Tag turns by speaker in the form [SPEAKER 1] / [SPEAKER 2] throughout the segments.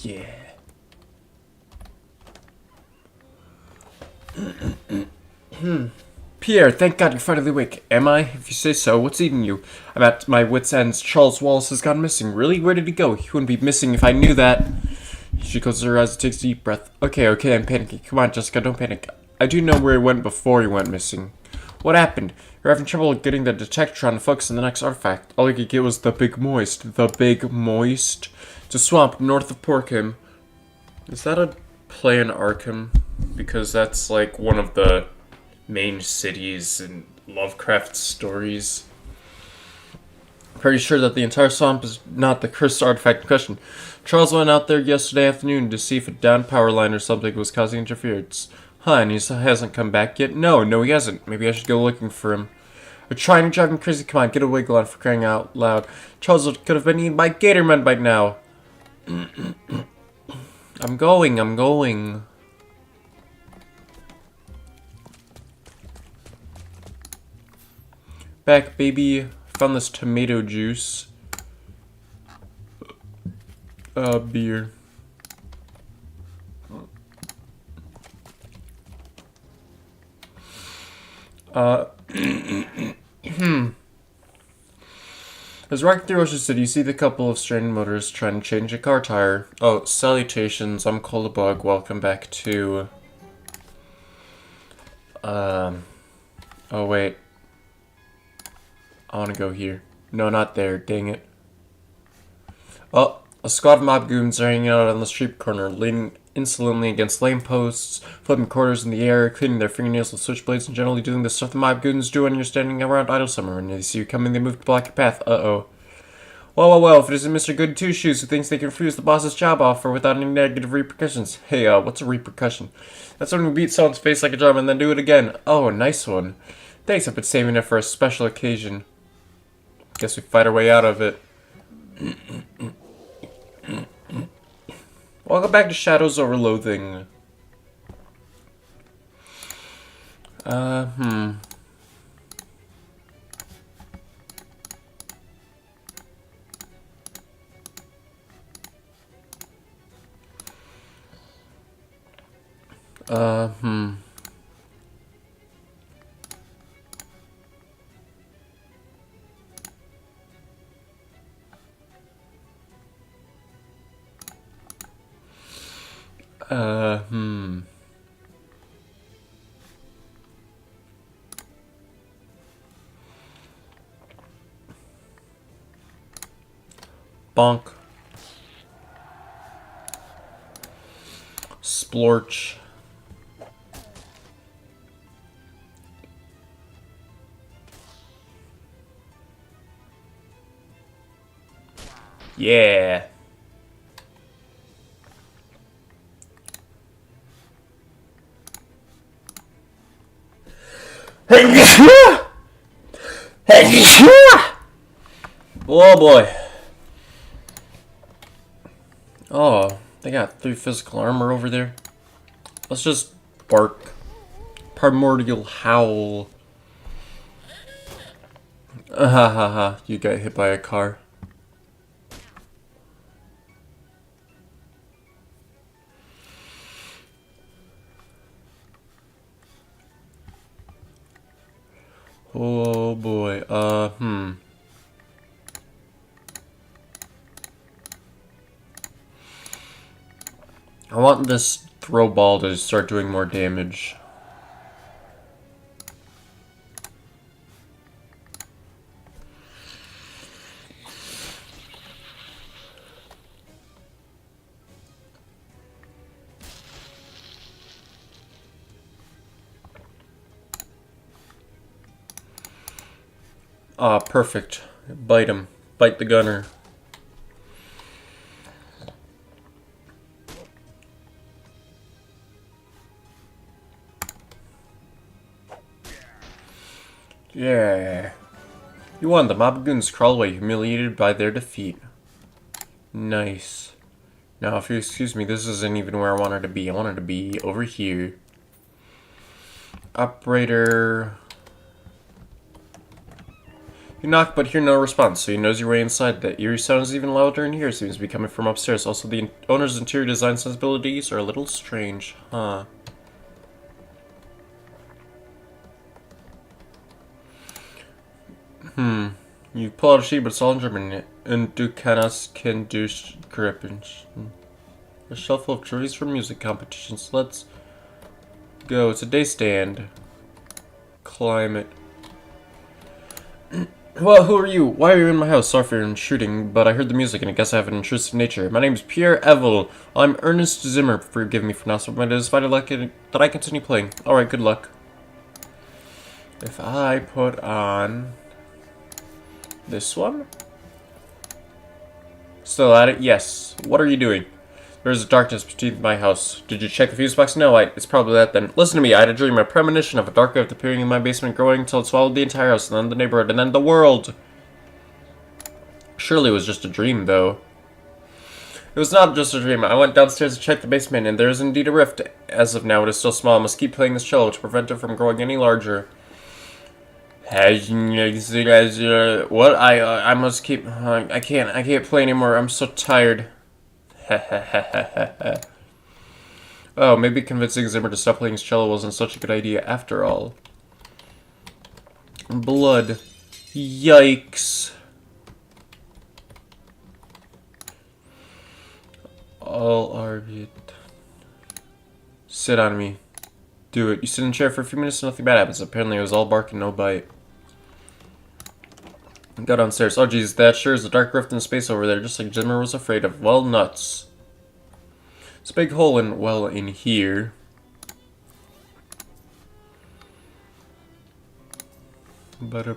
[SPEAKER 1] Yeah. Pierre, thank God you're finally awake. Am I? If you say so, what's eating you? I'm at my wit's ends. Charles Wallace has gone missing. Really? Where did he go? He wouldn't be missing if I knew that. She closes her eyes and takes a deep breath. Okay, I'm panicking. Come on, Jessica, don't panic. I do know where he went before he went missing. What happened? You're having trouble getting the detectron to focus on the next artifact. All I could get was the Big Moist. The Big Moist? It's a swamp north of Porkham. Is that a play in Arkham? Because that's like one of the main cities in Lovecraft stories. Pretty sure that the entire swamp is not the cursed artifact in question. Charles went out there yesterday afternoon to see if a downed power line or something was causing interference. Huh, and he hasn't come back yet? No, he hasn't. Maybe I should go looking for him. Are trying to drive me crazy? Come on, get a wiggle on for crying out loud. Charles could have been eaten by Gatorman by now. I'm going. Back, baby. Found this tomato juice. Beer. As walking through Ocean City, you see the couple of stranded motorists trying to change a car tire. Oh, salutations, I'm Coldabug. Welcome back to... Oh, wait. I want to go here. No, not there. Dang it. Oh, a squad of mob goons are hanging out on the street corner, leaning insolently against lampposts, flipping quarters in the air, cleaning their fingernails with switchblades, and generally doing the stuff the mob goons do when you're standing around idle somewhere. When they see you coming, they move to block your path. Uh-oh. Well, if it isn't Mr. Good Two-Shoes who thinks they can refuse the boss's job offer without any negative repercussions. Hey, what's a repercussion? That's when we beat someone's face like a drum and then do it again. Oh, nice one. Thanks, I've been saving it for a special occasion. Guess we fight our way out of it. Welcome back to Shadows Over Loathing. Bonk. Splorch. Yeah. Oh boy. Oh, they got 3 physical armor over there. Let's just bark. Primordial howl. You got hit by a car. Oh boy, I want this throw ball to start doing more damage. Ah, perfect. Bite him. Bite the gunner. Yeah. You won. The mob goons crawl away, humiliated by their defeat. Nice. Now, if you excuse me, this isn't even where I wanted to be. I wanted to be over here. Operator... You knock but hear no response, so you nose your way inside. The eerie sound is even louder in here, seems to be coming from upstairs. Also, the owner's interior design sensibilities are a little strange, huh? You pull out a sheet, but it's all in German. Und du kannst kein durchgrippen. A shelf full of trophies for music competitions. Let's go. It's a day stand. Climate. Well, who are you? Why are you in my house? Sorry for intruding, but I heard the music and I guess I have an intrusive nature. My name is Pierre Evel. I'm Ernest Zimmer. Forgive me for now, so it is vital that I continue playing. Alright, good luck. If I put on this one? Still at it? Yes. What are you doing? There's darkness beneath my house. Did you check the fuse box? No, it's probably that then. Listen to me, I had a dream, a premonition of a dark wave appearing in my basement, growing until it swallowed the entire house, and then the neighborhood, and then the world. Surely it was just a dream, though. It was not just a dream. I went downstairs to check the basement, and there is indeed a rift. As of now, it is still small. I must keep playing this cello to prevent it from growing any larger. What? I must keep... I can't play anymore. I'm so tired. Oh, maybe convincing Zimmer to stop playing his cello wasn't such a good idea after all. Blood. Yikes. All are... Sit on me. Do it. You sit in the chair for a few minutes and nothing bad happens. Apparently it was all bark and no bite. Go downstairs. Oh geez, that sure is a dark rift in space over there, just like Zimmer was afraid of. Well, nuts. It's a big hole in here. Really?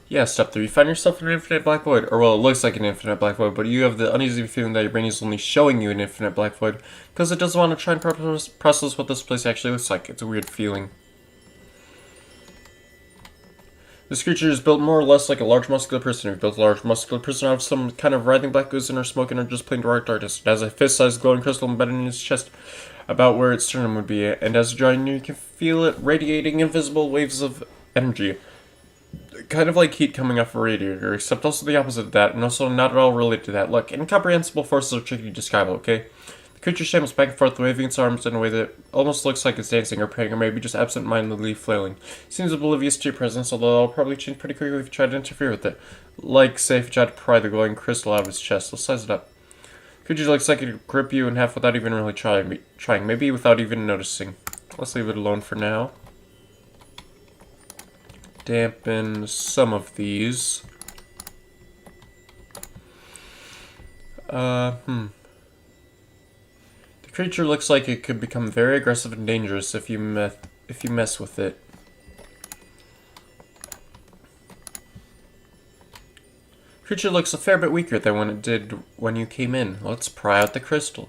[SPEAKER 1] Yeah, step 3. You find yourself in an infinite black void. Or, well, it looks like an infinite black void, but you have the uneasy feeling that your brain is only showing you an infinite black void because it doesn't want to try and process what this place actually looks like. It's a weird feeling. This creature is built more or less like a large muscular person. If you built a large muscular person out of some kind of writhing black ooze or smoke or just plain dark darkness. It has a fist-sized glowing crystal embedded in its chest, about where its sternum would be, and as you draw near, you can feel it radiating invisible waves of energy. Kind of like heat coming off a radiator, except also the opposite of that, and also not at all related to that. Look, incomprehensible forces are tricky to describe, okay? The creature shambles back and forth, waving its arms in a way that almost looks like it's dancing or praying, or maybe just absent-mindedly flailing. It seems oblivious to your presence, although it'll probably change pretty quickly if you try to interfere with it. Like, say, if you try to pry the glowing crystal out of its chest. Let's size it up. The creature looks like it could grip you in half without even really trying, maybe without even noticing. Let's leave it alone for now. Dampen some of these. The creature looks like it could become very aggressive and dangerous if you mess with it. Creature looks a fair bit weaker than when it did when you came in. Let's pry out the crystal.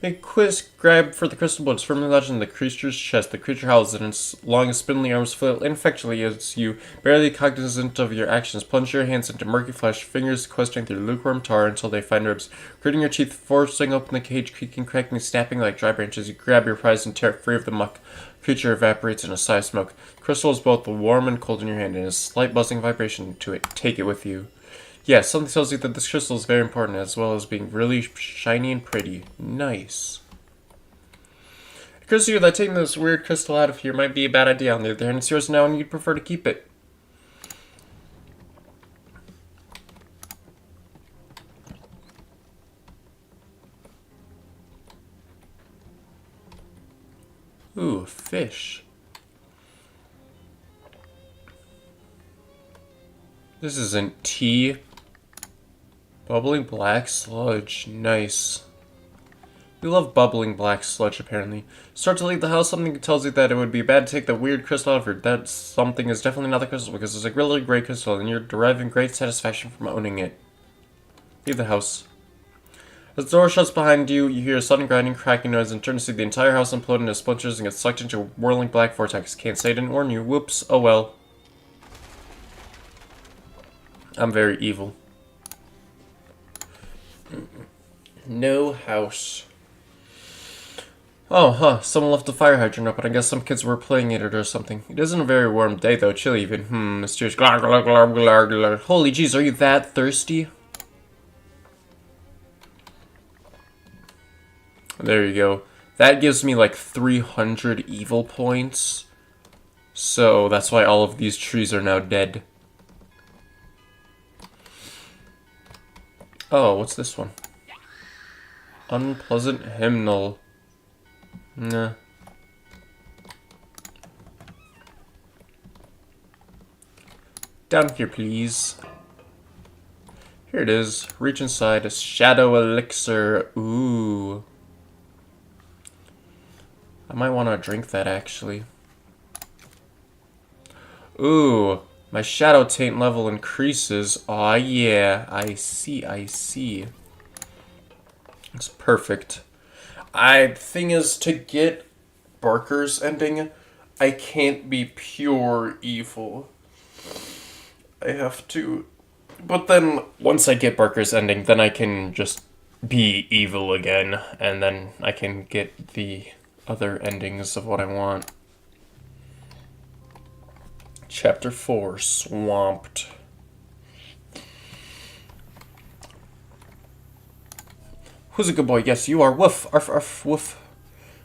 [SPEAKER 1] Make a quick grab for the crystal, but it's firmly lodged in the creature's chest. The creature howls, and its long, spindly arms flail ineffectually as you, barely cognizant of your actions, plunge your hands into murky flesh, fingers questing through lukewarm tar until they find ribs. Gritting your teeth, forcing open the cage, creaking, cracking, snapping like dry branches, you grab your prize and tear it free of the muck. The creature evaporates in a sigh of smoke. The crystal is both warm and cold in your hand, and a slight buzzing vibration to it. Take it with you. Yeah, something tells you that this crystal is very important, as well as being really shiny and pretty. Nice. It occurs to you that taking this weird crystal out of here might be a bad idea. On the other hand, it's yours now and you'd prefer to keep it. Ooh, fish. This isn't tea. Bubbling black sludge. Nice. We love bubbling black sludge, apparently. Start to leave the house, something tells you that it would be bad to take the weird crystal out of here. That something is definitely not the crystal, because it's a really great crystal, and you're deriving great satisfaction from owning it. Leave the house. As the door shuts behind you, you hear a sudden grinding, cracking noise, and turn to see the entire house implode into splinters and get sucked into a whirling black vortex. Can't say I didn't warn you. Whoops. Oh well. I'm very evil. No house. Oh, huh. Someone left the fire hydrant open. I guess some kids were playing at it or something. It isn't a very warm day, though. Chilly even. Mysterious. Glar, glar, glar, glar, glar. Holy jeez, are you that thirsty? There you go. That gives me like 300 evil points. So that's why all of these trees are now dead. Oh, what's this one? Unpleasant hymnal. Nah. Down here, please. Here it is. Reach inside. A shadow elixir. Ooh. I might want to drink that, actually. Ooh. My shadow taint level increases. Aw, yeah. I see, I see. It's perfect. Thing is, to get Barker's ending, I can't be pure evil. I have to... But then, once I get Barker's ending, then I can just be evil again, and then I can get the other endings of what I want. Chapter 4, Swamped. Who's a good boy? Yes, you are. Woof. Arf, arf, woof.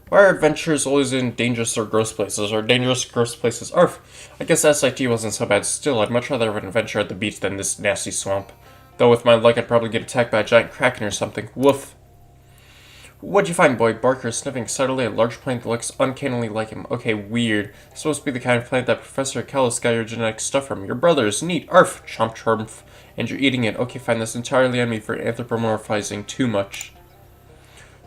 [SPEAKER 1] Why are adventures always in dangerous or gross places? Or dangerous, gross places? Arf. I guess SIT wasn't so bad. Still, I'd much rather have an adventure at the beach than this nasty swamp. Though with my luck, I'd probably get attacked by a giant kraken or something. Woof. What'd you find, boy? Barker is sniffing subtly at a large plant that looks uncannily like him. Okay, weird. It's supposed to be the kind of plant that Professor Kellis got your genetic stuff from. Your brother's neat. Arf. Chomp, chomp. And you're eating it. Okay, fine. That's entirely on me for anthropomorphizing too much.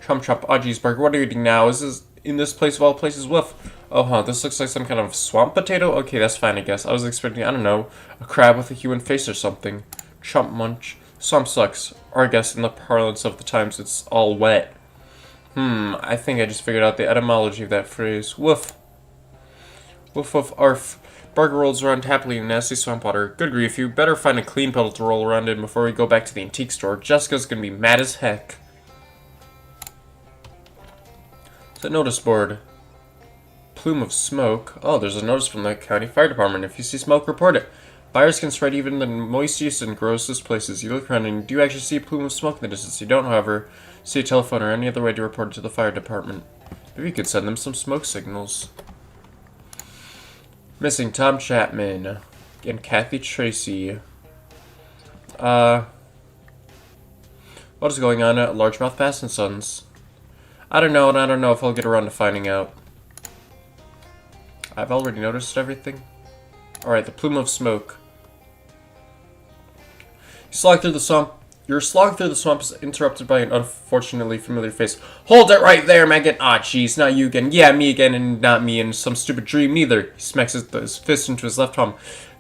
[SPEAKER 1] Chomp chomp, oh geez, Barker, what are you eating now? Is this in this place of all places? Woof. Oh, huh, this looks like some kind of swamp potato? Okay, that's fine, I guess. I was expecting, I don't know, a crab with a human face or something. Chomp munch. Swamp sucks. Or I guess in the parlance of the times, it's all wet. I think I just figured out the etymology of that phrase. Woof. Woof woof arf. Barker rolls around happily in nasty swamp water. Good grief, you better find a clean puddle to roll around in before we go back to the antique store. Jessica's gonna be mad as heck. The notice board. Plume of smoke. Oh, there's a notice from the county fire department. If you see smoke, report it. Fires can spread even in the moistest and grossest places. You look around and you do actually see a plume of smoke in the distance. You don't, however, see a telephone or any other way to report it to the fire department. Maybe you could send them some smoke signals. Missing Tom Chapman and Kathy Tracy. What is going on at Largemouth Bass and Sons? I don't know, and I don't know if I'll get around to finding out. I've already noticed everything. Alright, the plume of smoke. Your slog through the swamp is interrupted by an unfortunately familiar face. Hold it right there, Megan! Ah, jeez, not you again. Yeah, me again, and not me in some stupid dream neither. He smacks his fist into his left palm.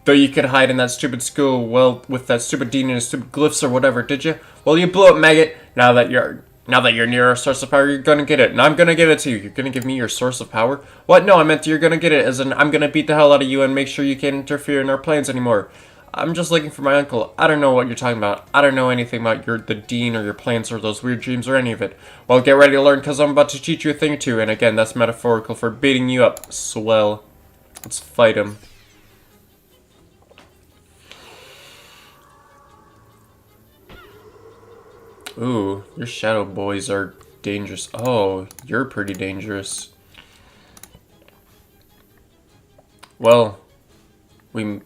[SPEAKER 1] Though you could hide in that stupid school, well, with that stupid dean and his stupid glyphs or whatever, did you? Well, you blew it, maggot. Now that you're near our source of power, you're gonna get it. And I'm gonna give it to you. You're gonna give me your source of power? What? No, I meant you're gonna get it, as in I'm gonna beat the hell out of you and make sure you can't interfere in our plans anymore. I'm just looking for my uncle. I don't know what you're talking about. I don't know anything about the dean or your plans or those weird dreams or any of it. Well, get ready to learn, because I'm about to teach you a thing or two. And again, that's metaphorical for beating you up. Swell. Let's fight him. Ooh, your shadow boys are dangerous. Oh, you're pretty dangerous. Well, we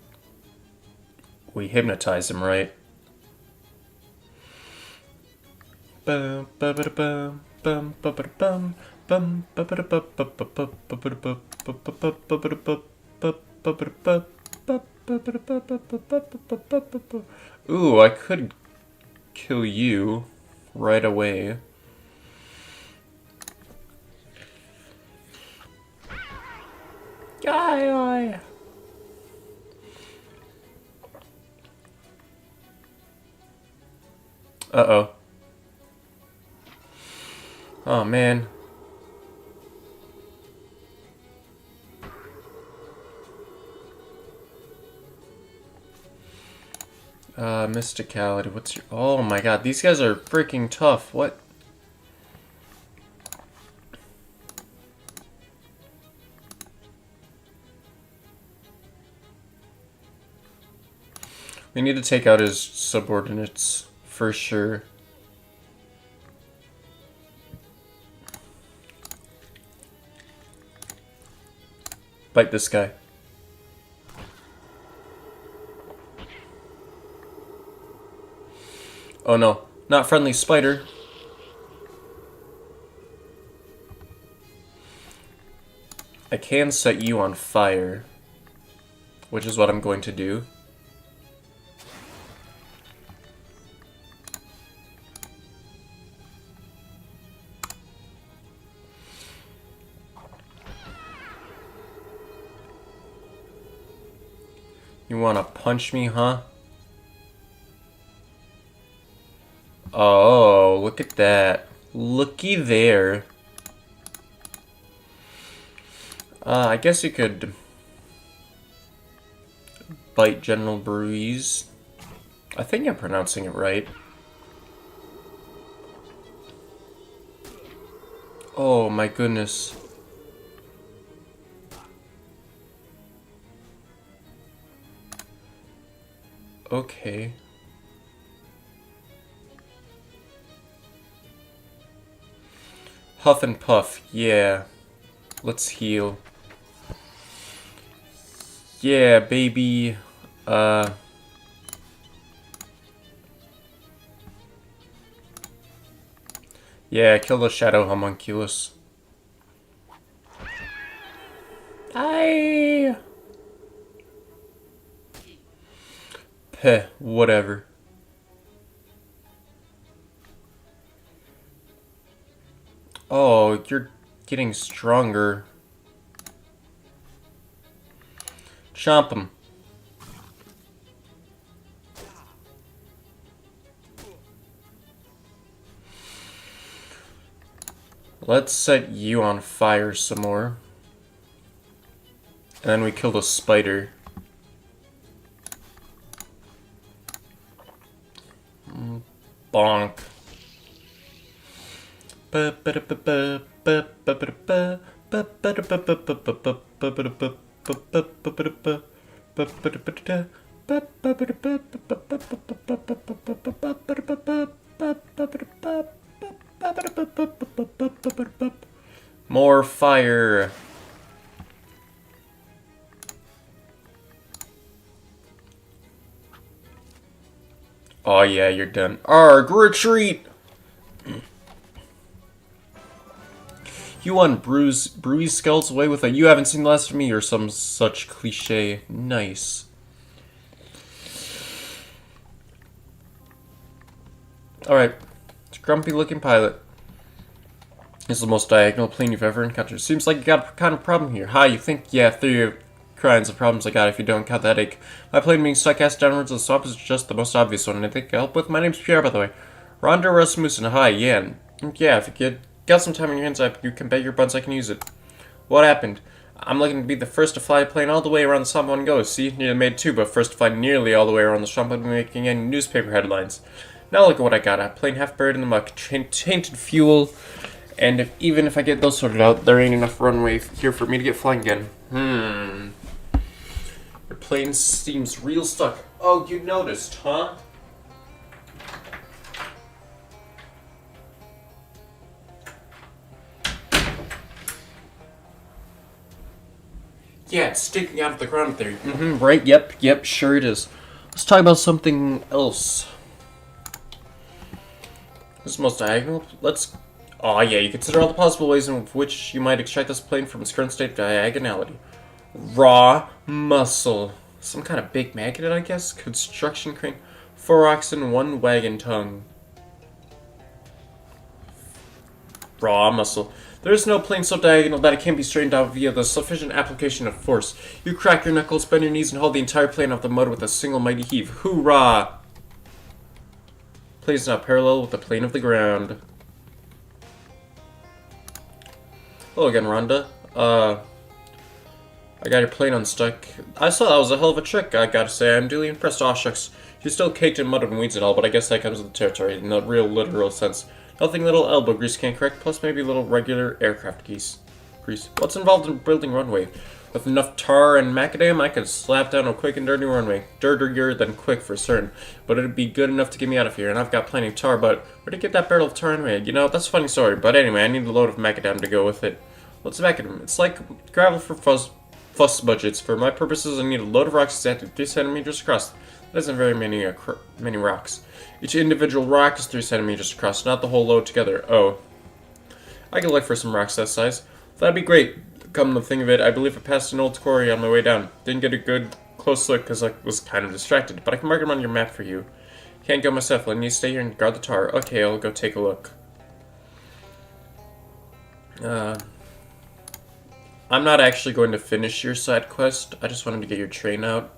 [SPEAKER 1] hypnotize him, right? Ooh, I could kill you right away. Guy. Uh-oh. Oh, man. Mysticality. What's your... Oh, my God. These guys are freaking tough. What? We need to take out his subordinates, for sure. Bite this guy. Oh no, not friendly spider. I can set you on fire, which is what I'm going to do. You wanna punch me, huh? Oh, look at that. Looky there. I guess you could bite General Breeze. I think I'm pronouncing it right. Oh my goodness. Okay. Huff and puff, yeah. Let's heal. Yeah, baby. Yeah, kill the shadow homunculus. Hi. Heh, whatever. Oh, you're getting stronger. Chomp him. Let's set you on fire some more. And then we kill the spider. Bonk. More fire. Oh yeah, you're done. Arg, retreat! You won, Bruise skulls away with a "you haven't seen the last of me" or some such cliche. Nice. Alright. Grumpy looking pilot. This is the most diagonal plane you've ever encountered. Seems like you got a kind of problem here. Hi, you think? Yeah, 3 kinds of problems I got if you don't count the headache. My plane being stuck ass downwards in the swamp is just the most obvious one, and I think I can help with. My name's Pierre, by the way. Rhonda Rasmussen, hi, yeah. Yeah, if you got some time on your hands, you can bet your buns I can use it. What happened? I'm looking to be the first to fly a plane all the way around the swamp one goes. See, nearly made 2, but first to fly nearly all the way around the swamp without making any newspaper headlines. Now look at what I got. A plane half buried in the muck, tainted fuel, and even if I get those sorted out, there ain't enough runway here for me to get flying again. Your plane seems real stuck. Oh, you noticed, huh? Yeah, it's sticking out of the ground there. Right, yep, sure it is. Let's talk about something else. This is most diagonal. Oh yeah, you consider all the possible ways in which you might extract this plane from its current state of diagonality. Raw muscle. Some kind of big magnet, I guess? Construction crane. 4 oxen, 1 wagon tongue. Raw muscle. There is no plane so diagonal that it can't be straightened out via the sufficient application of force. You crack your knuckles, bend your knees, and hold the entire plane off the mud with a single mighty heave. Hoorah! Plane is not parallel with the plane of the ground. Hello again, Rhonda. I got your plane unstuck. I saw that was a hell of a trick, I gotta say. I'm duly impressed. Aw, shucks. You're still caked in mud and weeds and all, but I guess that comes with the territory in the real literal sense. Nothing little elbow grease can't correct, plus maybe a little regular aircraft grease. What's involved in building runway? With enough tar and macadam, I could slap down a quick and dirty runway. Dirtier than quick for certain. But it'd be good enough to get me out of here, and I've got plenty of tar, but where'd I get that barrel of tar anyway? You know, that's a funny story, but anyway, I need a load of macadam to go with it. What's macadam? It's like gravel for fuss budgets. For my purposes, I need a load of rocks exactly 3 centimeters across. That isn't very many rocks. Each individual rock is 3 centimeters across, not the whole load together. Oh. I could look for some rocks that size. That'd be great. Come to think of it, I believe I passed an old quarry on my way down. Didn't get a good close look because I was kind of distracted, but I can mark them on your map for you. Can't go myself, I need to stay here and guard the tar. Okay, I'll go take a look. I'm not actually going to finish your side quest. I just wanted to get your train out.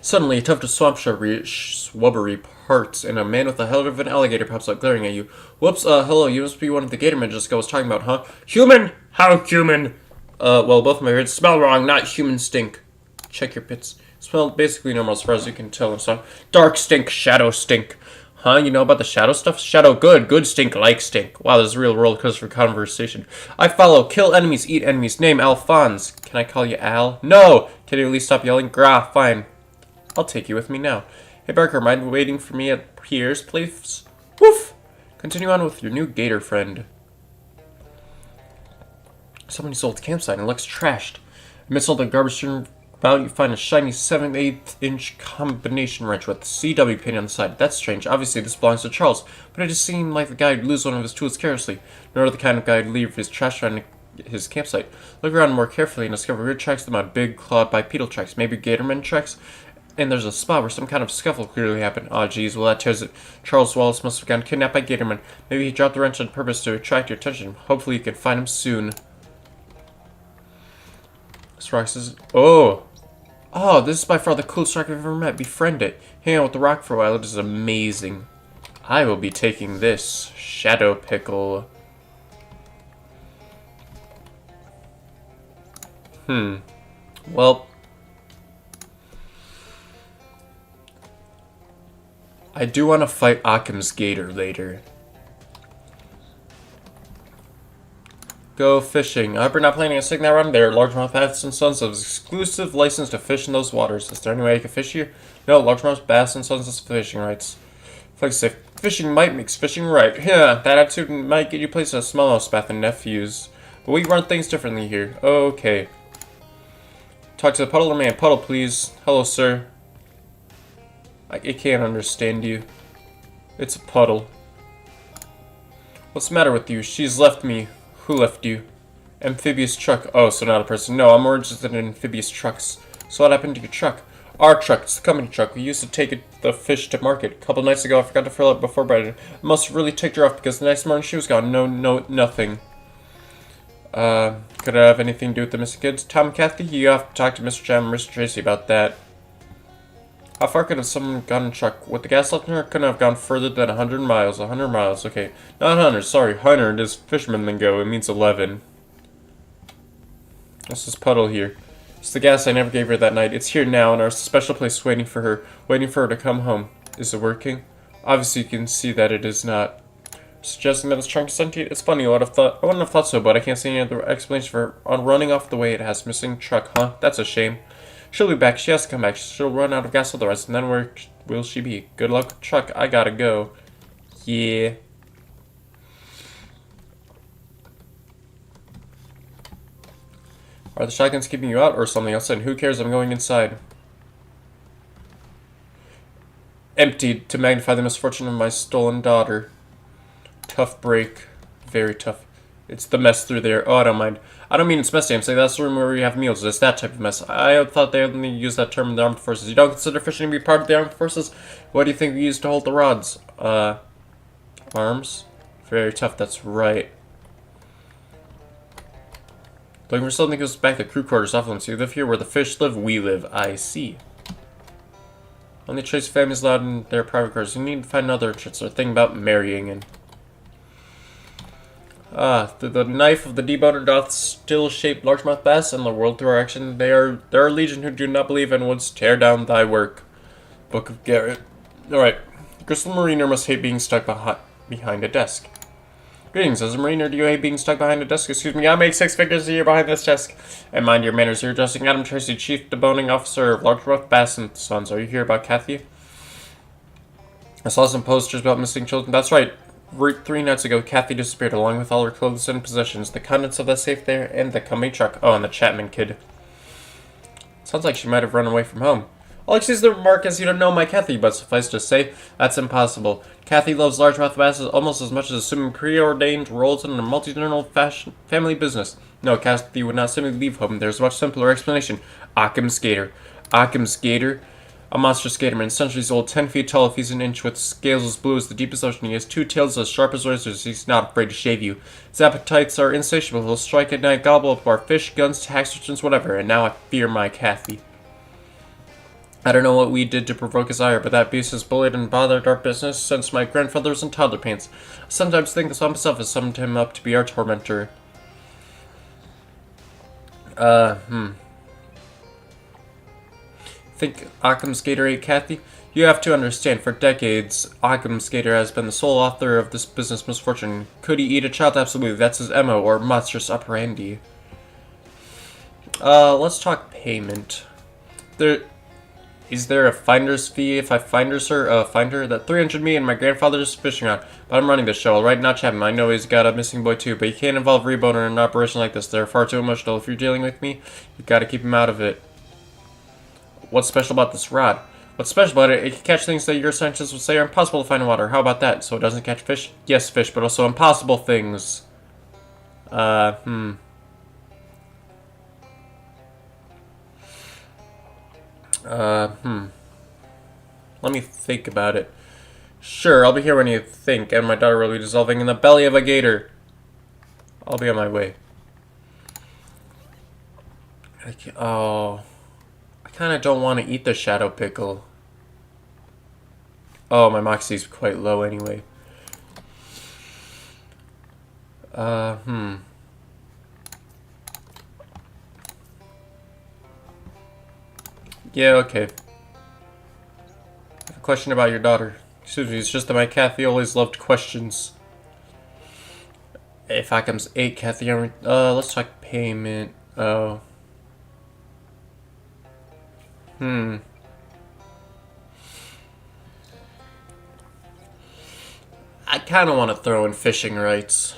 [SPEAKER 1] Suddenly, a tuft of swabbery parts, and a man with a hell of an alligator pops up, glaring at you. Whoops, hello, you must be one of the gator men Jessica was talking about, huh? Human? How human? Well, both my words smell wrong, not human stink. Check your pits. Smell basically normal as far as you can tell. So, dark stink, shadow stink. Huh? You know about the shadow stuff? Shadow good, good stink like stink. Wow, this is a real roller coaster conversation. I follow, kill enemies, eat enemies. Name, Alphonse. Can I call you Al? No! Can you at least stop yelling? Grah, fine. I'll take you with me now. Hey Barker, mind waiting for me at Pierre's place? Woof! Continue on with your new gator friend. Somebody sold the campsite and it looks trashed. Amidst all the garbage about, you find a shiny 7/8-inch combination wrench with CW paint on the side. That's strange. Obviously, this belongs to Charles, but it just seemed like the guy would lose one of his tools carelessly. Nor the kind of guy who'd leave his trash around his campsite. Look around more carefully and discover weird tracks that might big clawed bipedal tracks, maybe gatorman tracks. And there's a spot where some kind of scuffle clearly happened. Aw, geez, well that tears it. Charles Wallace must have gotten kidnapped by gatormen. Maybe he dropped the wrench on purpose to attract your attention. Hopefully you can find him soon. This rock says, oh, this is by far the coolest rock I've ever met. Befriend it. Hang out with the rock for a while. It is amazing. I will be taking this. Shadow Pickle. Well, I do want to fight Occam's Gator later. Go fishing. I hope you're not planning on sticking that around there. Largemouth Bass and Sons has exclusive license to fish in those waters. Is there any way I can fish here? No, Largemouth Bass and Sons has fishing rights. Like I say, fishing might makes fishing right. Yeah, that attitude might get you placed at a small house, Bath and Nephews. But we run things differently here. Okay. Talk to the puddler man. Puddle, please. Hello, sir. I can't understand you. It's a puddle. What's the matter with you? She's left me. Who left you? Amphibious truck. Oh, so not a person. No, I'm more interested in amphibious trucks. So what happened to your truck? Our truck. It's the company truck. We used to take the fish to market. A couple nights ago, I forgot to fill it before bread. I must have really ticked her off because the next morning she was gone. No, nothing. Could I have anything to do with the missing kids? Tom and Kathy, you have to talk to Mr. Jam and Mr. Tracy about that. How far could have someone gone in a truck? With the gas left in her, couldn't have gone further than 100 miles. 100 miles, okay. Not 100, sorry. 100 is fisherman lingo. It means 11. What's this puddle here? It's the gas I never gave her that night. It's here now in our special place waiting for her to come home. Is it working? Obviously you can see that it is not. Suggesting that it's trying to sentient? It's funny, I wouldn't have thought so, but I can't see any other explanation for on running off the way it has. Missing truck, huh? That's a shame. She'll be back. She has to come back. She'll run out of gas otherwise, and then where will she be? Good luck, truck. I gotta go. Yeah. Are the shotguns keeping you out or something else? And who cares? I'm going inside. Emptied to magnify the misfortune of my stolen daughter. Tough break. Very tough. It's the mess through there. Oh, I don't mind. I don't mean it's messy. I'm saying that's the room where we have meals. It's that type of mess. I thought they only used that term in the armed forces. You don't consider fishing to be part of the armed forces? What do you think we use to hold the rods? Arms? Very tough. That's right. Looking for something that goes back to crew quarters. Off limits. You live here where the fish live. We live. I see. Only trace families allowed in their private quarters. You need to find another entrance or thing about marrying and. The knife of the deboner doth still shape largemouth bass and the world through our action. There are legion who do not believe and would tear down thy work. Book of Garrett. Alright. The crystal mariner must hate being stuck behind a desk. Greetings, as a marine, or do you hate being stuck behind a desk? Excuse me, I make 6 figures a year behind this desk. And mind your manners, you're addressing Adam Tracy, Chief Deboning Officer of Largemouth Bass and Sons. Are you here about Kathy? I saw some posters about missing children. That's right. 3 nights ago, Kathy disappeared along with all her clothes and possessions, the contents of the safe there, and the company truck. Oh, and the Chapman kid. Sounds like she might have run away from home. I'll excuse the remark as you don't know my Kathy, but suffice to say, that's impossible. Kathy loves largemouth bass almost as much as assuming preordained roles in a multi-generational family business. No, Kathy would not simply leave home. There's a much simpler explanation. Occam's Gator. Occam's Gator? A monster skaterman, centuries old, 10 feet tall if he's an inch, with scales as blue as the deepest ocean. He has 2 tails as sharp as razors. He's not afraid to shave you. His appetites are insatiable. He'll strike at night, gobble up our fish, guns, tax returns, whatever. And now I fear my Kathy. I don't know what we did to provoke his ire, but that beast has bullied and bothered our business since my grandfather was in toddler pants. I sometimes think the swamp himself has summoned him up to be our tormentor. Think Occam's Gator ate Kathy? You have to understand, for decades, Occam's Gator has been the sole author of this business misfortune. Could he eat a child? Absolutely. That's his MO, or monstrous operandi. Let's talk payment. Is there a finder's fee if I find her? That 300 me and my grandfather's fishing rod. But I'm running the show, alright? Not Chapman. I know he's got a missing boy too, but you can't involve Reboner in an operation like this. They're far too emotional. If you're dealing with me, you've got to keep him out of it. What's special about this rod? What's special about it? It can catch things that your scientists would say are impossible to find in water. How about that? So it doesn't catch fish? Yes, fish, but also impossible things. Let me think about it. Sure, I'll be here when you think, and my daughter will be dissolving in the belly of a gator. I'll be on my way. I kind of don't want to eat the shadow pickle. Oh, my moxie's quite low anyway. Yeah, okay. I have a question about your daughter. Excuse me, it's just that my Kathy always loved questions. If I comes 8, Kathy, let's talk payment. Oh. I kind of want to throw in fishing rights.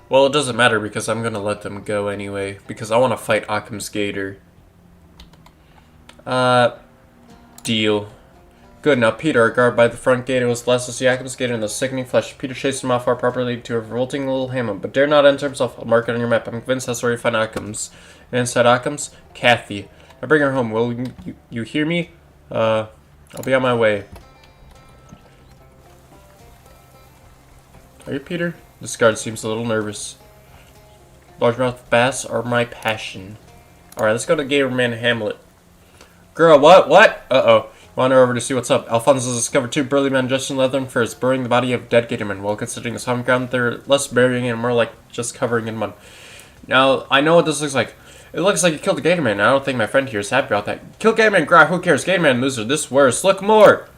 [SPEAKER 1] Well, it doesn't matter because I'm going to let them go anyway. Because I want to fight Occam's Gator. Deal. Good, now Peter, our guard by the front gate, was last to see Occam's Gator in the sickening flesh. Peter chased him off our property to a revolting little hamlet, but dare not enter himself. I'll mark it on your map. I'm convinced that's where you find Occam's. And inside Occam's, Kathy. I bring her home. Will you hear me? I'll be on my way. Are you Peter? This guard seems a little nervous. Largemouth bass are my passion. Alright, let's go to Gatorman Hamlet. Girl, what? Uh-oh. Wander over to see what's up. Alphonse has discovered 2 burly men dressed in leather and furs, burying the body of dead Gatorman. Well, considering the home ground, they're less burying and more like just covering in mud. Now, I know what this looks like. It looks like you killed a Gatorman. I don't think my friend here is happy about that. Kill Gatorman, Gra, who cares? Gatorman loser, this worse. Look more!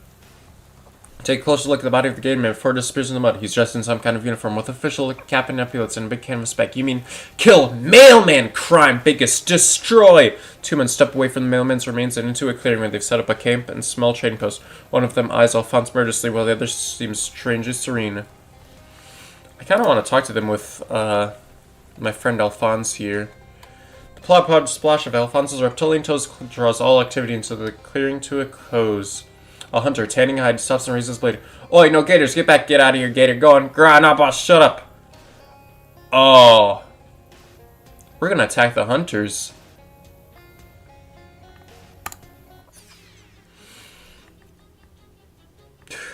[SPEAKER 1] Take a closer look at the body of the Gatorman before it disappears in the mud. He's dressed in some kind of uniform with official cap and epaulets and a big canvas back. You mean kill mailman crime biggest destroy! 2 men step away from the mailman's remains and into a clearing where they've set up a camp and small trading post. One of them eyes Alphonse murderously while the other seems strangely serene. I kind of want to talk to them with my friend Alphonse here. The plod pod splash of Alphonse's reptilian toes draws all activity into the clearing to a close. A hunter, tanning hide, stops and raises his blade. Oi, no gators, get back, get out of here, gator. Go on, nah, boss, shut up. Oh. We're gonna attack the hunters.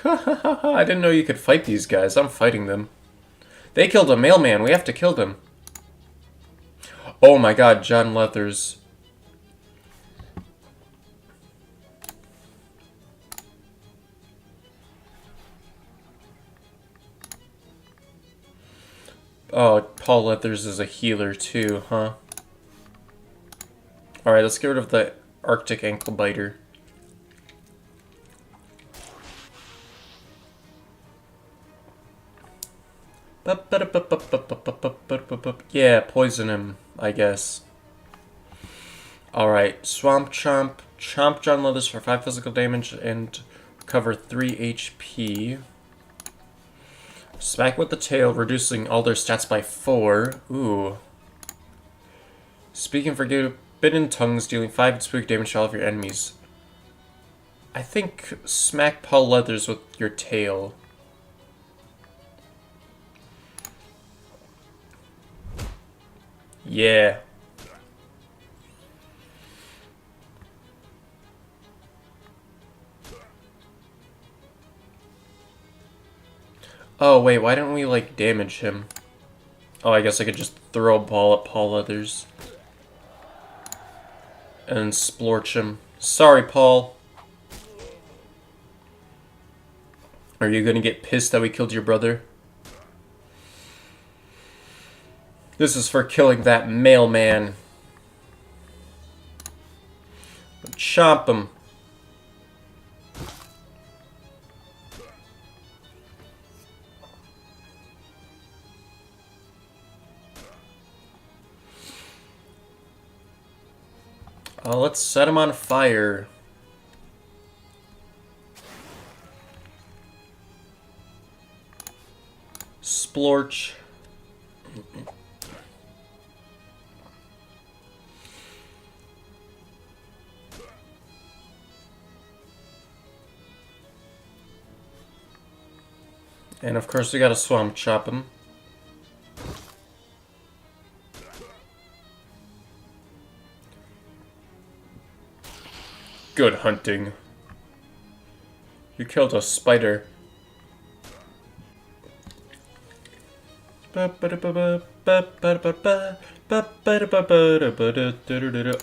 [SPEAKER 1] I didn't know you could fight these guys. I'm fighting them. They killed a mailman. We have to kill them. Oh my god, John Leathers. Oh, Paul Leathers is a healer too, huh? Alright, let's get rid of the Arctic ankle biter. Yeah, poison him, I guess. Alright, Swamp Chomp. Chomp John Leathers for 5 physical damage and recover 3 HP. Smack with the tail, reducing all their stats by 4. Ooh. Speaking forbidden tongues, dealing 5 spook damage to all of your enemies. I think smack Paul Leathers with your tail. Yeah. Oh, wait, why don't we, like, damage him? Oh, I guess I could just throw a ball at Paul Leathers. And splorch him. Sorry, Paul. Are you gonna get pissed that we killed your brother? This is for killing that mailman. Chomp him. Let's set him on fire. Splorch. And of course we gotta swamp chop him. Good hunting. You killed a spider.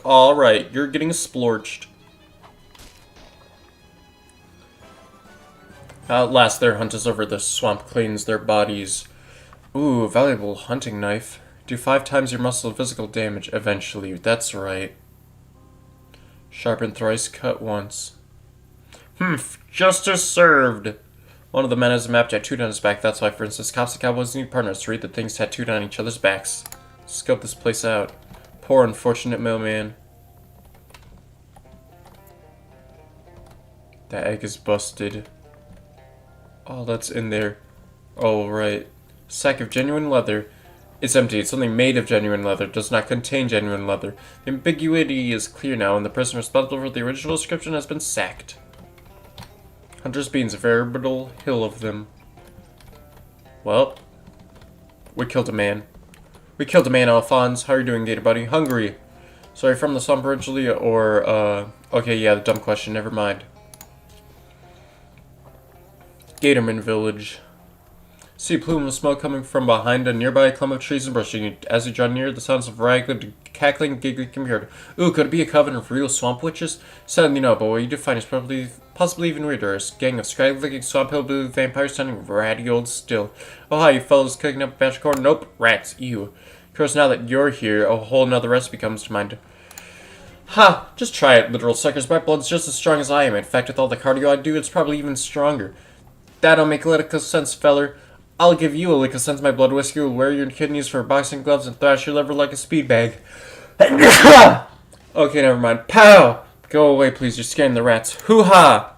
[SPEAKER 1] Alright, you're getting splorched. At last their hunt is over, the swamp cleans their bodies. Ooh, valuable hunting knife. Do 5 times your muscle physical damage eventually. That's right. Sharpen thrice, cut once. Justice served! One of the men has a map tattooed on his back. That's why, for instance, cops and cowboys need partners to read the things tattooed on each other's backs. Scope this place out. Poor unfortunate mailman. That egg is busted. All that's in there. Oh, right. Sack of genuine leather. It's empty. It's only made of genuine leather. It does not contain genuine leather. The ambiguity is clear now, and the person responsible for the original description has been sacked. Hunter's beans, a veritable hill of them. Well, we killed a man. We killed a man, Alphonse. How are you doing, Gator Buddy? Hungry. Sorry, from the swamp originally, or, okay, yeah, the dumb question. Never mind. Gatorman Village. See a plume of smoke coming from behind a nearby clump of trees and brushing. As you draw near, the sounds of ragged, cackling, giggling can be heard. Ooh, could it be a coven of real swamp witches? Sadly no, but what you do find is possibly even weirder. A gang of scrag-looking swamp hillbilly vampires sounding ratty old still. Oh hi, you fellas cooking up a batch of corn? Nope, rats, ew. Of course, now that you're here, a whole nother recipe comes to mind. Ha! Just try it, literal suckers. My blood's just as strong as I am. In fact, with all the cardio I do, it's probably even stronger. That'll make a little sense, feller. I'll give you a lick of sense. My blood whiskey will wear your kidneys for boxing gloves and thrash your liver like a speed bag. Okay, never mind. Pow! Go away, please. You're scaring the rats. Hoo-ha!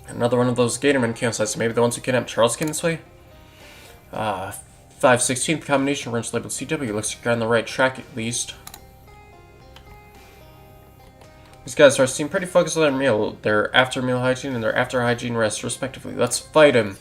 [SPEAKER 1] Another one of those Gatorman campsites. Maybe the ones who kidnapped Charles came this way? 5/16th combination wrench labeled CW. Looks like you're on the right track, at least. These guys seem pretty focused on their meal, their after-meal hygiene and their after-hygiene rest, respectively. Let's fight him.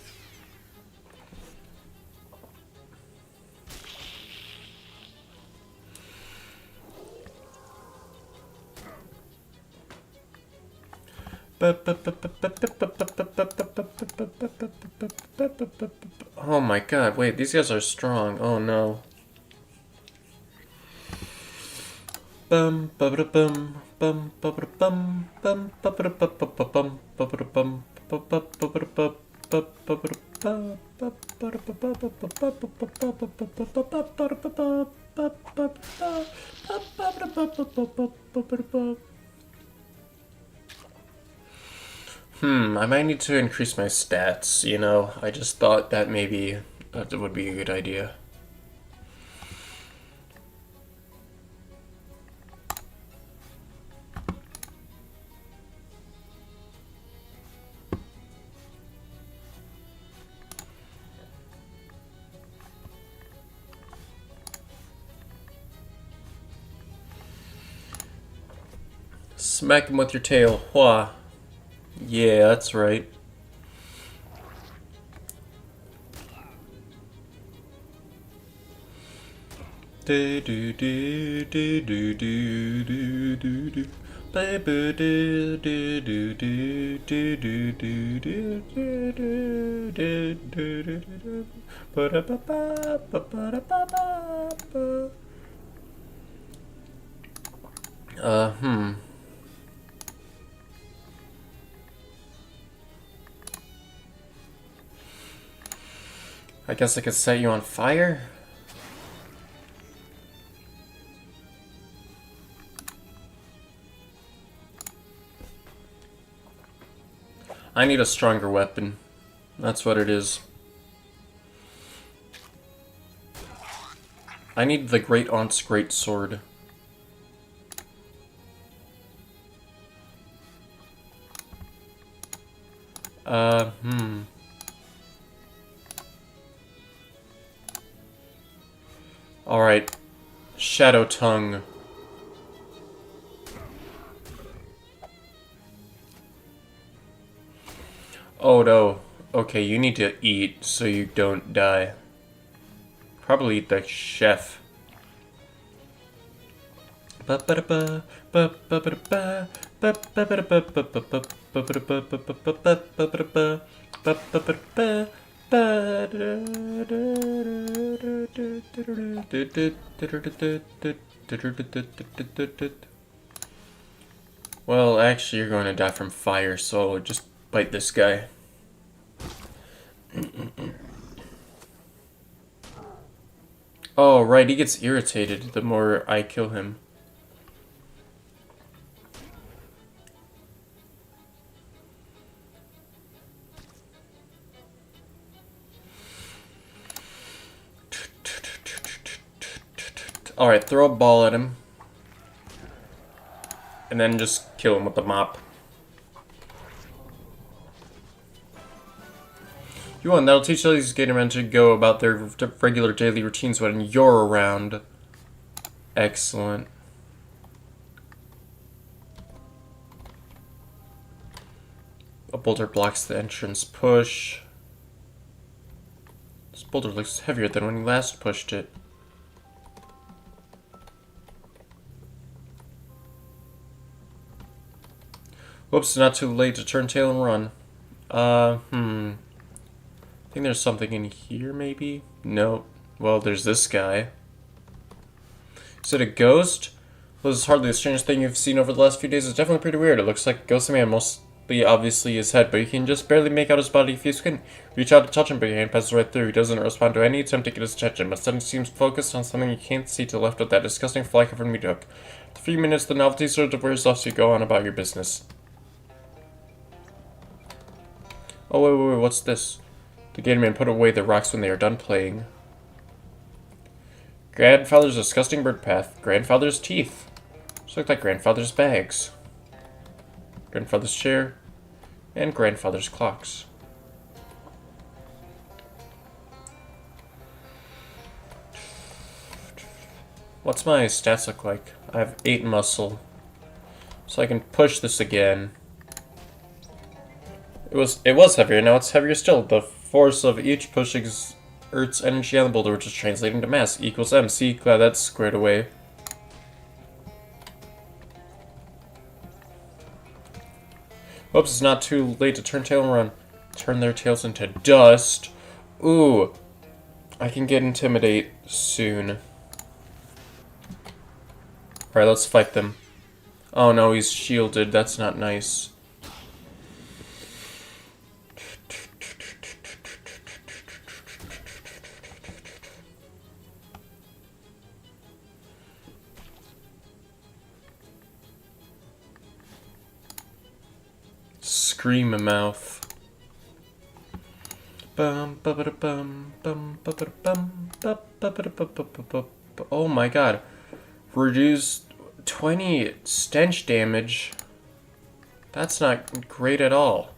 [SPEAKER 1] Oh my god, wait, these guys are strong. Oh no. Bum ba ba bum bum ba ba bum bum ba ba ba ba ba bum ba ba bum ba ba ba ba ba ba. I might need to increase my stats, you know? I just thought that maybe that would be a good idea. Smack him with your tail. Wha. Yeah, that's right. Do do do do do do do do do. Baby do do do do do do do do do do do do do do. Ba-da-ba-ba-ba-ba-da-ba-ba. Hmm. I guess I could set you on fire? I need a stronger weapon. That's what it is. I need the Great Aunt's Great Sword. Alright. Shadow Tongue. Oh no. Okay, you need to eat so you don't die. Probably eat the chef. Well, actually, you're going to die from fire, so just bite this guy. Oh, right, he gets irritated the more I kill him. Alright, throw a ball at him. And then just kill him with the mop. You want, that'll teach all these gatormen to go about their regular daily routines when you're around. Excellent. A boulder blocks the entrance push. This boulder looks heavier than when you last pushed it. Whoops, not too late to turn tail and run. I think there's something in here, maybe? Nope. Well, there's this guy. Is it a ghost? Well, this is hardly the strangest thing you've seen over the last few days. It's definitely pretty weird. It looks like a ghostly man, mostly obviously his head, but you can just barely make out his body if you squint. Reach out to touch him, but your hand passes right through. He doesn't respond to any attempt to get his attention, but suddenly seems focused on something you can't see to the left of that disgusting fly-covered meat hook. After a few minutes, the novelty sort of wears off, so you go on about your business. Oh, wait, what's this? The gatorman put away the rocks when they are done playing. Grandfather's disgusting bird path. Grandfather's teeth. Just look like grandfather's bags. Grandfather's chair. And grandfather's clocks. What's my stats look like? I have 8 muscle. So I can push this again. It was heavier, now it's heavier still. The force of each push exerts energy on the boulder, which is translating to mass, equals MC. Glad that's squared away. Whoops, it's not too late to turn tail and run. Turn their tails into dust. Ooh. I can get Intimidate soon. Alright, let's fight them. Oh no, he's shielded. That's not nice. Scream mouth. Bum, ba-ba-da-bum, bum, ba-ba-da-bum, ba-ba-da-bum. Oh my god. Reduce 20 stench damage. That's not great at all.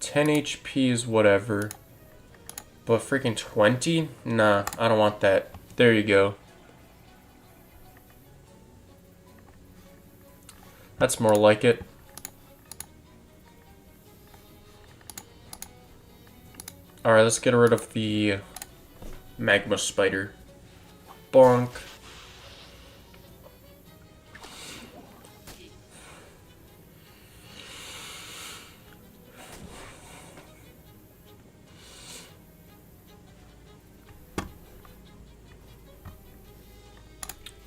[SPEAKER 1] $10 HP is whatever. But freaking 20? Nah, I don't want that. There you go. That's more like it. Alright, let's get rid of the magma spider. Bonk.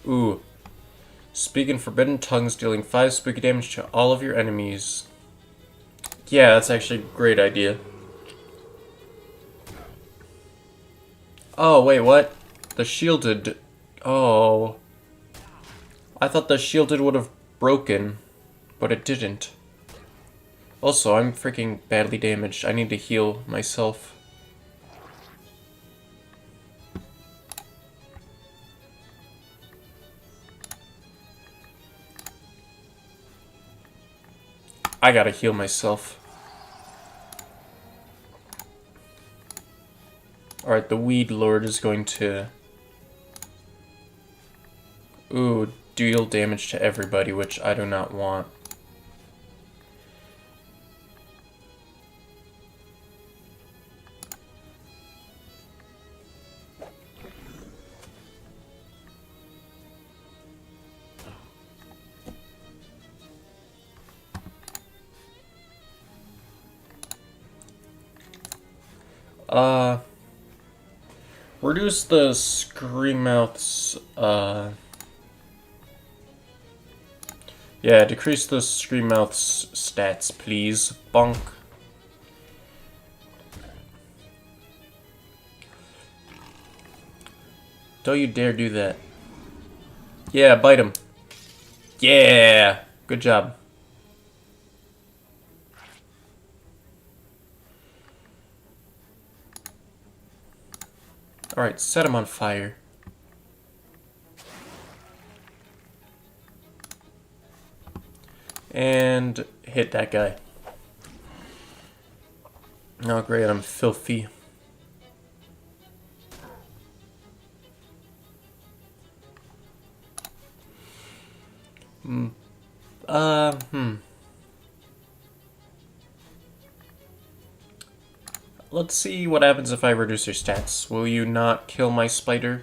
[SPEAKER 1] Ooh. Speaking forbidden tongues, dealing 5 spooky damage to all of your enemies. Yeah, that's actually a great idea. Oh, wait, what? The shielded... Oh. I thought the shielded would have broken, but it didn't. Also, I'm freaking badly damaged. I need to heal myself. I gotta heal myself. Alright, the Weed Lord is going to... Ooh, deal damage to everybody, which I do not want. Reduce the Screammouth's, yeah, decrease the Screammouth's stats, please. Bonk. Don't you dare do that. Yeah, bite him. Yeah! Good job. Alright, set him on fire. And hit that guy. Oh great, I'm filthy. Let's see what happens if I reduce your stats. Will you not kill my spider?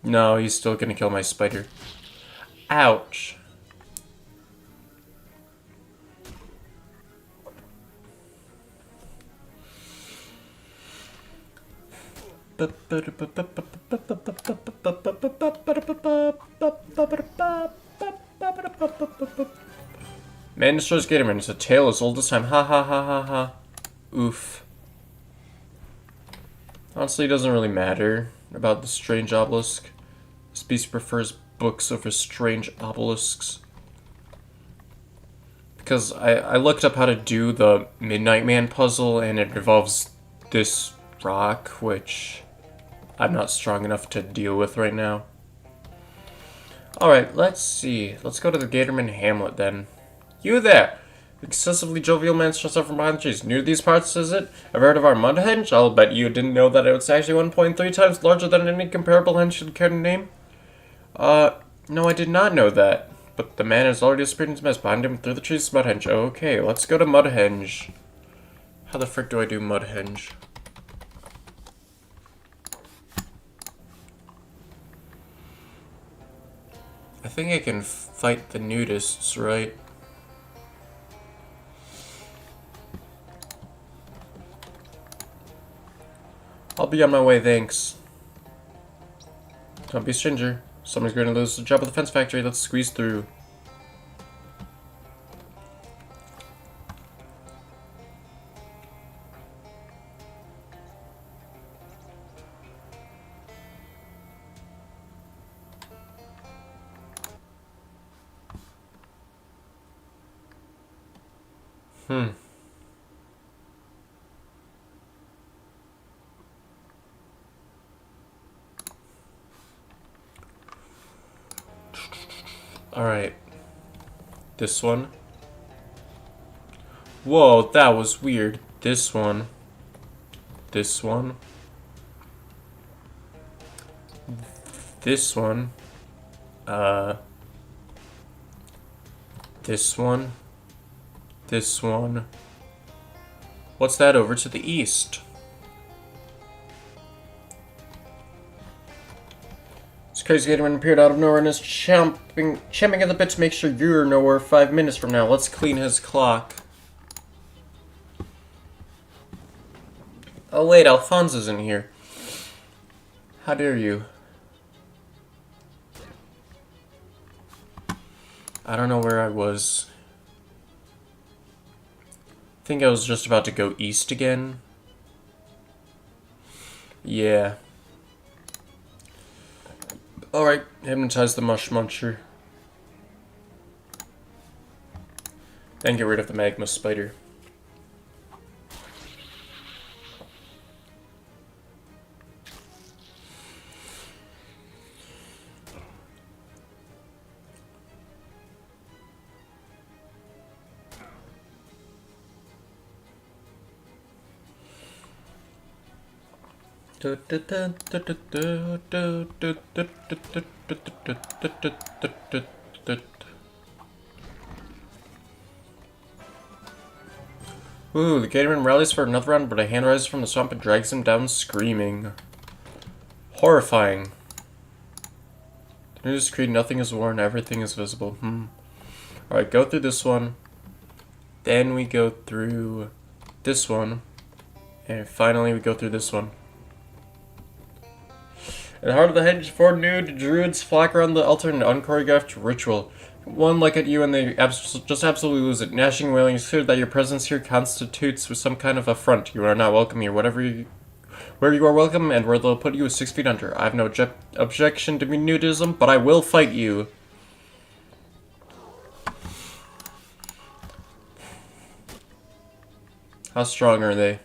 [SPEAKER 1] No, he's still gonna kill my spider. Ouch. Man destroys Gatorman. It's a tale as old as time. Ha ha ha ha ha. Oof. Honestly, it doesn't really matter about the strange obelisk. This beast prefers books over strange obelisks. Because I looked up how to do the Midnight Man puzzle, and it involves this rock, which I'm not strong enough to deal with right now. Alright, let's see. Let's go to the Gatorman Hamlet then. You there! Excessively jovial man stressed out from behind the trees. New to these parts, is it? Ever heard of our mud henge? I'll bet you didn't know that it's actually 1.3 times larger than any comparable henge you'd care to name. No, I did not know that. But the man has already disappeared into mess behind him through the trees to Mudhenge. Okay, let's go to Mudhenge. How the frick do I do Mudhenge? I think I can fight the nudists, right? I'll be on my way, thanks. Don't be a stranger. Someone's going to lose the job at the fence factory. Let's squeeze through. Alright. This one. Whoa, that was weird. This one. This one. This one. This one. This one. What's that over to the east? This crazy Gatorman appeared out of nowhere and is champing at the bit to make sure you're nowhere 5 minutes from now. Let's clean his clock. Oh wait, Alphonse's in here. How dare you? I don't know where I was. I think I was just about to go east again. Yeah. Alright, hypnotize the mush muncher. Then get rid of the magma spider. Ooh, the Gatorman rallies for another round, but a hand rises from the swamp and drags him down screaming. Horrifying. The news creed, nothing is worn, everything is visible. Alright, go through this one. Then we go through this one. And finally we go through this one. In the heart of the hedge, 4 nude druids flock around the altar in an unchoreographed ritual. One look at you and they just absolutely lose it. Gnashing and wailing, it's clear that your presence here constitutes some kind of affront. You are not welcome here. Where you are welcome and where they'll put you is 6 feet under. I have no objection to nudism, but I will fight you. How strong are they?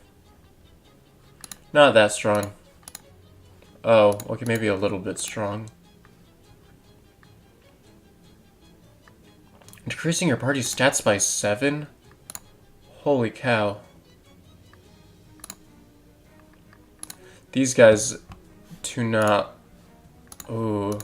[SPEAKER 1] Not that strong. Oh, okay, maybe a little bit strong. Decreasing your party's stats by 7? Holy cow. These guys do not... Ooh.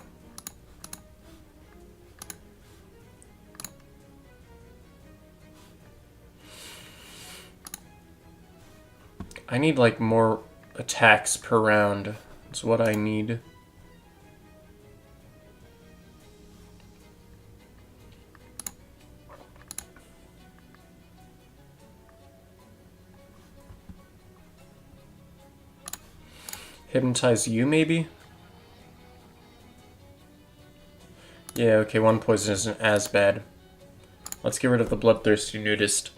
[SPEAKER 1] I need, like, more attacks per round. That's what I need. Hypnotize you, maybe? Yeah, okay, 1 poison isn't as bad. Let's get rid of the bloodthirsty nudist.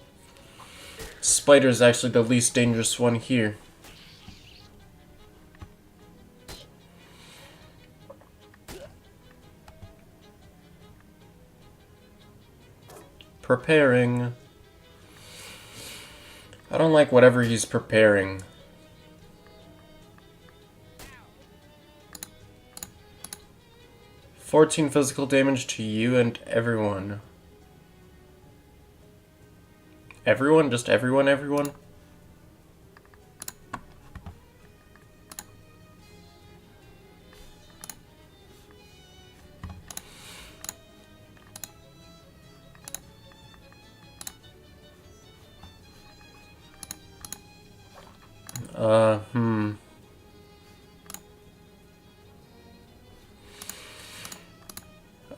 [SPEAKER 1] Spider's actually the least dangerous one here. Preparing. I don't like whatever he's preparing. $14 physical damage to you and everyone. Everyone? Just everyone?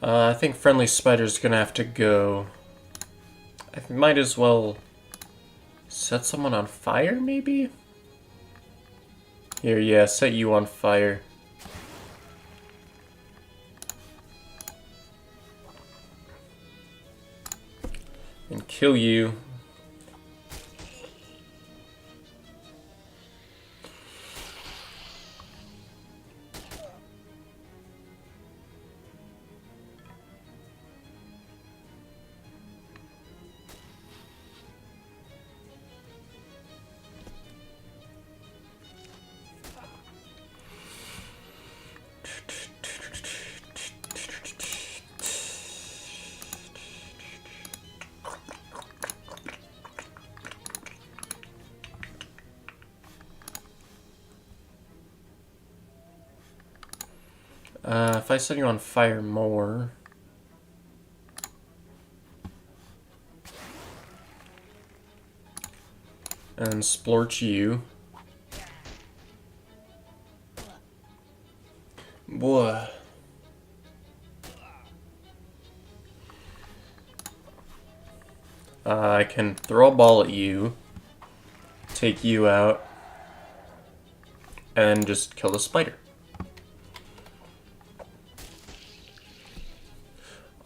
[SPEAKER 1] I think Friendly Spider's gonna have to go. I might as well set someone on fire, maybe? Here, yeah, set you on fire. And kill you. If I set you on fire more... and splorch you... Boy. I can throw a ball at you, take you out, and just kill the spider.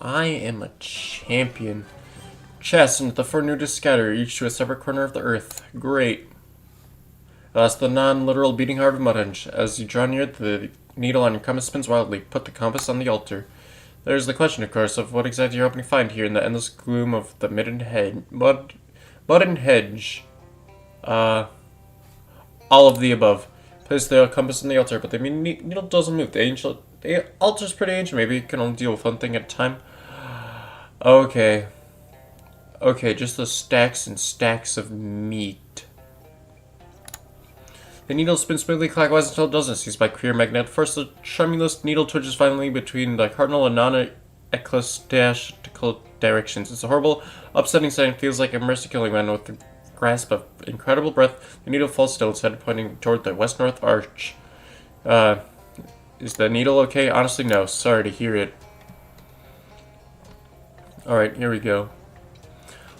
[SPEAKER 1] I am a champion. Chest into the four nudist scatter, each to a separate corner of the earth. Great. That's the non-literal beating heart of Mudhenge. As you draw near, the needle on your compass spins wildly. Put the compass on the altar. There's the question, of course, of what exactly you're hoping to find here in the endless gloom of the mud and hedge. All of the above. Place the compass on the altar, but the needle doesn't move. The altar's pretty ancient. Maybe it can only deal with one thing at a time. Okay. Okay, just the stacks and stacks of meat. The needle spins smoothly clockwise until it doesn't, seized by queer magnet. First, the tremulous needle twitches violently between the cardinal and non-ecclesiastical directions. It's a horrible, upsetting sight and feels like a mercy killing man with the grasp of incredible breath. The needle falls still, its head pointing toward the west-north arch. Is the needle okay? Honestly, no. Sorry to hear it. Alright, here we go.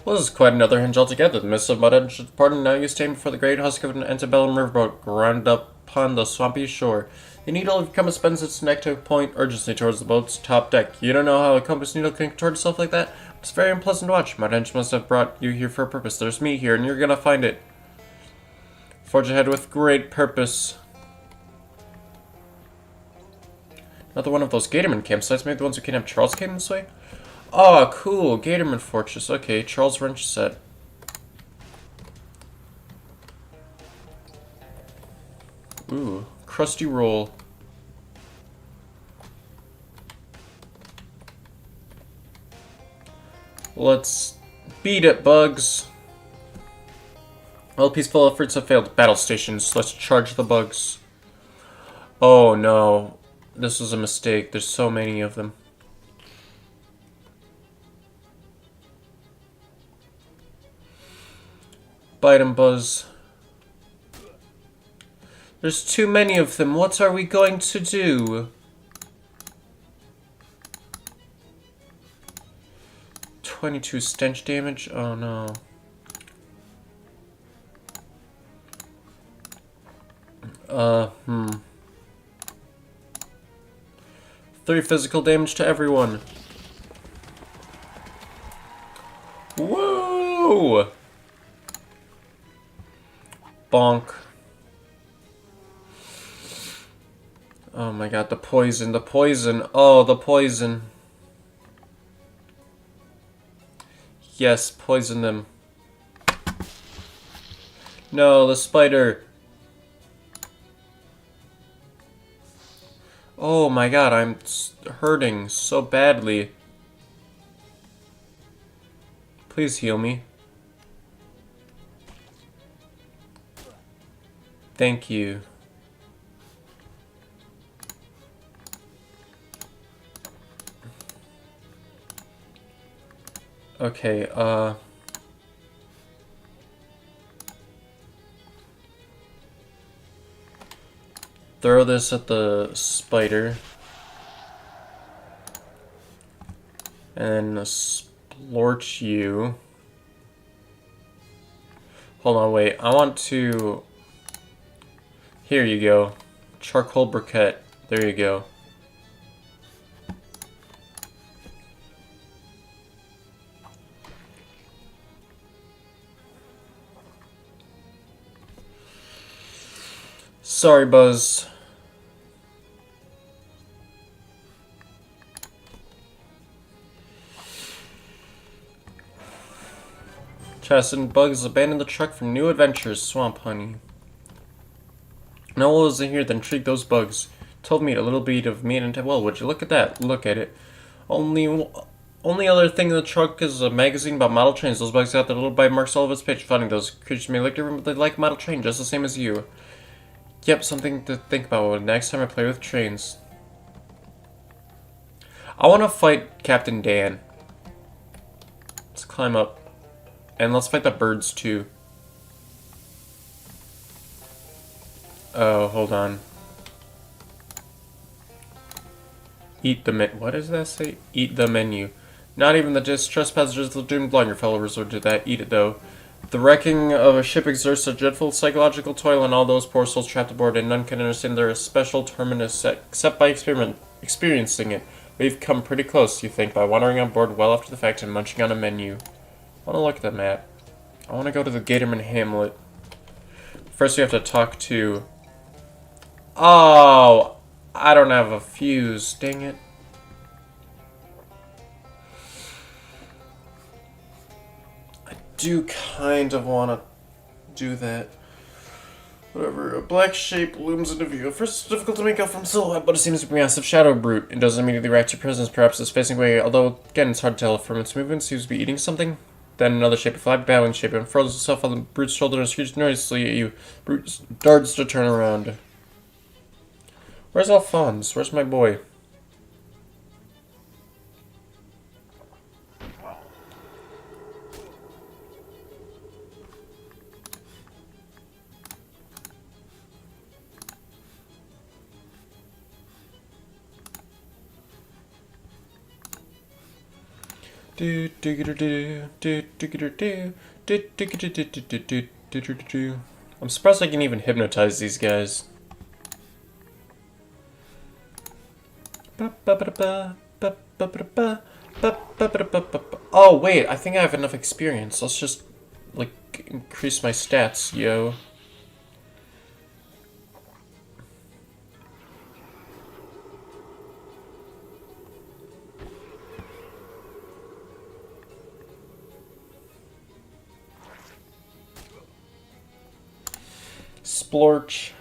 [SPEAKER 1] Well, this is quite another hinge altogether. The mists of Mudhenge pardon now you stand before the great husk of an antebellum riverboat grounded upon the swampy shore. The needle of your compass bends its neck to a point urgently towards the boat's top deck. You don't know how a compass needle can contort itself like that? It's very unpleasant to watch. Mudhenge must have brought you here for a purpose. There's me here, and you're gonna find it. Forge ahead with great purpose. Another one of those Gatorman campsites. Maybe the ones who kidnapped Charles came this way? Oh, cool. Gatorman Fortress. Okay, Charles Wrench set. Ooh, crusty roll. Let's beat it, bugs. All peaceful efforts have failed. Battle stations. Let's charge the bugs. Oh, no. This was a mistake. There's so many of them. Bite 'em, Buzz. There's too many of them. What are we going to do? 22 stench damage? Oh no. 3 physical damage to everyone. Whoa! Bonk. Oh my god, the poison, the poison. Oh, the poison. Yes, poison them. No, the spider. Oh my god, I'm hurting so badly. Please heal me. Thank you. Okay, throw this at the spider. And splorch you. Hold on, wait. I want to... Here you go. Charcoal briquette. There you go. Sorry, Buzz. Chest and Bugs abandoned the truck for new adventures. Swamp honey. No one was in here that intrigued those bugs. Told me a little bit of meat and well, would you look at that? Look at it. Only other thing in the truck is a magazine about model trains. Those bugs got their little bite marks all over its page. Funny, those creatures may look different, but they like model train just the same as you. Yep, something to think about next time I play with trains. I want to fight Captain Dan. Let's climb up. And let's fight the birds, too. Oh, hold on. Eat the what does that say? Eat the menu. Not even the distressed passengers of the doomed blogger fellow resort to that. Eat it, though. The wrecking of a ship exerts a dreadful psychological toil on all those poor souls trapped aboard, and none can understand their special terminus except by experiencing it. We've come pretty close, you think, by wandering on board well after the fact and munching on a menu. I want to look at the map. I want to go to the Gatorman Hamlet. First we have to talk to... Oh! I don't have a fuse, dang it. I do kind of want to do that. Whatever, a black shape looms into view. At first, it's difficult to make out from silhouette, but it seems to be a massive shadow brute. It doesn't immediately react to your presence, perhaps it's facing away, although, again, it's hard to tell from its movement. It seems to be eating something. Then another shape, a flat bowing shape, and throws itself on the brute's shoulder and screeches noisily at you. Brute darts to turn around. Where's Alphonse? Where's my boy? I'm surprised I can even hypnotize these guys. Oh wait, I think I have enough experience. Let's just like increase my stats, yo. Splorch.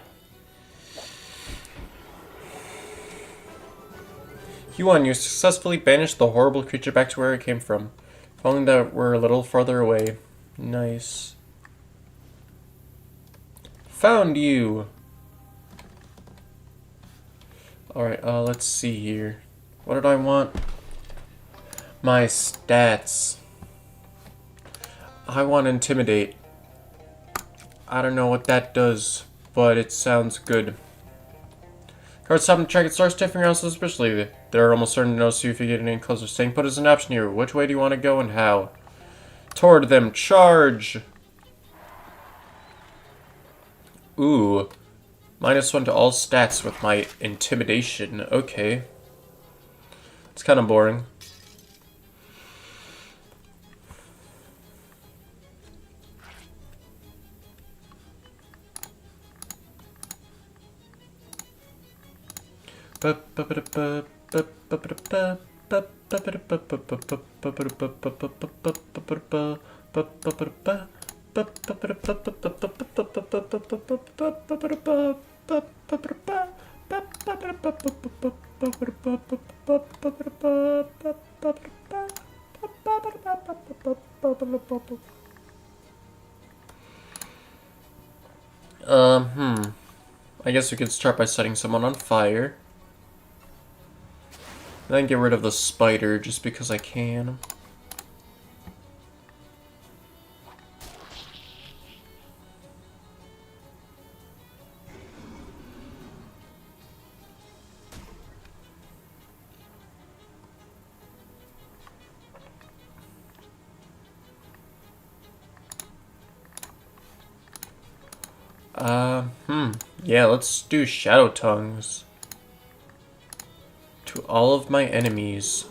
[SPEAKER 1] Yuan, you successfully banished the horrible creature back to where it came from. If only that were a little farther away. Nice. Found you! Alright, let's see here. What did I want? My stats. I want Intimidate. I don't know what that does, but it sounds good. Cards stop and track and start sniffing around suspiciously. They're almost certain to notice you if you get any closer. Staying put is an option here. Which way do you want to go and how? Toward them. Charge! Ooh. -1 to all stats with my intimidation. Okay. It's kind of boring. I guess we could start by setting someone on fire. Then get rid of the spider just because I can. Yeah, let's do Shadow Tongues. To all of my enemies.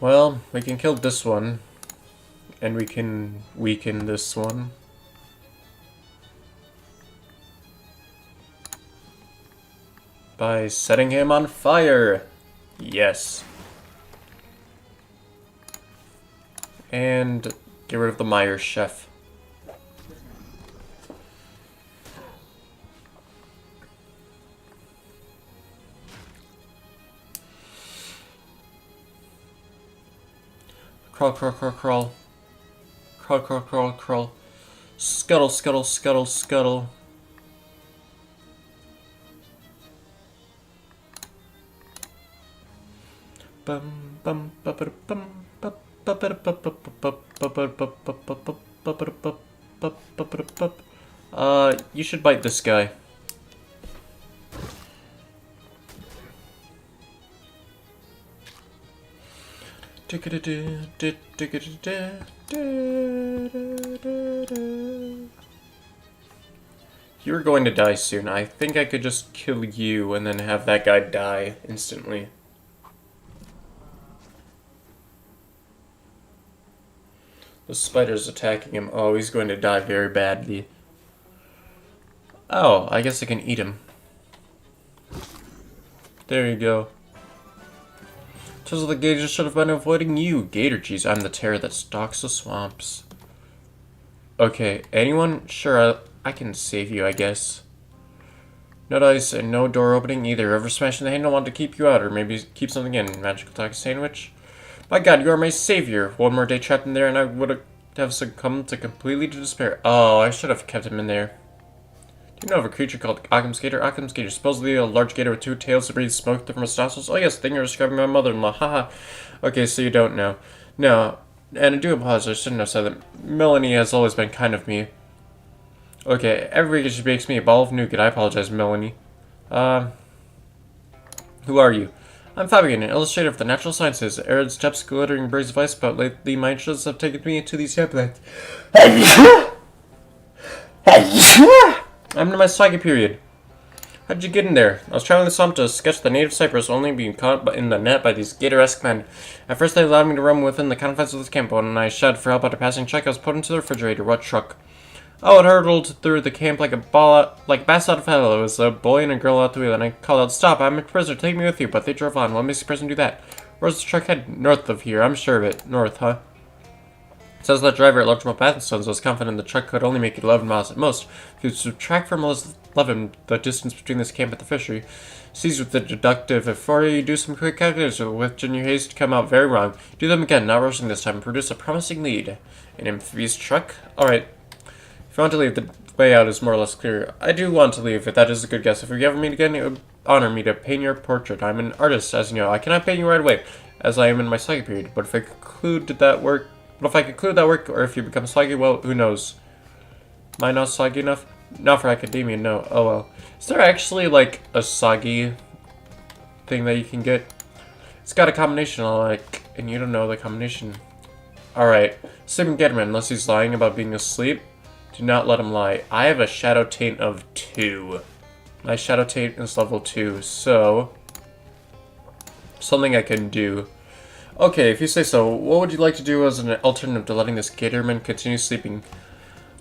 [SPEAKER 1] Well, we can kill this one. And we can weaken this one. by setting him on fire. Yes. And get rid of the Meyer chef. Crawl, crawl, crawl, crawl. Crawl, crawl, crawl, crawl. Scuttle, scuttle, scuttle, scuttle. Bum bum ba ba bum ba ba ba ba ba ba ba ba ba. You should bite this guy. You're going to die soon. I think I could just kill you and then have that guy die instantly. The spider's attacking him. Oh, he's going to die very badly. Oh, I guess I can eat him. There you go. Turns out the gators should have been avoiding you. Gator, geez, I'm the terror that stalks the swamps. Okay, anyone? Sure, I can save you, I guess. No dice and no door opening either. Ever smashing the handle, want to keep you out, or maybe keep something in. Magical taco sandwich? My god, you are my savior. One more day trapped in there and I would have succumbed to completely to despair. Oh, I should have kept him in there. Do you know of a creature called Occam's Gator? Occam's Gator, supposedly a large gator with two tails that breathes smoke from its nostrils. Oh yes, the thing you're describing my mother-in-law. Haha. Okay, so you don't know. No, and I do apologize. I shouldn't have said that. Melanie has always been kind of me. Okay, every week she bakes me a ball of nougat. I apologize, Melanie. Who are you? I'm Fabian, an illustrator of the natural sciences. Arid steps, glittering braids of ice, but lately my interests have taken me to these templates. I'm in my psyche period. How did you get in there? I was traveling the swamp to sketch the native cypress, only being caught in the net by these gator-esque men. At first they allowed me to roam within the confines of this camp, but when I shouted for help at a passing truck, I was put into the refrigerator. What truck? Oh, it hurtled through the camp like a bass out of hell. It was a boy and a girl out the wheel, and I called out, "Stop, I'm a prisoner, take me with you," but they drove on. What makes the person do that? Where's the truck head? North of here, I'm sure of it. North, huh? It says that driver at Largemouth Bathing Stones was confident the truck could only make 11 miles at most. If you subtract from 11 the distance between this camp and the fishery, seized with the deductive, before you do some quick calculations which in your haste come out very wrong. Do them again, not rushing this time, and produce a promising lead. An amphibious truck? Alright. If you want to leave, the way out is more or less clear. I do want to leave, if that is a good guess. If we ever meet again, it would honor me to paint your portrait. I'm an artist, as you know. I cannot paint you right away, as I am in my psychic period. But if I conclude that work, or if you become soggy, well, who knows? Am I not soggy enough? Not for academia, no. Oh well. Is there actually, like, a soggy thing that you can get? It's got a combination, like, and you don't know the combination. Alright. Sleep and get him, unless he's lying about being asleep. Do not let him lie. I have a shadow taint of 2. My shadow taint is level 2, so something I can do. Okay, if you say so, what would you like to do as an alternative to letting this gatorman continue sleeping?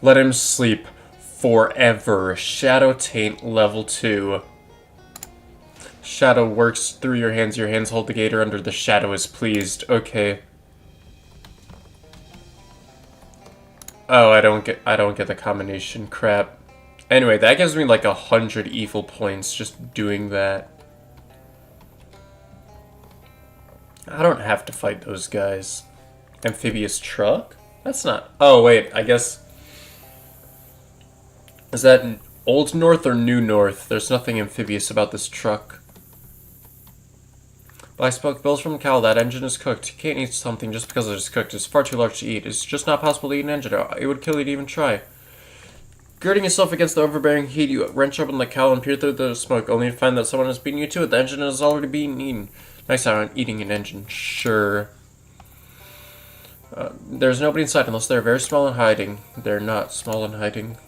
[SPEAKER 1] Let him sleep forever. Shadow taint level 2. Shadow works through your hands. Your hands hold the gator under. The shadow is pleased. Okay. Oh, I don't get the combination. Crap. Anyway, that gives me like 100 evil points just doing that. I don't have to fight those guys. Amphibious truck? That's not... Oh, wait, I guess... Is that Old North or New North? There's nothing amphibious about this truck. Black smoke bills from cow. That engine is cooked. You can't eat something just because it is cooked. It's far too large to eat. It's just not possible to eat an engine. It would kill you to even try. Girding yourself against the overbearing heat, you wrench open the cowl and peer through the smoke, only to find that someone has beaten you to it. The engine is already being eaten. Nice sound, eating an engine. Sure. There's nobody inside unless they're very small and hiding. They're not small and hiding.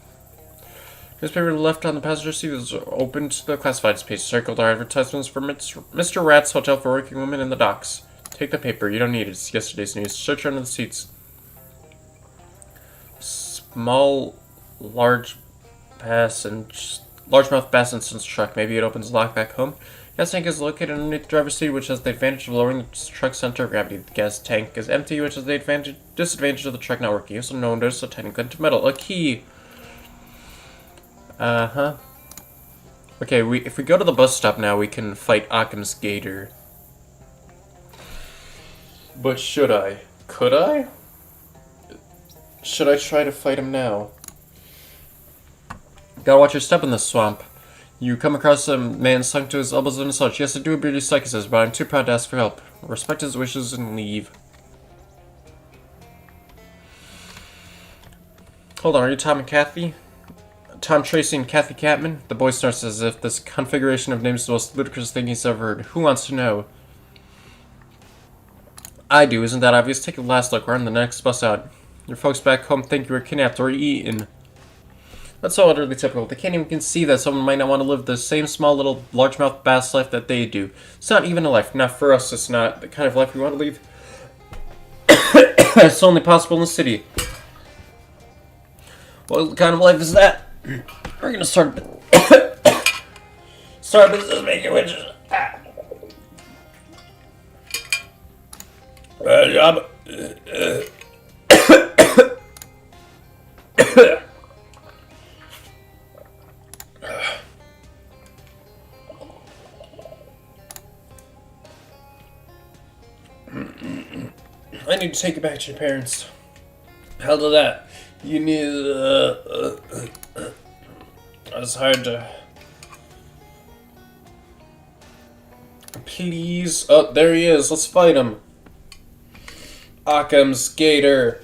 [SPEAKER 1] Newspaper left on the passenger seat is open to the classifieds page. Circled are advertisements for Mr. Rat's Hotel for Working Women in the Docks. Take the paper. You don't need it. It's yesterday's news. Search under the seats. Small, large, pass, and largemouth bass instance truck. Maybe it opens the lock back home. Gas tank is located underneath the driver's seat, which has the advantage of lowering the truck's center of gravity. The gas tank is empty, which is the disadvantage of the truck not working. Also known as a tiny glint of metal. A key. Uh-huh. Okay, if we go to the bus stop now, we can fight Occam's Gator. But should I? Could I? Should I try to fight him now? Gotta watch your step in this swamp. You come across a man sunk to his elbows in a slouch. Yes, I do a beardy psych, he says, but I'm too proud to ask for help. Respect his wishes and leave. Hold on, are you Tom and Kathy? Tom Tracy and Kathy Catman? The boy starts as if this configuration of names is the most ludicrous thing he's ever heard. Who wants to know? I do, isn't that obvious? Take a last look, we're on the next bus out. Your folks back home think you were kidnapped or eaten. That's so utterly typical. They can't even conceive that someone might not want to live the same small little largemouth bass life that they do. It's not even a life. Not for us, it's not the kind of life we want to lead. It's only possible in the city. What kind of life is that? We're gonna start business making witches. I need to take you back to your parents. Hell to that. You need, it's hard to... Please. Oh, there he is. Let's fight him. Occam's Gator.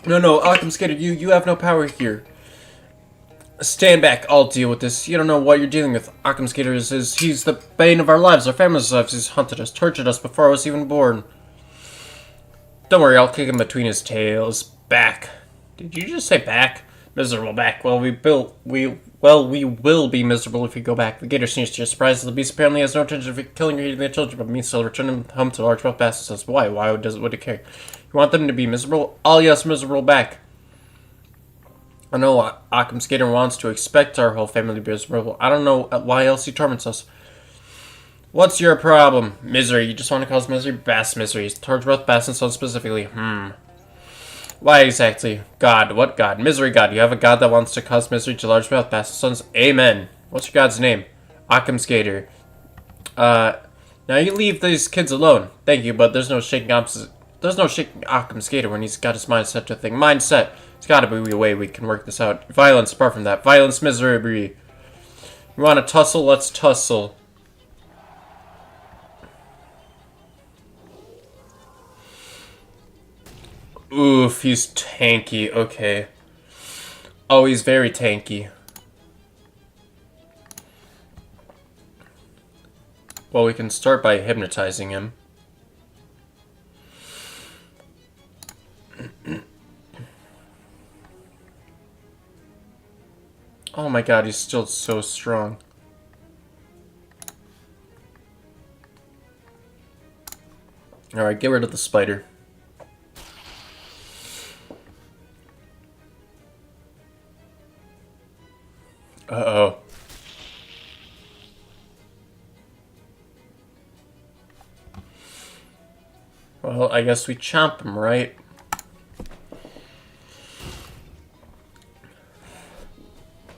[SPEAKER 1] No, Occam's Gator, you have no power here. Stand back, I'll deal with this. You don't know what you're dealing with. Occam's Gator he's the bane of our lives, our family's lives. He's hunted us, tortured us before I was even born. Don't worry, I'll kick him between his tails. Back. Did you just say back? Miserable back. Well, we will be miserable if we go back. The Gator sneers to your surprise. The beast apparently has no intention of killing or eating the children, but means to return him home to largemouth bass. Says, why? Why would it care? You want them to be miserable? Oh yes, miserable back. I know Occam's Gator wants to expect our whole family to be miserable. I don't know why else he torments us. What's your problem? Misery. You just want to cause misery? Bass misery. Largemouth bass and so specifically. Why exactly? God. What God? Misery God. You have a God that wants to cause misery to largemouth bass and sons? Amen. What's your God's name? Occam's Gator. Now you leave these kids alone. Thank you, but there's no shaking Occam's Gator when he's got his mind set to a thing. Mindset. There's gotta be a way we can work this out. Violence, apart from that. Violence, misery. You wanna tussle? Let's tussle. Oof, he's tanky. Okay. Oh, he's very tanky. Well, we can start by hypnotizing him. Oh my god, he's still so strong. Alright, get rid of the spider. Uh-oh. Well, I guess we chomp him, right?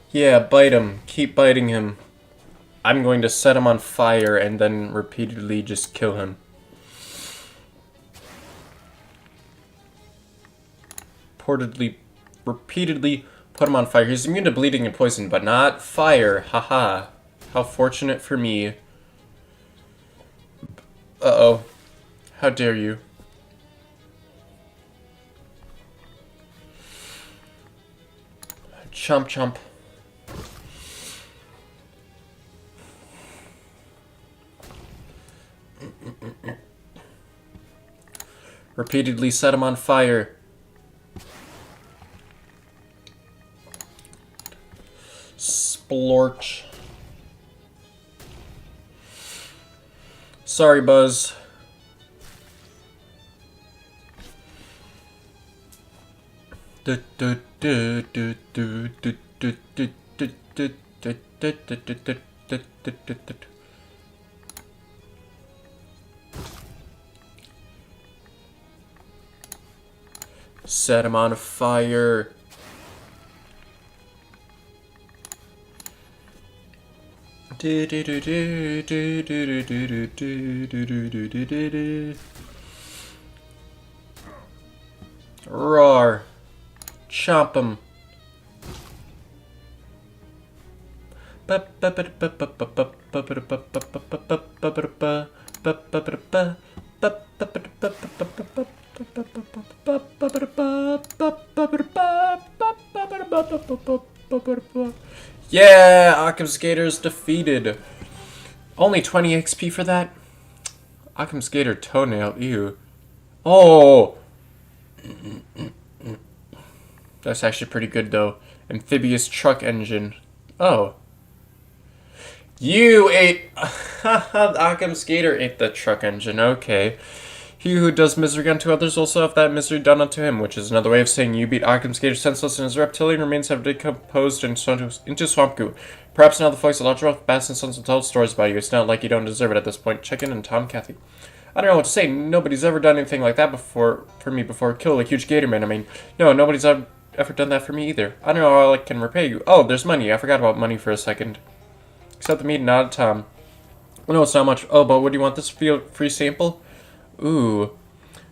[SPEAKER 1] Yeah, bite him. Keep biting him. I'm going to set him on fire and then repeatedly just kill him. Repeatedly put him on fire. He's immune to bleeding and poison, but not fire. Haha. How fortunate for me. Uh-oh. How dare you. Chomp chomp. Repeatedly set him on fire. Splorch. Sorry, Buzz. Set him on fire. Roar. Chomp him. Yeah, Occam Skater's defeated. Only 20 XP for that? Occam Skater toenail, ew. Oh! That's actually pretty good though. Amphibious truck engine. Oh. You ate... Occam Skater ate the truck engine, okay. He who does misery unto others also have that misery done unto him, which is another way of saying you beat Occam Skater senseless and his reptilian remains have decomposed into swamp goo. Perhaps now the folks at Lodge Rock, Bass and Sons will tell stories about you. It's not like you don't deserve it at this point. Check in and Tom Cathy. I don't know what to say. Nobody's ever done anything like that before for me before. Kill a huge gator man. I mean, no, nobody's ever done that for me either. I don't know how I can repay you. Oh, there's money. I forgot about money for a second. Except the meat, not Tom. No, it's not much. Oh, but what do you want this free sample? Ooh.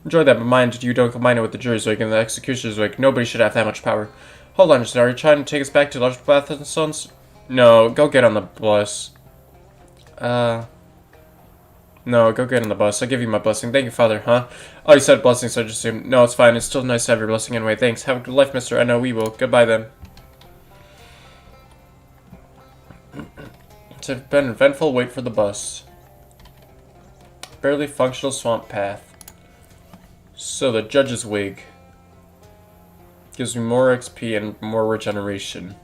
[SPEAKER 1] Enjoy that, but mind you don't combine it with the jury's wig and the executioner's wig. Nobody should have that much power. Hold on, are you trying to take us back to Lodge Bath and Sons? No, go get on the bus. No, go get on the bus. I'll give you my blessing. Thank you, Father, huh? Oh, you said blessing, so I just assumed. No, it's fine. It's still nice to have your blessing anyway. Thanks. Have a good life, mister. I know we will. Goodbye, then. It's been eventful. Wait for the bus. Barely functional swamp path. So, the judge's wig. Gives me more XP and more regeneration.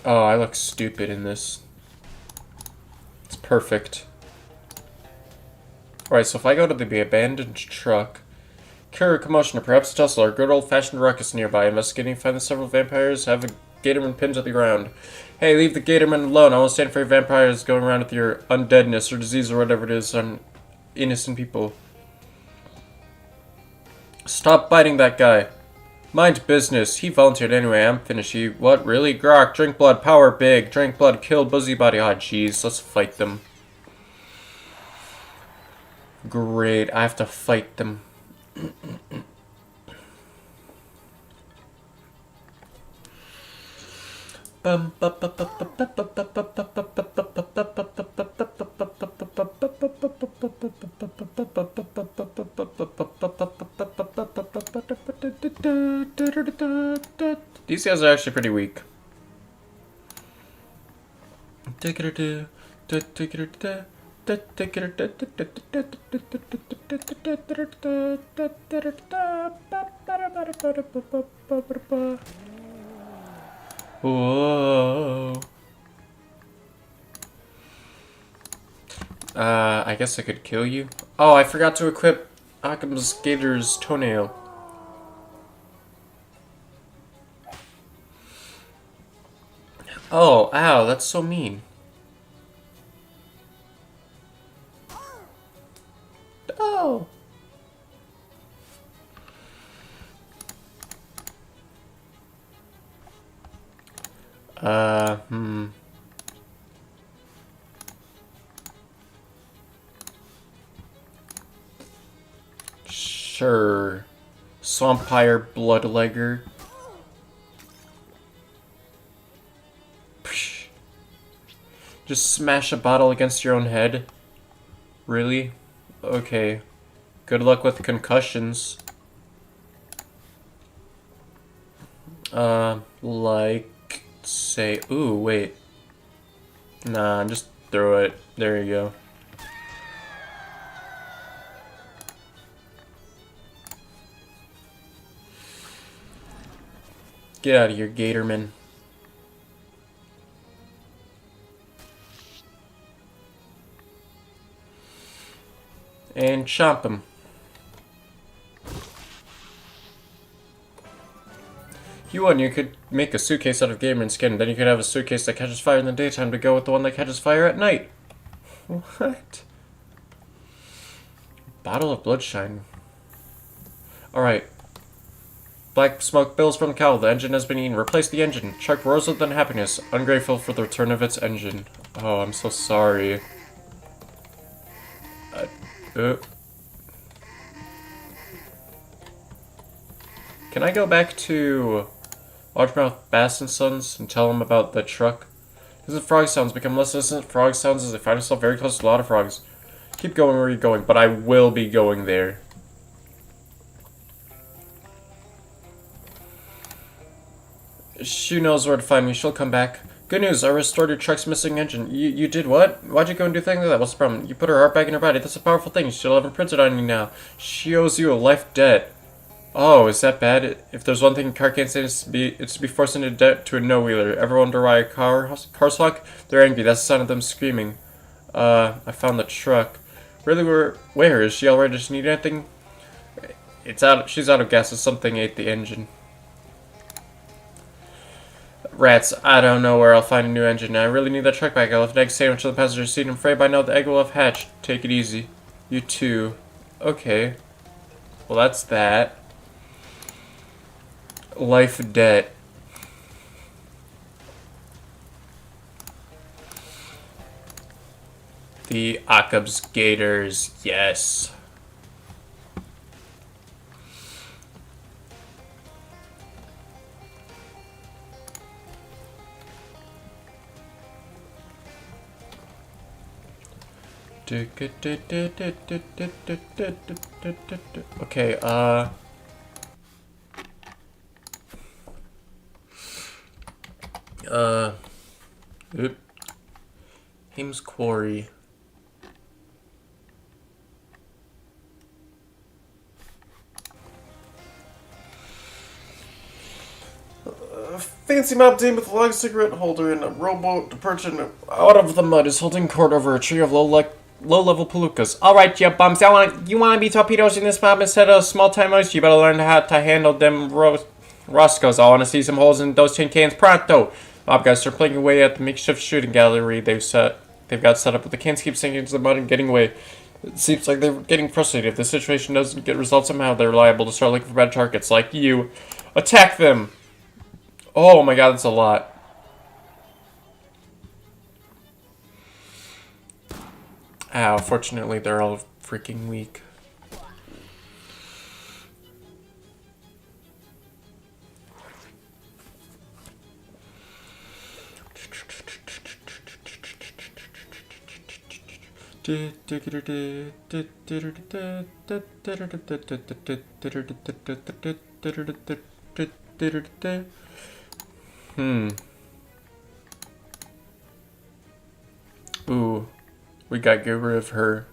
[SPEAKER 1] Oh, I look stupid in this. It's perfect. Alright, so if I go to the abandoned truck, cure commotion, or perhaps a tussle, or good old-fashioned ruckus nearby, investigating, find the several vampires, have a gatorman pinned to the ground. Hey, leave the gatorman alone. I won't stand for your vampires going around with your undeadness or disease or whatever it is on innocent people. Stop biting that guy. Mind business. He volunteered anyway. I'm finished. What? Really? Grok. Drink blood. Power big. Drink blood. Kill busybody. Ah, jeez. Let's fight them. Great. I have to fight them. These guys are actually pretty weak. Whoa. I guess I could kill you. Oh, I forgot to equip Occam Skater's toenail. Oh, ow, that's so mean. Oh. Sure. Swampire Bloodlegger. Psh. Just smash a bottle against your own head? Really? Okay. Good luck with concussions. Like, say, ooh, wait. Nah, just throw it. There you go. Get out of here, Gatorman. And chomp him. You could make a suitcase out of gamer skin, then you could have a suitcase that catches fire in the daytime to go with the one that catches fire at night. What? Bottle of bloodshine. Alright. Black smoke billows from the cowl. The engine has been eaten. Replace the engine. Chuck roars with unhappiness. Ungrateful for the return of its engine. Oh, I'm so sorry. Can I go back to Largemouth Bass and Sons and tell them about the truck? Distant frog sounds become less distant frog sounds as they find themselves very close to a lot of frogs. Keep going where you're going, but I will be going there. She knows where to find me. She'll come back. Good news, I restored your truck's missing engine. You did what? Why'd you go and do things like that? What's the problem? You put her heart back in her body. That's a powerful thing. She'll have imprinted on you now. She owes you a life debt. Oh, is that bad? If there's one thing a car can't say, it's to be forced into debt to a no-wheeler. Ever wonder why cars honk? They're angry. That's the sound of them screaming. I found the truck. Really, where? Is she already? Does she need anything? She's out of gas, so something ate the engine. Rats, I don't know where I'll find a new engine. I really need that truck back. I left an egg sandwich on the passenger seat. I'm afraid by now the egg will have hatched. Take it easy. You too. Okay. Well, that's that. Life debt. The Occam's Gators, yes. Okay, Hames Quarry. Fancy mob dame with a long cigarette holder and a rowboat departing out of the mud is holding court over a tree of low-level palookas. All right, you bums, you want to be torpedoes in this mob instead of small-time mice? You better learn how to handle them Roscoes. I want to see some holes in those tin cans pronto. Mob guys are playing away at the makeshift shooting gallery they've got set up, but the cans keep sinking into the mud and getting away. It seems like they're getting frustrated. If the situation doesn't get resolved somehow, they're liable to start looking for bad targets like you. Attack them! Oh my god, that's a lot. Ow, fortunately they're all freaking weak. Ooh, we got to get rid of her.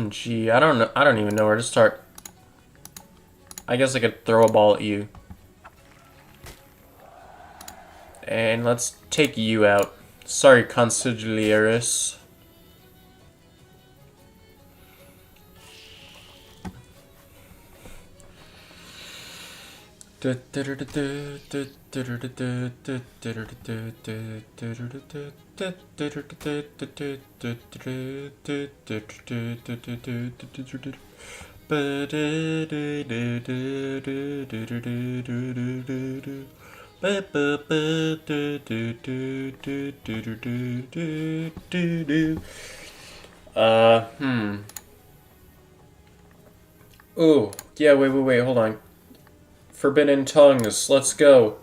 [SPEAKER 1] Gee, I don't know. I don't even know where to start. I guess I could throw a ball at you. And let's take you out. Sorry, consigliaris. Ooh, yeah, wait, hold on. Forbidden tongues, let's go.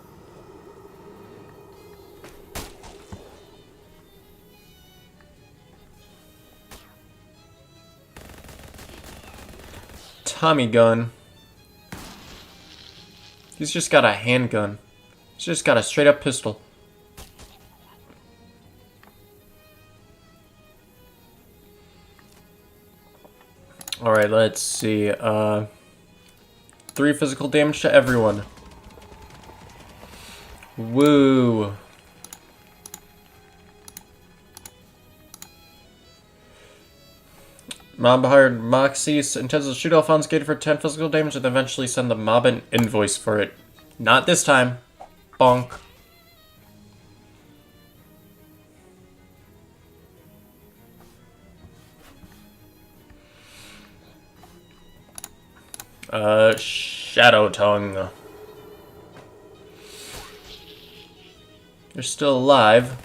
[SPEAKER 1] Tommy gun. He's just got a handgun. He's just got a straight up pistol. Alright, let's see. 3 physical damage to everyone. Woo. Mob hired Moxie intends to shoot Alphonse Gator for 10 physical damage and eventually send the mob an invoice for it. Not this time. Bonk. Shadow Tongue. You're still alive.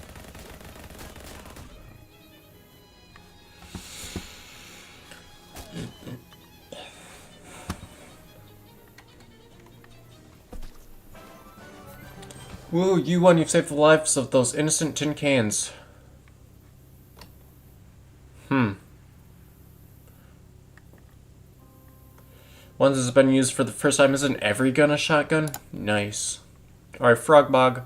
[SPEAKER 1] Woo, you won. You've saved the lives of those innocent tin cans. Once has been used for the first time, isn't every gun a shotgun? Nice. Alright, Frog Bog.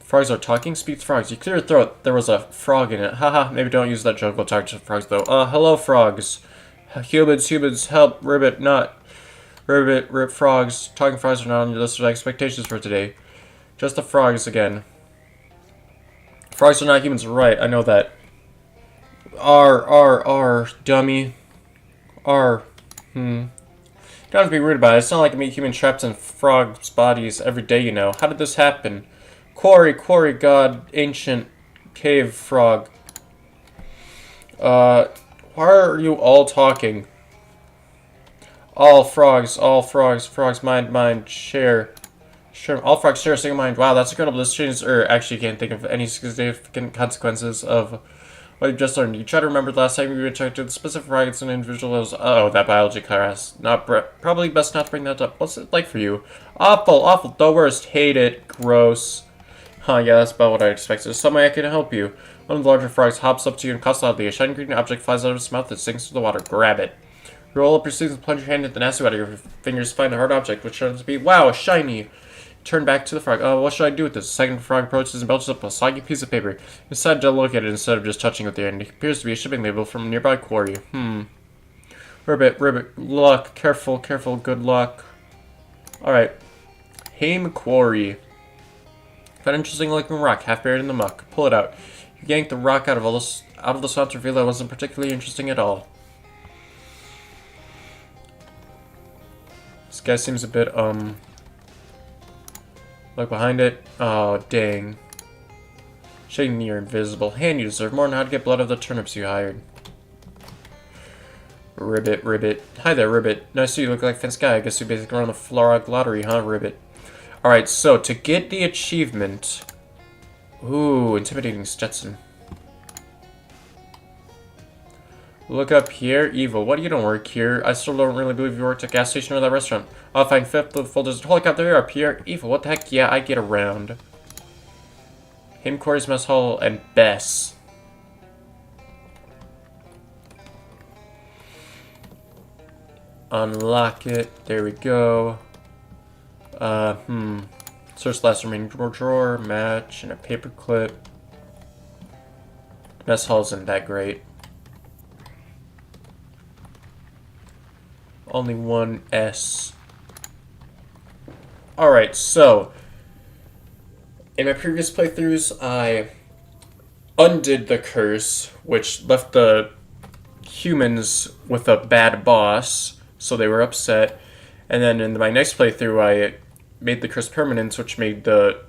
[SPEAKER 1] Frogs are talking? Speak to frogs. You clear your throat. There was a frog in it. Haha, maybe don't use that joke. We'll talk to frogs, though. Hello, frogs. Humans, help. Ribbit, not. Ribbit, rip frogs. Talking frogs are not on your list of expectations for today. Just the frogs again. Frogs are not humans, right? I know that. R, dummy. R. Don't have to be rude about it. It's not like I meet humans trapped in frogs' bodies every day, you know. How did this happen? Quarry, god, ancient cave frog. Why are you all talking? All frogs, mind, share. All frogs share a single mind. Wow, that's incredible. This changes, actually can't think of any significant consequences of what you just learned. You try to remember the last time you returned to the specific frogs and individuals. Oh, that biology class. Probably best not to bring that up. What's it like for you? Awful, the worst. Hate it. Gross. Huh, yeah, that's about what I expected. There's some way I can help you. One of the larger frogs hops up to you and coughs loudly. A shiny green object flies out of his mouth and sinks to the water. Grab it. Roll up your sleeves and plunge your hand into the nasty water. Your fingers find a hard object, which turns to be, wow, shiny. Turn back to the frog. Oh, what should I do with this? The second frog approaches and belches up a soggy piece of paper. You decide to look at it instead of just touching it with your hand. It appears to be a shipping label from a nearby quarry. Ribbit, luck. Careful, good luck. Alright. Haim Quarry. Found an interesting looking rock, half buried in the muck. Pull it out. You yank the rock out of the swamp to reveal that it wasn't particularly interesting at all. This guy seems a bit, look behind it. Oh, dang. Shaking near invisible. Hand, you deserve more than how to get blood of the turnips you hired. Ribbit. Hi there, Ribbit. Nice to see you. Look like a fancy guy. I guess you basically run the Florog lottery, huh, Ribbit? Alright, so to get the achievement... Ooh, intimidating Stetson. Look up here. Evil. What, you don't work here? I still don't really believe you worked at a gas station or that restaurant. I'll find fifth of folders. Holy cow, there you are, Pierre. Evil. What the heck? Yeah, I get around. Him, Corey's Mess Hall, and Bess. Unlock it. There we go. Search last remaining drawer, match, and a paper clip. Mess hall isn't that great. Only one S. Alright, so in my previous playthroughs, I undid the curse, which left the humans with a bad boss, so they were upset. And then in my next playthrough, I made the curse permanent, which made the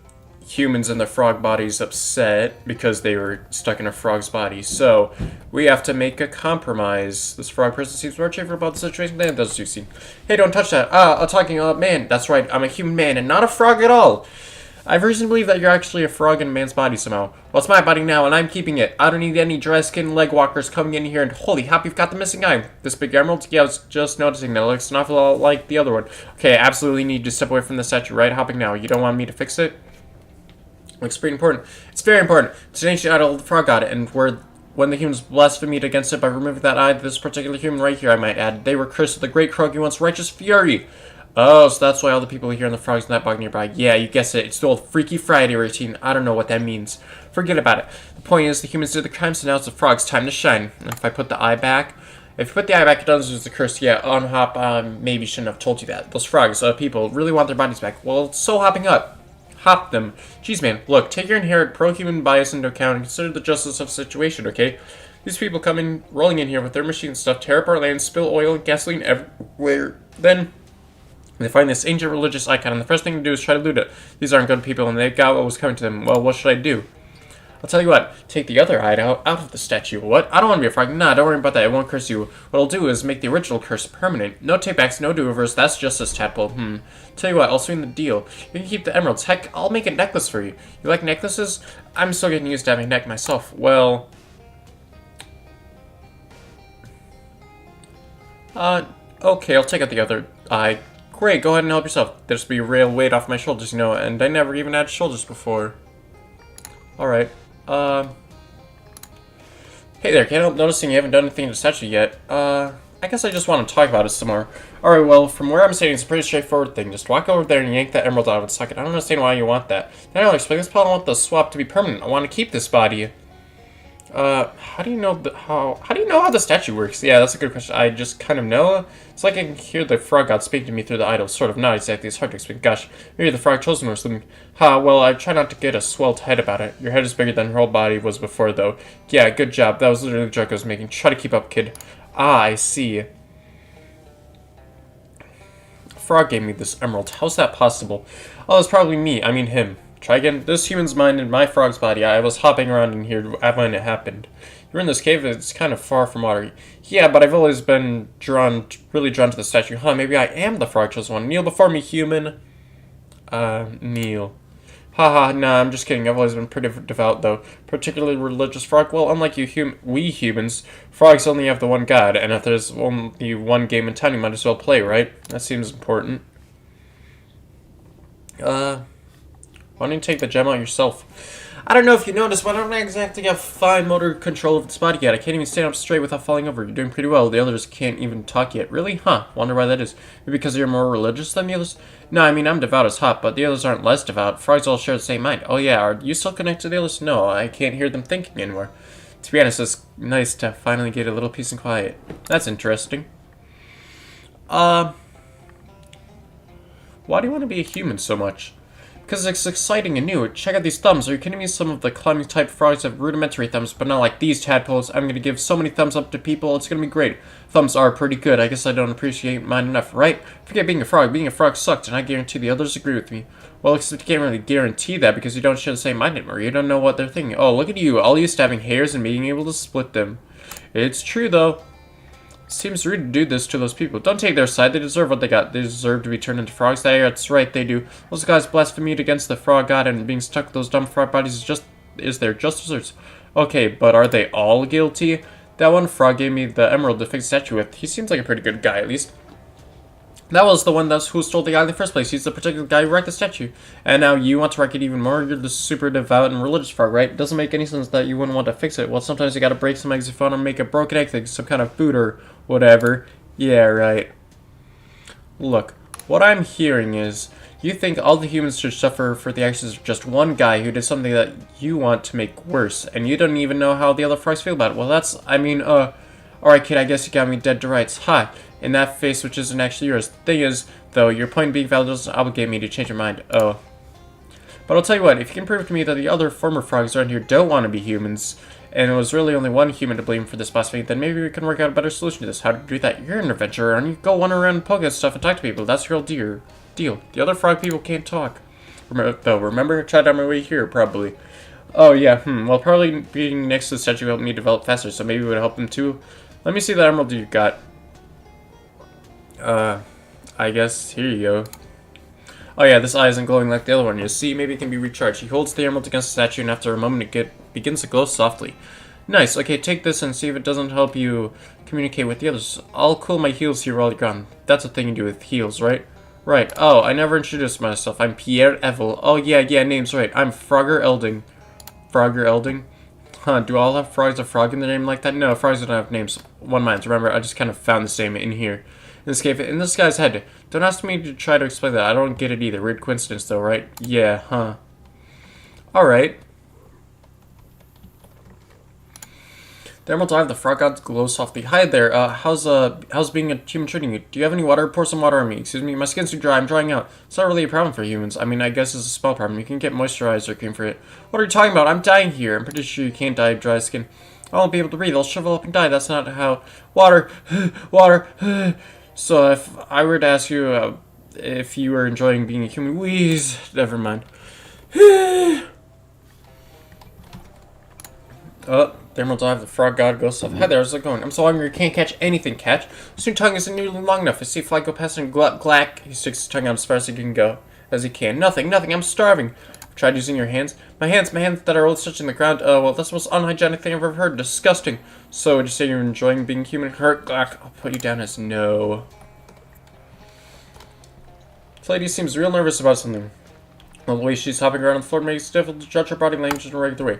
[SPEAKER 1] humans in the frog bodies upset because they were stuck in a frog's body. So we have to make a compromise. This frog person seems more cheerful about the situation than those two seem. Hey, don't touch that. A talking man. That's right, I'm a human man and not a frog at all. I have reason to believe that you're actually a frog in a man's body somehow. Well, it's my body now, and I'm keeping it. I don't need any dry skin leg walkers coming in here, and holy hop, you've got the missing eye. This big emerald? Yeah, I was just noticing that. It looks an awful lot like the other one. Okay, I absolutely need to step away from the statue, right? Hopping now. You don't want me to fix it? Looks pretty important. It's very important. It's an ancient idol, the frog god, and when the humans blasphemed against it by removing that eye, this particular human right here, I might add, they were cursed with the great Krogi once righteous fury. Oh, so that's why all the people here in the frogs in that bog nearby. Yeah, you guessed it. It's the old Freaky Friday routine. I don't know what that means. Forget about it. The point is, the humans did the crime, so now it's the frogs' time to shine. And if I put the eye back... If you put the eye back, it does lose the curse. Yeah, Hop, maybe shouldn't have told you that. Those frogs, people, really want their bodies back. Well, it's so hopping up. hop them. Jeez, man, look, take your inherent pro-human bias into account and consider the justice of the situation, okay? These people come in, rolling in here with their machine stuff, tear up our land, spill oil and gasoline everywhere. Then they find this ancient religious icon, and the first thing to do is try to loot it. These aren't good people, and they got what was coming to them. Well, what should I do? I'll tell you what, take the other eye out of the statue. What? I don't want to be a frog. Nah, don't worry about that. It won't curse you. What I'll do is make the original curse permanent. No take-backs, no do-overs. That's justice, tadpole. Tell you what, I'll swing the deal. You can keep the emeralds. Heck, I'll make a necklace for you. You like necklaces? I'm still getting used to having a neck myself. Well... okay, I'll take out the other eye. Great, go ahead and help yourself. There's be a real weight off my shoulders, you know, and I never even had shoulders before. Alright. Hey there, can't help noticing you haven't done anything to the statue yet. I guess I just want to talk about it some more. Alright, well, from where I'm standing, it's a pretty straightforward thing. Just walk over there and yank that emerald out of its socket. I don't understand why you want that. Then I'll explain this part. I want the swap to be permanent. I want to keep this body. How do you know how the statue works? Yeah, that's a good question. I just kind of know. It's like I can hear the frog god speak to me through the idol. Sort of, not exactly. It's hard to explain. Gosh, maybe the frog chose me or something. Well, I try not to get a swelled head about it. Your head is bigger than her whole body was before, though. Yeah, good job. That was literally the joke I was making. Try to keep up, kid. I see. Frog gave me this emerald. How's that possible? Oh, it's probably me. I mean him. Try again. This human's mind in my frog's body. I was hopping around in here when it happened. You're in this cave. It's kind of far from water. Yeah, but I've always been really drawn to the statue. Huh, maybe I am the frog chosen one. Kneel before me, human. Kneel. Haha, nah, I'm just kidding. I've always been pretty devout, though. Particularly religious frog. Well, unlike you we humans, frogs only have the one god, and if there's only one game in town, you might as well play, right? That seems important. Why don't you take the gem out yourself? I don't know if you noticed, but I don't exactly have fine motor control of this body yet. I can't even stand up straight without falling over. You're doing pretty well. The others can't even talk yet. Really? Huh. Wonder why that is. Maybe because you're more religious than the others? No, I mean, I'm devout as hot, but the others aren't less devout. Frogs all share the same mind. Oh yeah, are you still connected to the others? No, I can't hear them thinking anymore. To be honest, it's nice to finally get a little peace and quiet. That's interesting. Why do you want to be a human so much? Because it's exciting and new. Check out these thumbs. Are you kidding me? Some of the climbing type frogs have rudimentary thumbs, but not like these tadpoles. I'm going to give so many thumbs up to people. It's going to be great. Thumbs are pretty good. I guess I don't appreciate mine enough, right? Forget being a frog. Being a frog sucked, and I guarantee the others agree with me. Well, except you can't really guarantee that because you don't share the same mind anymore. You don't know what they're thinking. Oh, look at you. All used to having hairs and being able to split them. It's true, though. Seems rude to do this to those people. Don't take their side. They deserve what they got. They deserve to be turned into frogs. That's right, they do. Those guys blasphemed against the frog god, and being stuck with those dumb frog bodies is their just desserts. Okay, but are they all guilty? That one frog gave me the emerald to fix the statue with. He seems like a pretty good guy, at least. That was the one who stole the eye in the first place. He's the particular guy who wrecked the statue. And now you want to wreck it even more? You're the super devout and religious frog, right? It doesn't make any sense that you wouldn't want to fix it. Well, sometimes you gotta break some eggs if you want to make a broken egg thing, some kind of food or whatever. Yeah, right. Look, what I'm hearing is, you think all the humans should suffer for the actions of just one guy who did something that you want to make worse, and you don't even know how the other frogs feel about it. Well, alright kid, I guess you got me dead to rights. Ha! In that face which isn't actually yours. Thing is, though, your point being valid doesn't obligate me to change your mind. Oh. But I'll tell you what, if you can prove to me that the other former frogs around here don't want to be humans, and it was really only one human to blame for this blasphemy, then maybe we can work out a better solution to this. How to do that? You're an adventurer, and you go wander around and poke at stuff and talk to people. That's your deal. The other frog people can't talk. Remember? Tried on my way here, probably. Oh, yeah, Well, probably being next to the statue helped me develop faster, so maybe it would help them too. Let me see the emerald you got. I guess, here you go. Oh yeah, this eye isn't glowing like the other one. You see, maybe it can be recharged. He holds the emerald against the statue, and after a moment it begins to glow softly. Nice, okay, take this and see if it doesn't help you communicate with the others. I'll cool my heels here while you're gone. That's a thing you do with heels, right? Right. Oh, I never introduced myself. I'm Pierre Evel. Oh yeah, name's right. I'm Frogger Elding. Frogger Elding? Huh, do all have frogs a frog in their name like that? No, frogs don't have names. One minds. Remember, I just kind of found this name in here. In this guy's head. Don't ask me to try to explain that. I don't get it either. Weird coincidence, though, right? Yeah, huh. Alright. The Emerald Eye of the Frog God glows softly. Hi there, how's being a human treating you? Do you have any water? Pour some water on me. Excuse me, my skin's too dry, I'm drying out. It's not really a problem for humans. I mean, I guess it's a small problem. You can get moisturizer cream for it. What are you talking about? I'm dying here. I'm pretty sure you can't die of dry skin. I won't be able to breathe. I'll shrivel up and die. That's not how... Water! Water! So if I were to ask you, if you were enjoying being a human, wheeze. Never mind. Oh, the Emerald Eye of the Frog God goes off. Hi there, how's it going? I'm so hungry, can't catch anything, catch. Soon your tongue isn't nearly long enough. I see a fly go past and glack. He sticks his tongue out as far as he can go. As he can. Nothing, I'm starving. Tried using your hands? My hands that are all touching the ground. Oh, well, that's the most unhygienic thing I've ever heard. Disgusting. So, would you say you're enjoying being human? Hurt, glack. I'll put you down as no. This lady seems real nervous about something. Well, the way she's hopping around on the floor makes it difficult to judge her body language in a regular way.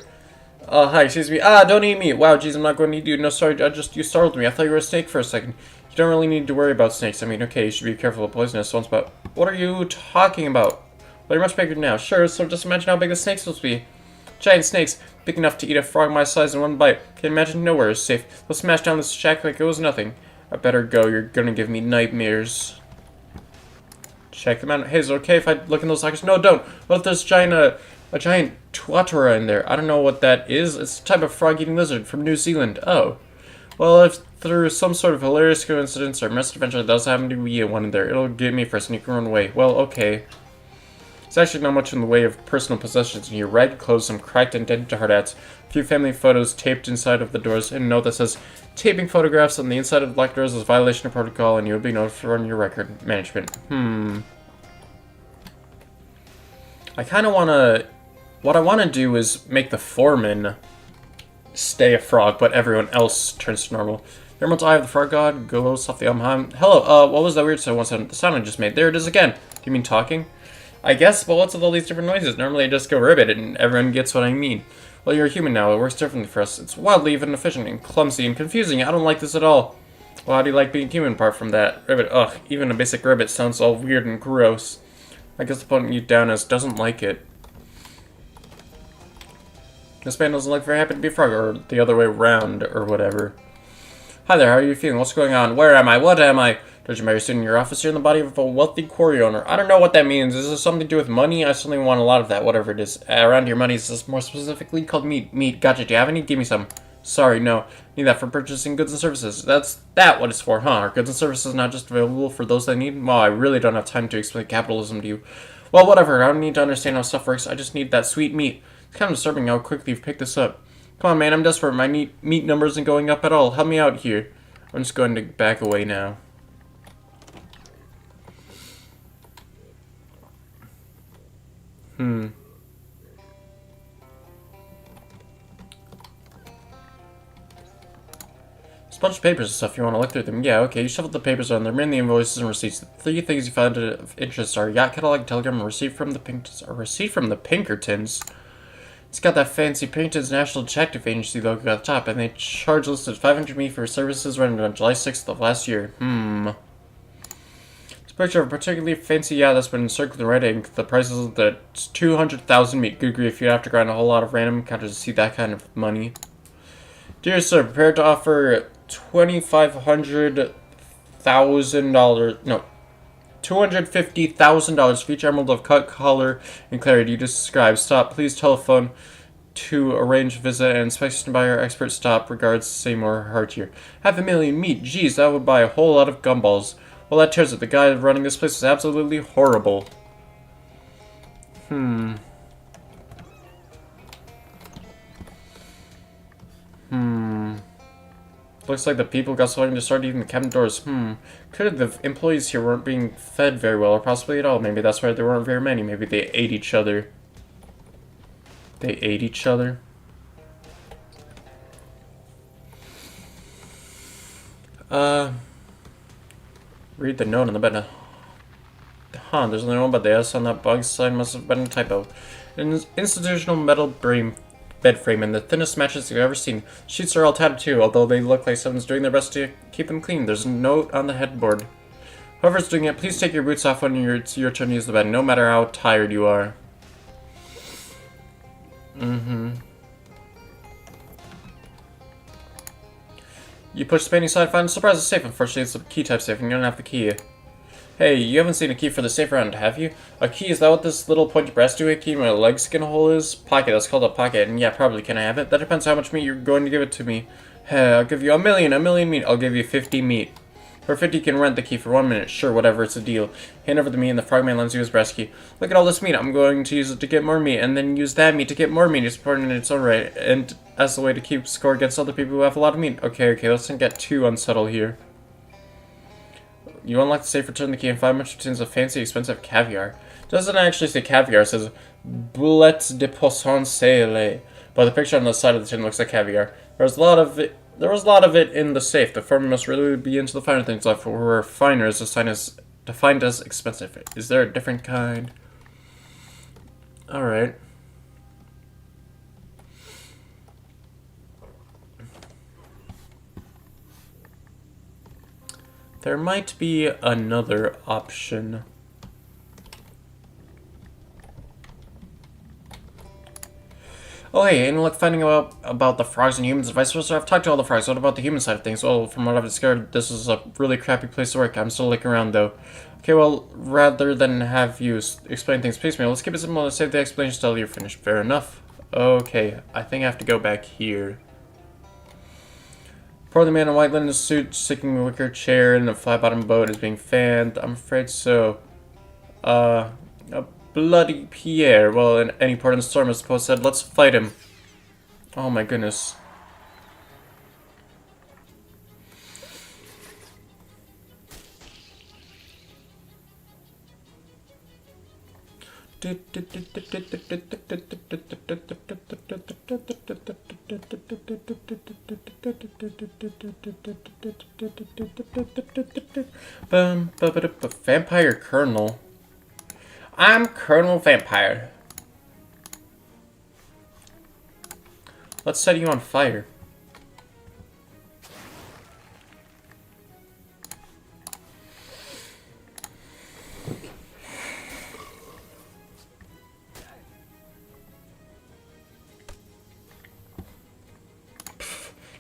[SPEAKER 1] Hi, excuse me. Don't eat me. Wow, geez, I'm not going to eat you. No, sorry, you startled me. I thought you were a snake for a second. You don't really need to worry about snakes. I mean, okay, you should be careful of poisonous ones, but what are you talking about? Well, you're much bigger now. Sure, so just imagine how big the snake's supposed to be. Giant snakes, big enough to eat a frog my size in one bite. Can't imagine nowhere is safe. They'll smash down this shack like it was nothing. I better go. You're gonna give me nightmares. Check them out. Hey, is it okay if I look in those lockers? No, don't. What if there's a giant twatera in there? I don't know what that is. It's a type of frog-eating lizard from New Zealand. Oh. Well, if through some sort of hilarious coincidence or misadventure there does happen to be one in there, it'll get me first and you can run away. Well, okay. There's actually not much in the way of personal possessions in here. Ragged clothes, some cracked and dented hard hats, a few family photos taped inside of the doors, and a note that says, taping photographs on the inside of the locked doors is a violation of protocol and you will be notified on your record. Management. I kind of want to... What I want to do is make the foreman stay a frog, but everyone else turns to normal. The Emerald Eye of the Frog God glows off the Hello, what was that weird sound I just made? There it is again. Do you mean talking? I guess, but what's with all these different noises? Normally I just go ribbit and everyone gets what I mean. Well, you're a human now. It works differently for us. It's wildly inefficient and clumsy and confusing. I don't like this at all. Well, how do you like being human apart from that? Ribbit, ugh, even a basic ribbit sounds all weird and gross. I guess the putting you down as doesn't like it. This man doesn't look very happy to be a frog, or the other way around, or whatever. Hi there, how are you feeling? What's going on? Where am I? What am I? Don't you marry sitting in your office? You're in the body of a wealthy quarry owner. I don't know what that means. Is this something to do with money? I certainly want a lot of that, whatever it is. Around your money, is this more specifically called meat? Meat, gotcha. Do you have any? Give me some. Sorry, no. Need that for purchasing goods and services. That's what it's for, huh? Are goods and services not just available for those that need? Well, I really don't have time to explain capitalism to you. Well, whatever. I don't need to understand how stuff works. I just need that sweet meat. It's kind of disturbing how quickly you've picked this up. Come on, man. I'm desperate. My meat number isn't going up at all. Help me out here. I'm just going to back away now. There's a bunch of papers and stuff. You want to look through them? Yeah, okay. You shuffle the papers on. They're mainly invoices and receipts. The three things you found of interest are yacht catalog, telegram, and receipt from the Pinkertons. It's got that fancy Pinkertons National Detective Agency logo at the top, and they charge listed $500 me for services rendered on July 6th of last year. It's a picture of a particularly fancy yacht that's been encircled in red ink. The price is that's 200,000 me. Good grief, you'd have to grind a whole lot of random encounters to see that kind of money. Dear sir, prepared to offer $250,000 for each emerald of cut, color, and clarity you described. Stop. Please telephone to arrange a visit and inspection by our expert. Stop. Regards, Seymour Hartier. $500,000 meat. Geez, that would buy a whole lot of gumballs. Well, that tears it. The guy running this place is absolutely horrible. Looks like the people got starting to start eating the cabin doors. Could the employees here weren't being fed very well, or possibly at all. Maybe that's why there weren't very many. Maybe they ate each other. They ate each other. Read the note on the bed. There's only one, but the S on that bug sign must have been a typo. An institutional metal bed frame and the thinnest mattress you've ever seen. Sheets are all tattered too, although they look like someone's doing their best to keep them clean. There's a note on the headboard. Whoever's doing it, please take your boots off when it's your turn to use the bed, no matter how tired you are. You push the painting side, find the surprise is safe. Unfortunately, it's a key type safe, and you don't have the key. Hey, you haven't seen a key for the safe around, have you? A key, is that what this little pointy brass do key my legs can hole is? Pocket, that's called a pocket, and yeah, probably. Can I have it? That depends how much meat you're going to give it to me. Hey, I'll give you a million meat. I'll give you 50 meat. For 50, you can rent the key for 1 minute. Sure, whatever, it's a deal. Hand over the meat, and the frogman lends you his brass key. Look at all this meat. I'm going to use it to get more meat, and then use that meat to get more meat. It's important in its own right, and as a way to keep score against other people who have a lot of meat. Okay, let's not get too unsettled here. You unlock the safe, return the key, and 5 much tins of fancy, expensive caviar. It doesn't actually say caviar, it says boulettes de poisson salé. But the picture on the side of the tin looks like caviar. There was a lot of it in the safe. The firm must really be into the finer things, like where finer is defined as expensive. Is there a different kind? Alright. There might be another option. Oh hey, and look, finding out about the frogs and humans and vice versa. I've talked to all the frogs. What about the human side of things? Well, from what I've discovered, this is a really crappy place to work. I'm still looking around though. Okay, well, rather than have you explain things piecemeal, let's keep it simple and save the explanation till you're finished. Fair enough. Okay, I think I have to go back here. Poor the man in white linen suit, sitting in a wicker chair in a flat-bottomed boat is being fanned. I'm afraid so. A bloody Pierre. Well, in any port in the storm, as the post said, let's fight him. Oh my goodness. Vampire Colonel. I'm Colonel Vampire. Let's set you on fire.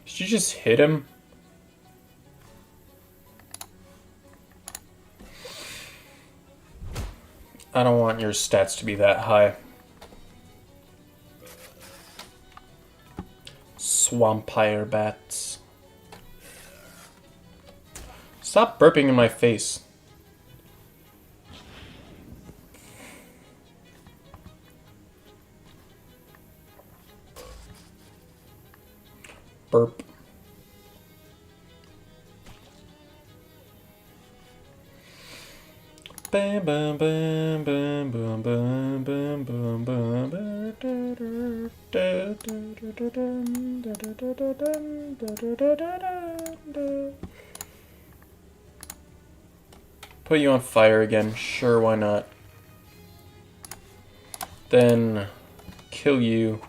[SPEAKER 1] Did you just hit him? I don't want your stats to be that high. Swampire bats. Stop burping in my face. Burp. Bam bam bam bam bam bam bam bam bam. Put you on fire again. Sure, why not? Then kill you.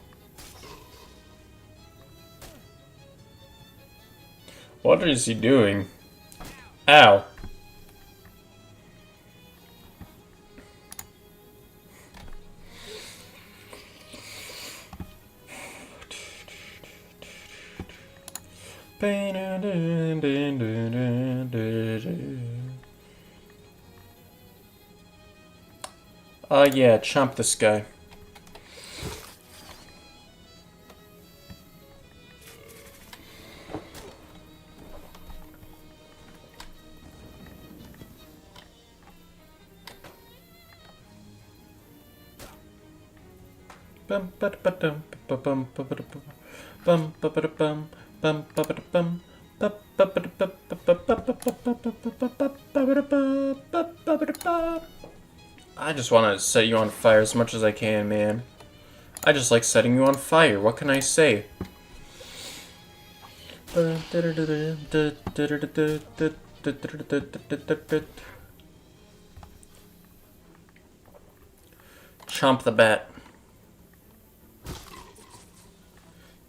[SPEAKER 1] What is he doing? Ow. Yeah, chomp this guy. Bum ba da bum ba bum ba da bum ba da bum bum ba da bum ba ba da bum. I just want to set you on fire as much as I can, man. I just like setting you on fire. What can I say? Chomp the bat.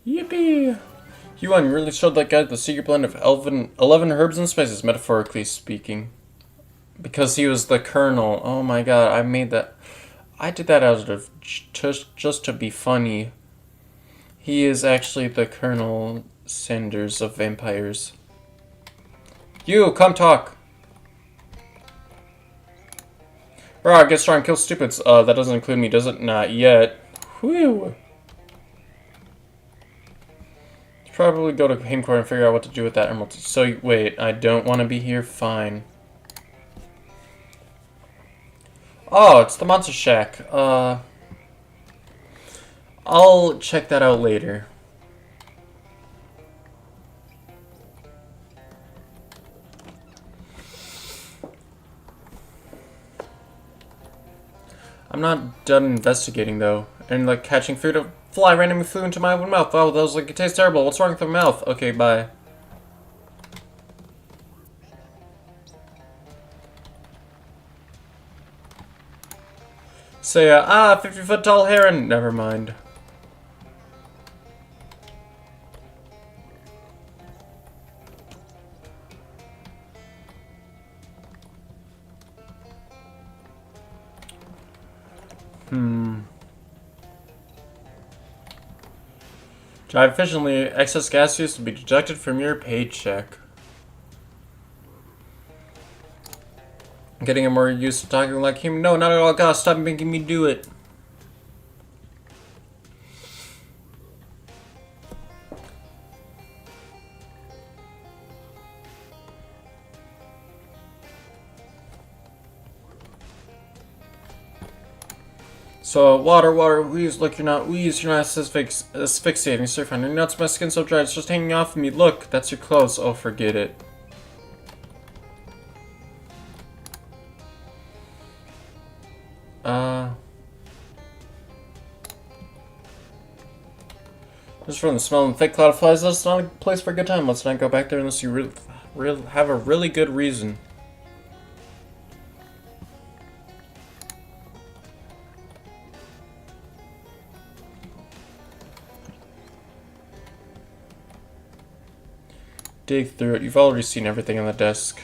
[SPEAKER 1] Yippee! Yuan really showed that guy the secret blend of 11 herbs and spices, metaphorically speaking. Because he was the colonel. Oh my god, I made that. I did that out of just to be funny. He is actually the Colonel Sanders of vampires. You, come talk. Alright, get strong, kill stupids. That doesn't include me, does it? Not yet. Whew. Probably go to Heimcore and figure out what to do with that emerald. So, wait, I don't want to be here? Fine. Oh, it's the Monster Shack. I'll check that out later. I'm not done investigating, though. And, like, catching food, a fly randomly flew into my own mouth. Oh, that was like, it tastes terrible. What's wrong with the mouth? Okay, bye. Say, 50-foot tall heron. Never mind. Drive efficiently. Excess gas use will be deducted from your paycheck. Getting more used to talking like him. No, not at all. God, stop making me do it. So, water, wheeze, look, you're not asphyxiating, sir, fine. Your nuts, my skin's so dry, it's just hanging off of me. Look, that's your clothes. Oh, forget it. Just from the smell and thick cloud of flies, that's not a place for a good time. Let's not go back there unless you have a really good reason. Dig through it. You've already seen everything on the desk.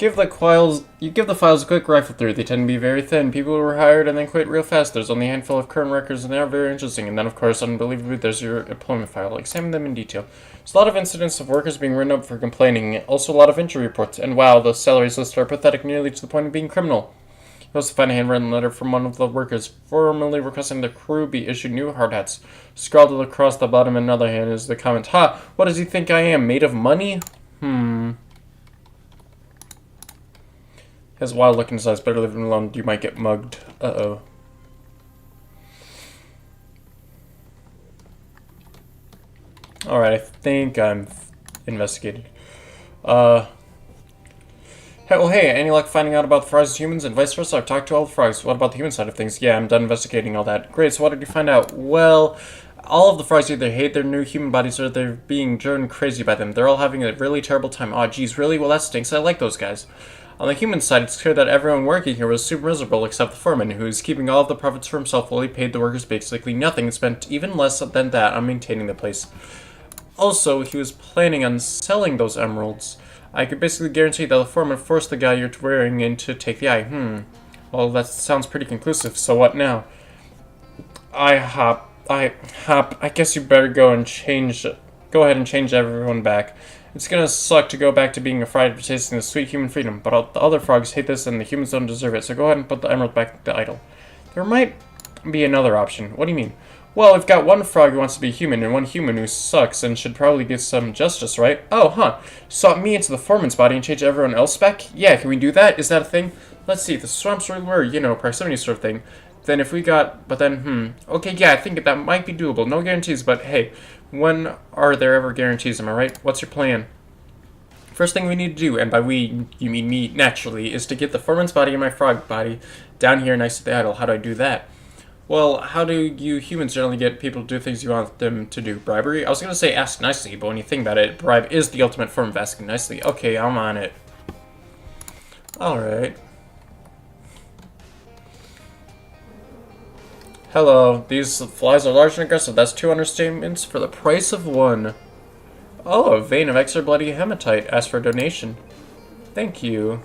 [SPEAKER 1] You give the files a quick rifle through. They tend to be very thin. People who were hired and then quit real fast. There's only a handful of current records and they are very interesting. And then, of course, unbelievably, there's your employment file. Examine them in detail. There's a lot of incidents of workers being written up for complaining. Also, a lot of injury reports. And wow, those salaries listed are pathetic, nearly to the point of being criminal. You also find a handwritten letter from one of the workers, formally requesting the crew be issued new hard hats. Scrawled across the bottom in another hand is the comment, "Ha! What does he think I am? Made of money? Has a wild look in his eyes. Better leave him alone. You might get mugged. Uh-oh. Alright, I think I'm investigated. Hey, any luck finding out about the frogs as humans and vice versa? I've talked to all the frogs. What about the human side of things? Yeah, I'm done investigating all that. Great, so what did you find out? Well, all of the frogs either hate their new human bodies or they're being driven crazy by them. They're all having a really terrible time. Aw, geez, really? Well, that stinks. I like those guys. On the human side, it's clear that everyone working here was super miserable except the foreman, who is keeping all of the profits for himself while he paid the workers basically nothing and spent even less than that on maintaining the place. Also, he was planning on selling those emeralds. I could basically guarantee that the foreman forced the guy you're wearing in to take the eye. Well, that sounds pretty conclusive, so what now? I guess you better go ahead and change everyone back. It's gonna suck to go back to being a fried for tasting the sweet human freedom, but all the other frogs hate this and the humans don't deserve it, so go ahead and put the emerald back in the idol. There might be another option. What do you mean? Well, we've got one frog who wants to be human and one human who sucks and should probably get some justice, right? Oh, huh. Swap me into the foreman's body and change everyone else back? Yeah, can we do that? Is that a thing? Let's see, the swamps really were, proximity sort of thing. Then if we got, okay, yeah, I think that might be doable. No guarantees, but hey, when are there ever guarantees, am I right? What's your plan? First thing we need to do, and by we, you mean me, naturally, is to get the foreman's body and my frog body down here next to the idol. How do I do that? Well, how do you humans generally get people to do things you want them to do? Bribery? I was going to say ask nicely, but when you think about it, bribe is the ultimate form of asking nicely. Okay, I'm on it. Alright. Hello, these flies are large and aggressive. That's 2 understatements for the price of 1. Oh, a vein of extra bloody hematite. Ask for a donation. Thank you.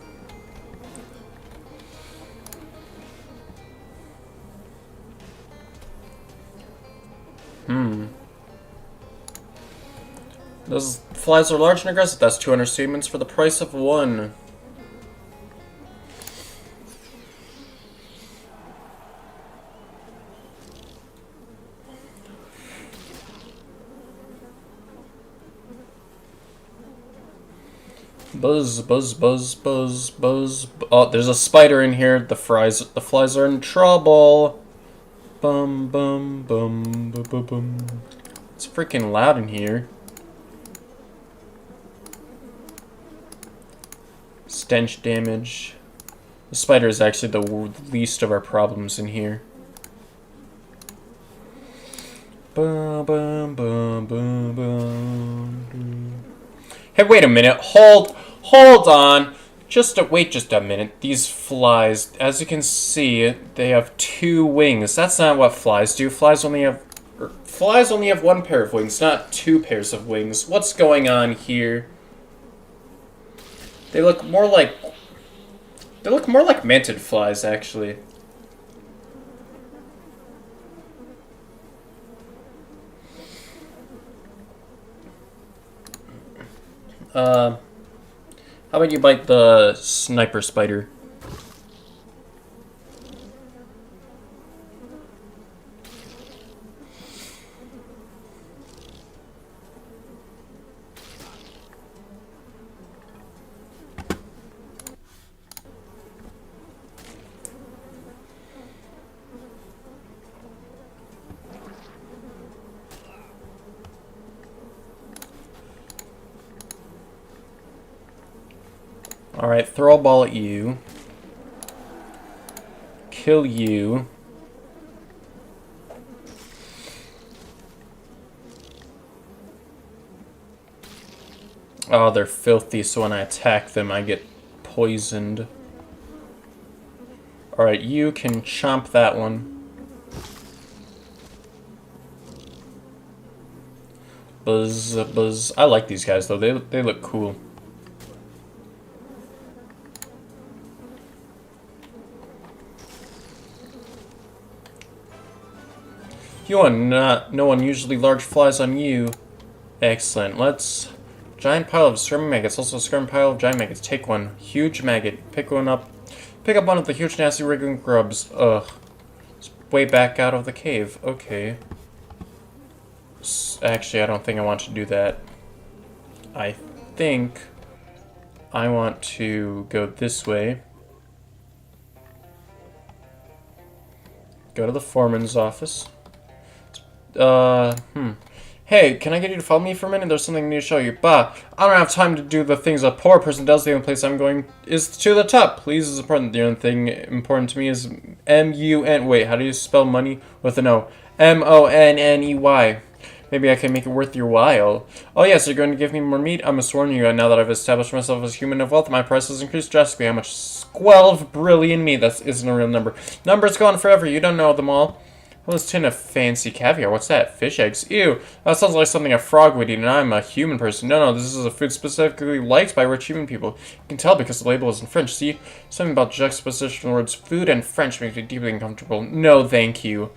[SPEAKER 1] Those flies are large and aggressive. That's 200 statements for the price of one. Buzz, buzz, buzz, buzz, buzz. Oh, there's a spider in here. The flies are in trouble. Bum, bum, bum, bum, bum, bum. It's freaking loud in here. Stench damage. The spider is actually the least of our problems in here. Bum, bum, bum, bum, bum. Hey, wait a minute. Hold on. Wait just a minute. These flies, as you can see, they have 2 wings. That's not what flies do. Flies only have one pair of wings, not 2 pairs of wings. What's going on here? They look more like manted flies, actually. How about you bite the sniper spider? Alright, throw a ball at you. Kill you. Oh, they're filthy, so when I attack them, I get poisoned. Alright, you can chomp that one. Buzz, buzz. I like these guys, though. They look cool. You want no unusually large flies on you. Excellent. Let's... Giant pile of skirming maggots. Also a skirming pile of giant maggots. Take one. Huge maggot. Pick one up. Pick up one of the huge nasty wriggling grubs. Ugh. It's way back out of the cave. Okay. Actually, I don't think I want to do that. I think I want to go this way. Go to the foreman's office. Hey, can I get you to follow me for a minute? There's something I need to show you. Bah, I don't have time to do the things a poor person does. The only place I'm going is to the top. Please is important. The only thing important to me is M-U-N... Wait, how do you spell money with an O? M-O-N-N-E-Y. Maybe I can make it worth your while. Oh yes, you're going to give me more meat? I must warn you, now that I've established myself as a human of wealth, my price has increased drastically. How much? 12 brilliant meat. That isn't a real number. Number's gone forever. You don't know them all. Well, this tin of fancy caviar. What's that? Fish eggs? Ew. That sounds like something a frog would eat, and I'm a human person. No, this is a food specifically liked by rich human people. You can tell because the label is in French. See? Something about juxtaposition of words food and French makes me deeply uncomfortable. No, thank you.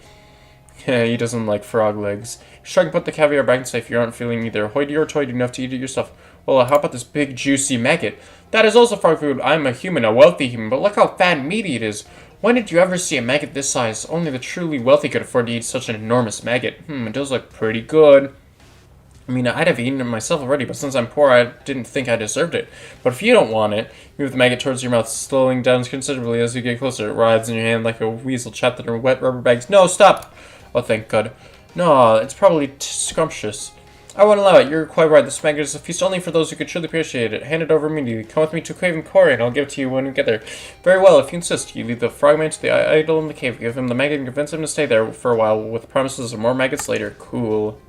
[SPEAKER 1] He doesn't like frog legs. Sure, I can put the caviar back in safe. You aren't feeling either hoity or toity enough to eat it yourself. Well, how about this big, juicy maggot? That is also frog food. I'm a human, a wealthy human, but look how fat and meaty it is. When did you ever see a maggot this size? Only the truly wealthy could afford to eat such an enormous maggot. It does look pretty good. I mean, I'd have eaten it myself already, but since I'm poor, I didn't think I deserved it. But if you don't want it, move the maggot towards your mouth, slowing down considerably as you get closer. It writhes in your hand like a weasel trapped in her wet rubber bags. No, stop! Oh, thank God. No, it's probably scrumptious. I won't allow it. You're quite right. This maggot is a feast only for those who could truly appreciate it. Hand it over immediately. Come with me to Cave and Quarry, and I'll give it to you when we get there. Very well, if you insist. You lead the frogman to the idol in the cave. Give him the maggot and convince him to stay there for a while, with promises of more maggots later. Cool.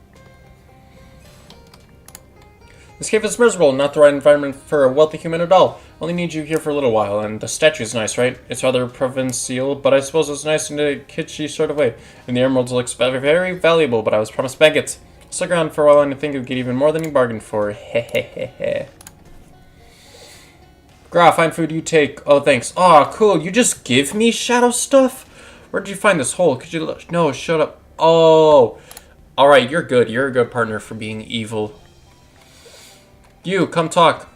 [SPEAKER 1] This cave is miserable, not the right environment for a wealthy human at all. Only need you here for a little while, and the statue's nice, right? It's rather provincial, but I suppose it's nice in a kitschy sort of way. And the emeralds look very valuable, but I was promised maggots. Stick around for a while and I think you'll get even more than you bargained for. Hehehehe. Gra, find food you take. Oh, thanks. Aw, cool. You just give me shadow stuff? Where did you find this hole? Could you look? No, shut up. Oh. Alright, you're good. You're a good partner for being evil. You, come talk.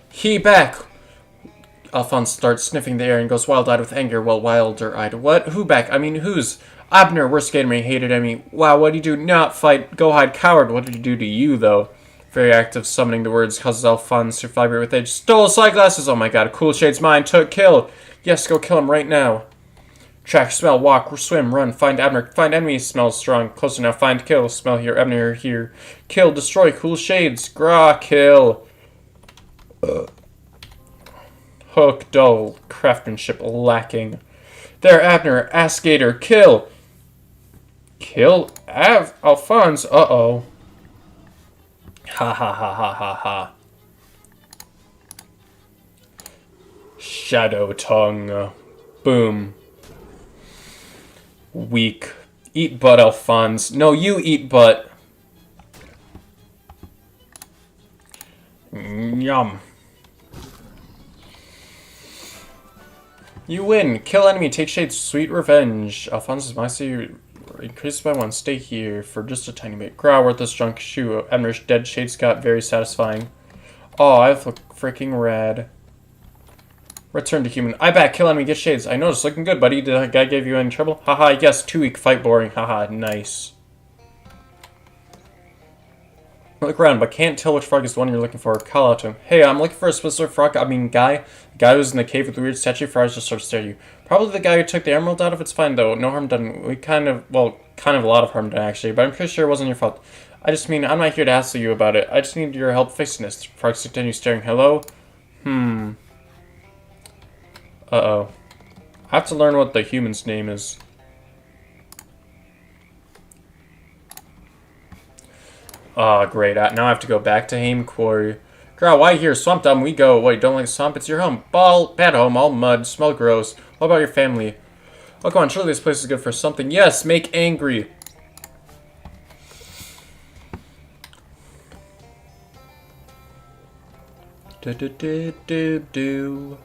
[SPEAKER 1] He back! Alphonse starts sniffing the air and goes wild-eyed with anger, well, wilder-eyed. What? Who back? I mean, who's? Abner, worst enemy, hated enemy. Wow, what did you do? Not fight. Go hide, coward. What did he do to you, though? Very act of summoning the words causes Alphonse to vibrate with rage. Stole his eyeglasses! Oh my god, Cool Shade's mine. Took, kill! Yes, go kill him right now. Track, smell, walk, swim, run, find Abner, find enemy, smell strong. Closer now, find, kill, smell here, Abner here. Kill, destroy, Cool Shades. Gra, kill. Hook, dull, craftsmanship lacking. There, Abner, ass gator, kill! Kill? Alphonse? Uh-oh. Ha ha ha ha ha ha. Shadow tongue. Boom. Weak. Eat butt, Alphonse. No, you eat butt. Yum. You win. Kill enemy. Take Shade's sweet revenge. Alphonse's mercy increased by 1. Stay here for just a tiny bit. Growl, worthless junk shoe. Abner's dead Shades got very satisfying. Oh, I look freaking rad. Return to human. I back. Kill enemy. Get Shades. I noticed. Looking good, buddy. Did that guy give you any trouble? Haha, yes. 2 week. Fight boring. Haha, nice. Look around, but can't tell which frog is the one you're looking for. Call out to him. Hey, I'm looking for a specific frog. I mean, guy. The guy who's in the cave with the weird statue. Frogs just sort of stare at you. Probably the guy who took the emerald out of its fine, though. No harm done. We kind of a lot of harm done, actually. But I'm pretty sure it wasn't your fault. I just mean, I'm not here to hassle you about it. I just need your help fixing this. Frogs continue staring. Hello? Uh-oh. I have to learn what the human's name is. Ah, great. Now I have to go back to Haim Quarry. Girl, why here? Swamp dumb, we go. Wait, don't like swamp? It's your home. Bad home, all mud, smell gross. What about your family? Oh, come on, surely this place is good for something. Yes, make angry. Do.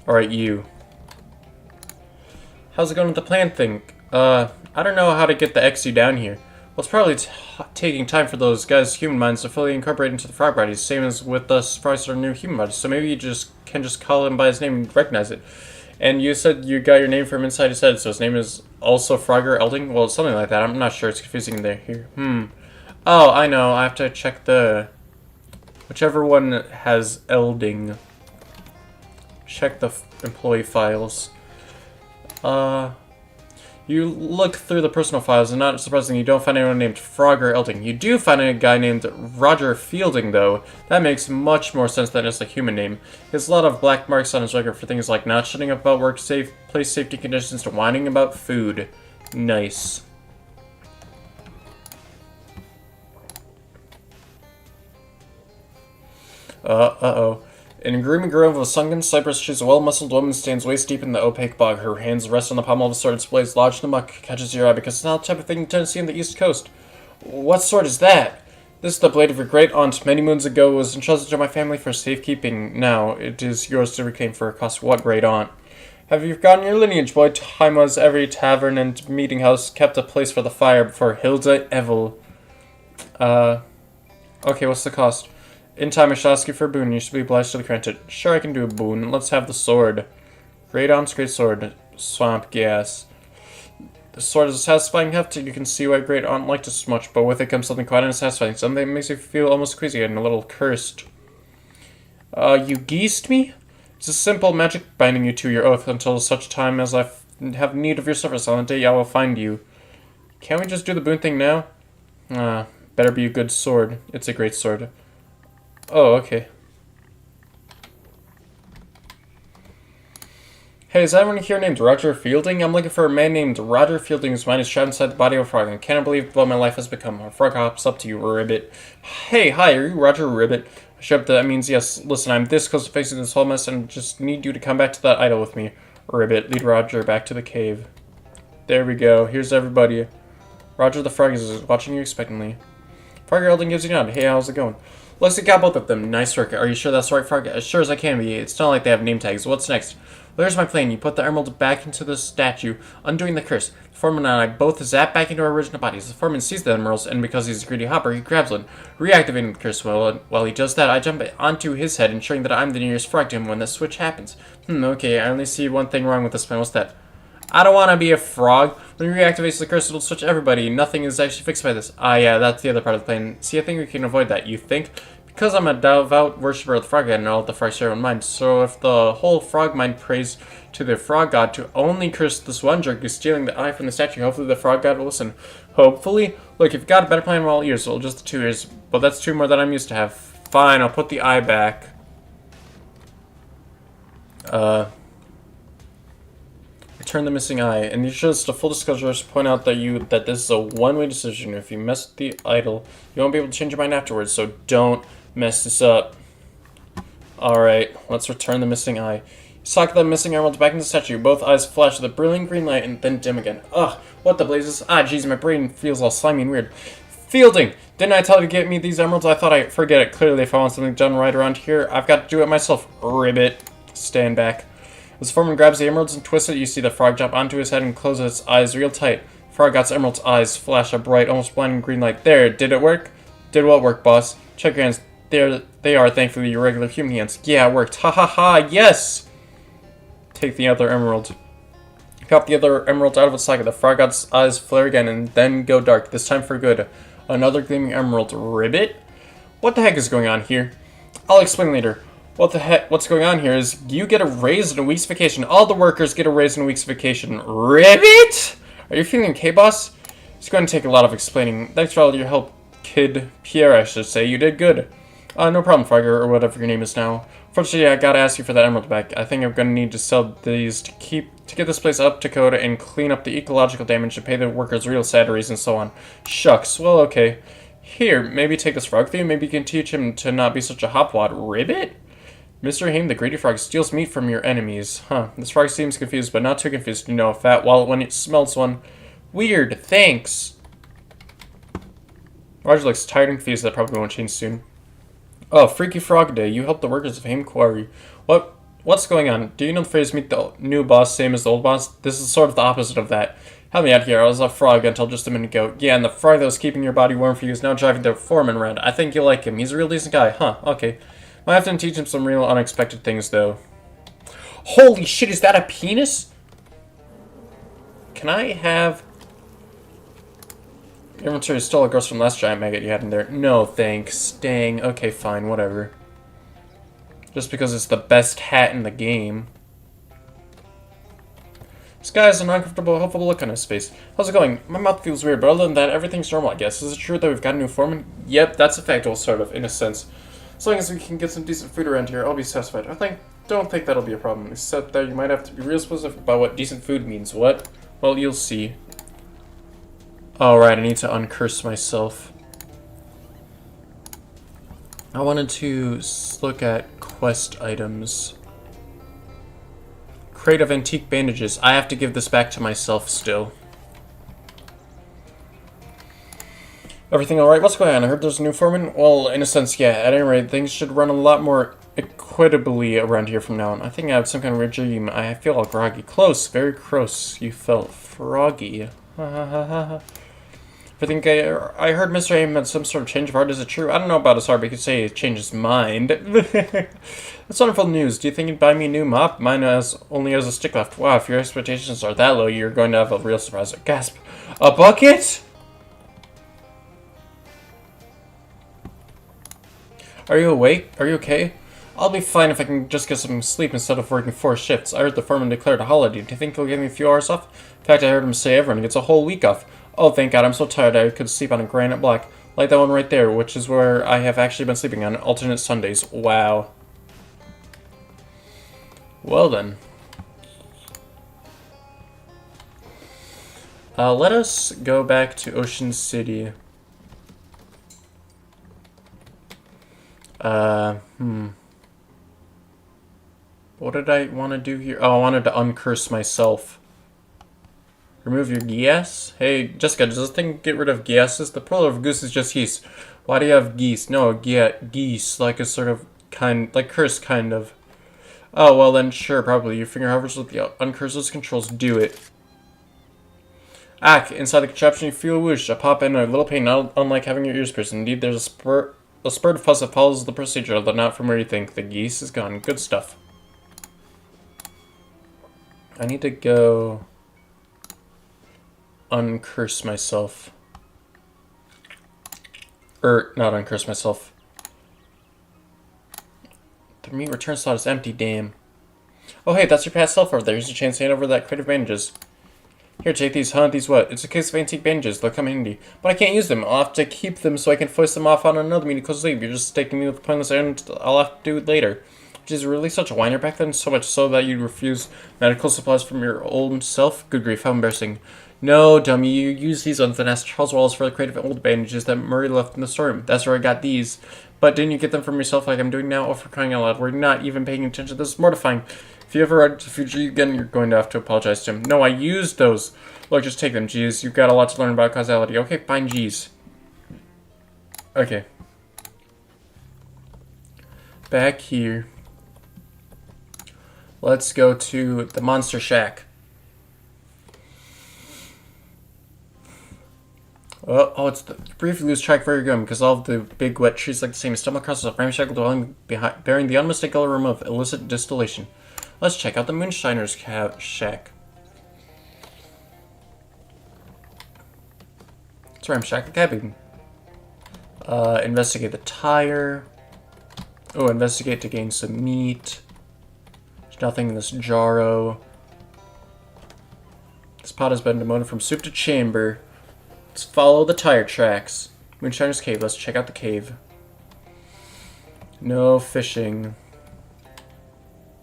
[SPEAKER 1] Alright, you. How's it going with the plant thing? I don't know how to get the XU down here. Well, it's probably taking time for those guys' human minds to fully incorporate into the frog bodies, same as with us frogs our new human bodies. So maybe you can just call him by his name and recognize it. And you said you got your name from inside his head, so his name is also Frogger Elding? Well, something like that. I'm not sure. It's confusing there. Here. Oh, I know. I have to check the... Whichever one has Elding. Check the employee files. You look through the personal files, and not surprisingly, you don't find anyone named Frogger Elding. You do find a guy named Roger Fielding, though. That makes much more sense than just a human name. He has a lot of black marks on his record for things like not shutting up about place safety conditions to whining about food. Nice. Uh-oh. In a gloomy grove of a sunken cypress trees, a well-muscled woman stands waist-deep in the opaque bog. Her hands rest on the pommel of a sword. Its blades lodged in the muck catches your eye because it's not the type of thing you tend to see on the East Coast. What sword is that? This is the blade of your great-aunt. Many moons ago was entrusted to my family for safekeeping. Now it is yours to reclaim for a cost. What great-aunt? Have you forgotten your lineage, boy? Time was every tavern and meeting house kept a place for the fire before Hilda Evel. Okay, what's the cost? In time, I shall ask you for a boon. You should be obliged to grant it. Sure, I can do a boon. Let's have the sword. Great aunt's great sword. Swamp gas. The sword is a satisfying heft. You can see why great aunt liked it so much, but with it comes something quite unsatisfying. Something that makes you feel almost queasy and a little cursed. You geesed me? It's a simple magic binding you to your oath until such time as I have need of your service on the day I will find you. Can't we just do the boon thing now? Better be a good sword. It's a great sword. Oh, okay. Hey, is anyone here named Roger Fielding? I'm looking for a man named Roger Fielding whose mind is trapped inside the body of a frog. I cannot believe what my life has become. A frog hops up to you, Ribbit. Hey, hi, are you Roger Ribbit? I show up that means yes. Listen, I'm this close to facing this whole mess and just need you to come back to that idol with me. Ribbit, lead Roger back to the cave. There we go. Here's everybody. Roger the frog is watching you expectantly. Frogger Elding gives you a nod. Hey, how's it going? Looks like you got both of them. Nice work. Are you sure that's the right frog? As sure as I can be. It's not like they have name tags. What's next? There's my plan. You put the emerald back into the statue, undoing the curse. The foreman and I both zap back into our original bodies. The foreman sees the emeralds, and because he's a greedy hopper, he grabs one, reactivating the curse. While he does that, I jump onto his head, ensuring that I'm the nearest frog to him when the switch happens. Okay, I only see one thing wrong with this plan. What's that? I don't want to be a frog. When he reactivates the curse, it'll switch everybody. Nothing is actually fixed by this. Ah, yeah, that's the other part of the plan. See, I think we can avoid that. You think? Because I'm a devout worshiper of the frog god and all the frogs share one mind. So if the whole frog mind prays to the frog god to only curse this one jerk who's stealing the eye from the statue, hopefully the frog god will listen. Hopefully? Look, if you've got a better plan, we're all ears. Well, just the 2 ears. But that's 2 more than I'm used to have. Fine, I'll put the eye back. Return the missing eye. And just a full disclosure, just point out that this is a one-way decision. If you mess with the idol, you won't be able to change your mind afterwards, so don't mess this up. Alright, let's return the missing eye. Sock the missing emerald back in the statue. Both eyes flash with a brilliant green light and then dim again. Ugh, what the blazes? Ah, jeez, my brain feels all slimy and weird. Fielding! Didn't I tell you to get me these emeralds? I thought I'd forget it. Clearly, if I want something done right around here, I've got to do it myself. Ribbit. Stand back. As the foreman grabs the emeralds and twists it, you see the frog jump onto his head and close its eyes real tight. Frog God's emerald's eyes flash a bright, almost blinding green light. There, did it work? Did what work, boss? Check your hands. There they are, thankfully, your regular human hands. Yeah, it worked. Ha ha ha, yes! Take the other emerald. Pop the other emerald out of its socket. The frog god's eyes flare again and then go dark, this time for good. Another gleaming emerald. Ribbit? What the heck is going on here? I'll explain later. What's going on here is you get a raise and a week's vacation. All the workers get a raise and a week's vacation. Ribbit? Are you feeling okay, boss? It's going to take a lot of explaining. Thanks for all your help, kid. Pierre, I should say. You did good. No problem, Frogger, or whatever your name is now. Fortunately, I gotta ask you for that emerald back. I think I'm gonna need to sell these to get this place up to code and clean up the ecological damage to pay the workers' real salaries and so on. Shucks. Well, okay. Here, maybe take this frog for you. Maybe you can teach him to not be such a hopwad. Ribbit? Mr. Haim, the greedy frog, steals meat from your enemies. Huh. This frog seems confused, but not too confused. You know, a fat wallet when it smells one. Weird. Thanks. Roger looks tired and confused. That probably won't change soon. Oh, Freaky Frog Day. You help the workers of Haim Quarry. What's going on? Do you know the phrase, meet the new boss, same as the old boss? This is sort of the opposite of that. Help me out here. I was a frog until just a minute ago. Yeah, and the frog that was keeping your body warm for you is now driving the foreman around. I think you'll like him. He's a real decent guy. Huh, okay. Might have to teach him some real unexpected things, though. Holy shit, is that a penis? Can I have... Your inventory stole a gross from last giant maggot you had in there. No, thanks. Dang. Okay, fine, whatever. Just because it's the best hat in the game. This guy has an uncomfortable, hopeful look on his face. How's it going? My mouth feels weird, but other than that, everything's normal, I guess. Is it true that we've got a new foreman? Yep, that's a fact, well, sort of, in a sense. As long as we can get some decent food around here, I'll be satisfied. Don't think that'll be a problem, except that you might have to be real specific about what decent food means. What? Well, you'll see. Alright, I need to uncurse myself. I wanted to look at quest items. Crate of antique bandages. I have to give this back to myself still. Everything alright? What's going on? I heard there's a new foreman? Well, in a sense, yeah. At any rate, things should run a lot more equitably around here from now on. I think I have some kind of regime. I feel all groggy. Close. Very close. You felt froggy. Ha ha ha ha. I think I heard Mr. Haim had some sort of change of heart. Is it true? I don't know about his heart, but you could say he changed his mind. That's wonderful news. Do you think he'd buy me a new mop? Mine only has a stick left. Wow, if your expectations are that low, you're going to have a real surprise. Gasp. A bucket? Are you awake? Are you okay? I'll be fine if I can just get some sleep instead of working 4 shifts. I heard the foreman declared a holiday. Do you think he'll give me a few hours off? In fact, I heard him say everyone gets a whole week off. Oh, thank God, I'm so tired I could sleep on a granite block. Like that one right there, which is where I have actually been sleeping on alternate Sundays. Wow. Well then. Let us go back to Ocean City. What did I want to do here? Oh, I wanted to uncurse myself. Remove your geese? Hey, Jessica, does this thing get rid of geeses? The plural of goose is just geese. Why do you have geese? No, geese, like a sort of like curse kind of. Oh, well then, sure, probably. Your finger hovers with the uncursorless controls. Do it. Ah, inside the contraption you feel a whoosh, a pop, and a little pain, not unlike having your ears pierced. Indeed, there's a spurt of pus that follows the procedure, although not from where you think. The geese is gone. Good stuff. I need to go uncurse myself. Not uncurse myself. The meat return slot is empty, damn. Oh, hey, that's your past self over there. Here's a chance to hand over that crate of bandages. Here, take these, huh? These what? It's a case of antique bandages. They'll come in handy. But I can't use them. I'll have to keep them so I can foist them off on another meeting close sleep. You're just taking me with pointless errand I'll have to do it later. Which is really such a whiner back then? So much so that you'd refuse medical supplies from your old self? Good grief, how embarrassing. No, dummy, you use these ones and ask Charles Wallace for the crate of old bandages that Murray left in the storeroom. That's where I got these. But didn't you get them from yourself like I'm doing now? Oh, for crying out loud, we're not even paying attention. This is mortifying. If you ever run into the future again, you're going to have to apologize to him. No, I used those. Look, just take them, geez. You've got a lot to learn about causality. Okay, fine, geez. Okay. Back here. Let's go to the Monster Shack. Oh, it's the briefly lose track where you're going because all of the big wet trees like the same. Stumble across a ramshackle dwelling bearing the unmistakable aroma of illicit distillation. Let's check out the Moonshiner's shack. It's a ramshackle cabin. Investigate the tire. Oh, investigate to gain some meat. There's nothing in this jarro. This pot has been demoted from soup to chamber. Let's follow the tire tracks. Moonshiner's cave. Let's check out the cave. No fishing.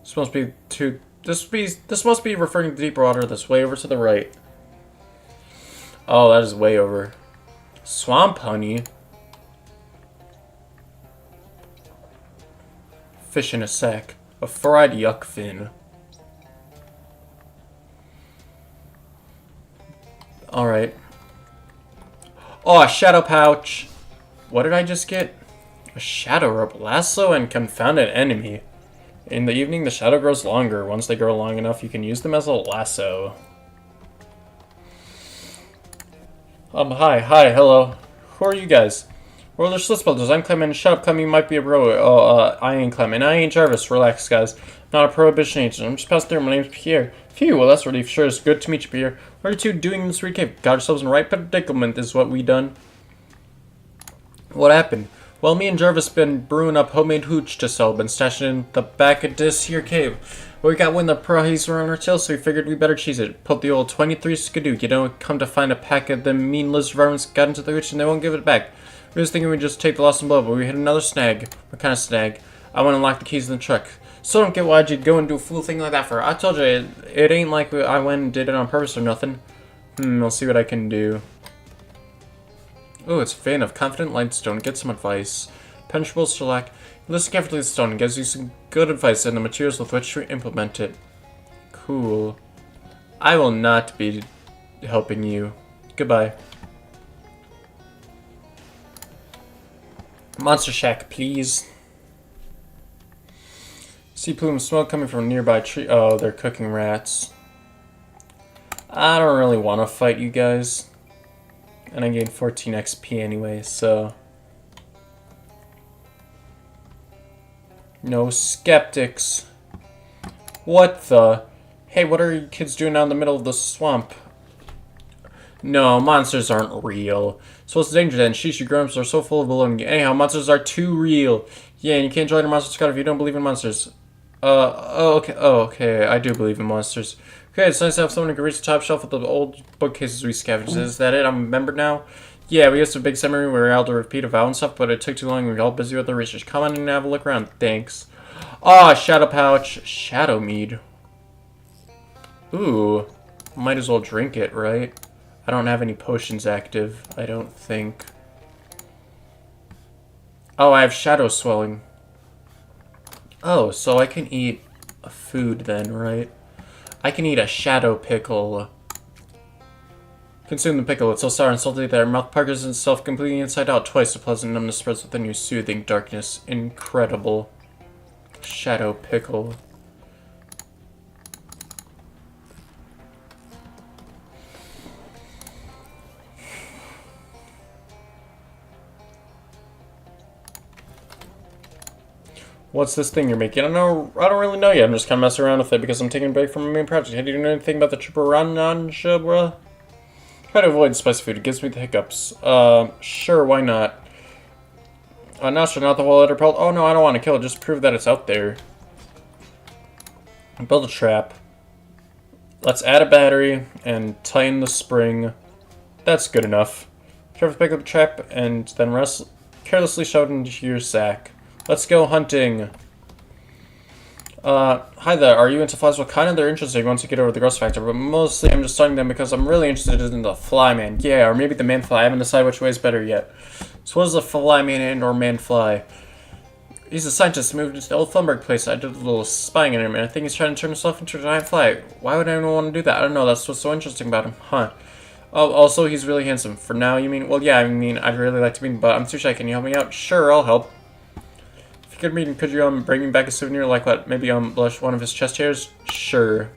[SPEAKER 1] This must be too. This must be referring to deeper water. This way over to the right. Oh, that is way over. Swamp honey. Fish in a sack. A fried yuck fin. All right. Oh, a shadow pouch. What did I just get? A shadow rope, lasso, and confounded enemy. In the evening, the shadow grows longer. Once they grow long enough, you can use them as a lasso. Hi, hello. Who are you guys? Well, they're Slits Brothers. I'm Clem, and shut up, Clem, you might be a bro. I ain't Clem, and I ain't Jarvis. Relax, guys. I'm not a prohibition agent. I'm just passing through. My name's Pierre. Phew, well, that's relief. Sure, it's good to meet you, Pierre. What are you two doing in this weird cave? Got yourselves in the right predicament is what we done. What happened? Well, me and Jarvis been brewing up homemade hooch to sell. Been stashing in the back of this here cave. We got wind the prize were on our tails, so we figured we better cheese it. Put the old 23 skidoo. You know, come to find a pack of them mean lizard varmints got into the hooch and they won't give it back. We was thinking we'd just take the loss and blow, but we hit another snag. What kind of snag? I went and locked the keys in the truck. So don't get why'd you go and do a fool thing like that for. I told you, it ain't like I went and did it on purpose or nothing. I'll see what I can do. Oh, it's a fan of confident limestone. Get some advice. Penetrable shellac. Listen carefully to the stone. It gives you some good advice and the materials with which to implement it. Cool. I will not be helping you. Goodbye. Monster Shack, please. See plume of smoke coming from a nearby tree. Oh, they're cooking rats. I don't really want to fight you guys. And I gained 14 XP anyway, so... No skeptics. What the? Hey, what are you kids doing out in the middle of the swamp? No, monsters aren't real. So what's the danger then? Sheesh, you grown-ups are so full of baloney. Anyhow, monsters are too real. Yeah, and you can't join a monster squad if you don't believe in monsters. Okay, I do believe in monsters. Okay, it's nice to have someone who can reach the top shelf with the old bookcases we scavenged. Is that it? I'm a member now? Yeah, we used to a big summary where we were able to repeat a vow and stuff, but it took too long. We were all busy with the research. Come on and have a look around. Thanks. Oh, shadow pouch. Shadow mead. Ooh. Might as well drink it, right? I don't have any potions active, I don't think. Oh, I have shadow swelling. Oh, so I can eat a food then, right? I can eat a shadow pickle. Consume the pickle. It's so sour and salty that our mouth puckers itself completely inside out twice. The pleasant numbness spreads within you, soothing darkness. Incredible. Shadow pickle. What's this thing you're making? I don't really know yet. I'm just kind of messing around with it because I'm taking a break from my main project. Have you know anything about the Chiparansha, bruh? Try to avoid spicy food. It gives me the hiccups. Sure, why not? Now should not the whole letter pelt. Oh no, I don't want to kill it. Just prove that it's out there. Build a trap. Let's add a battery and tighten the spring. That's good enough. Carefully pick up the trap and then carelessly shove it into your sack. Let's go hunting. Hi there. Are you into flies? Well, kind of they're interesting once you get over the gross factor, but mostly I'm just studying them because I'm really interested in the fly man. Yeah, or maybe the man fly. I haven't decided which way is better yet. So what is the fly man and or man fly? He's a scientist who moved into the old Thunberg place. I did a little spying on him, and I think he's trying to turn himself into a giant fly. Why would anyone want to do that? I don't know. That's what's so interesting about him. Huh. Oh, also, he's really handsome. For now, you mean? Well, yeah, I mean, I'd really like to meet him, but I'm too shy. Can you help me out? Sure, I'll help. If you could meet him, could you, bring me back a souvenir like what? Maybe, blush one of his chest hairs? Sure.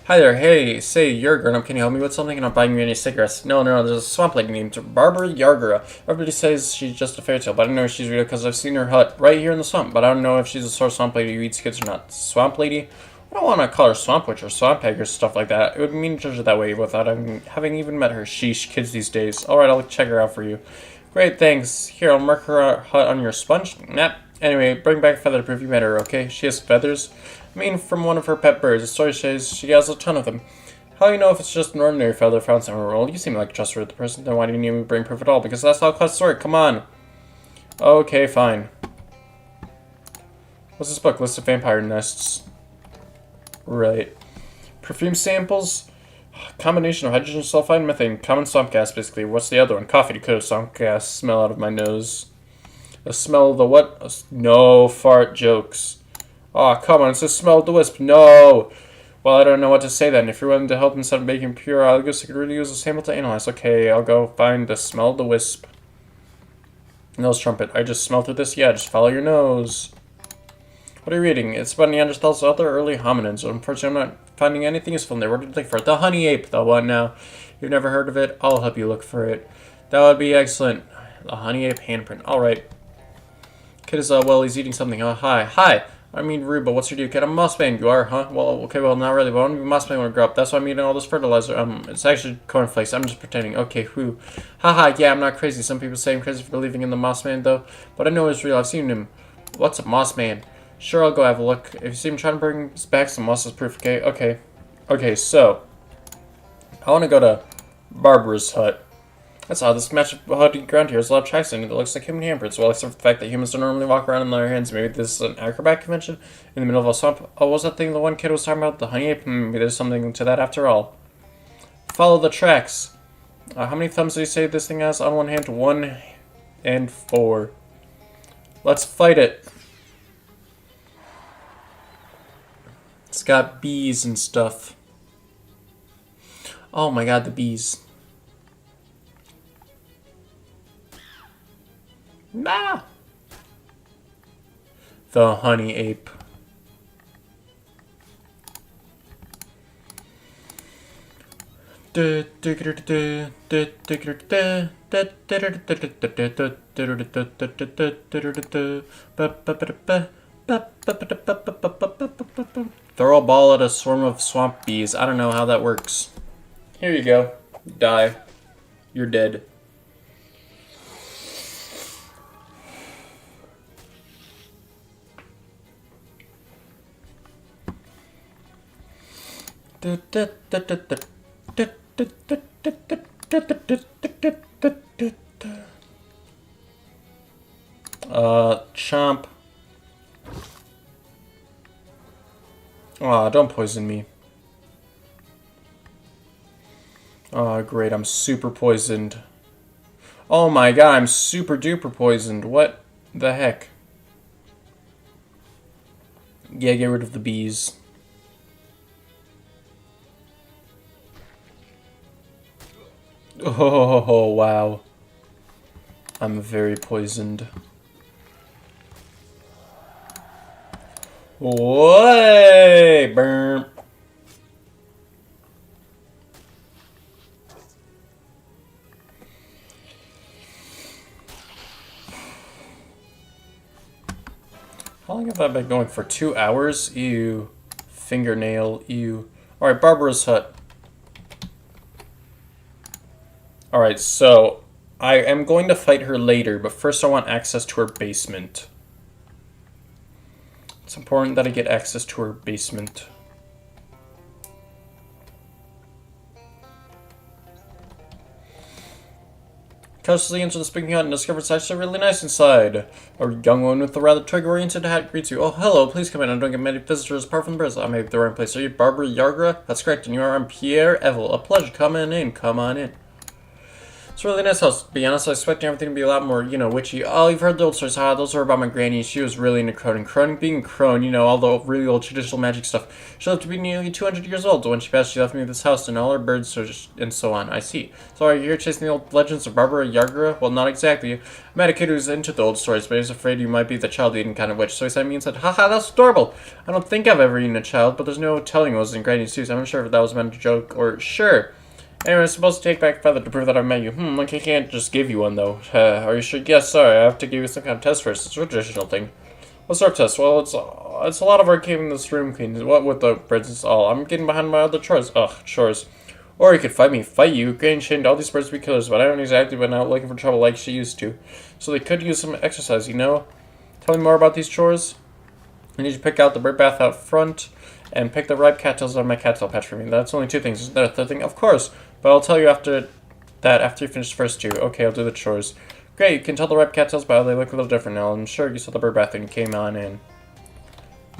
[SPEAKER 1] Hi there, hey, say, you're a grown-up, can you help me with something? I'm not buying you any cigarettes. No, there's a swamp lady named Barbara Yargura. Everybody says she's just a fairy tale, but I don't know if she's real because I've seen her hut right here in the swamp, but I don't know if she's a sort of swamp lady who eats kids or not. Swamp lady? I don't want to call her swamp witch or swamp hag or stuff like that. It would mean to judge her that way without having even met her. Sheesh, kids these days. Alright, I'll check her out for you. Great, thanks. Here, I'll mark her hut on your sponge. Nah. Anyway, bring back a feather to prove you met her, okay? She has feathers. I mean, from one of her pet birds. The story says she has a ton of them. How do you know if it's just an ordinary feather found somewhere? Well, you seem like a trustworthy person. Then why do you need me to bring proof at all? Because that's how quests work. Come on. Okay, fine. What's this book? List of vampire nests. Right. Perfume samples? Combination of hydrogen sulfide and methane. Common swamp gas, basically. What's the other one? Coffee to coat swamp gas. Smell out of my nose. The smell of the what? No fart jokes. Aw, come on. It's the smell of the wisp. No! Well, I don't know what to say then. If you're willing to help instead of making pure Algus, I could really use a sample to analyze. Okay, I'll go find the smell of the wisp. Nose trumpet. I just smell through this? Yeah, just follow your nose. What are you reading? It's about Neanderthals and other early hominids. Unfortunately, I'm not finding anything useful in there. What did you look for? The honey ape. The one now. You've never heard of it? I'll help you look for it. That would be excellent. The honey ape handprint. Alright. Kid is, well, he's eating something. Hi. I mean rude, but what's your deal, kid? I'm a mossman. You are, huh? Well, okay, well, not really, but I want to be a mossman when I grow up. That's why I'm eating all this fertilizer. It's actually cornflakes. I'm just pretending. Okay, whew. Yeah, I'm not crazy. Some people say I'm crazy for believing in the mossman, though. But I know it's real. I've seen him. What's a mossman? Sure, I'll go have a look. If you see him trying to bring back some moss as proof, okay? Okay, so. I want to go to Barbara's hut. That's odd. This match of hut ground here is a lot of tracks in it. It looks like human handprints. Well, except for the fact that humans don't normally walk around in their hands. Maybe this is an acrobat convention in the middle of a swamp. Oh, what was that thing the one kid was talking about? The honey ape? Maybe there's something to that after all. Follow the tracks. How many thumbs did he say this thing has? On one hand, 1 and 4. Let's fight it. It's got bees and stuff. Oh my god, the bees. Nah! The honey ape. Throw a ball at a swarm of swamp bees. I don't know how that works. Here you go. Die. You're dead. Chomp. Aw, don't poison me. Oh, great, I'm super poisoned. Oh my god, I'm super duper poisoned. What the heck? Yeah, get rid of the bees. Oh, wow. I'm very poisoned. Way! Burp. I've been going for 2 hours. Ew. Fingernail. Ew. Alright, Barbara's hut. Alright, so I am going to fight her later, but first I want access to her basement. It's important that I get access to her basement. Cautiously enter the speaking hut and discover it's actually really nice inside. A young woman with a rather twig-oriented hat greets you. Oh, hello, please come in. I don't get many visitors apart from the birds. I may be the wrong place. Are you Barbara Yargra? That's correct, and you are Pierre Evel. A pleasure. Come on in. Come on in. It's a really nice house, to be honest. I was expecting everything to be a lot more, witchy. Oh, you've heard the old stories. Those are about my granny. She was really into croning. Croning being crone, all the really old traditional magic stuff. She lived to be nearly 200 years old. When she passed, she left me this house and all her birds and so on. I see. So are you here chasing the old legends of Barbara Yargra? Well, not exactly. I met a kid who's into the old stories, but he's afraid you might be the child-eating kind of witch. So he sent me and said, haha, that's adorable. I don't think I've ever eaten a child, but there's no telling what was in Granny's tooth. I'm not sure if that was meant to joke or sure. Anyway, I'm supposed to take back a feather to prove that I've met you. Like I can't just give you one, though. Are you sure? Yes, sorry, I have to give you some kind of test first. It's a traditional thing. What sort of test? Well, it's a lot of work keeping this room clean. What with the birds and all. I'm getting behind my other chores. Ugh, chores. Or you could fight me. Fight you. Granny trained all these birds to be killers, but I haven't exactly been out looking for trouble like she used to. So they could use some exercise, Tell me more about these chores. I need you to pick out the bird bath out front and pick the ripe cattails out of my cattail patch for me. That's only 2 things. Isn't there a third thing? Of course. But I'll tell you after you finish the first 2. Okay, I'll do the chores. Great, you can tell the ripe cattails by how they look a little different now. I'm sure you saw the bird bath when you came on in.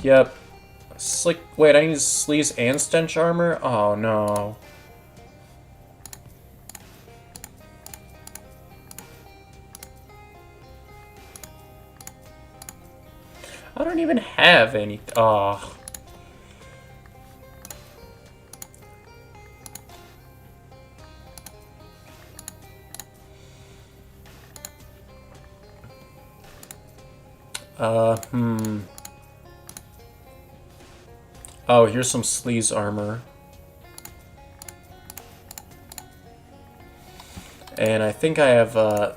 [SPEAKER 1] Yep. Wait, I need sleeves and stench armor? Oh, no. I don't even have any. Oh. Oh, here's some sleeves armor. And I think I have, oh,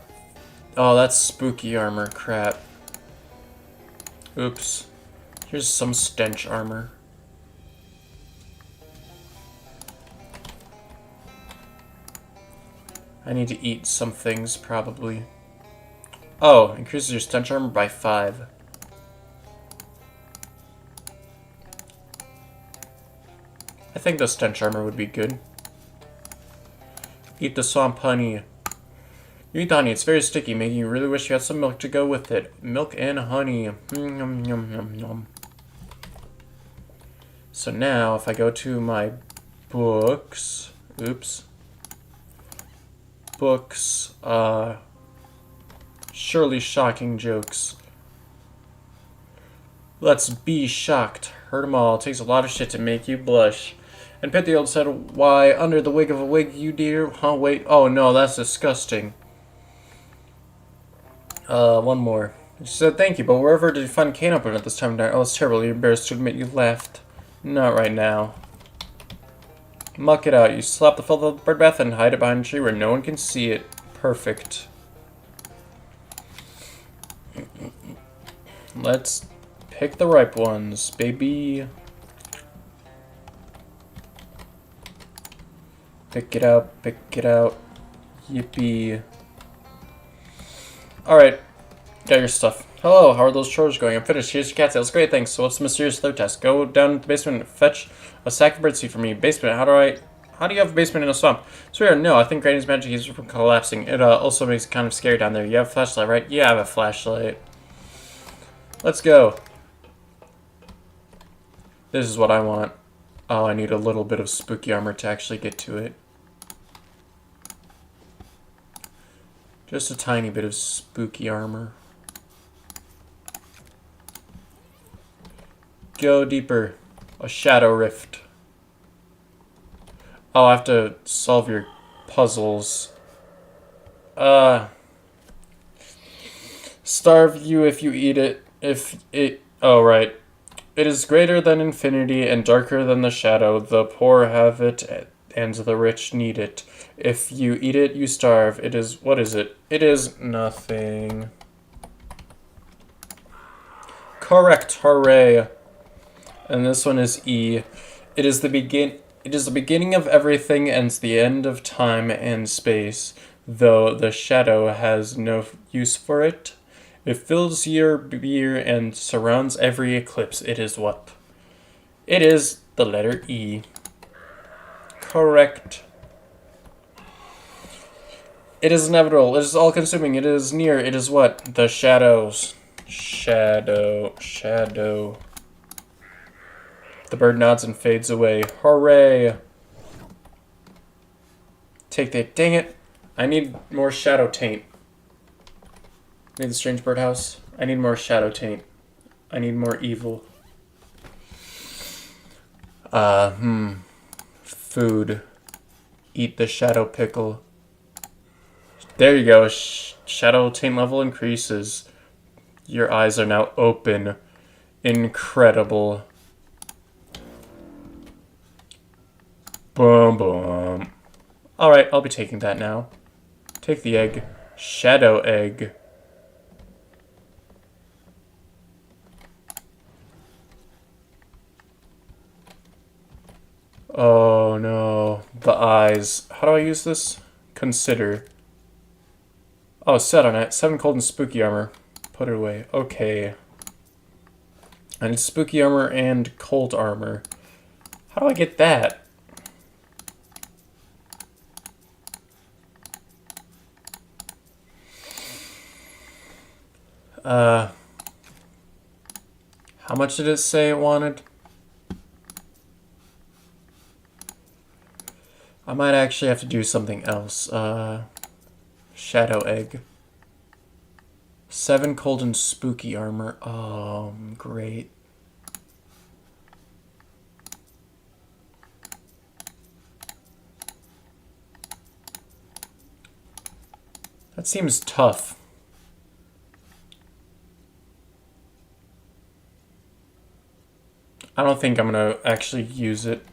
[SPEAKER 1] that's spooky armor. Crap. Oops. Here's some stench armor. I need to eat some things, probably. Oh, increases your stench armor by 5. I think the stench armor would be good. Eat the swamp honey. You eat the honey, it's very sticky, making you really wish you had some milk to go with it. Milk and honey. Yum, yum, yum, yum. So now, if I go to my books... Oops. Books, surely shocking jokes. Let's be shocked. Heard 'em all. It takes a lot of shit to make you blush. And Pithiel said, why, under the wig of a wig, you dear? Huh, wait. Oh, no, that's disgusting. One more. She said, thank you, but wherever did you find Kane open at this time of night? Oh, it's terrible. You're embarrassed to admit you laughed. Not right now. Muck it out. You slap the filth of the bird bath and hide it behind a tree where no one can see it. Perfect. Let's pick the ripe ones, baby. Pick it out, pick it out. Yippee. Alright. Got your stuff. Hello, how are those chores going? I'm finished. Here's your cattails. Great, thanks. So what's the mysterious third test? Go down to the basement and fetch a sack of birdseed for me. Basement, how do you have a basement in a swamp? Swear, no, I think Granny's magic is from collapsing. It also makes it kind of scary down there. You have a flashlight, right? Yeah, I have a flashlight. Let's go. This is what I want. Oh, I need a little bit of spooky armor to actually get to it. Just a tiny bit of spooky armor. Go deeper. A shadow rift. Oh, I have to solve your puzzles. Starve you if you eat it. Oh, right. It is greater than infinity and darker than the shadow. The poor have it and the rich need it. If you eat it, you starve. It is, what is it? It is nothing. Correct, hooray. And this one is E. It is the beginning of everything and the end of time and space, though the shadow has no use for it. It fills your beer and surrounds every eclipse. It is what? It is the letter E. Correct. It is inevitable. It is all-consuming. It is near. It is what? The shadows. Shadow. The bird nods and fades away. Hooray! Take that. Dang it. I need more shadow taint. Need the strange birdhouse. I need more shadow taint. I need more evil. Food. Eat the shadow pickle. There you go. Shadow taint level increases. Your eyes are now open. Incredible. Boom, boom. Alright, I'll be taking that now. Take the egg. Shadow egg. Oh no. The eyes. How do I use this? Consider. Oh, set on it. 7 cold and spooky armor. Put it away. Okay. I need spooky armor and cold armor. How do I get that? How much did it say it wanted? I might actually have to do something else. Shadow egg. 7 cold and spooky armor. Oh, great. That seems tough. I don't think I'm gonna actually use it.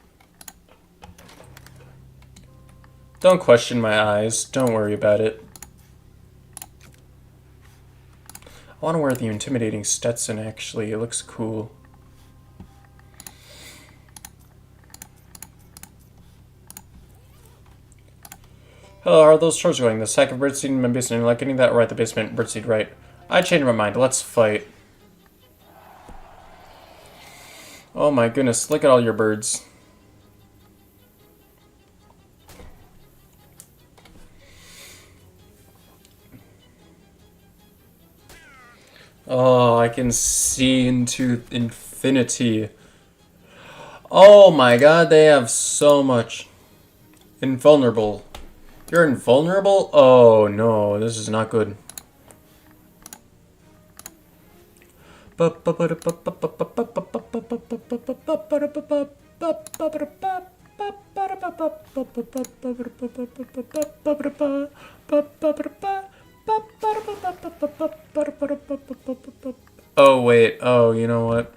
[SPEAKER 1] Don't question my eyes. Don't worry about it. I want to wear the intimidating Stetson, actually. It looks cool. Hello, how are those chores going? The sack of birdseed in my basement. You like getting that right? The basement, birdseed right. I changed my mind. Let's fight. Oh my goodness, look at all your birds. Oh, I can see into infinity. Oh my god, they have so much. Invulnerable. You're invulnerable? Oh no, this is not good. Oh wait, oh, you know what?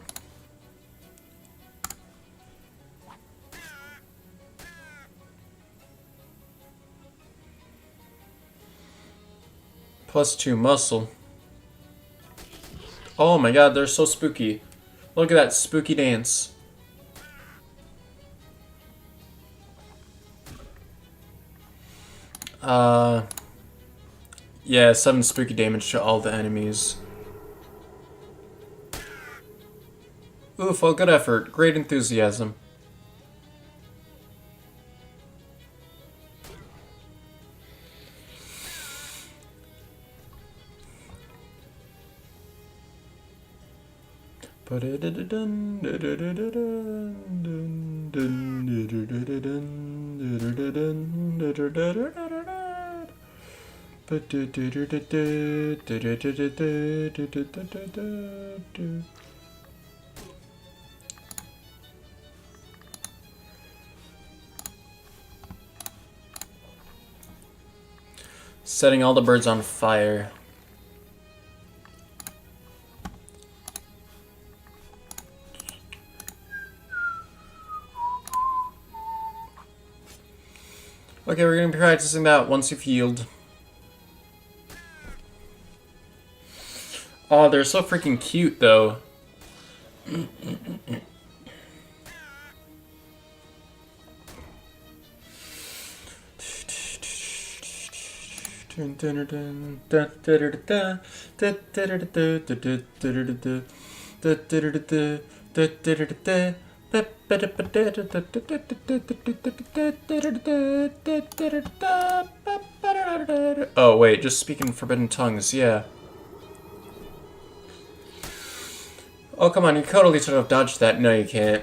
[SPEAKER 1] +2 muscle. Oh my god, they're so spooky. Look at that spooky dance. Yeah, 7 spooky damage to all the enemies. Oof, well, good effort. Great enthusiasm. Setting all the birds on fire. Okay, we're gonna be practicing that once you've healed. Oh, they're so freaking cute, though. Oh, wait, just speaking forbidden tongues, yeah. Oh, come on, you totally should have dodged that. No, you can't.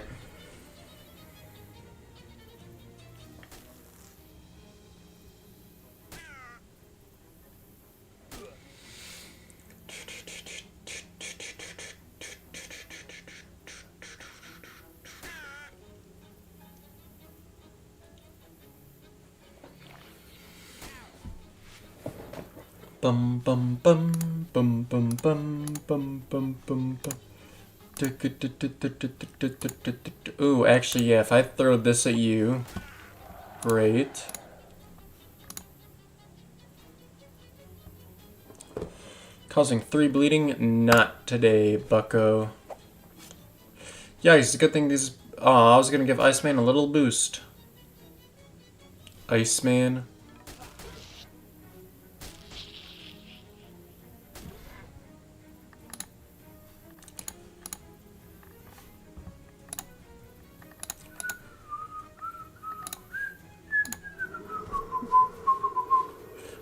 [SPEAKER 1] Bum bum bum bum bum bum bum bum bum bum. Ooh, actually, yeah, if I throw this at you, great. Causing 3 bleeding? Not today, bucko. Yeah, it's a good thing these... Oh, I was gonna give Iceman a little boost. Iceman.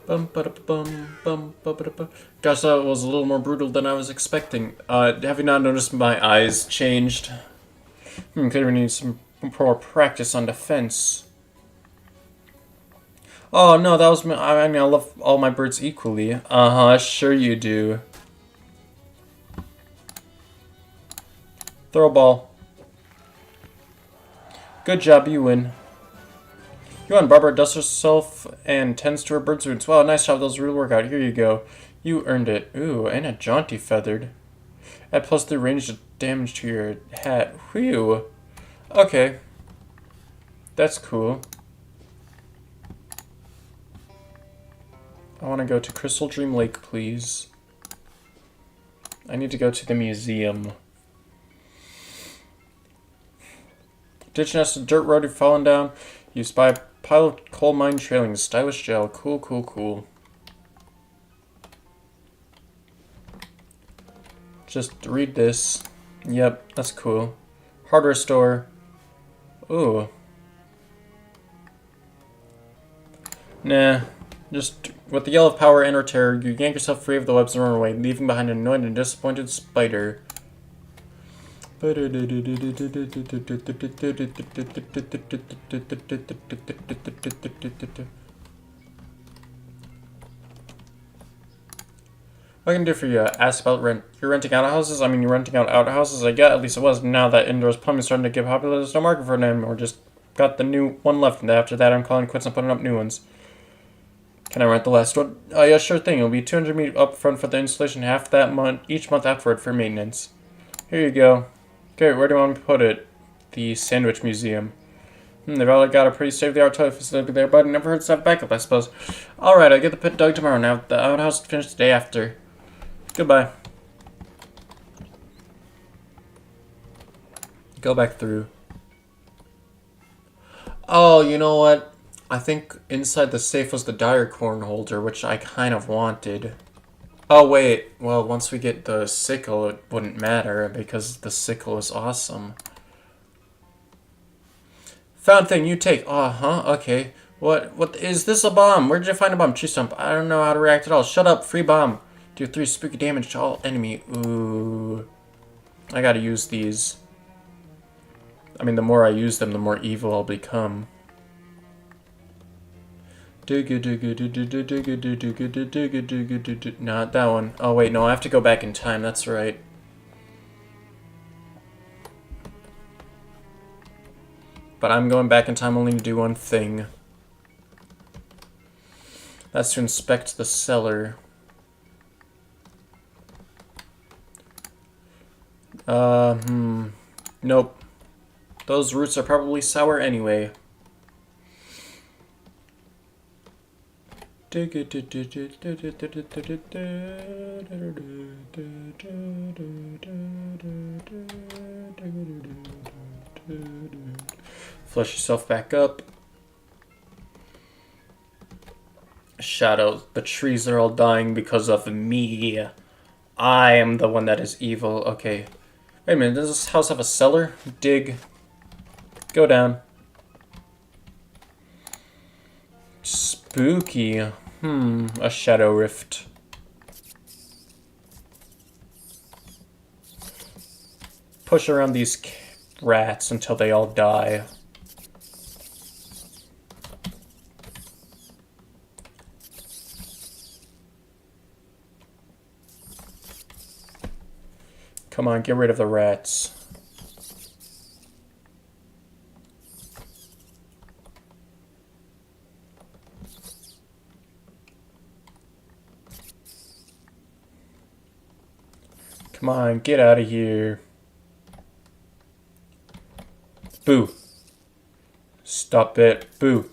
[SPEAKER 1] Bum ba bum bum ba bum. Gosh, that was a little more brutal than I was expecting. Have you not noticed my eyes changed? Could we need some more practice on defense? Oh no, that was I mean I love all my birds equally. Sure you do. Throw a ball. Good job, you win. You won. Barbara dusts herself and tends to her bird wounds. Wow, nice job. That was a real workout. Here you go. You earned it. Ooh, and a jaunty feathered. Add +3 range of damage to your hat. Whew. Okay. That's cool. I want to go to Crystal Dream Lake, please. I need to go to the museum. Ditch nest of dirt road fallen down. Used by a pile of coal mine trailing. Stylish gel. Cool, cool, cool. Just read this. Yep, that's cool. Hardware store. Ooh. Nah. Just with the yell of power and or terror, you yank yourself free of the webs and run away, leaving behind an annoyed and disappointed spider. I can do for you? Ask about rent. You're renting out houses? I mean, you're renting out outhouses? I get, at least it was. Now that indoors plumbing's starting to get popular, there's no market for it anymore. Just got the new one left, and after that, I'm calling quits and putting up new ones. Can I rent the last one? Oh, yeah, sure thing. It'll be $200 up front for the installation, half that month, each month afterward for maintenance. Here you go. Okay, where do you want me to put it? The Sandwich Museum. They've already got a pretty state-of-the-art toilet facility there, but it never hurts to have backup, I suppose. Alright, I'll get the pit dug tomorrow. Now, the outhouse is finished the day after. Goodbye. Go back through. Oh, you know what? I think inside the safe was the dire corn holder, which I kind of wanted. Oh, wait. Well, once we get the sickle, it wouldn't matter, because the sickle is awesome. Found thing, you take. Okay. What is this a bomb? Where did you find a bomb? Tree stump. I don't know how to react at all. Shut up, free bomb. Do 3 spooky damage to all enemy. Ooh. I gotta use these. I mean, the more I use them, the more evil I'll become. Not that one. Oh, wait, no, I have to go back in time. That's right. But I'm going back in time only to do one thing. That's to inspect the cellar. Nope. Those roots are probably sour anyway. Flush yourself back up. Shadow, the trees are all dying because of me. I am the one that is evil. Okay. Wait a minute, does this house have a cellar? Dig. Go down. Spooky. A shadow rift. Push around these rats until they all die. Come on, get rid of the rats. Come on, get out of here. Boo. Stop it. Boo.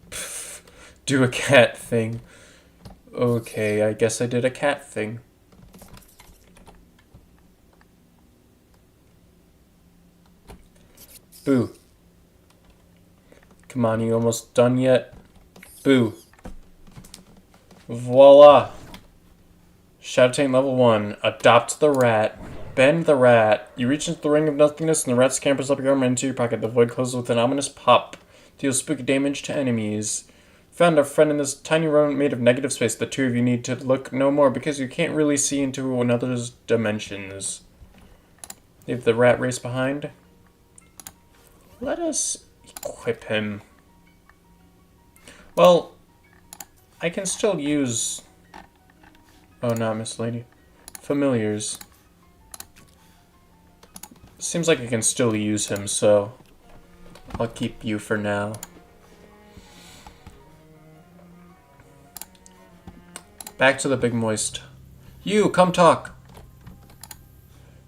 [SPEAKER 1] Pff, do a cat thing. Okay, I guess I did a cat thing. Boo. Come on, you almost done yet? Boo. Voila. Shadow Tank level 1. Adopt the rat. Bend the rat. You reach into the ring of nothingness and the rat scampers up your arm into your pocket. The void closes with an ominous pop. Deals spooky damage to enemies. Found a friend in this tiny room made of negative space. The two of you need to look no more because you can't really see into another's dimensions. Leave the rat race behind. Let us equip him. Well, I can still use... Oh, not Miss Lady. Familiars. Seems like I can still use him, so... I'll keep you for now. Back to the Big Moist. You, come talk!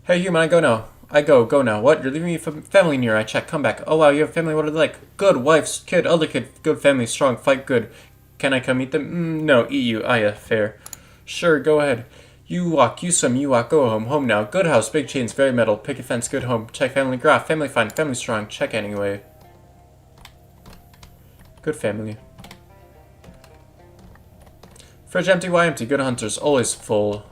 [SPEAKER 1] Hey, human, I go now. I go now. What? You're leaving me family near. I check. Come back. Oh, wow, you have family. What are they like? Good. Wife, kid, other kid. Good family. Strong. Fight good. Can I come eat them? No, eat you. Ah, yeah, fair. Sure, go ahead. You walk. You swim. You walk. Go home. Home now. Good house. Big chains. Very metal. Picket fence. Good home. Check family graph. Family fine. Family strong. Check anyway. Good family. Fridge empty. Why empty? Good hunters. Always full.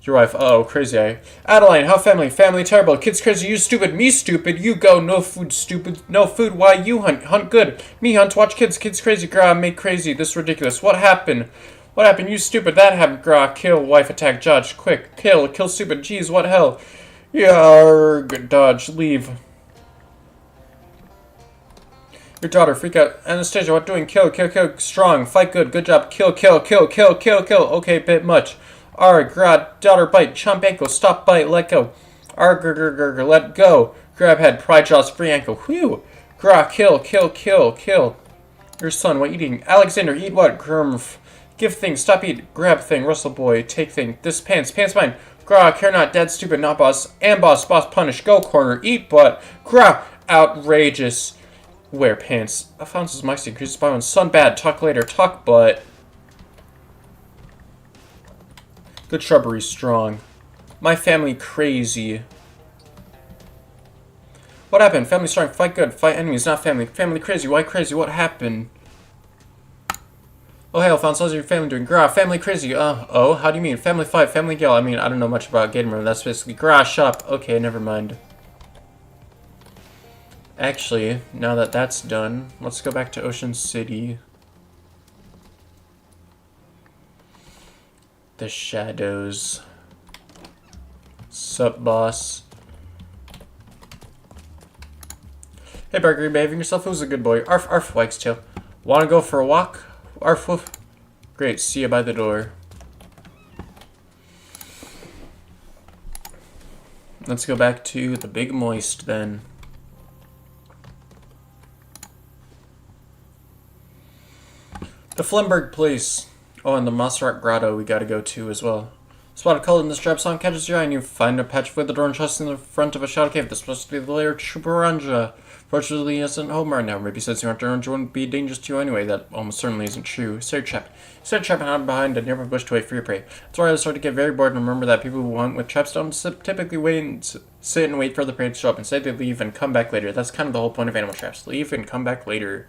[SPEAKER 1] Your wife, uh-oh, crazy, eh? Adeline, how family? Family terrible. Kids crazy, you stupid. Me stupid. You go. No food, stupid. No food. Why you hunt? Hunt good. Me hunt. Watch kids. Kids crazy. Grah, make crazy. This ridiculous. What happened? What happened? You stupid. That happened. Grah, kill. Wife attack. Judge. Quick. Kill. Kill stupid. Jeez, what hell? Yarg. Dodge. Leave. Your daughter, freak out. Anastasia, what doing? Kill. Kill. Kill. Strong. Fight good. Good job. Kill. Kill. Kill. Kill. Kill. Kill. Okay, bit much. Arg, grad, daughter, bite, chomp ankle, stop, bite, let go. Arg, grr, let go. Grab head, pry jaws, free ankle, whew. Gra, kill, kill, kill, kill. Your son, what eating? Alexander, eat what? Grumf. Give thing, stop eat, grab thing, Russell boy, take thing. This pants mine. Gra, care not, dead, stupid, not boss. And boss, punish, go corner, eat butt. Gra, outrageous. Wear pants. Alphonse's mice increases by one. Son bad, talk later, talk butt. Good shrubbery, strong. My family crazy. What happened? Family strong, fight good, fight enemies, not family. Family crazy, why crazy? What happened? Oh hey Alphonse, how's your family doing? Grah, family crazy, oh, how do you mean? Family fight, family yell. I mean, I don't know much about gamer, that's basically Grah, shut up. Okay, never mind. Actually, now that that's done, let's go back to Ocean City. The shadows. Sup, boss? Hey, Barker, you behaving yourself? Who's a good boy? Arf, arf, wags tail. Wanna go for a walk? Arf, woof. Great, see you by the door. Let's go back to the Big Moist, then. The Flemberg place. Oh, and the Mossrock Grotto we gotta go to as well. Spot of color in this drab song catches your eye, and you find a patch of withered orange husk in the front of a shadow cave. This must be the lair of Chuparanja. Fortunately, he isn't home right now. Maybe since you aren't orange, wouldn't be dangerous to you anyway. That almost certainly isn't true. Start trapping out behind a nearby bush to wait for your prey. That's why I started to get very bored and remember that people who hunt with traps don't typically sit and wait for the prey to show up. Instead, they leave and come back later. That's kind of the whole point of animal traps. Leave and come back later.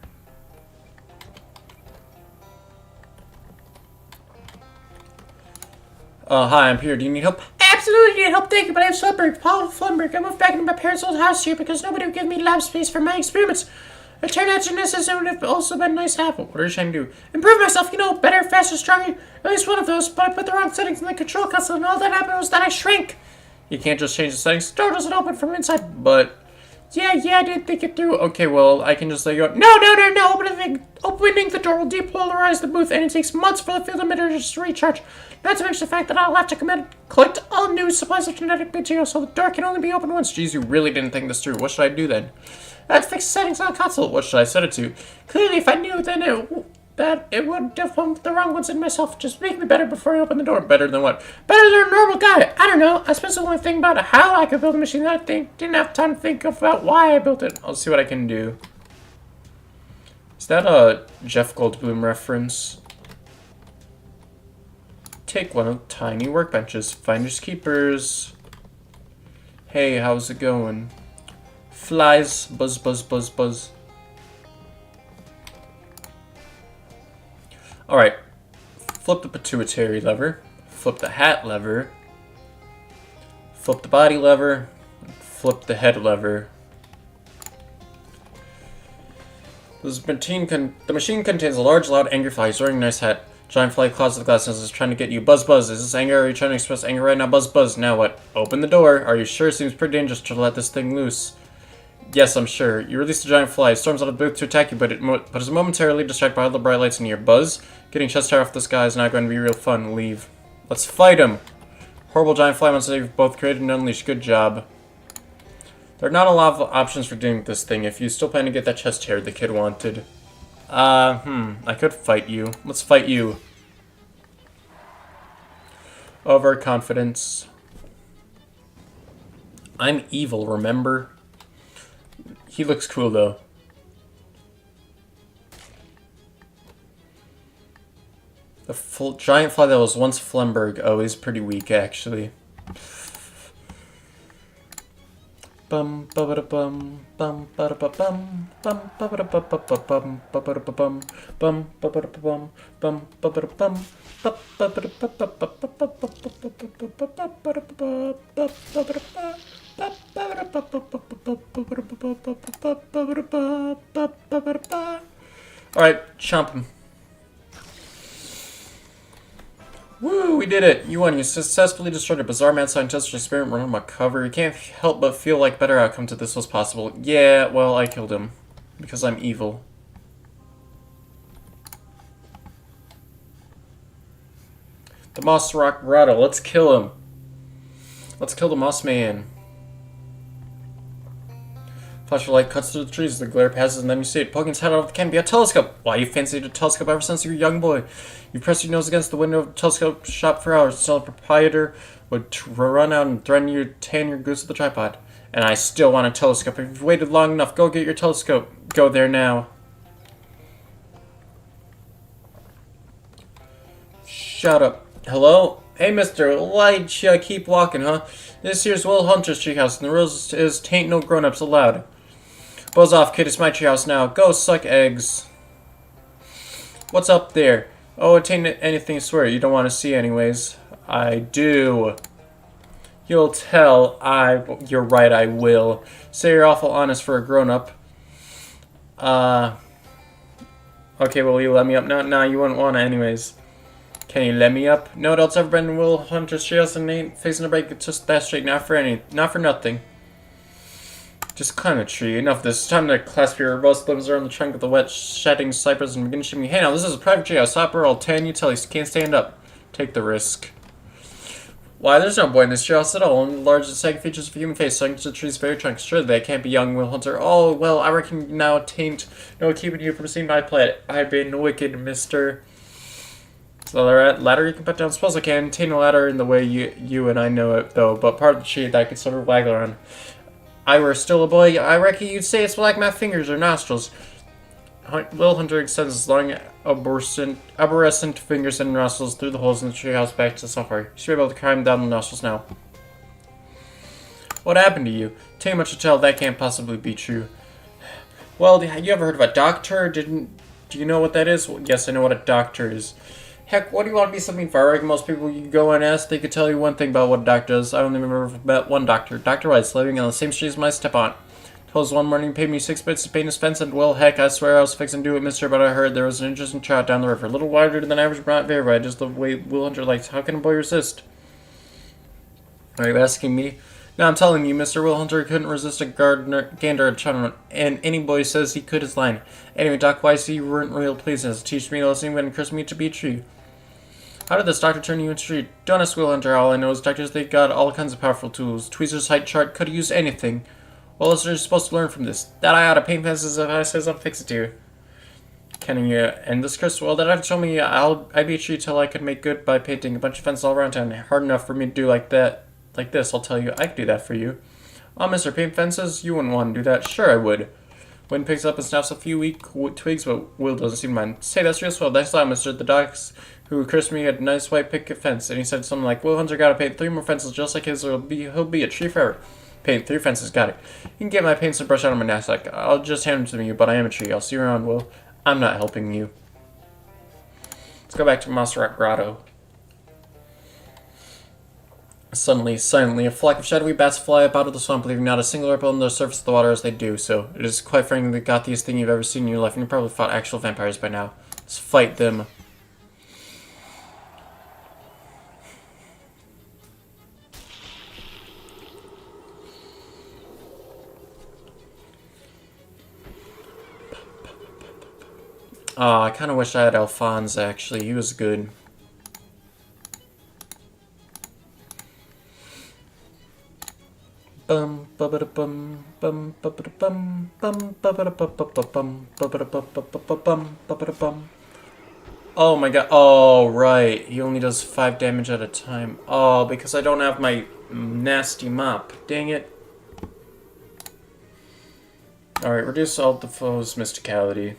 [SPEAKER 1] Hi, I'm here. Do you need help?
[SPEAKER 2] Absolutely need help, thank you, but I have Flumberg, Paul Flumberg. I moved back into my parents' old house here because nobody would give me lab space for my experiments. It turned out Genesis would have also been nice to have.
[SPEAKER 1] What are you trying to do?
[SPEAKER 2] Improve myself, you know, better, faster, stronger. At least one of those, but I put the wrong settings in the control console, and all that happened was that I shrank.
[SPEAKER 1] You can't just change the settings?
[SPEAKER 2] The door doesn't open from inside.
[SPEAKER 1] But...
[SPEAKER 2] Yeah, I didn't think it through.
[SPEAKER 1] Okay, well, I can just let you go.
[SPEAKER 2] No. Opening the door will depolarize the booth, and it takes months for the field emitters to recharge. Not to mention the fact that I'll have to collect all new supplies of genetic material, so the door can only be opened once.
[SPEAKER 1] Jeez, you really didn't think this through. What should I do then?
[SPEAKER 2] I'd fix settings on the console.
[SPEAKER 1] What should I set it to?
[SPEAKER 2] Clearly, if I knew, then it would have put the wrong ones in myself. Just make me better before I open the door.
[SPEAKER 1] Better than what?
[SPEAKER 2] Better than a normal guy. I don't know. I spent so long thinking about how I could build a machine that I didn't have time to think about why I built it.
[SPEAKER 1] I'll see what I can do. Is that a Jeff Goldblum reference? Take one of the tiny workbenches. Finders keepers. Hey, how's it going? Flies. Buzz, buzz, buzz, buzz. Alright. Flip the pituitary lever. Flip the hat lever. Flip the body lever. Flip the head lever. The machine contains a large, loud, angry fly. He's wearing a nice hat. Giant fly claws with glasses is trying to get you. Buzz, buzz. Is this anger? Are you trying to express anger right now? Buzz, buzz. Now what? Open the door. Are you sure? It seems pretty dangerous to let this thing loose. Yes, I'm sure. You release the giant fly. It storms out of the booth to attack you, but is momentarily distracted by all the bright lights in your. Buzz. Getting chest hair off this guy is not going to be real fun. Leave. Let's fight him. Horrible giant fly monster you've both created and unleashed. Good job. There are not a lot of options for doing this thing. If you still plan to get that chest hair the kid wanted. I could fight you. Let's fight you. Overconfidence. I'm evil, remember? He looks cool, though. The giant fly that was once Flemberg. Oh, he's pretty weak, actually. Bum ba ba bum bum ba ba bum bum ba ba bum bum ba ba bum bum ba ba bum bum ba ba bum all right, chomp him. Woo, we did it! You won. You successfully destroyed a bizarre mad scientist experiment run on my cover. You can't help but feel like better outcome to this was possible. Yeah, well, I killed him. Because I'm evil. The Moss Rock Grotto. Let's kill him. Let's kill the Moss Man. Flash of light cuts through the trees, the glare passes, and then you see it poking its head out of the canopy. A telescope! Why, you fancied a telescope ever since you were a young boy. You pressed your nose against the window of the telescope shop for hours until the proprietor would run out and threaten you to tan your goose with the tripod. And I still want a telescope. If you've waited long enough, go get your telescope. Go there now. Shut up. Hello? Hey, mister, why'd you keep walking, huh? This here's Will Hunter's treehouse, and the rules is tain't no grown-ups allowed. Buzz off, kid, it's my treehouse now. Go suck eggs. What's up there? Oh, it ain't anything, I swear. You don't want to see anyways. I do. You'll tell. You're right, I will. Say you're awful honest for a grown-up. Okay, well, you let me up? No, you wouldn't want to anyways. Can you let me up? No adult's ever been in Will Hunter's treehouse and ain't facing a break. It's just that straight, not for nothing. Just climb a tree. Enough of this. It's time to clasp your robust limbs around the trunk of the wet, shedding cypress and begin shimmy. Hey, now, this is a private treehouse. Stop or I'll tan you till you can't stand up. Take the risk. Why, there's no boy in this treehouse at all. Only the large and saggy features of a human face sunk to the tree's very trunk. Sure, they can't be young, Will Hunter. Oh, well, I reckon now tain't no keeping you from seeing my play. I've been wicked, mister. So the ladder you can put down. Suppose I can contain a ladder in the way you and I know it, though. But part of the sheet that I could sort of waggle around. I were still a boy, I reckon you'd say it's like my fingers or nostrils. Little Hunter extends his long, arborescent fingers and nostrils through the holes in the treehouse back to the safari. You should be able to climb down the nostrils now. What happened to you? Too much to tell, that can't possibly be true. Well, have you ever heard of a doctor? Do you know what that is? Well, yes, I know what a doctor is. Heck, what do you want to be something for? I reckon most people you go and ask, they could tell you one thing about what a doctor is. I only remember about one doctor. Dr. Weiss, living on the same street as my step-aunt. Told us one morning he paid me 6 bits to paint his fence, and well, heck, I swear I was fixing to do it, mister, but I heard there was an interesting trout down the river. A little wider than average, but not very wide, just the way Will Hunter likes. How can a boy resist? Are you asking me? No, I'm telling you, Mr. Will Hunter couldn't resist a gander at China, and any boy says he could is lying. Anyway, Doc Weiss, you weren't real pleased as teach me listening when it encouraged me to be true. How did this doctor turn you into a tree? Don't ask Will Hunter. All I know is doctors, they got all kinds of powerful tools. Tweezer's height chart could have used anything. Well, what are you supposed to learn from this? That I ought to paint fences if I says I'll fix it to you. Can you end this curse? Well, that I've told me I'd be a tree till I could make good by painting a bunch of fences all around town. Hard enough for me to do like that. Like this, I'll tell you, I could do that for you. Oh, Mr. Paint Fences, you wouldn't want to do that. Sure, I would. Wind picks up and snaps a few weak twigs, but Will doesn't seem to mind. Say, that's real swell. Thanks a lot, Mr. The docs who cursed me a nice white picket fence, and he said something like, Will Hunter gotta paint 3 more fences just like his, or he'll be a tree forever. Paint 3 fences, got it. You can get my paints and brush out of my knapsack. I'll just hand them to you, but I am a tree. I'll see you around, Will. I'm not helping you. Let's go back to Monster Rock Grotto. Suddenly, silently, a flock of shadowy bats fly up out of the swamp, leaving not a single ripple on the surface of the water as they do so. It is quite frankly the gothiest thing you've ever seen in your life, and you've probably fought actual vampires by now. Let's fight them. Oh, I kind of wish I had Alphonse, actually. He was good. Bum ba ba bum bum ba ba bum bum ba ba bum bum ba ba bum ba ba bum. Oh my god. Oh, right. He only does 5 damage at a time. Oh, because I don't have my nasty mop. Dang it. Alright, reduce all the foes' mysticality.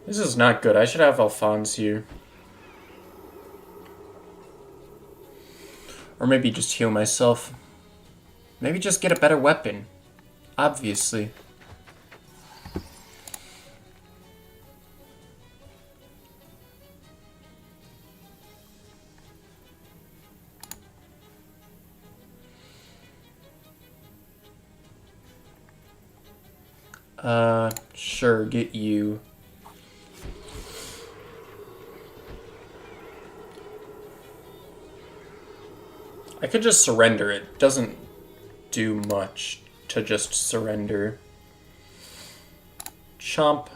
[SPEAKER 1] This is not good. I should have Alphonse here. Or maybe just heal myself. Maybe just get a better weapon. Obviously. Sure, get you. I could just surrender. It doesn't do much to just surrender. Chomp.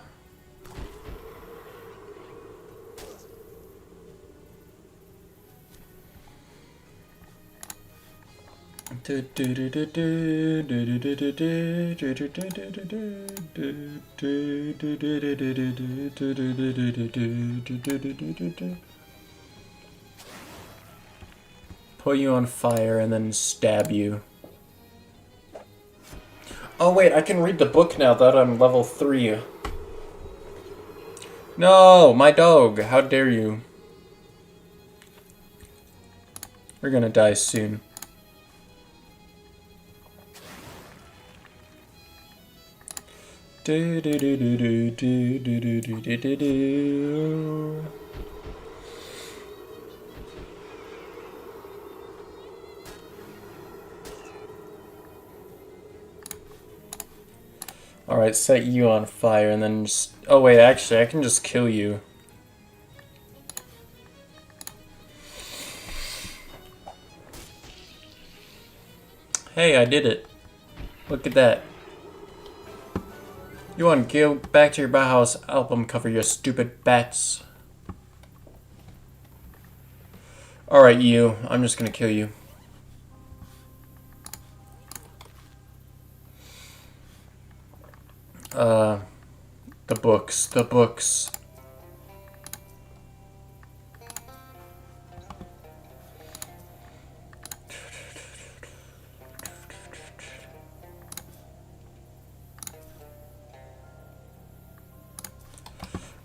[SPEAKER 1] Put you on fire and then stab you. Oh wait, I can read the book now that I'm level 3. No, my dog, how dare you. We're gonna die soon. Do do do do do do do do do do do. Alright, set you on fire and then just... Oh wait, actually, I can just kill you. Hey, I did it. Look at that. You want to go back to your Bauhaus album cover, you stupid bats. Alright, you. I'm just gonna kill you. The books. The books.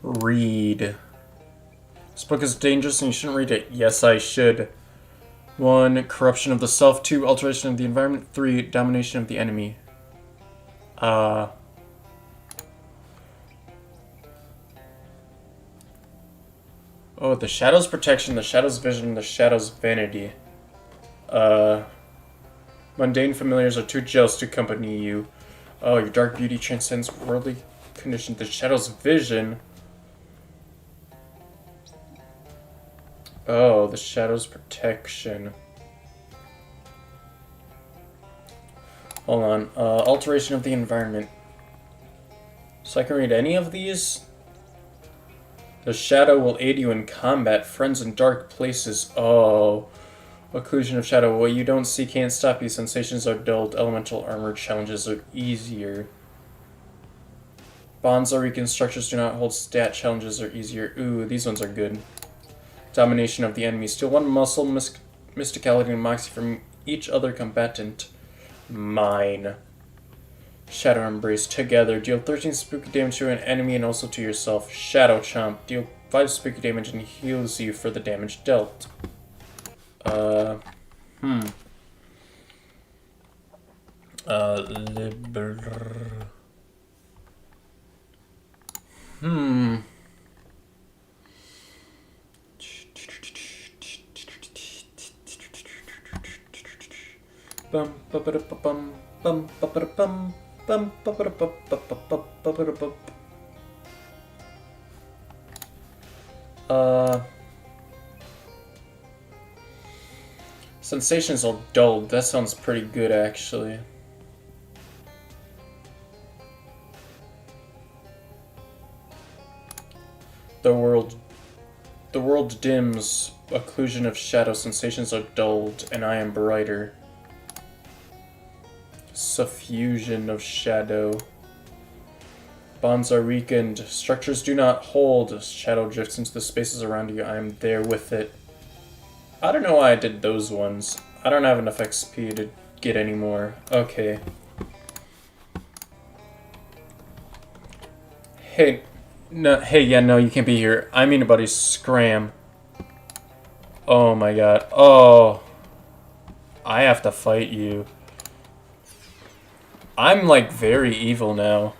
[SPEAKER 1] Read. This book is dangerous and you shouldn't read it. Yes, I should. 1. Corruption of the self. 2. Alteration of the environment. 3. Domination of the enemy. Oh, the shadow's protection, the shadow's vision, the shadow's vanity. Mundane familiars are too jealous to accompany you. Oh, your dark beauty transcends worldly conditions. The shadow's vision. Oh, the shadow's protection. Hold on. Alteration of the environment. So I can read any of these? The shadow will aid you in combat. Friends in dark places. Oh. Occlusion of shadow. What you don't see can't stop you. Sensations are dulled. Elemental armor challenges are easier. Bonds are weakened. Structures do not hold. Stat challenges are easier. Ooh, these ones are good. Domination of the enemy. Steal 1 muscle, mysticality, and moxie from each other combatant. Mine. Shadow Embrace. Together. Deal 13 spooky damage to an enemy and also to yourself. Shadow Chomp. Deal 5 spooky damage and heals you for the damage dealt. Bum ba ba da bum bum ba ba da bum bum ba ba da ba ba ba ba ba da ba. Sensations are dulled. That sounds pretty good, actually. The world dims. Occlusion of shadow. Sensations are dulled, and I am brighter. Suffusion of shadow. Bonds are weakened. Structures do not hold. Shadow drifts into the spaces around you. I am there with it. I don't know why I did those ones. I don't have enough XP to get any more. Okay. Hey, no, no, you can't be here. I mean, buddy, scram. Oh my god. Oh. I have to fight you. I'm, like, very evil now.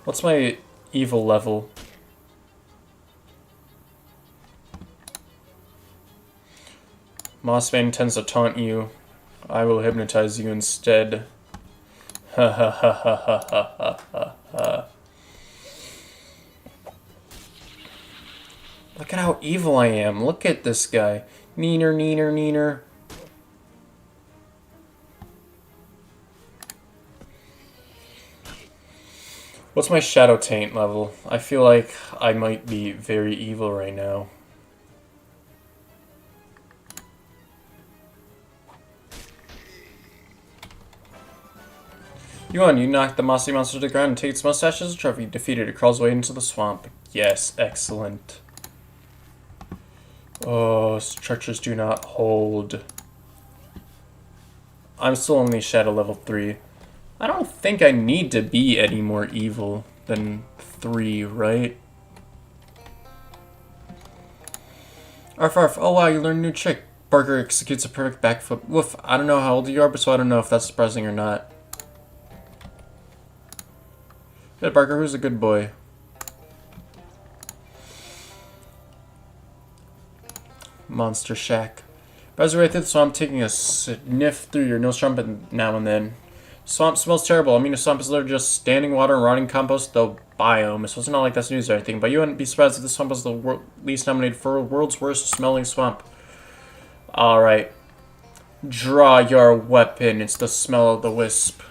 [SPEAKER 1] What's my evil level? Mossman tends to taunt you. I will hypnotize you instead. Ha ha ha ha ha ha ha ha. Look at how evil I am. Look at this guy. Neener, neener, neener. What's my shadow taint level? I feel like I might be very evil right now. You knocked the mossy monster to the ground and take its mustache as a trophy. Defeated it, crawls away into the swamp. Yes, excellent. Oh, structures do not hold. I'm still only shadow level 3. I don't think I need to be any more evil than 3, right? Arf arf, oh wow, you learned a new trick. Barker executes a perfect backflip. Woof, I don't know how old you are, but so I don't know if that's surprising or not. Good, Barker, who's a good boy? Monster Shack. As we right through the swamp, taking a sniff through your nose trumpet now and then. Swamp smells terrible. I mean, the swamp is literally just standing water and rotting compost, though biome. So it's not like that's news or anything, but you wouldn't be surprised if this swamp was the least nominated for world's worst smelling swamp. Alright. Draw your weapon. It's the smell of the wisp.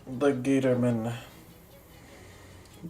[SPEAKER 1] The Gatorman.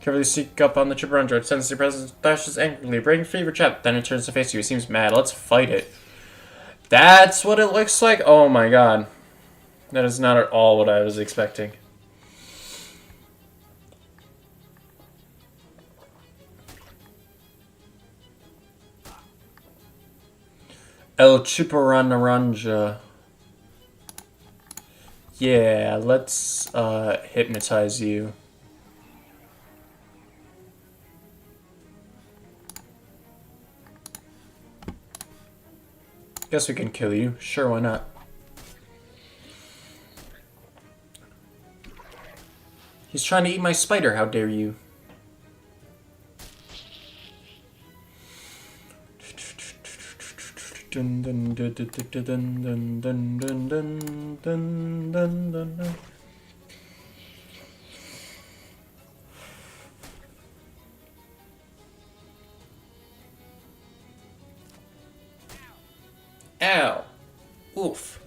[SPEAKER 1] Carefully sneak up on the chipper android, senses your presence, dashes angrily, breaking free of your trap, then it turns to face you. He seems mad. Let's fight it. That's what it looks like? Oh my god. That is not at all what I was expecting. El Chipper Naranja. Yeah, let's hypnotize you. Guess we can kill you. Sure, why not? He's trying to eat my spider, how dare you? Dun, dun, dun, dun, dun, dun, dun, dun, dun, dun, dun, dun. Ow. Oof.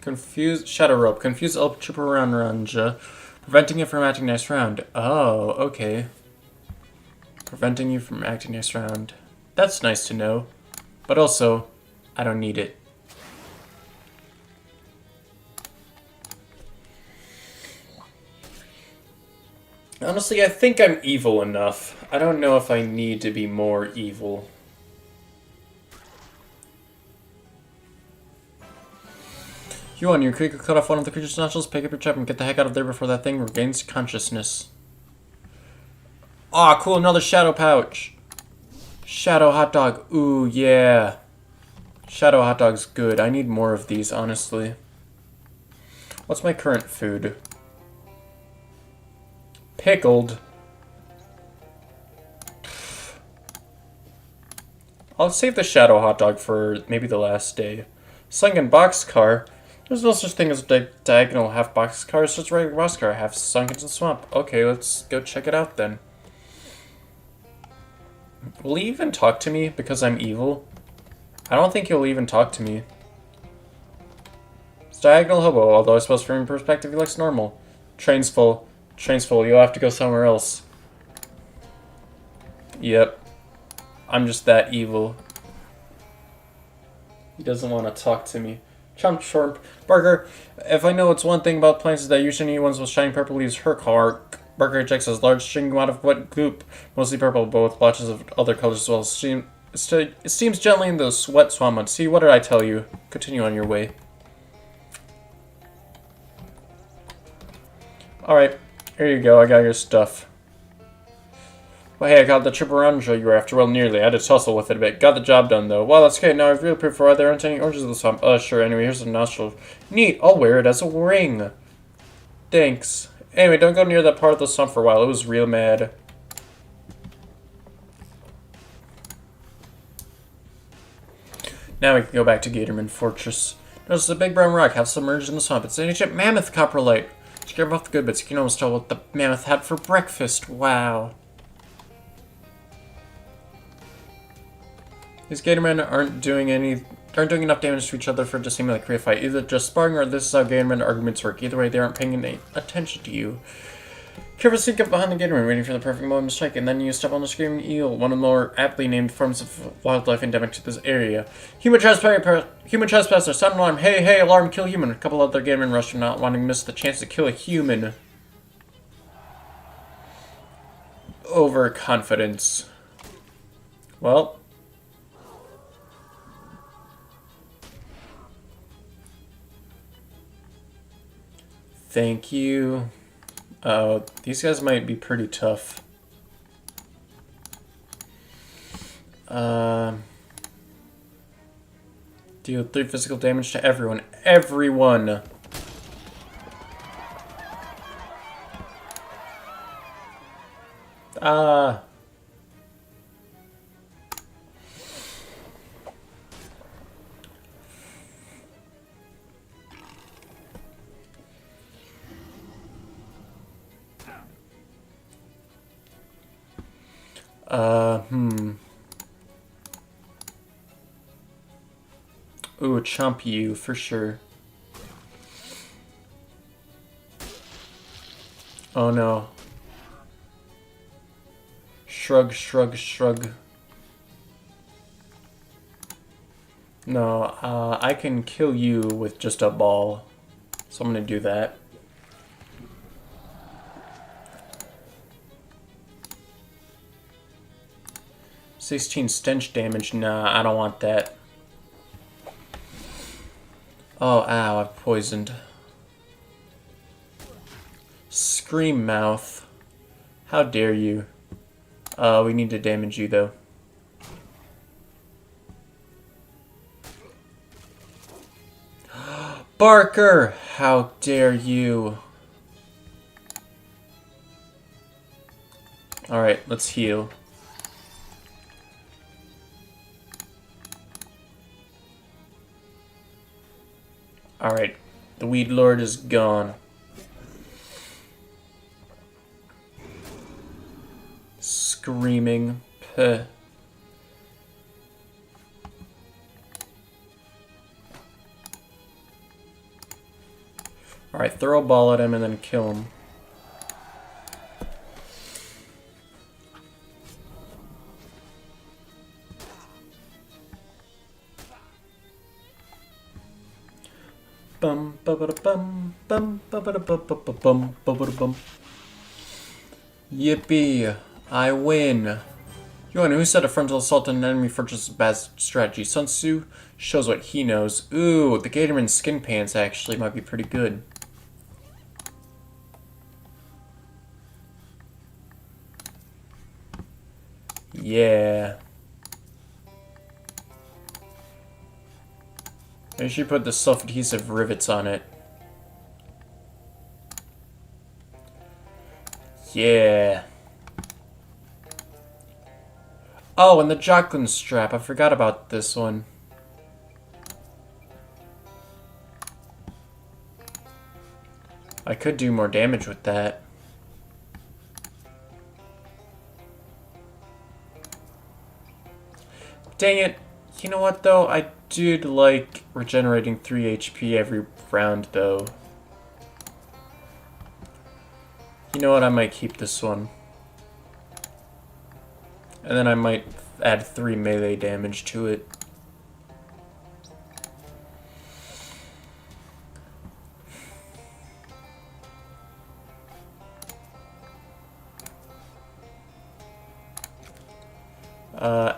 [SPEAKER 1] Confuse Shadow Rope. Confuse El Chuparanja, preventing it from acting next round. Oh, okay. Preventing you from acting next round. That's nice to know. But also, I don't need it. Honestly, I think I'm evil enough. I don't know if I need to be more evil. You on your creature cut off one of the creature's nostrils, pick up your trap, and get the heck out of there before that thing regains consciousness. Aw, cool, another shadow pouch. Shadow hot dog. Ooh, yeah. Shadow hot dog's good. I need more of these, honestly. What's my current food? Pickled. I'll save the shadow hot dog for maybe the last day. Sunken boxcar. There's no such thing as diagonal half boxcar. It's just a regular boxcar, half sunk into the swamp. Okay, let's go check it out then. Will he even talk to me because I'm evil? I don't think he'll even talk to me. It's diagonal hobo, although I suppose from your perspective he looks normal. Train's full. Train's full. You'll have to go somewhere else. Yep. I'm just that evil. He doesn't want to talk to me. Chomp Shorp. Barker, if I know it's one thing about plants is that usually any ones with shining purple leaves her car. Barker ejects a large string out of wet goop, mostly purple, but with blotches of other colors as well. It steams gently in the wet swamp. See, what did I tell you? Continue on your way. Alright, here you go. I got your stuff. Well, hey, I got the Chipperanja you were after. Well, nearly. I had to tussle with it a bit. Got the job done, though. Well, that's okay. Now I've really proved for why there aren't any oranges in the swamp. Sure. Anyway, here's a nostril. Neat. I'll wear it as a ring. Thanks. Anyway, don't go near that part of the swamp for a while. It was real mad. Now we can go back to Gatorman Fortress. Notice a big brown rock half submerged in the swamp. It's an ancient mammoth coprolite. Scrape off the good bits. You can almost tell what the mammoth had for breakfast. Wow. These Gatormen aren't doing enough damage to each other for it to seem like a real fight. Either just sparring or this is how Gatorman arguments work. Either way, they aren't paying any attention to you. Careful sneak up behind the Gatorman, waiting for the perfect moment to strike, and then you step on the screaming eel, one of the more aptly named forms of wildlife endemic to this area. Human trespasser, sound alarm, hey, alarm, kill human. A couple other Gatormen rush from not wanting to miss the chance to kill a human. Overconfidence. Well. Thank you. These guys might be pretty tough. Deal 3 physical damage to everyone. Everyone! Ooh, chomp you, for sure. Oh no. Shrug, shrug, shrug. No, I can kill you with just a ball. So I'm gonna do that. $16 stench damage. Nah, I don't want that. Oh, ow, I've poisoned. Scream mouth. How dare you. We need to damage you, though. Barker! How dare you. Alright, let's heal. Alright, the Weed Lord is gone. Screaming. Puh. Alright, throw a ball at him and then kill him. Bum ba ba da bum bum ba ba da bum ba ba bum ba ba da bum. Yippee! I win. Yuan, who said a frontal assault on an enemy fortress is a bad strategy? Sun Tzu shows what he knows. Ooh, the Gatorman skin pants actually might be pretty good. Yeah. Maybe she put the self-adhesive rivets on it. Yeah. Oh, and the Jocelyn strap. I forgot about this one. I could do more damage with that. Dang it. You know what, though? I did like regenerating 3 HP every round, though. You know what? I might keep this one. And then I might add 3 melee damage to it.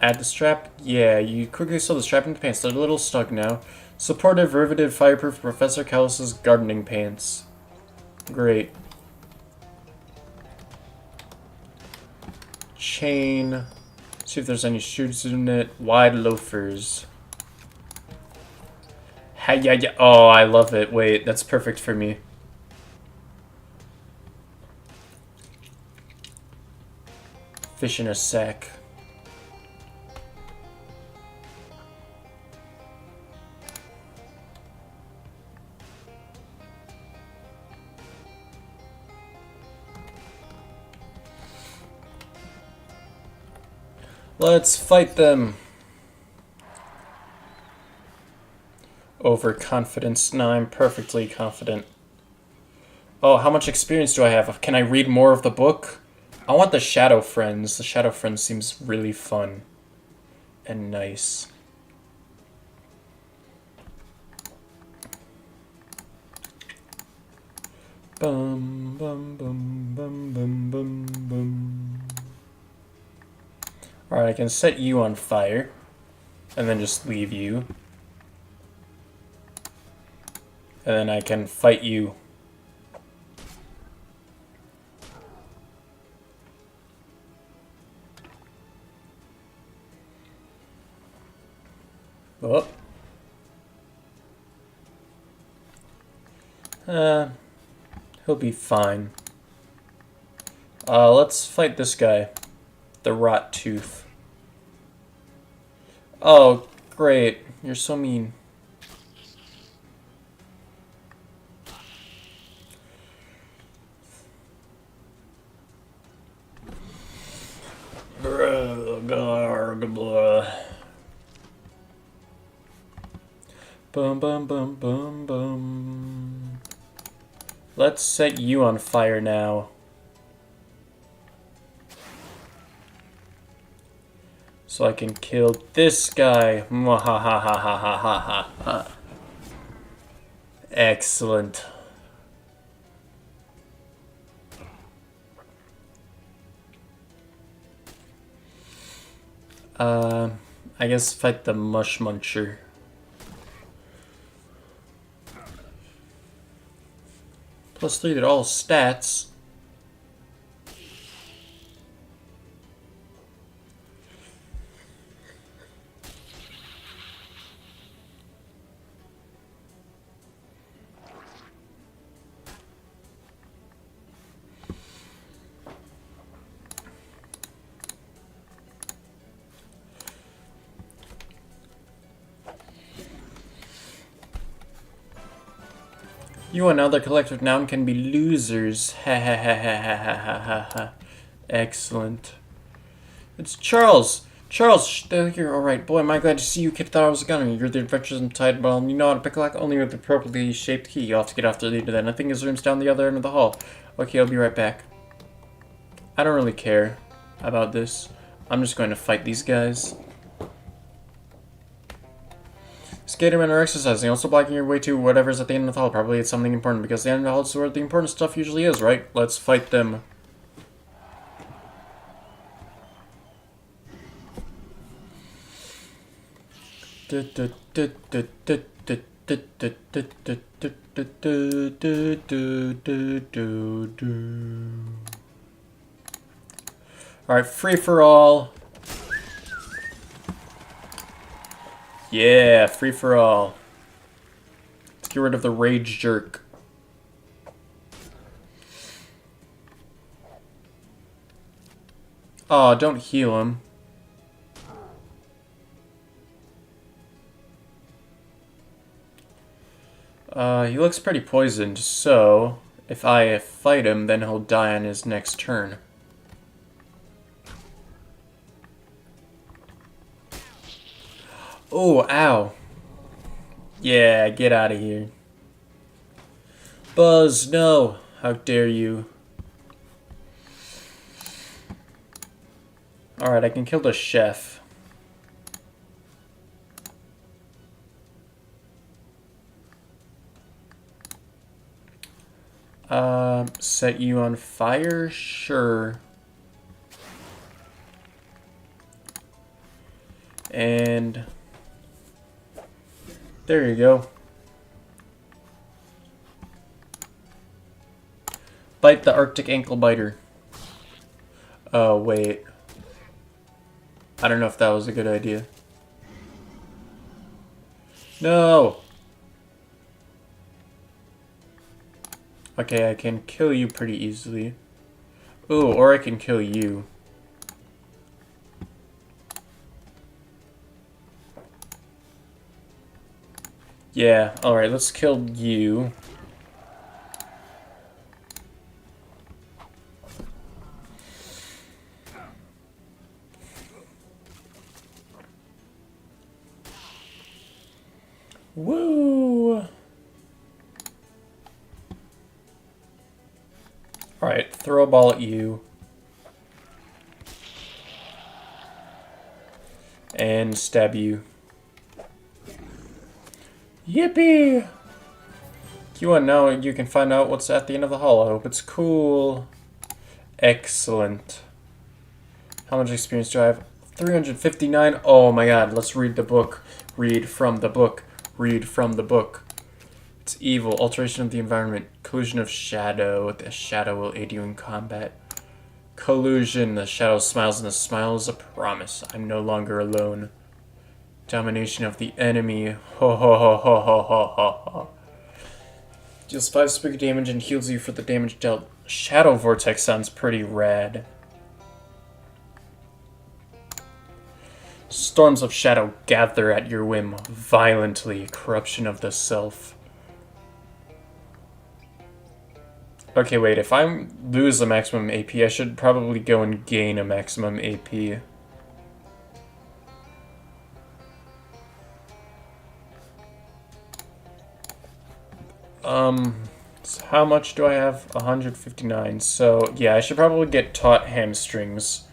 [SPEAKER 1] Add the strap. Yeah, you quickly sew the strap into pants. They're a little stuck now. Supportive, riveted, fireproof Professor Callus's gardening pants. Great. Chain. See if there's any shoes in it. Wide loafers. Hey, yeah, yeah. Oh, I love it. Wait, that's perfect for me. Fish in a sack. Let's fight them. Overconfidence. No, I'm perfectly confident. Oh, how much experience do I have? Can I read more of the book? I want the Shadow Friends. The Shadow Friends seems really fun and nice. Bum bum bum bum bum bum bum. Alright, I can set you on fire and then just leave you. And then I can fight you. Oh. He'll be fine. Let's fight this guy. The Rot Tooth. Oh, great. You're so mean. Bum bum bum bum bum. Let's set you on fire now. So I can kill this guy. Mwahahahahahaha. Excellent. I guess fight the Mush Muncher. +3 to all stats. You and other collective noun can be losers. Ha ha ha ha ha ha ha ha. Excellent. It's Charles. Charles, you're alright. Boy, am I glad to see you. Kid thought I was a gunner. You're the adventuresome tide ball, and you know how to pick a lock only with the appropriately shaped key. You'll have to get off the lead to that. I think his room's down the other end of the hall. Okay, I'll be right back. I don't really care about this. I'm just going to fight these guys. Skatermen are exercising, also blocking your way to whatever's at the end of the hall. Probably it's something important, because the end of the hall is where the important stuff usually is, right? Let's fight them. Alright, free for all. Yeah, free for all. Let's get rid of the rage jerk. Aw, don't heal him. He looks pretty poisoned, so if I fight him, then he'll die on his next turn. Oh, ow. Yeah, get out of here. Buzz, no. How dare you. Alright, I can kill the chef. Set you on fire? Sure. And there you go. Bite the Arctic ankle biter. Oh, wait. I don't know if that was a good idea. No! Okay, I can kill you pretty easily. Ooh, or I can kill you. Yeah, alright, let's kill you. Woo! Alright, throw a ball at you. And stab you. Yippee! You want to know, you can find out what's at the end of the hall. I hope it's cool. Excellent. How much experience do I have? 359. Oh my god, let's read the book. Read from the book. Read from the book. It's evil. Alteration of the environment. Collusion of shadow. The shadow will aid you in combat. Collusion. The shadow smiles, and the smile is a promise. I'm no longer alone. Domination of the enemy. Ho ho ho ho ho ho ho ho. Deals 5 spooky damage and heals you for the damage dealt. Shadow Vortex sounds pretty rad. Storms of shadow gather at your whim, violently. Corruption of the self. Okay, wait, if I lose a maximum AP, I should probably go and gain a maximum AP. So how much do I have? 159. So, yeah, I should probably get taut hamstrings.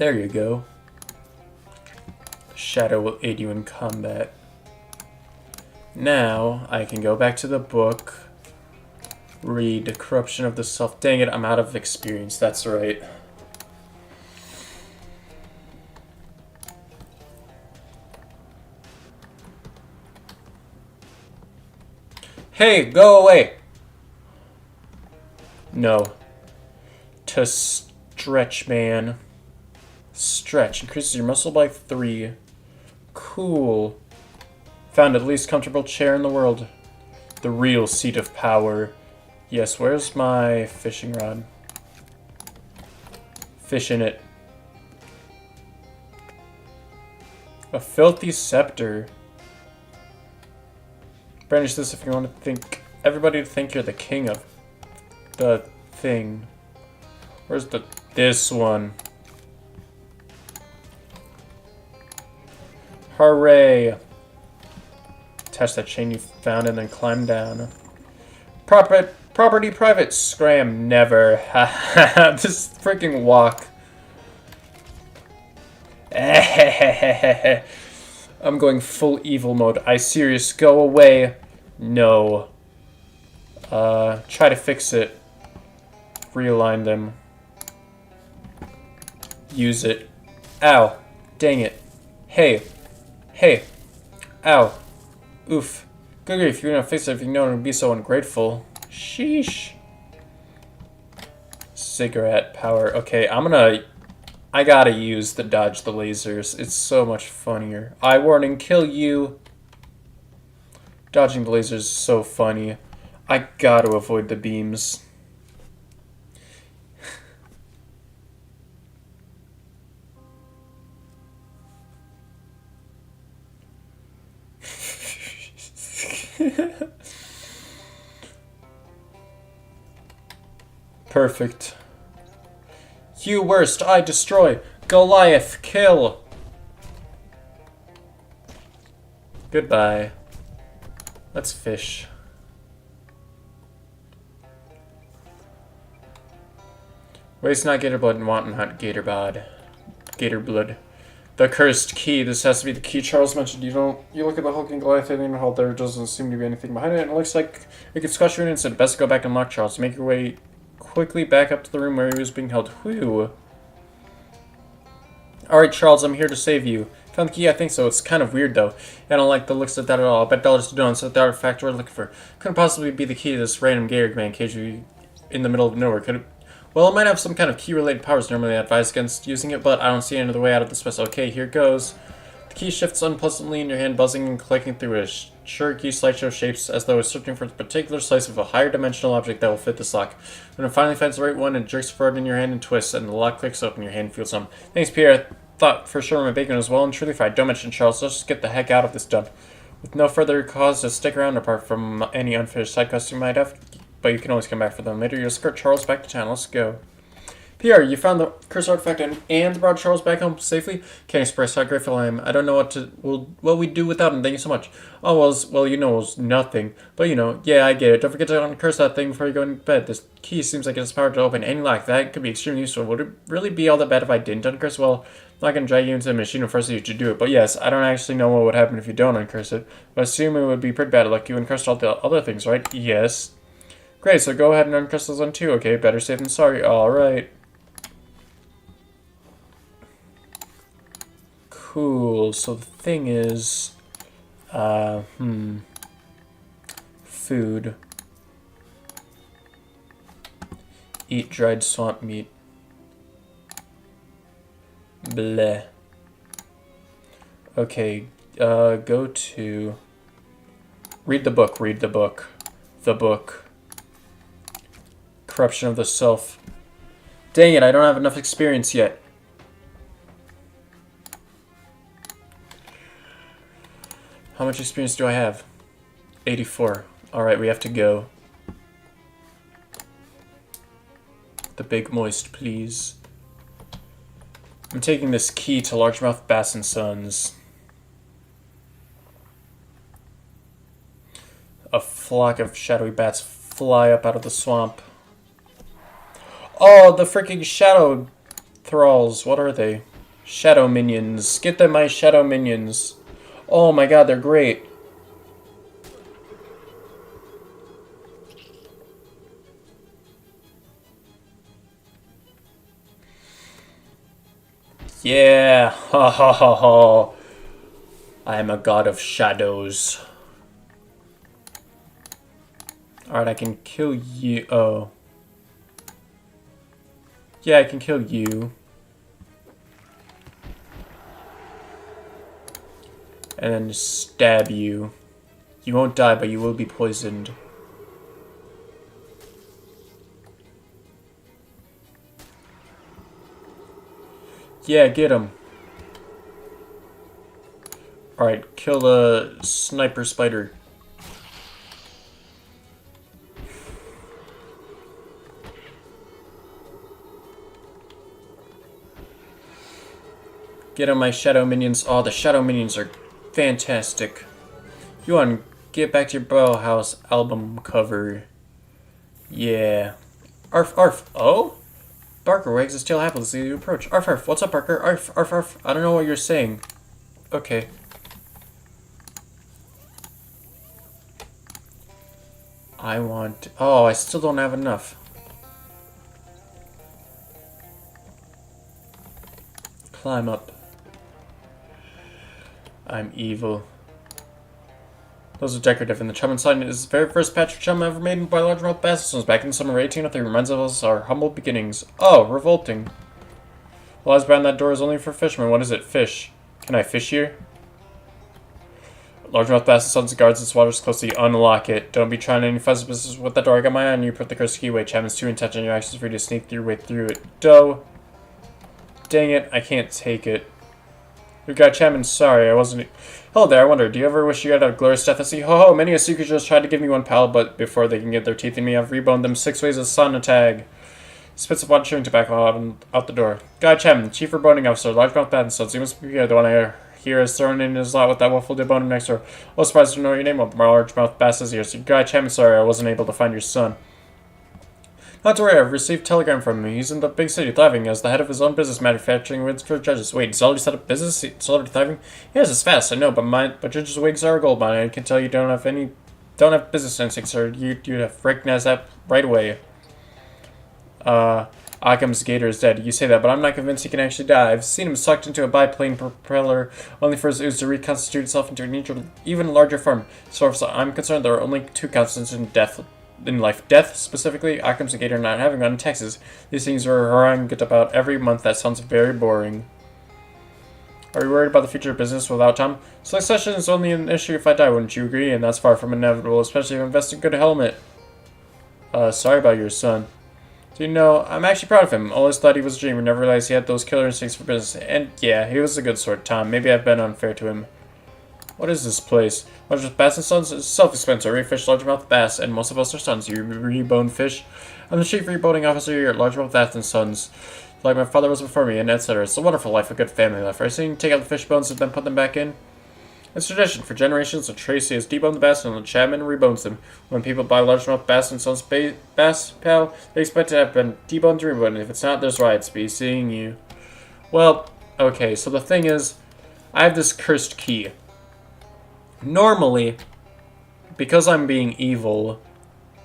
[SPEAKER 1] There you go. Shadow will aid you in combat. Now, I can go back to the book. Read Corruption of the Self. Dang it, I'm out of experience. That's right. Hey, go away! No. To stretch, man. Stretch. Increases your muscle by 3. Cool. Found the least comfortable chair in the world. The real seat of power. Yes, where's my fishing rod? Fish in it. A filthy scepter. Brandish this if you want to think... Everybody to think you're the king of the thing. Where's the... This one. Hooray! Attach that chain you found and then climb down. Property private. Scram. Never. This freaking walk. I'm going full evil mode. I serious. Go away. No. Try to fix it. Realign them. Use it. Ow. Dang it. Hey. Hey. Ow. Oof. Good grief, you're gonna fix it if you know it would be so ungrateful. Sheesh. Cigarette power. Okay, I gotta use the dodge the lasers. It's so much funnier. Eye warning, kill you. Dodging the lasers is so funny. I gotta avoid the beams. Perfect. You worst, I destroy. Goliath, kill. Goodbye. Let's fish. Waste not gator blood and want and hunt gator bod. Gator blood. The cursed key. This has to be the key Charles mentioned. You look at the hulking Goliath alien hull. There doesn't seem to be anything behind it. And it looks like it could squash you in an instant. Best go back and lock Charles. Make your way quickly back up to the room where he was being held. Whew. Alright, Charles, I'm here to save you. Found the key? I think so. It's kind of weird, though. I don't like the looks of that at all. I bet dollars to donuts at the artifact we're looking for. Couldn't possibly be the key to this random gator man cage in the middle of nowhere, could it? Well, it might have some kind of key-related powers. Normally I advise against using it, but I don't see any other way out of this mess. Okay, here goes. The key shifts unpleasantly in your hand, buzzing and clicking through a shirky slideshow shapes as though it's searching for a particular slice of a higher dimensional object that will fit this lock. When it finally finds the right one, it jerks forward in your hand and twists, and the lock clicks open. Your hand feels numb. Thanks, Pierre. I thought for sure my bacon was well and truly fried. Don't mention Charles. Let's just get the heck out of this dump. With no further cause to stick around apart from any unfinished side quests you might have, but you can always come back for them later. You'll escort Charles back to town. Let's go. Pierre, you found the cursed artifact and brought Charles back home safely? Can't express how grateful I am. I don't know what we'd do without him. Thank you so much. Oh, well, you know, it was nothing. But, you know, yeah, I get it. Don't forget to uncurse that thing before you go to bed. This key seems like it has power to open any lock. That could be extremely useful. Would it really be all that bad if I didn't uncurse? Well, I'm not going to drag you into the machine and force you to do it. But yes, I don't actually know what would happen if you don't uncurse it. But I assume it would be pretty bad luck. You uncursed all the other things, right? Yes. Great, so go ahead and uncurse those one too. Okay, better safe than sorry. Alright. Cool, so the thing is, food. Eat dried swamp meat. Bleh. Okay, go to, read the book. The book. Corruption of the Self. Dang it, I don't have enough experience yet. How much experience do I have? 84. Alright, we have to go. The big moist, please. I'm taking this key to Largemouth Bass and Sons. A flock of shadowy bats fly up out of the swamp. Oh, the freaking shadow thralls. What are they? Shadow minions. Get them my shadow minions. Oh my god, they're great. Yeah. Ha ha ha ha. I am a god of shadows. Alright, I can kill you. Oh. Yeah, I can kill you. And then stab you. You won't die, but you will be poisoned. Yeah, get him. Alright, kill the sniper spider. Get him, my shadow minions. Oh, the shadow minions are fantastic. You want to get back to your Bauhaus album cover. Yeah. Arf, arf. Oh? Barker wags his tail happily as you approach. Arf, arf. What's up, Barker? Arf, arf, arf. I don't know what you're saying. Okay. I want... Oh, I still don't have enough. Climb up. I'm evil. Those are decorative, and the chum inside is the very first patch of chum ever made by largemouth bass. Back in the summer of 1803, reminds us of our humble beginnings. Oh, revolting. Well, as behind that door is only for fishermen. What is it? Fish. Can I fish here? Largemouth bass and sons guards its waters closely. Unlock it. Don't be trying any fuzzy business with that door. I got my eye on you. Put the cursed key away. Chapman's too intent on your actions for you to sneak your way through it. Doe. Dang it, I can't take it. Your guy Chapman, sorry, I wasn't... Hello there, I wonder, do you ever wish you had a glorious death at sea? Ho ho, many a sea creature has tried to give me one, pal, but before they can get their teeth in me, I've reboned them 6 ways of sun tag. Spits of water chewing tobacco out the door. Guy Chapman, chief reboning officer, largemouth bat and sons. You must be the one I hear is thrown in his lot with that waffle deboning next door. Oh, surprised to know your name. Well, largemouth bass is here. So, Guy Chapman, sorry, I wasn't able to find your son. Not to worry, I've received a telegram from him. He's in the big city, thriving as the head of his own business, manufacturing wigs for judges. Wait, he's already set up business? He's already thriving? Yes, it's fast, I know, but judges' wigs are a gold mine. I can tell you don't have business instincts, or you'd have recognized that right away. Occam's gator is dead. You say that, but I'm not convinced he can actually die. I've seen him sucked into a biplane propeller, only for his ooze to reconstitute itself into an even larger form. As far as I'm concerned, there are only 2 constants in life. Death, specifically, Occam's gator not having one in Texas. These things are harangued about every month. That sounds very boring. Are you worried about the future of business without Tom? Succession is only an issue if I die, wouldn't you agree? And that's far from inevitable, especially if I invest in a good helmet. Sorry about your son. Do you know, I'm actually proud of him. Always thought he was a dreamer, never realized he had those killer instincts for business. And yeah, he was a good sort, Tom. Maybe I've been unfair to him. What is this place? Largemouth Bass and Sons is self-explanatory. Fish largemouth bass, and most of us are sons. You rebone fish. I'm the chief reboning officer here at Largemouth Bass and Sons. Like my father was before me, and etc. It's a wonderful life, a good family life. I've seen you take out the fish bones and then put them back in. It's tradition. For generations, the Tracy has deboned the bass and the Chapman rebones them. When people buy Largemouth Bass and Sons bass, pal, they expect to have been deboned and reboned. If it's not, there's riots. Be seeing you. Well, okay, so the thing is, I have this cursed key. Normally, because I'm being evil,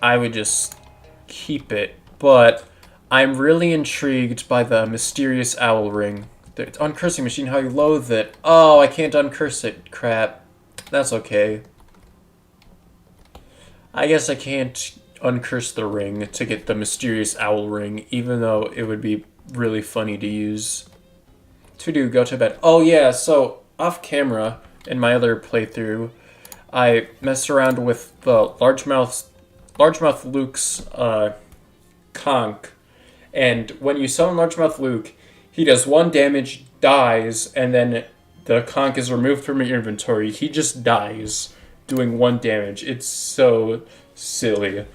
[SPEAKER 1] I would just keep it, but I'm really intrigued by the mysterious owl ring. The uncursing machine, how you loathe it. Oh, I can't uncurse it. Crap. That's okay. I guess I can't uncurse the ring to get the mysterious owl ring, even though it would be really funny to use. To do, go to bed. Oh yeah, so off camera, in my other playthrough, I messed around with the largemouth Luke's conch, and when you summon largemouth Luke, he does 1 damage, dies, and then the conch is removed from your inventory. He just dies, doing 1 damage. It's so silly.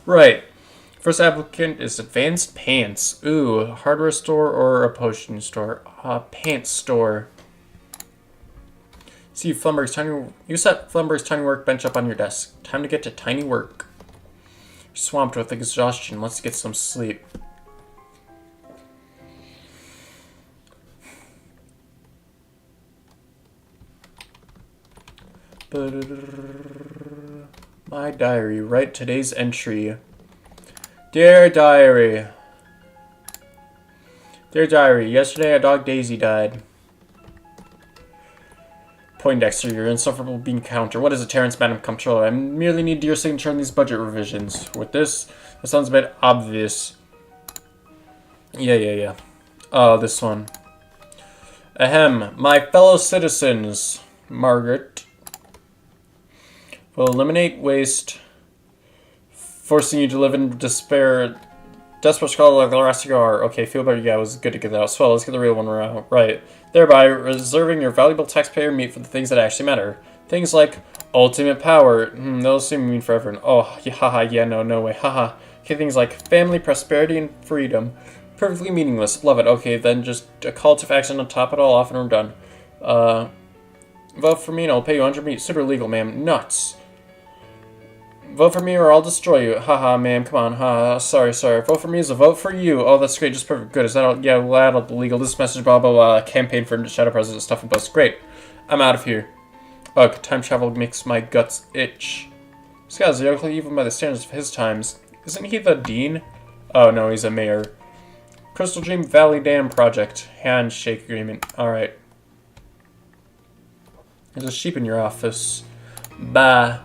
[SPEAKER 1] Right. First applicant is Advanced Pants. Ooh, hardware store or a potion store? Pants store. See you set Flumberg's tiny workbench up on your desk. Time to get to tiny work. You're swamped with exhaustion. Let's get some sleep. My diary. Write today's entry. Dear diary. Dear diary. Yesterday, our dog Daisy died. Poindexter, your insufferable bean counter. What is it, Terrence, Madam Comptroller? I merely need your signature on these budget revisions. With this, that sounds a bit obvious. Yeah. This one. Ahem. My fellow citizens. Margaret. Will eliminate waste, forcing you to live in despair. Desperate scroll like the rest of you are. Okay, feel better. Yeah, it was good to get that out. Swell, let's get the real one out. Right. Thereby, reserving your valuable taxpayer meat for the things that actually matter. Things like ultimate power. Those seem to mean forever. And oh, yeah, haha, yeah, no way, haha. Okay, things like family, prosperity, and freedom. Perfectly meaningless. Love it. Okay, then just a call to action to top it all off and we're done. Vote for me and I'll pay you 100 meat. Super legal, ma'am. Nuts. Vote for me or I'll destroy you. Haha, ma'am. Come on. Haha. Sorry. Vote for me is a vote for you. Oh, that's great. Just perfect. Good. Is that all? Yeah, well, that'll be legal. This message, blah, blah, blah. Campaign for Shadow President stuff and post. Great. I'm out of here. Ugh, time travel makes my guts itch. This guy's ugly even by the standards of his times. Isn't he the dean? Oh, no, he's a mayor. Crystal Dream Valley Dam Project. Handshake agreement. Alright. There's a sheep in your office. Bye.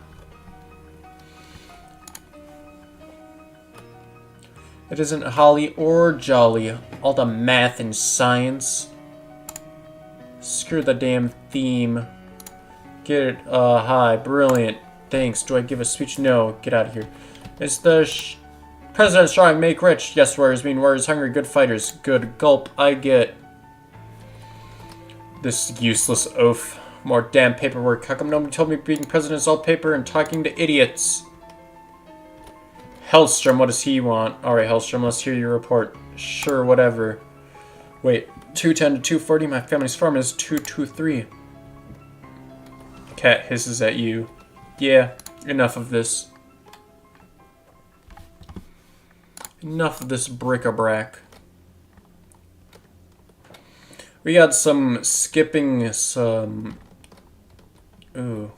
[SPEAKER 1] It isn't holly or jolly. All the math and science. Screw the damn theme. Get it? Hi. Brilliant. Thanks. Do I give a speech? No. Get out of here. It's the President strong, make rich. Yes, warriors mean warriors hungry. Good fighters. Good gulp. I get. This useless oaf. More damn paperwork. How come nobody told me being president is all paper and talking to idiots? Hellstrom, what does he want? Alright, Hellstrom, let's hear your report. Sure, whatever. Wait, 210 to 240, my family's farm is 223. Cat hisses at you. Yeah, enough of this. Enough of this bric-a-brac. We got some skipping, some... Ooh.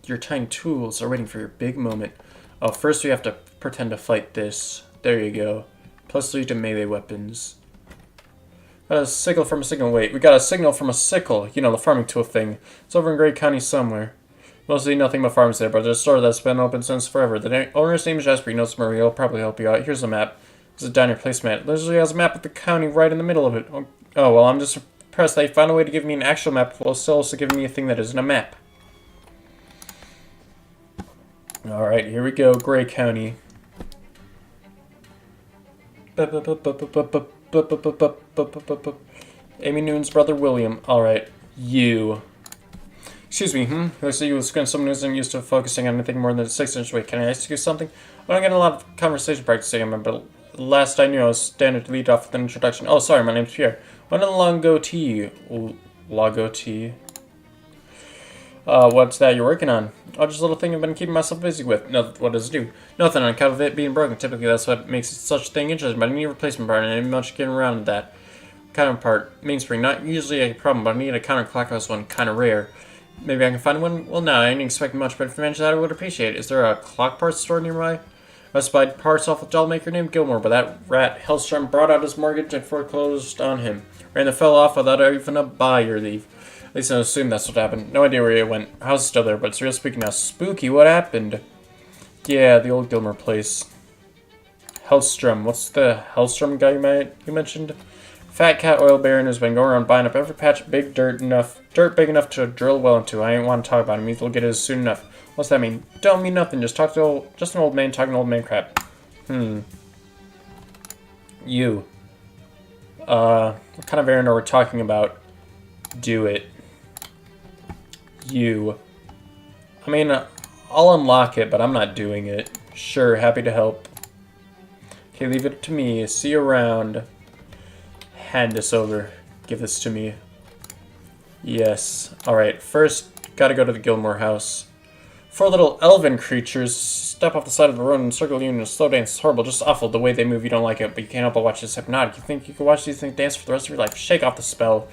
[SPEAKER 1] Your tiny tools are waiting for your big moment. Oh, first we have to pretend to fight this. There you go. Plus 3 to melee weapons. Got a signal from a signal. Wait, we got a signal from a sickle. You know, the farming tool thing. It's over in Gray County somewhere. Mostly nothing but farms there, but there's a store that's been open since forever. The owner's name is Jasper. He knows Murray. He'll probably help you out. Here's a map. This is a diner placemat. Literally has a map of the county right in the middle of it. Oh, well, I'm just impressed they found a way to give me an actual map while still also giving me a thing that isn't a map. Alright, here we go. Gray County. Amy Noon's brother William. Alright, you. Excuse me, Looks like you was someone who isn't used to focusing on anything more than 6 inches away. Can I ask you something? I don't get a lot of conversation practicing, but last I knew I was standing to lead off with an introduction. Oh, sorry, my name's Pierre. When did the long goatee? Goatee? What's that you're working on? Oh, just a little thing I've been keeping myself busy with. No, what does it do? Nothing on account of it being broken. Typically, that's what makes such a thing interesting, but I need a replacement part, and I ain't much getting around to that. Counterpart. Mainspring. Not usually a problem, but I need a counterclockwise one. Kind of rare. Maybe I can find one? Well, no, I didn't expect much, but if you mentioned that, I would appreciate it. Is there a clock parts store nearby? I supplied parts off a doll maker named Gilmore, but that rat Hellstrom brought out his mortgage and foreclosed on him. Ran the fellow off without even a buyer leave. At least I assume that's what happened. No idea where it went. House is still there, but it's real spooky now. Spooky? What happened? Yeah, the old Gilmore place. Hellstrom. What's the Hellstrom guy you mentioned? Fat cat oil baron who's been going around buying up every patch of big dirt big enough to drill well into. I ain't want to talk about him. He'll get his soon enough. What's that mean? Don't mean nothing. Just an old man talking old man crap. You. What kind of errand are we talking about? Do it. You. I mean, I'll unlock it, but I'm not doing it. Sure, happy to help. Okay, leave it to me. See you around. Hand this over. Give this to me. Yes. Alright, first, gotta go to the Gilmore house. 4 little elven creatures step off the side of the road and circle you in a slow dance. It's horrible, just awful. The way they move, you don't like it, but you can't help but watch this hypnotic. You think you could watch these things dance for the rest of your life. Shake off the spell.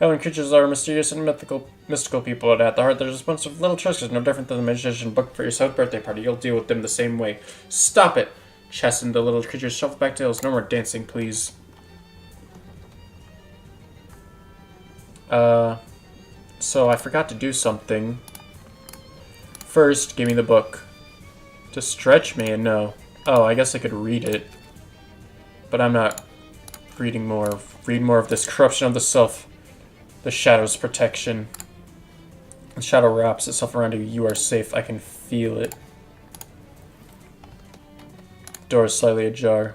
[SPEAKER 1] Howling creatures are mysterious and mystical people, and at the heart there's a bunch of little tricksters, no different than the magician booked for your 7th birthday party. You'll deal with them the same way. Stop it! Chest and the little creatures shuffle back tails. No more dancing, please. So I forgot to do something. First, give me the book. To stretch me, and no. Oh, I guess I could read it. But I'm not reading more. Read more of this corruption of the self. The shadow's protection. The shadow wraps itself around you. You are safe. I can feel it. Door is slightly ajar.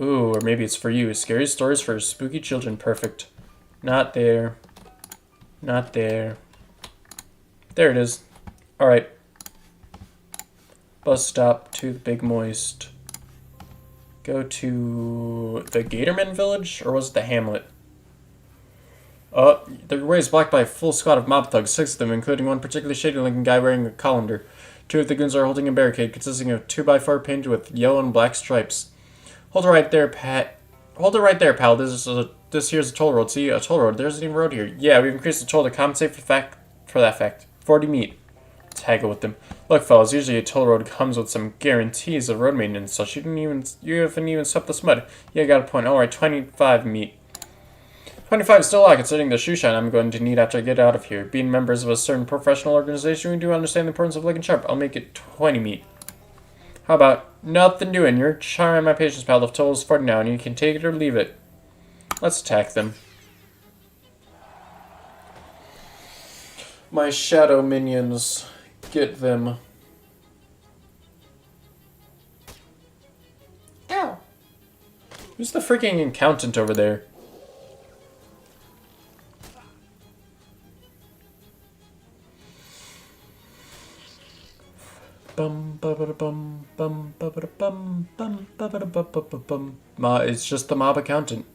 [SPEAKER 1] Ooh, or maybe it's for you. Scary stories for spooky children. Perfect. Not there. Not there. There it is. Alright. Bus stop to the Big Moist. Go to the Gatorman village? Or was it the hamlet? Their way is blocked by a full squad of mob thugs, 6 of them, including one particularly shady-looking guy wearing a colander. 2 of the goons are holding a barricade consisting of 2x4 painted with yellow and black stripes. Hold it right there, Pat. Hold it right there, pal. This here's a toll road. See, a toll road. There isn't even a road here. Yeah, we've increased the toll to compensate for that fact. 40 meat. Let's haggle with them. Look, fellas, usually a toll road comes with some guarantees of road maintenance, so you haven't even swept this mud. Yeah, I got a point. Alright, 25 meat. 25 is still a lot considering the shoe shine I'm going to need after I get out of here. Being members of a certain professional organization, we do understand the importance of looking sharp. I'll make it 20 meat. How about nothing doing? You're charming my patience, pal. The toll is 40 now, and you can take it or leave it. Let's attack them. My shadow minions. Get them.
[SPEAKER 2] Ow.
[SPEAKER 1] Who's the freaking accountant over there? It's just the mob accountant.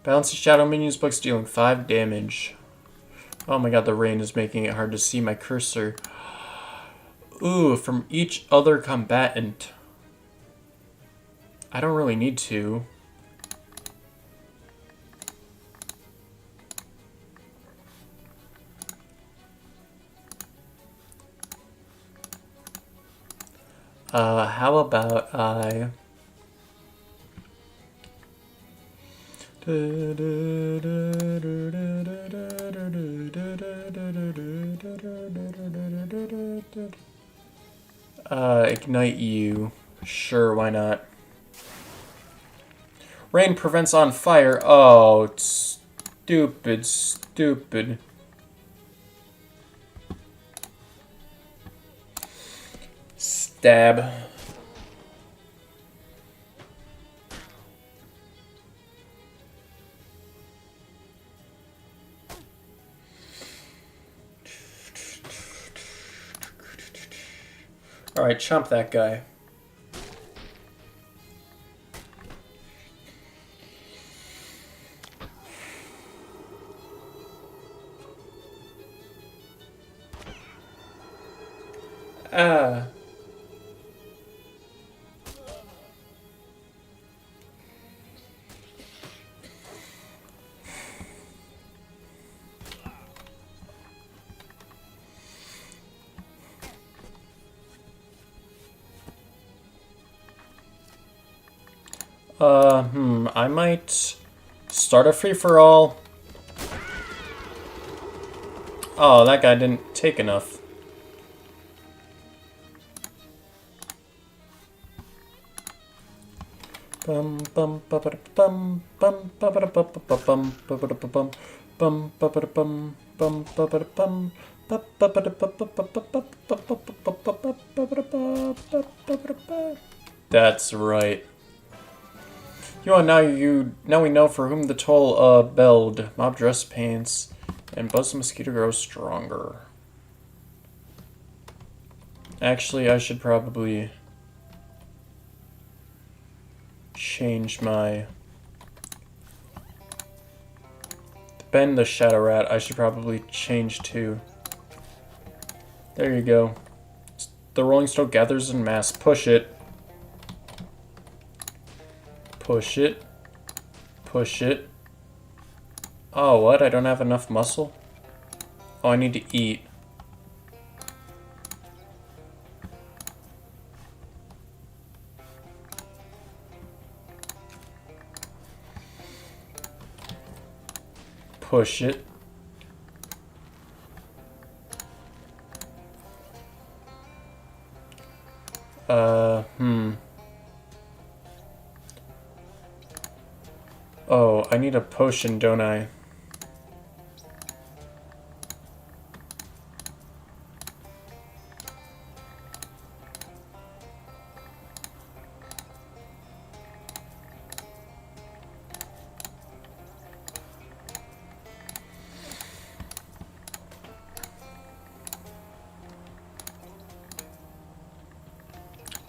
[SPEAKER 1] Balance the shadow minions books dealing 5 damage. Oh my god, the rain is making it hard to see my cursor. Ooh, from each other combatant. I don't really need to. How about I... ignite you. Sure, why not? Rain prevents on fire. Oh, stupid, stupid. Stab. Alright, chomp that guy. Ah. I might start a free-for-all. Oh, that guy didn't take enough. Bum bum ba ba bum bum ba ba bum bum ba ba bum bum ba ba bum bum ba ba bum ba ba ba. That's right. Now we know for whom the toll belled. Mob dress pants and buzz mosquito grows stronger. Actually, I should probably change my Ben the Shadow Rat. I should probably change to. There you go. The Rolling Stone gathers in mass. Push it. Push it. Push it. Oh, what? I don't have enough muscle? Oh, I need to eat. Push it. Oh, I need a potion, don't I?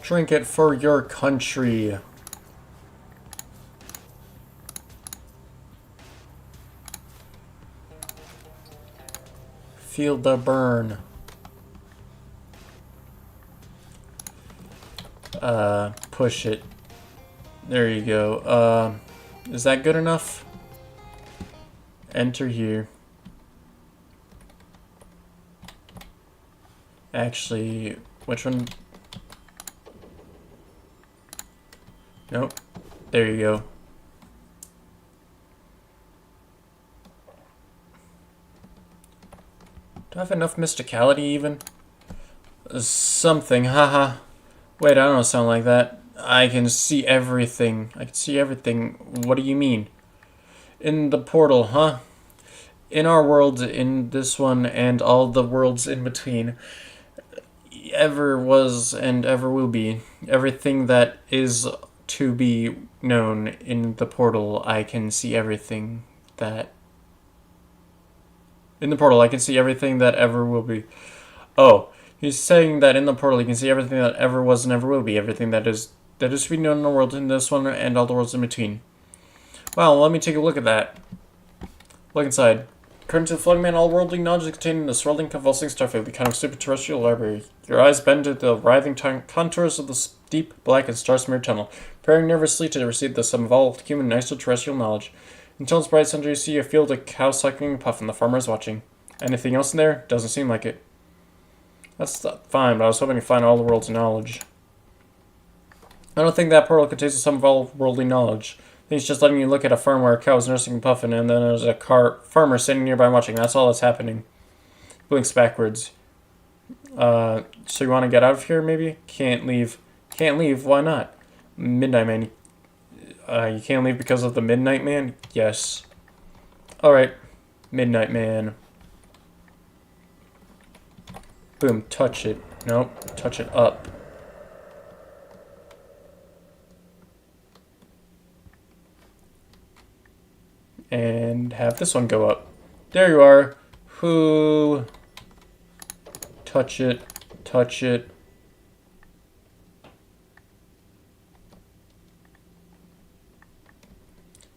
[SPEAKER 1] Drink it for your country. Feel the burn. Push it. There you go. Is that good enough? Enter here. Actually, which one? Nope. There you go. Do I have enough mysticality even? Something, haha. Wait, I don't sound like that. I can see everything. I can see everything. What do you mean? In the portal, huh? In our world, in this one, and all the worlds in between, ever was and ever will be, everything that is to be known in the portal, I can see everything that... In the portal, I can see everything that ever will be. Oh, he's saying that in the portal, you can see everything that ever was and ever will be, everything that is to be known in the world, in this one, and all the worlds in between. Well, let me take a look at that. Look inside. According to the floating man, all worldly knowledge is contained in the swirling, convulsing starfield, the kind of super-terrestrial library. Your eyes bend to the writhing contours of the deep, black, and star-smeared tunnel, preparing nervously to receive the sum of all human and extraterrestrial knowledge. Until its bright center, you see a field of cow sucking and puffin. The farmer is watching. Anything else in there? Doesn't seem like it. That's fine, but I was hoping to find all the world's knowledge. I don't think that portal contains the sum of all worldly knowledge. I think it's just letting you look at a farm where a cow is nursing and puffing, and then there's a farmer sitting nearby watching. That's all that's happening. Blinks backwards. So you want to get out of here, maybe? Can't leave. Can't leave? Why not? Midnight Man. You can't leave because of the Midnight Man? Yes. Alright. Midnight Man. Boom. Touch it. Nope. Touch it up. And have this one go up. There you are. Who? Touch it. Touch it.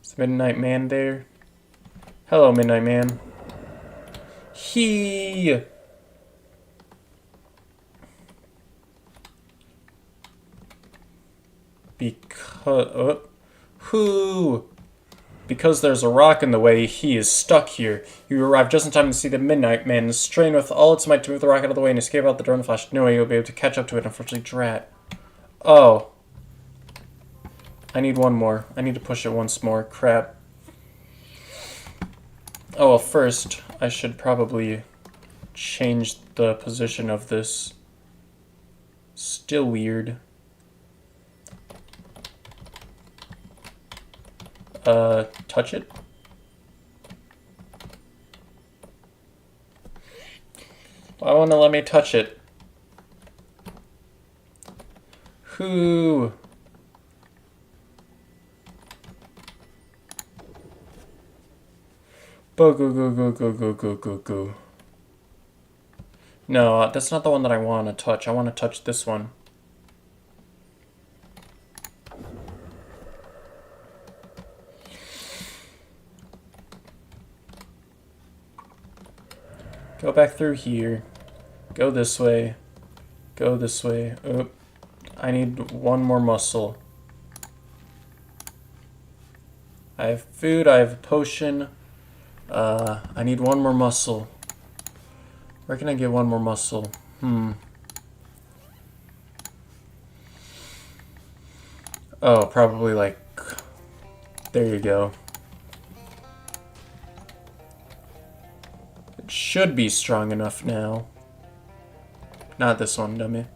[SPEAKER 1] Is Midnight Man there? Hello, Midnight Man. Because there's a rock in the way, he is stuck here. You arrive just in time to see the Midnight Man strain with all its might to move the rock out of the way and escape out the door in a flash. No way you'll be able to catch up to it, unfortunately, drat. Oh. I need one more. I need to push it once more. Crap. Oh, well, first, I should probably change the position of this. Still weird. Touch it? Why won't it let me touch it? Who? Go go go go go go go go go. No, that's not the one that I want to touch. I want to touch this one. Go back through here. Go this way. Go this way. Oh, I need one more muscle. I have food, I have a potion. I need one more muscle. Where can I get one more muscle? Oh, probably like... There you go. It should be strong enough now. Not this one, dummy.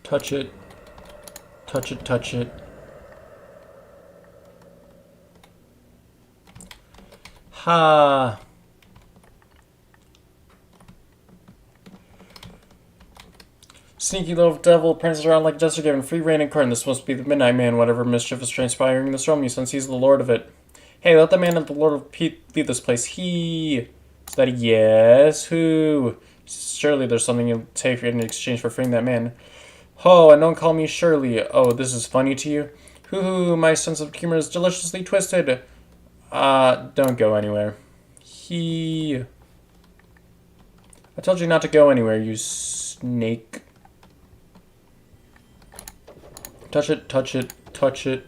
[SPEAKER 1] Touch it. Touch it, touch it. Ha! Sneaky little devil prances around like a jester given free rein and court. This must be the Midnight Man. Whatever mischief is transpiring in this realm, you sense he's the lord of it. Hey, let the man of the Lord of Pete leave this place. He... Is that a yes? Who? Surely there's something you'll take in exchange for freeing that man. Oh, and don't call me Shirley. Oh, this is funny to you? Hoo-hoo, my sense of humor is deliciously twisted. Don't go anywhere. I told you not to go anywhere, you snake. Touch it, touch it, touch it.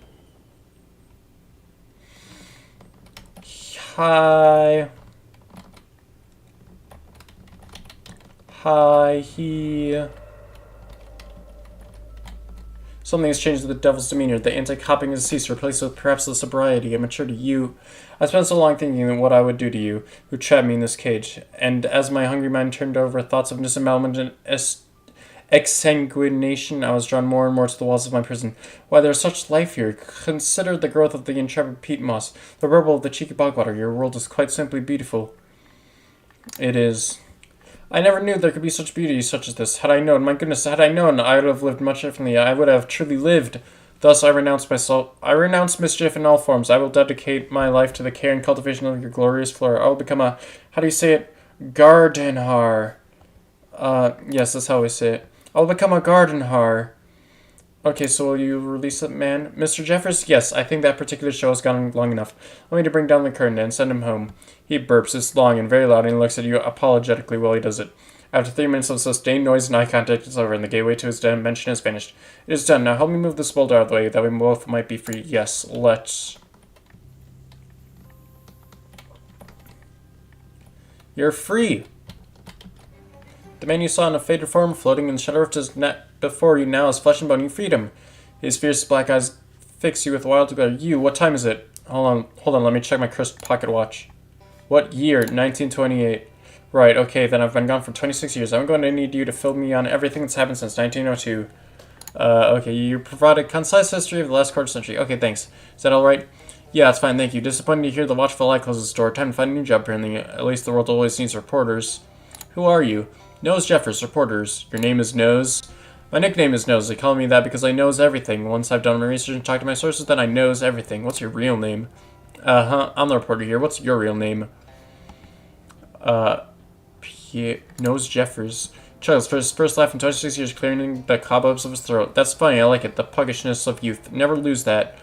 [SPEAKER 1] Hi. Hi, he... Something has changed the devil's demeanor. The anti-copping has ceased, replaced with perhaps the sobriety and maturity you... I spent so long thinking what I would do to you, who trapped me in this cage. And as my hungry mind turned over thoughts of disembowelment and exsanguination, I was drawn more and more to the walls of my prison. Why, there's such life here. Consider the growth of the intrepid peat moss, the ripple of the cheeky bogwater. Your world is quite simply beautiful. It is... I never knew there could be such beauty such as this. Had I known, my goodness, had I known, I would have lived much differently. I would have truly lived. Thus, I renounce myself. I renounce mischief in all forms. I will dedicate my life to the care and cultivation of your glorious flora. I will become a, how do you say it? Gardenhar. Yes, that's how we say it. I will become a gardenhar. Okay, so will you release that man? Mr. Jeffers? Yes, I think that particular show has gone long enough. Let me to bring down the curtain and send him home. He burps. It's long and very loud, and he looks at you apologetically while he does it. After 3 minutes of sustained noise and eye contact is over, and the gateway to his dimension has vanished. It is done. Now help me move this boulder out of the way, that we both might be free. Yes, let's. You're free! The man you saw in a faded form, floating in the shadow of his net before you now is flesh and bone. You freed him. His fierce black eyes fix you with wild glare. You, what time is it? Hold on, let me check my cursed pocket watch. What year? 1928. Right, okay, then I've been gone for 26 years. I'm going to need you to fill me on everything that's happened since 1902. Okay, you provide a concise history of the last quarter century. Okay, thanks. Is that alright? Yeah, it's fine, thank you. Disappointed to hear the watchful eye closes its door. Time to find a new job, apparently. At least the world always needs reporters. Who are you? Nose Jeffers, reporters. Your name is Nose? My nickname is Nose. They call me that because I knows everything. Once I've done my research and talked to my sources, then I knows everything. What's your real name? I'm the reporter here. What's your real name? Nose Jeffers. Charles, for his first laugh in 26 years, clearing the cobwebs of his throat. That's funny, I like it. The puggishness of youth. Never lose that.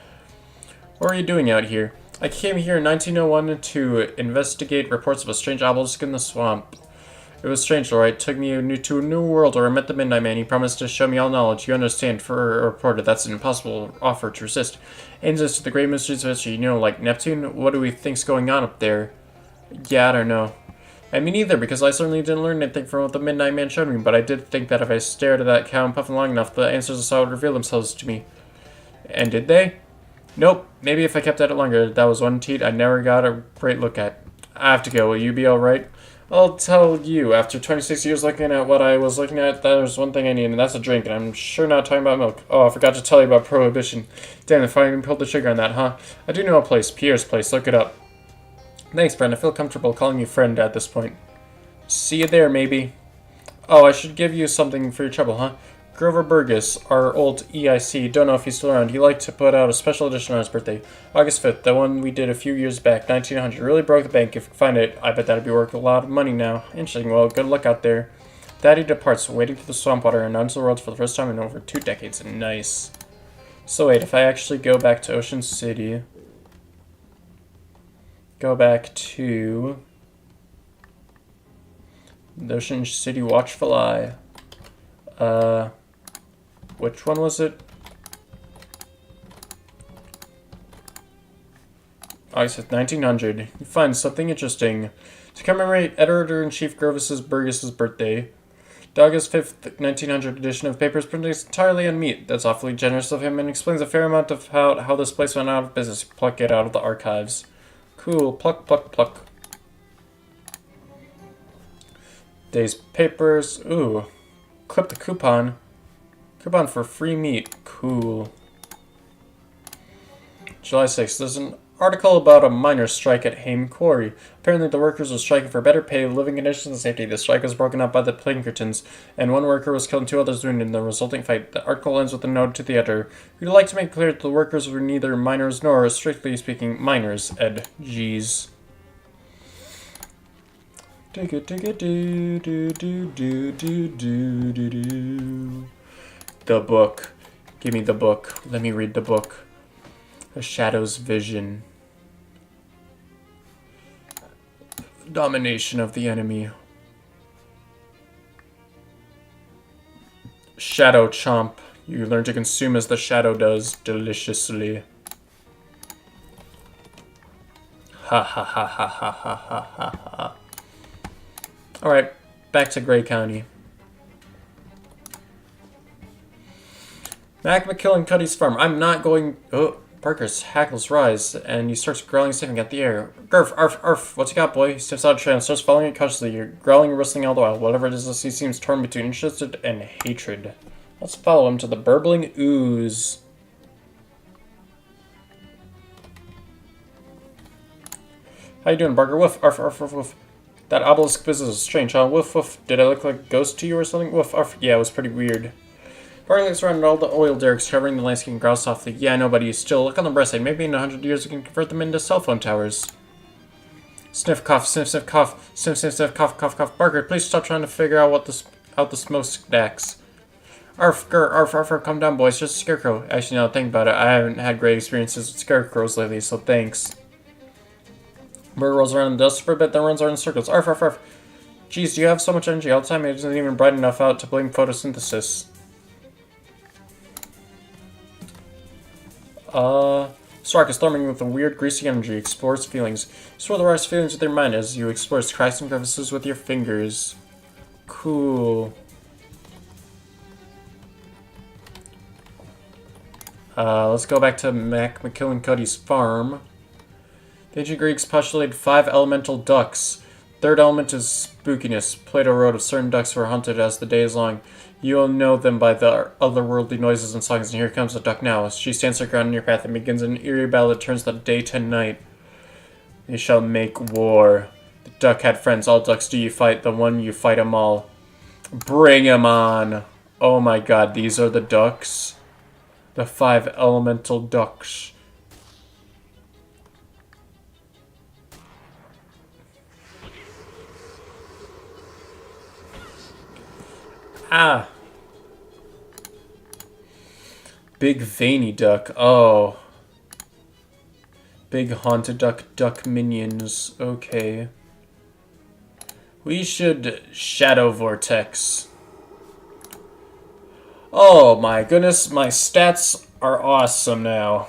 [SPEAKER 1] What are you doing out here? I came here in 1901 to investigate reports of a strange obelisk in the swamp. It was strange, alright. It took me to a new world where I met the Midnight Man. He promised to show me all knowledge. You understand, for a reporter, that's an impossible offer to resist. Answers to the great mysteries of history, you know, like Neptune. What do we think's going on up there? Yeah, I don't know. I mean, neither, because I certainly didn't learn anything from what the Midnight Man showed me, but I did think that if I stared at that cow and puffed long enough, the answers I saw would reveal themselves to me. And did they? Nope. Maybe if I kept at it longer. That was one teat I never got a great look at. I have to go. Will you be alright? I'll tell you, after 26 years looking at what I was looking at, there's one thing I need, and that's a drink, and I'm sure not talking about milk. Oh, I forgot to tell you about Prohibition. Damn, if I even pulled the trigger on that, huh? I do know a place, Pierre's place, look it up. Thanks, friend, I feel comfortable calling you friend at this point. See you there, maybe. Oh, I should give you something for your trouble, huh? Grover Burgess, our old EIC, don't know if he's still around. He liked to put out a special edition on his birthday. August 5th, the one we did a few years back, 1900. Really broke the bank. If you find it, I bet that'd be worth a lot of money now. Interesting, well, good luck out there. Daddy departs, waiting for the swamp water and onto the world for the first time in over 2 decades. Nice. So wait, if I actually go back to Ocean City, go back to the Ocean City Watchful Eye. Which one was it? Oh, I said 1900. You find something interesting. To commemorate Editor-in-Chief Burgess's birthday, August 5th, 1900 edition of papers printed entirely on meat. That's awfully generous of him and explains a fair amount of how this place went out of business. Pluck it out of the archives. Cool. Pluck, pluck, pluck. Day's papers. Ooh. Clip the coupon. Coupon for free meat. Cool. July 6th. There's an article about a miners' strike at Haim Quarry. Apparently the workers were striking for better pay, living conditions, and safety. The strike was broken up by the Pinkertons, and one worker was killed and 2 others wounded in the resulting fight. The article ends with a note to the editor, who'd like to make clear that the workers were neither miners nor, strictly speaking, miners. Ed. Jeez. The book. Give me the book. Let me read the book. A Shadow's Vision. Domination of the enemy. Shadow Chomp. You learn to consume as the shadow does, deliciously. Ha ha ha ha ha ha ha ha ha. Alright, back to Gray County. Mac McKillen farm. I'm not going... Oh, Parker's hackles rise, and he starts growling, sniffing at the air. Gurf, arf, arf, what's you got, boy? He steps out of the trail and starts following it cautiously. You're growling and whistling all the while. Whatever it is, he seems torn between interested and hatred. Let's follow him to the burbling ooze. How you doing, Barker? Woof, arf, arf, arf, woof. That obelisk business is strange, huh? Woof, woof. Did I look like a ghost to you or something? Woof, arf. Yeah, it was pretty weird. Barker looks around at all the oil derricks covering the landscape and growls softly. Yeah, nobody. Still, look on the bright side. Maybe in 100 years we can convert them into cell phone towers. Sniff, cough, sniff, sniff, cough. Sniff, sniff, sniff, cough, cough, cough. Barker, please stop trying to figure out what out the smoke stacks. Arf, grr, arf, arf, arf, calm down, boys. Just a scarecrow. Actually, now think about it. I haven't had great experiences with scarecrows lately, so thanks. Bird rolls around in the dust for a bit, then runs around in circles. Arf, arf, arf. Jeez, do you have so much energy all the time? It isn't even bright enough out to blame photosynthesis. Stark is storming with a weird, greasy energy. Explore its feelings. Explore the rise feelings with your mind as you explore its cracks and crevices with your fingers. Cool. Let's go back to Mac McKillen farm. The ancient Greeks postulated 5 elemental ducks. Third element is spookiness. Plato wrote of certain ducks who are hunted as the day is long. You'll know them by the otherworldly noises and songs, and here comes the duck now. She stands her ground in your path and begins an eerie battle that turns the day to night. They shall make war. The duck had friends. All ducks do you fight. The one you fight 'em all. Bring 'em on. Oh my god, these are the ducks. The 5 elemental ducks. Ah. Big veiny duck. Oh. Big haunted duck minions. Okay. We should shadow vortex. Oh my goodness, my stats are awesome now.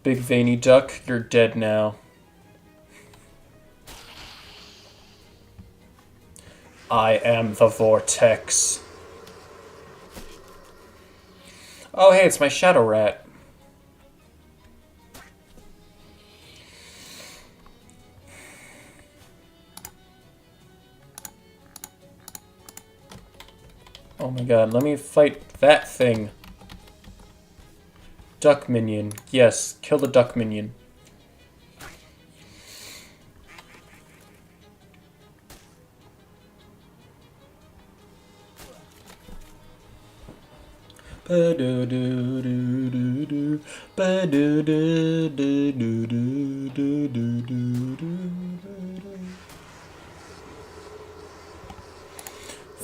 [SPEAKER 1] Big veiny duck, you're dead now. I am the vortex. Oh hey, it's my shadow rat. Oh my god, let me fight that thing. Duck minion. Yes, kill the duck minion.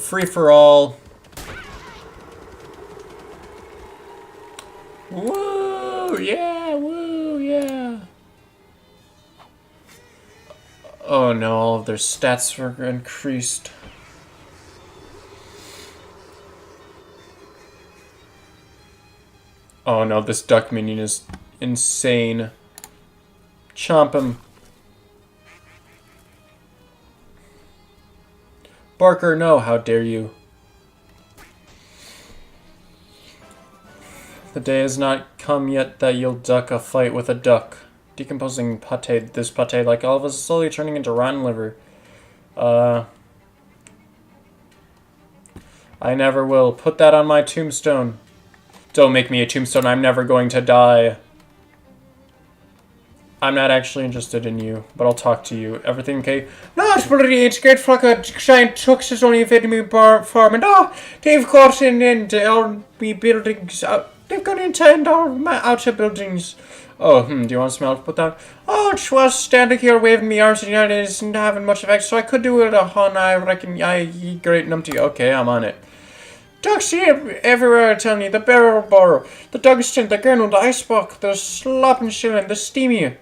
[SPEAKER 1] free-for-all. Woo! Yeah! Woo! Yeah! Oh no, all of their stats were increased. Oh no, this duck minion is insane. Chomp him. Barker, no, how dare you. The day has not come yet that you'll duck a fight with a duck. Decomposing pate, this pate, like all of us, is slowly turning into rotten liver. I never will. Put that on my tombstone. Don't make me a tombstone. I'm never going to die. I'm not actually interested in you, but I'll talk to you. Everything okay?
[SPEAKER 2] No, it's bloody, it's great flock of giant trucks is only invading me farm, and they've got into all me buildings. They've gone into all my outer buildings.
[SPEAKER 1] Oh, do you want to smell it? Put that?
[SPEAKER 2] Oh, it was standing here waving me arms and it isn't having much effect, so I could do it I reckon.
[SPEAKER 1] Great numpty. Okay, I'm on it.
[SPEAKER 2] Ducks here everywhere, I'm telling you. The barrel borrow, the Douglaston, the Gurnal, the Icebuck, the Slopping Shilling, the Steamy.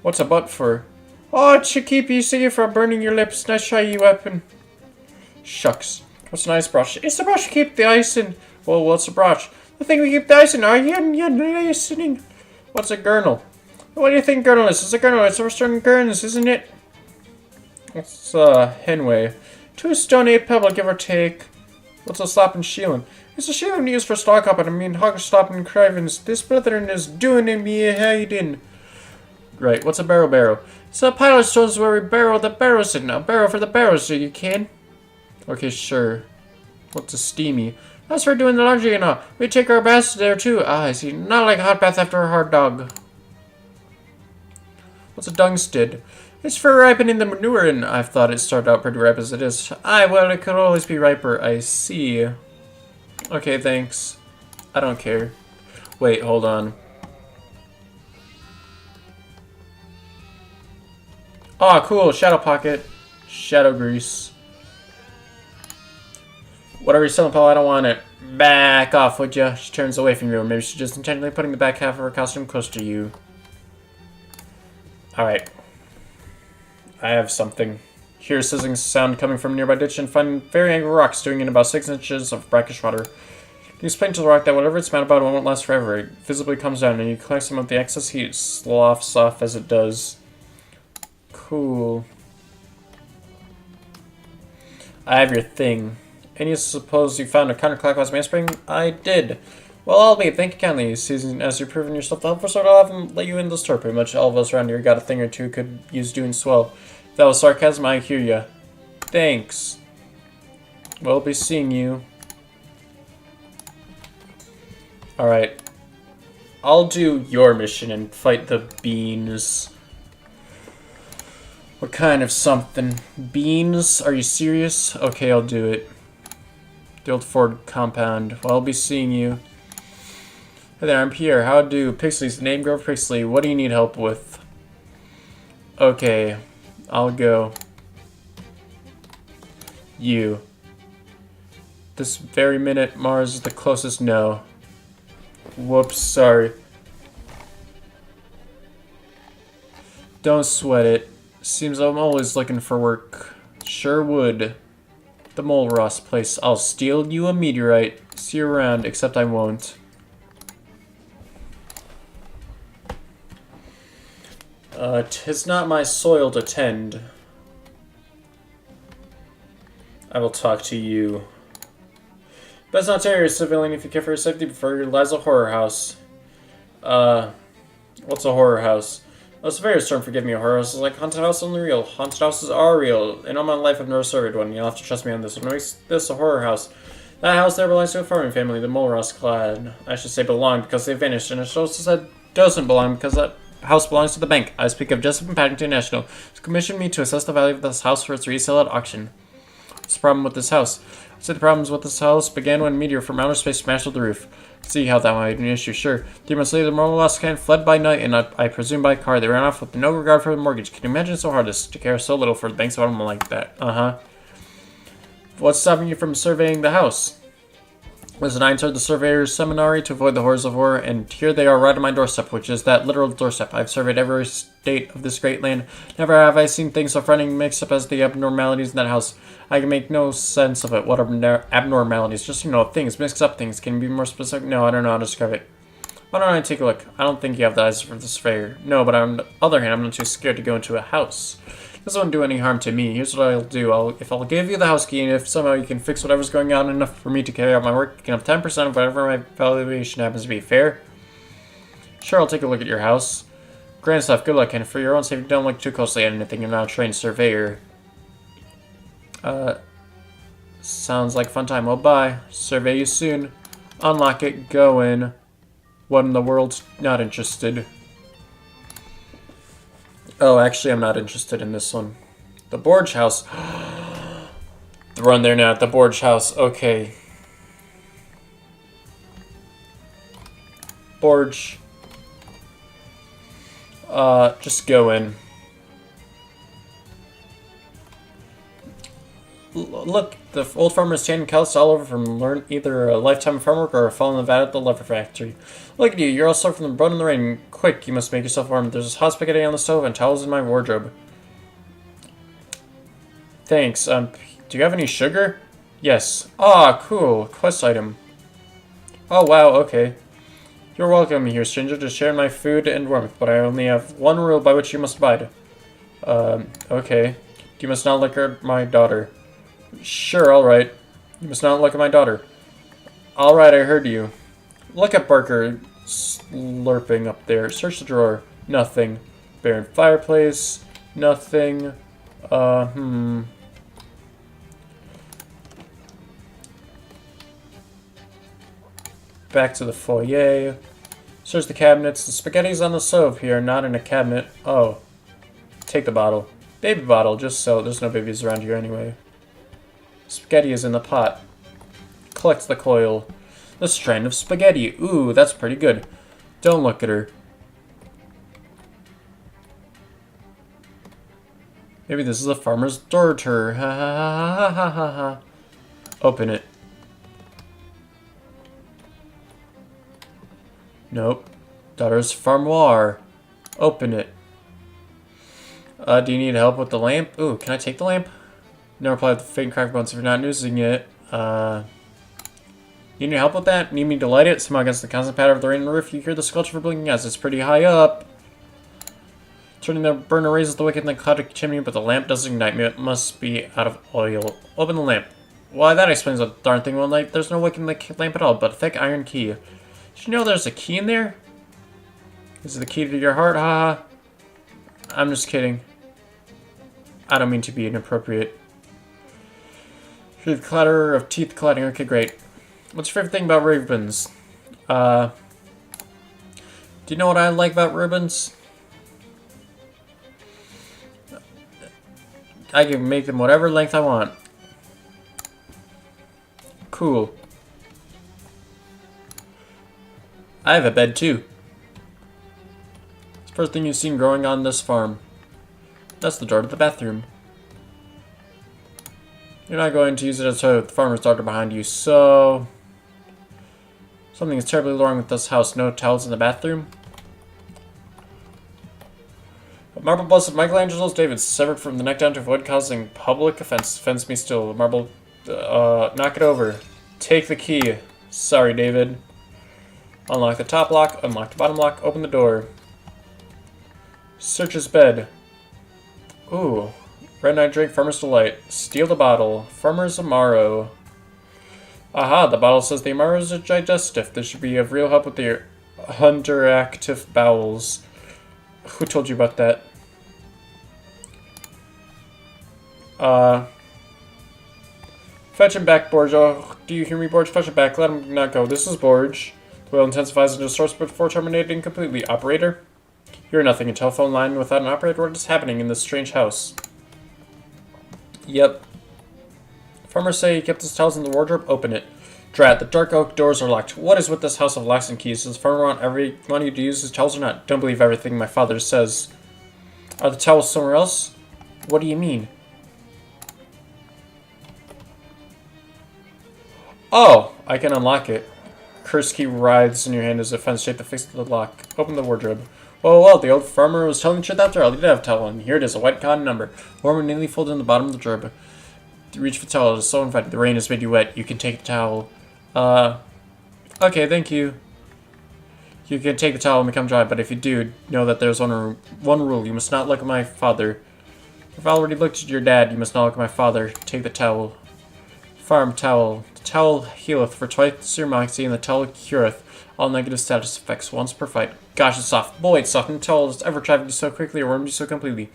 [SPEAKER 1] What's a butt for?
[SPEAKER 2] Oh, it should keep you safe from burning your lips. Nice shiny weapon.
[SPEAKER 1] Shucks. What's an ice brush?
[SPEAKER 2] It's the brush to keep the ice in.
[SPEAKER 1] Well, what's a brush?
[SPEAKER 2] The thing we keep the ice in. Are you listening?
[SPEAKER 1] What's a gurnal?
[SPEAKER 2] What do you think gurnal is? It's a gurnal. It's a restoring gurns, isn't it?
[SPEAKER 1] What's henway?
[SPEAKER 2] 2 stone, 8 pebble, give or take.
[SPEAKER 1] What's a slopping shieling?
[SPEAKER 2] It's a shieling used for stock up, and I mean hog stopping cravings. This brethren is doing in me hiding.
[SPEAKER 1] Right, what's a barrow?
[SPEAKER 2] It's a pile of stones where we barrow the barrows in. Now barrow for the barrows so you can.
[SPEAKER 1] Okay, sure. What's a steamy?
[SPEAKER 2] That's for doing the laundry, you know. We take our baths there too. Ah, I see. Not like a hot bath after a hard dog.
[SPEAKER 1] What's a dungstead?
[SPEAKER 2] It's for ripening the manure, and
[SPEAKER 1] I've thought it started out pretty ripe as it is.
[SPEAKER 2] Aye, well, it could always be riper.
[SPEAKER 1] I see. Okay, thanks. I don't care. Wait, hold on.
[SPEAKER 2] Oh, cool. Shadow pocket.
[SPEAKER 1] Shadow grease. Whatever you're selling, Paul, I don't want it. Back off, would ya? She turns away from you, or maybe she's just intentionally putting the back half of her costume close to you. Alright. I have something. Hear a sizzling sound coming from a nearby ditch and find very angry rocks doing in about 6 inches of brackish water. You explain to the rock that whatever it's mad about won't last forever. It visibly comes down, and you collect some of the excess heat, sloughs off as it does. Cool. I have your thing. And you suppose you found a counterclockwise mainspring? I did. Well, I'll be. Thank you kindly. Season as you've proven yourself the helpful sort, I'll have him let you in the store. Pretty much all of us around here got a thing or two could use doing swell. If that was sarcasm, I hear ya. Thanks. Well, I'll be seeing you. Alright. I'll do your mission and fight the beans. What kind of something? Beans? Are you serious? Okay, I'll do it. The old Ford compound. Well, I'll be seeing you. Hey there, I'm Pierre. How do? Pixley's name, Grove Pixley. What do you need help with? Okay, I'll go. You. This very minute, Mars is the closest. No. Whoops, sorry. Don't sweat it. Seems I'm always looking for work. Sure would. The Mole Ross place. I'll steal you a meteorite. See you around, except I won't. 'Tis not my soil to tend. I will talk to you. Best not tell your civilian if you care for your safety before your lies a horror house. What's a horror house? Oh, it's a very term for giving me a horror house. It's like haunted house only real. Haunted houses are real. In all my life, I've never surveyed one. You'll have to trust me on this. What makes this a horror house? That house there belongs to a farming family, the Mulross clan. I should say belonged because they vanished, and it also said doesn't belong because that house belongs to the bank. I speak of Jessup and Paddington National. It's commissioned me to assess the value of this house for its resale at auction. What's the problem with this house? I'd say the problems with this house began when a meteor from outer space smashed the roof. See how that might be an issue, sure. 3 months later, the Mulross clan fled by night and I presume by car. They ran off with no regard for the mortgage. Can you imagine it's so hard to care so little for the bank's bottom like that? What's stopping you from surveying the house? Listen, I entered the surveyor's seminary to avoid the horrors of war, and here they are right on my doorstep, which is that literal doorstep. I've surveyed every state of this great land. Never have I seen things so frightening mixed up as the abnormalities in that house. I can make no sense of it. What are abnormalities? Just, things, mixed up things. Can you be more specific? No, I don't know how to describe it. Why don't I take a look? I don't think you have the eyes for the surveyor. No, but on the other hand, I'm not too scared to go into a house. This won't do any harm to me. Here's what I'll do. I'll give you the house key, and if somehow you can fix whatever's going on enough for me to carry out my work, you can have 10% of whatever my valuation happens to be. Fair? Sure, I'll take a look at your house. Grand stuff. Good luck, and for your own safety, don't look too closely at anything. You're not a trained surveyor. Sounds like a fun time. Well, bye. Survey you soon. Unlock it. Go in. What in the world's not interested? Oh, actually, I'm not interested in this one. The Borge House. Run there now at the Borge House. Okay. Borge. Just go in. Look, the old farmer is standing calloused all over from either a lifetime of farm work or a fall in the vat at the leather factory. Look at you, you're all soaked from the blood and the rain. Quick, you must make yourself warm. There's hot spaghetti on the stove and towels in my wardrobe. Thanks. Do you have any sugar? Yes. Ah, cool. Quest item. Oh, wow, okay. You're welcome here, stranger, to share my food and warmth, but I only have one rule by which you must abide. Okay. You must not lick my daughter. Sure, alright. You must not look at my daughter. Alright, I heard you. Look at Barker slurping up there. Search the drawer. Nothing. Barren fireplace. Nothing. Back to the foyer. Search the cabinets. The spaghetti's on the stove here, not in a cabinet. Oh. Take the bottle. Baby bottle, just so. There's no babies around here anyway. Spaghetti is in the pot. Collect the coil. The strand of spaghetti. Ooh, that's pretty good. Don't look at her. Maybe this is a farmer's daughter. Ha ha ha ha ha ha. Open it. Nope. Daughter's farmoir. Open it. Do you need help with the lamp? Ooh, can I take the lamp? No reply with the faint crack bones if you're not using it. You need help with that? Need me to light it? Somehow against the constant patter of the rain on the roof, you hear the sculpture for blinking eyes. It's pretty high up. Turning the burner raises the wick in the clouded chimney, but the lamp doesn't ignite. It must be out of oil. Open the lamp. Why, that explains the darn thing won't light. There's no wick in the lamp at all, but a thick iron key. Did you know there's a key in there? Is it the key to your heart? Haha. I'm just kidding. I don't mean to be inappropriate. Hear the clatter of teeth colliding. Okay, great. What's your favorite thing about ribbons? Do you know what I like about ribbons? I can make them whatever length I want. Cool. I have a bed too. It's the first thing you've seen growing on this farm. That's the door to the bathroom. You're not going to use it as a toilet with the farmer's daughter behind you, so... Something is terribly wrong with this house. No towels in the bathroom? A marble bust of Michelangelo's David severed from the neck down to avoid causing public offense. Offends me still. Marble... knock it over. Take the key. Sorry, David. Unlock the top lock. Unlock the bottom lock. Open the door. Search his bed. Ooh. Red Night Drink, Farmer's Delight. Steal the bottle. Farmer's Amaro. Aha, the bottle says the Amaro is a digestive. This should be of real help with your underactive bowels. Who told you about that? Fetch him back, Borge. Oh, do you hear me, Borge? Fetch him back. Let him not go. This is Borge. The wheel intensifies into source before terminating completely. Operator? You're nothing. A telephone line without an operator. What is happening in this strange house? Yep. Farmers say he kept his towels in the wardrobe. Open it. Drat, the dark oak doors are locked. What is with this house of locks and keys? Does the farmer want everyone to use his towels or not? Don't believe everything my father says. Are the towels somewhere else? What do you mean? Oh, I can unlock it. Curse key rides in your hand as a fence shape that fixes the lock. Open the wardrobe. Well, the old farmer was telling the truth after all. He did have a towel on. Here it is, a white cotton number. Warmer neatly folded in the bottom of the wardrobe. Reach for the towel. It is so inviting. The rain has made you wet. You can take the towel. Okay, thank you. You can take the towel and become dry, but if you do, know that there's one rule. You must not look at my father. If I already looked at your dad, you must not look at my father. Take the towel. Farm towel. The towel healeth for twice your moxie, and the towel cureth all negative status effects once per fight. Gosh, it's soft. Boy, it's soft. And the towel has ever traveled you so quickly or warmed you so completely.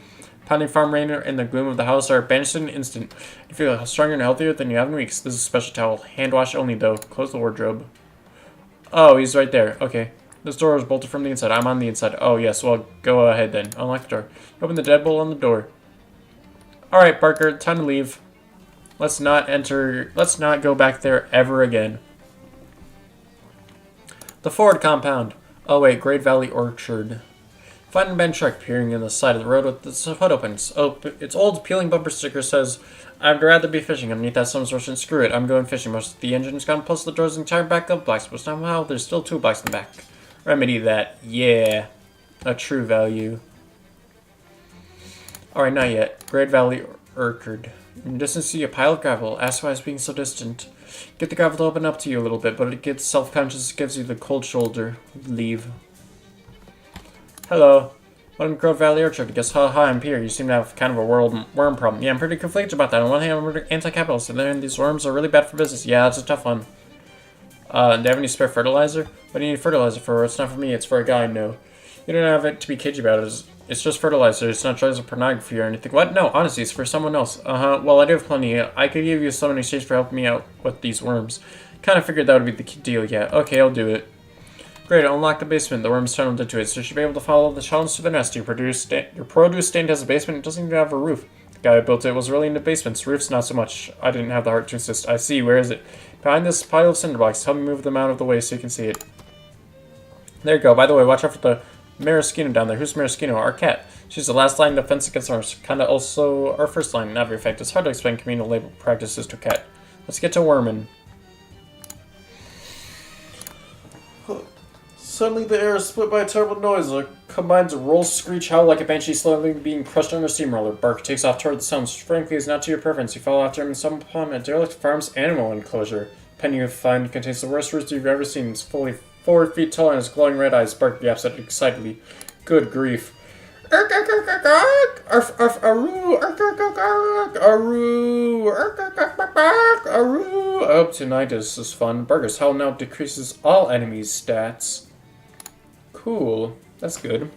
[SPEAKER 1] Pounding farm rain and the gloom of the house are banished in an instant. You feel stronger and healthier than you have in weeks. This is a special towel. Hand wash only, though. Close the wardrobe. Oh, he's right there. Okay. This door is bolted from the inside. I'm on the inside. Oh, yes. Well, go ahead then. Unlock the door. Open the deadbolt on the door. Alright, Parker. Time to leave. Let's not go back there ever again. The Ford compound. Oh, wait. Great Valley Orchard. Find a bench truck peering in the side of the road with the hood open. Oh, its old peeling bumper sticker says, I'd rather be fishing underneath that sun's rushing. Screw it, I'm going fishing. Most of the engine's gone, plus the door's entire back of blacks, but somehow there's still 2 blacks in the back. Remedy that. Yeah. A true value. Alright, not yet. Great Valley Orchard. In the distance, see a pile of gravel. Ask why it's being so distant. Get the gravel to open up to you a little bit, but it gets self-conscious, gives you the cold shoulder. Leave. Hello. Welcome to Grove Valley Orchard. Guess hi, I'm Pierre. You seem to have kind of a worm problem. Yeah, I'm pretty conflicted about that. On one hand, I'm anti-capitalist, and then these worms are really bad for business. Yeah, it's a tough one. Do you have any spare fertilizer? What do you need fertilizer for? It's not for me, it's for a guy, no. You don't have it to be cagey about it. It's just fertilizer. It's not drugs or pornography or anything. What? No, honestly, it's for someone else. Well, I do have plenty. I could give you some in exchange for helping me out with these worms. Kind of figured that would be the key deal, yeah. Okay, I'll do it. Great, unlock the basement. The worms tunneled into it, so you should be able to follow the challenge to the nest. Your produce stand has a basement. It doesn't even have a roof. The guy who built it was really into basements. Roofs, not so much. I didn't have the heart to insist. I see. Where is it? Behind this pile of cinder blocks. Help me move them out of the way so you can see it. There you go. By the way, watch out for the Maraschino down there. Who's Maraschino? Our cat. She's the last line of defense against ours. Kinda also our first line. Not very effective. It's hard to explain communal labor practices to a cat. Let's get to worming. Suddenly the air is split by a terrible noise. A combines a roll, screech, howl like a banshee slowly being crushed under a steamroller. Bark takes off toward the sounds. Frankly, is not to your preference. You follow after him and stumble upon a derelict farm's animal enclosure. Penny you find contains the worst rooster you've ever seen. It's fully 4 feet tall and has glowing red eyes. Bark yaps at it excitedly. Good grief. I hope tonight is fun. Barker's howl now decreases all enemies' stats. Cool. That's good.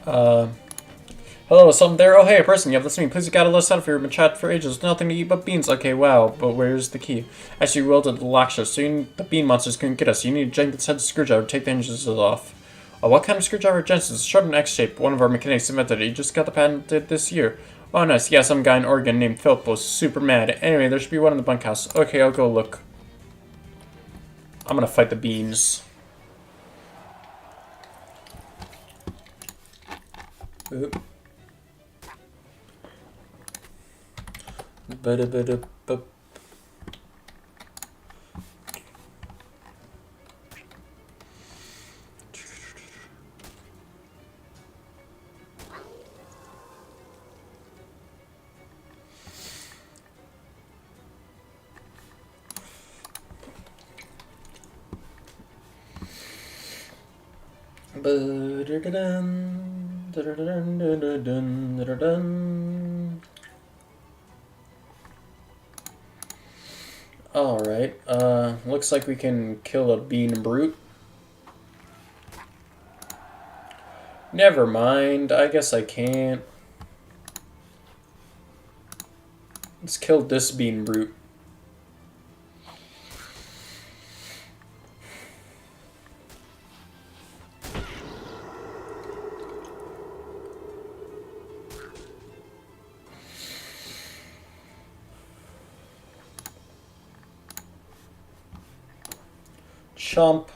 [SPEAKER 1] Hello, is something there? Oh, hey, a person. You have listened to me. Please, you gotta let us out of here. We've been chatting for ages. Nothing to eat but beans. Okay, wow. But where's the key? Actually, we welded the lock shut, so the bean monsters couldn't get us. You need a Jenkins-head screwdriver to take the hinges off. Oh, what kind of screwdriver? Jenkins? It's short and X-shaped. One of our mechanics invented it. He just got the patent this year. Oh, nice. Yeah, some guy in Oregon named Philip was super mad. Anyway, there should be one in the bunkhouse. Okay, I'll go look. I'm gonna fight the beans. Oop. Ba-da-ba-da-ba. Alright, looks like we can kill a bean brute. Never mind, I guess I can't. Let's kill this bean brute. Chomp.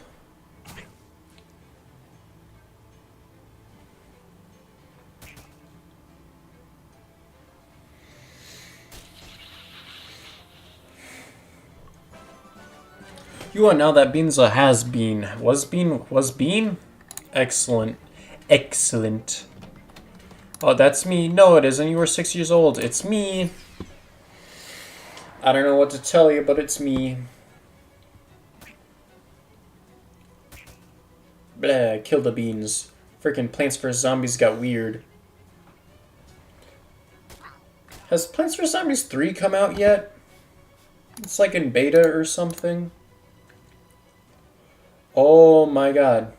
[SPEAKER 1] You want now that Bean's a has-been. Was Bean? Excellent. Excellent. Oh, that's me. No, it isn't. You were 6 years old. It's me. I don't know what to tell you, but it's me. Blah, kill the beans. Freaking Plants vs. Zombies got weird. Has Plants vs. Zombies 3 come out yet? It's like in beta or something. Oh my god.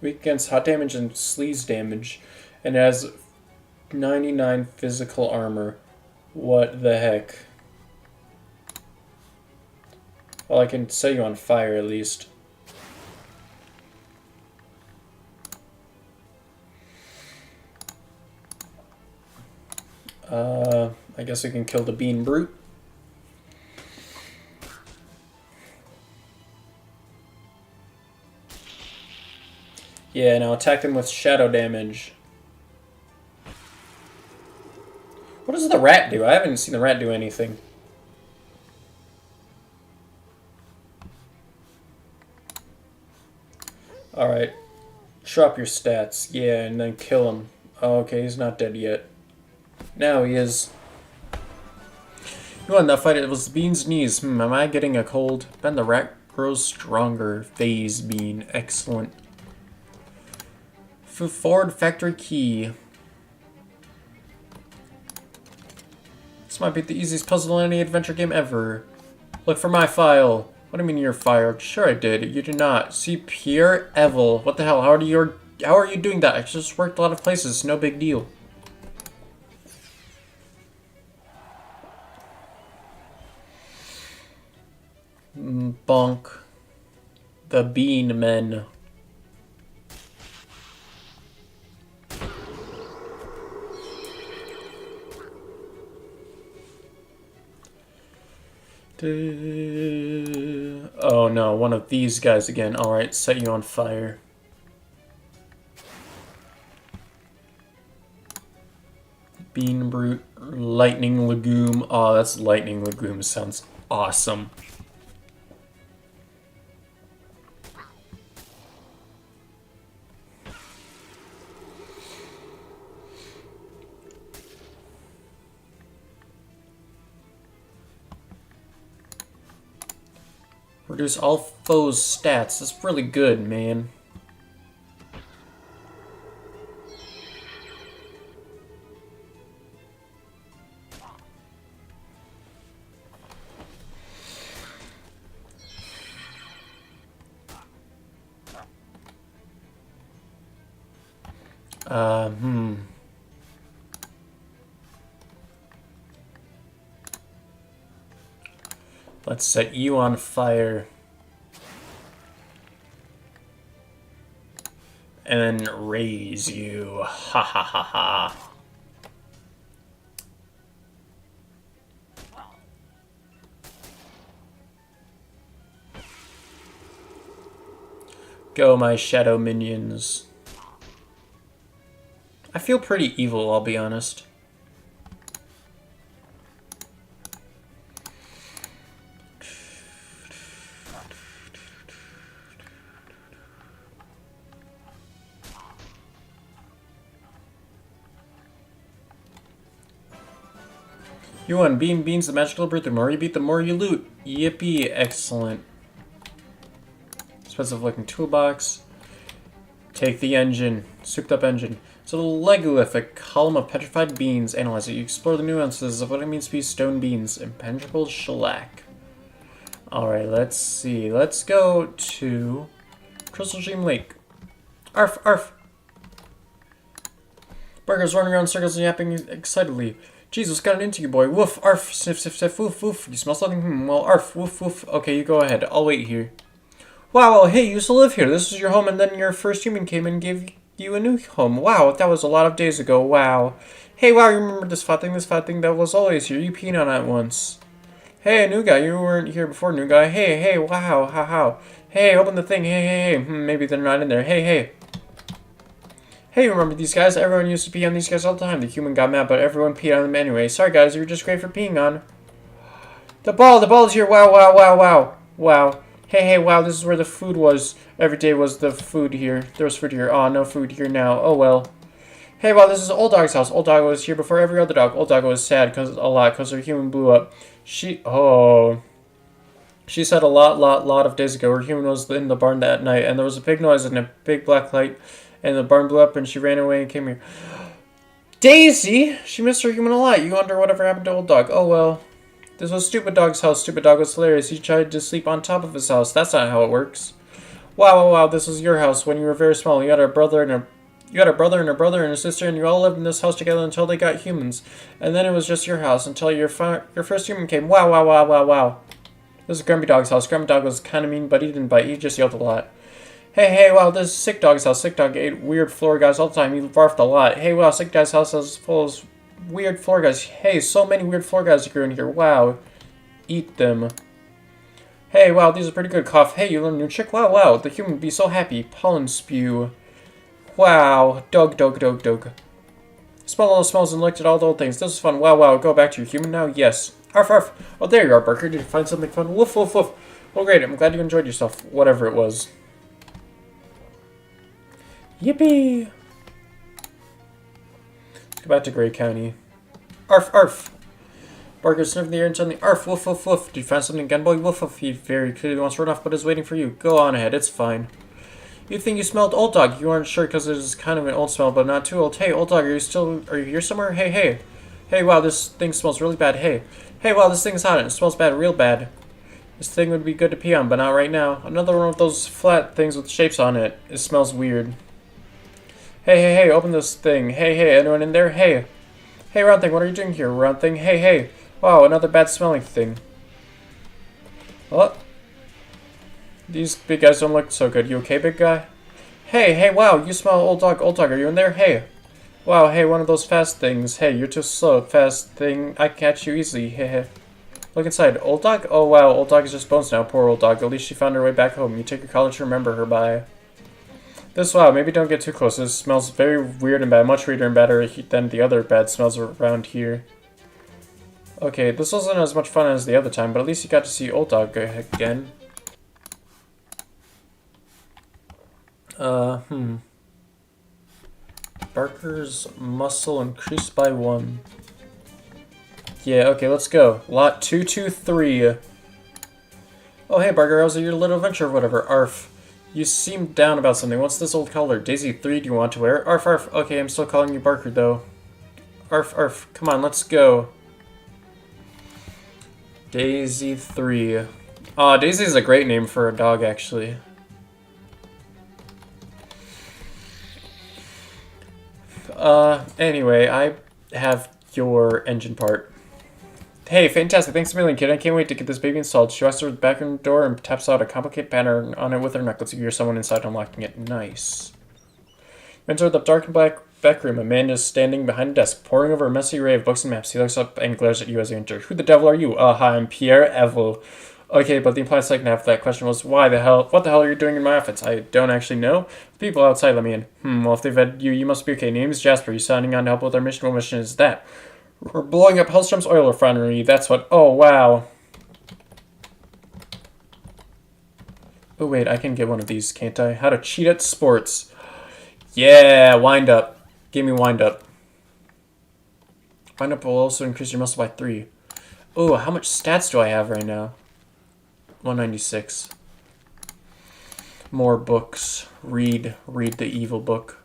[SPEAKER 1] Weak against hot damage and sleaze damage. And it has 99 physical armor. What the heck? Well, I can set you on fire at least. I guess we can kill the Bean Brute. Yeah, now attack them with shadow damage. What does the rat do? I haven't seen the rat do anything. Alright. Drop your stats. Yeah, and then kill him. Oh, okay, he's not dead yet. Now he is. You won that fight. It was Bean's knees. Am I getting a cold? Then the rat grows stronger. Phase Bean. Excellent. Forward factory key. This might be the easiest puzzle in any adventure game ever. Look for my file. What do you mean you're fired? Sure I did. You did not. See Pierre Evil. What the hell? How are you doing that? I just worked a lot of places. No big deal. Bonk. The Bean Men. Oh no, one of these guys again. Alright, set you on fire. Bean Brute, Lightning Legume. Oh, that's Lightning Legume. Sounds awesome. Reduce all foes' stats. That's really good, man. Let's set you on fire. And then raise you. Ha ha ha ha. Go, my shadow minions. I feel pretty evil, I'll be honest. You won. Beans, the magical brute. The more you beat, the more you loot. Yippee. Excellent. Expensive looking toolbox. Take the engine. Souped up engine. It's a legolith, a column of petrified beans. Analyze it. You explore the nuances of what it means to be stone beans. Impenetrable shellac. Alright, let's see. Let's go to Crystal Stream Lake. Arf, arf. Burgers running around in circles and yapping excitedly. Jeez, what's gotten into you, boy? Woof, arf, sniff, sniff, sniff, woof, woof. You smell something? Well, arf, woof, woof. Okay, you go ahead. I'll wait here. Wow, hey, you used to live here. This was your home, and then your first human came and gave you a new home. Wow, that was a lot of days ago. Wow. Hey, wow, you remember this fat thing that was always here. You peed on it once. Hey, new guy, you weren't here before, new guy. Hey, wow, how. Hey, open the thing. Hey. Maybe they're not in there. Hey. Hey, remember these guys? Everyone used to pee on these guys all the time. The human got mad, but everyone peed on them anyway. Sorry, guys, you were just great for peeing on. The ball's here. Wow, wow, wow, wow. Wow. Hey, wow, this is where the food was. Every day was the food here. There was food here. Oh, no food here now. Oh, well. Hey, wow, this is Old Dog's house. Old Dog was here before every other dog. Old Dog was sad because her human blew up. She said a lot of days ago her human was in the barn that night, and there was a big noise and a big black light, and the barn blew up, and she ran away and came here. Daisy! She missed her human a lot. You wonder whatever happened to Old Dog. Oh, well. This was Stupid Dog's house. Stupid Dog was hilarious. He tried to sleep on top of his house. That's not how it works. Wow. This was your house when you were very small. You had a brother and a sister, and you all lived in this house together until they got humans. And then it was just your house until your first human came. Wow. This is Grumpy Dog's house. Grumpy Dog was kind of mean, but he didn't bite. He just yelled a lot. Hey, wow, this is Sick Dog's house. Sick Dog ate weird floor guys all the time. He barfed a lot. Hey, wow, Sick Guy's house is full of weird floor guys. Hey, so many weird floor guys grew in here. Wow. Eat them. Hey, wow, these are pretty good. Cough. Hey, you learned a new trick? Wow. The human would be so happy. Pollen spew. Wow. Dog. Smelled all the smells and looked at all the old things. This was fun. Wow. Go back to your human now? Yes. Arf. Oh, there you are, Barker. Did you find something fun? Woof. Oh, great. I'm glad you enjoyed yourself. Whatever it was. Yippee! Let's go back to Gray County. Arf. Barker sniffed the air and suddenly, arf, woof. Did you find something again, boy? Woof. He very clearly wants to run off, but is waiting for you. Go on ahead, it's fine. You think you smelled Old Dog. You aren't sure because it is kind of an old smell, but not too old. Hey, Old Dog, are you here somewhere? Hey. Hey, wow, this thing smells really bad. Hey, wow, this thing's hot and it smells bad, real bad. This thing would be good to pee on, but not right now. Another one of those flat things with shapes on it. It smells weird. Hey, open this thing. Hey, anyone in there? Hey, round thing, what are you doing here, round thing? Hey. Wow, another bad smelling thing. What? These big guys don't look so good. You okay, big guy? Hey, wow, you smell Old Dog. Old Dog, are you in there? Hey. Wow, hey, one of those fast things. Hey, you're too slow. Fast thing, I catch you easily. Hey. Look inside. Old Dog? Oh, wow, Old Dog is just bones now. Poor Old Dog. At least she found her way back home. You take your collar to remember her by. Wow, maybe don't get too close. This smells very weird and bad. Much weirder and badder than the other bad smells around here. Okay, this wasn't as much fun as the other time, but at least you got to see Old Dog again. Barker's muscle increased by 1. Yeah, okay, let's go. Lot 223. Oh, hey, Barker, how's your little adventure or whatever? Arf. You seem down about something. What's this old collar? Daisy 3, do you want to wear it? Arf. Okay, I'm still calling you Barker, though. Arf. Come on, let's go. Daisy 3. Aw, Daisy's a great name for a dog, actually. Anyway, I have your engine part. Hey, fantastic. Thanks a million, kid. I can't wait to get this baby installed. She walks through the back room door and taps out a complicated pattern on it with her knuckles. You hear someone inside unlocking it. Nice. Enter the dark and black back room. A man is standing behind a desk, poring over a messy array of books and maps. He looks up and glares at you as you enter. Who the devil are you? Hi, I'm Pierre Evel. Okay, but the implied second half of that question was, what the hell are you doing in my office? I don't actually know. The people outside let me in. Well, if they've had you must be okay. Name's Jasper. You signing on to help with our mission? What mission is that? We're blowing up Hellstrom's oil refinery. That's what. Oh, wow. Oh, wait. I can get one of these, can't I? How to cheat at sports. Yeah, wind up. Give me wind up. Wind up will also increase your muscle by 3. Oh, how much stats do I have right now? 196. More books. Read the evil book.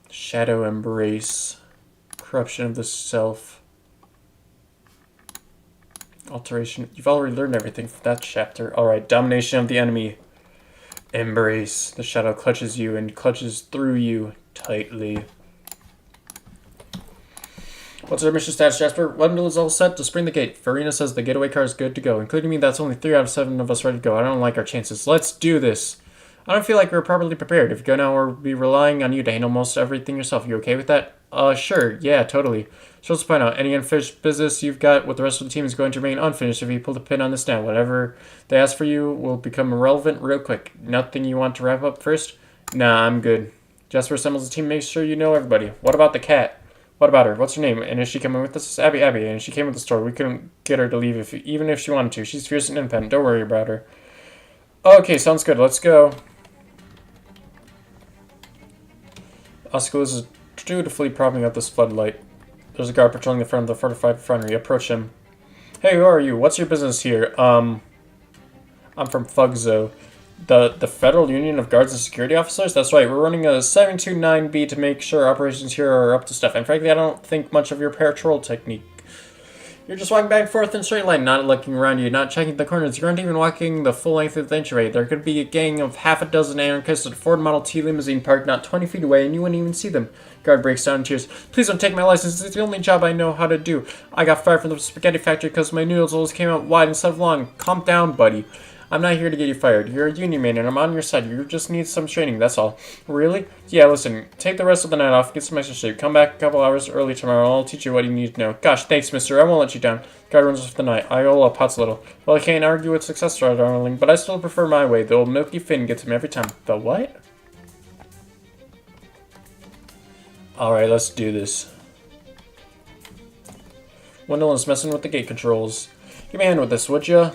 [SPEAKER 1] Shadow Embrace. Corruption of the self. Alteration. You've already learned everything from that chapter. Alright, domination of the enemy. Embrace. The shadow clutches you and clutches through you tightly. What's our mission status, Jasper? Wendell is all set to spring the gate. Farina says the getaway car is good to go. Including me, that's only 3 out of 7 of us ready to go. I don't like our chances. Let's do this. I don't feel like we're properly prepared. If you go now, we'll be relying on you to handle most everything yourself. You okay with that? Sure. Yeah, totally. So let's point out, any unfinished business you've got with the rest of the team is going to remain unfinished if you pull the pin on this now. Whatever they ask for you will become irrelevant real quick. Nothing you want to wrap up first? Nah, I'm good. Jasper assembles the team, makes sure you know everybody. What about the cat? What about her? What's her name? And is she coming with us? Abby, Abby. And she came with the store. We couldn't get her to leave even if she wanted to. She's fierce and independent. Don't worry about her. Okay, sounds good. Let's go. Oscar is dutifully propping up this floodlight. There's a guard patrolling the front of the fortified refinery. Approach him. Hey, who are you? What's your business here? I'm from Fugzo. The Federal Union of Guards and Security Officers? That's right, we're running a 729B to make sure operations here are up to stuff. And frankly, I don't think much of your patrol technique. You're just walking back and forth in a straight line, not looking around you, not checking the corners. You aren't even walking the full length of the entryway. There could be a gang of half a dozen anarchists at a Ford Model T limousine parked not 20 feet away, and you wouldn't even see them. Guard breaks down in tears. Please don't take my license. It's the only job I know how to do. I got fired from the spaghetti factory because my noodles always came out wide instead of long. Calm down, buddy. I'm not here to get you fired. You're a union man, and I'm on your side. You just need some training, that's all. Really? Yeah, listen. Take the rest of the night off, get some extra sleep. Come back a couple hours early tomorrow, and I'll teach you what you need to know. Gosh, thanks, mister. I won't let you down. Guard runs off the night. I owe Potts a little. Well, I can't argue with success, darling, but I still prefer my way. The old milky fin gets him every time. The what? Alright, let's do this. Wendell messing with the gate controls. Give me a hand with this, would ya?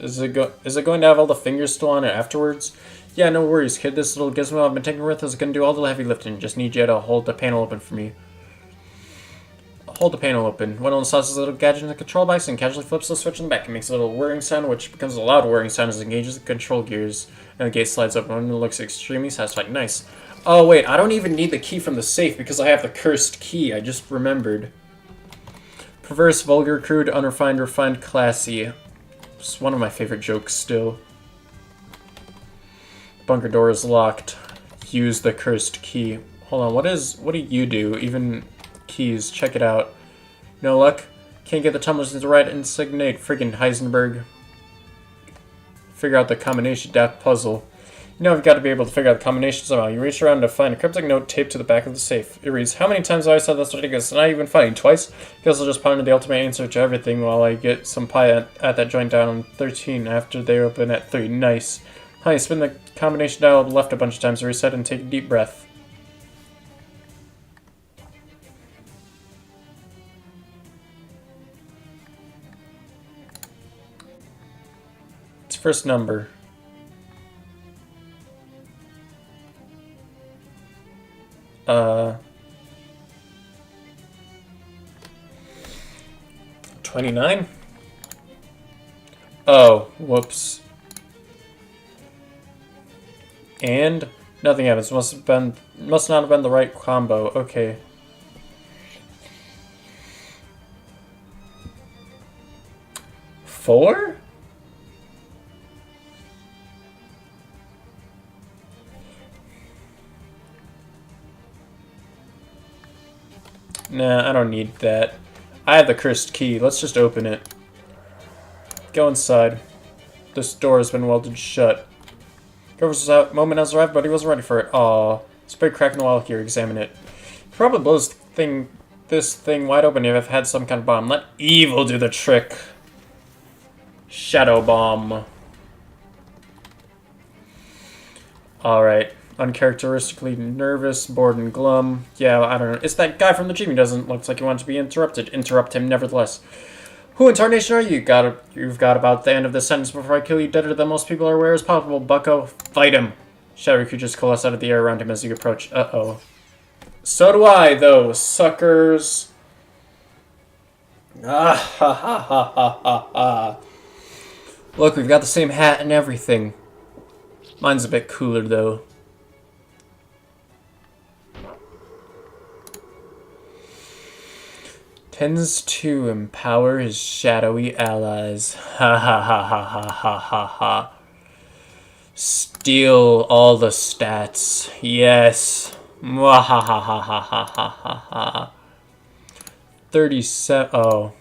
[SPEAKER 1] Is it going to have all the fingers still on it afterwards? Yeah, no worries, kid. This little gizmo I've been taking with is going to do all the heavy lifting. Just need you to hold the panel open for me. Hold the panel open. Wendell tosses a little gadget in the control box and casually flips the switch in the back. It makes a little whirring sound, which becomes a loud whirring sound as it engages the control gears, and the gate slides open. Wendell looks extremely satisfied. Nice. Oh, wait, I don't even need the key from the safe because I have the cursed key. I just remembered. Perverse, vulgar, crude, unrefined, refined, classy. It's one of my favorite jokes still. Bunker door is locked. Use the cursed key. Hold on, what do you do? Even keys, check it out. No luck? Can't get the tumblers into the right insignate. Friggin' Heisenberg. Figure out the combination daft puzzle. You know, I've got to be able to figure out the combination somehow. You reach around to find a cryptic note taped to the back of the safe. It reads, how many times have I said that's ridiculous? It's not even funny. Twice? Guess I'll just ponder the ultimate answer to everything while I get some pie at that joint down on 13 after they open at 3. Nice. Honey, spin the combination dial left a bunch of times to reset and take a deep breath. It's first number. Uh, 29? Oh, whoops. And nothing happens. Must not have been the right combo. Okay. Four? Nah, I don't need that. I have the cursed key. Let's just open it. Go inside. This door has been welded shut. Grover's moment has arrived, but he wasn't ready for it. Aw. It's a big crack in the wall here. Examine it. Probably blows this thing wide open if it had some kind of bomb. Let evil do the trick. Shadow bomb. Alright. Uncharacteristically nervous, bored, and glum. Yeah, I don't know. It's that guy from the gym. He doesn't look like he wants to be interrupted. Interrupt him, nevertheless. Who in tarnation are you? You've got about the end of this sentence before I kill you deader than most people are aware as possible, bucko. Fight him. Shadowy creatures coalesce out of the air around him as you approach. Uh-oh. So do I, though, suckers. Ah, ha, ha, ha, ha, ha, ha. Look, we've got the same hat and everything. Mine's a bit cooler, though. Tends to empower his shadowy allies. Ha ha ha ha ha ha ha ha. Steal all the stats. Yes. Mwah ha ha ha ha ha ha ha ha. 37. Oh.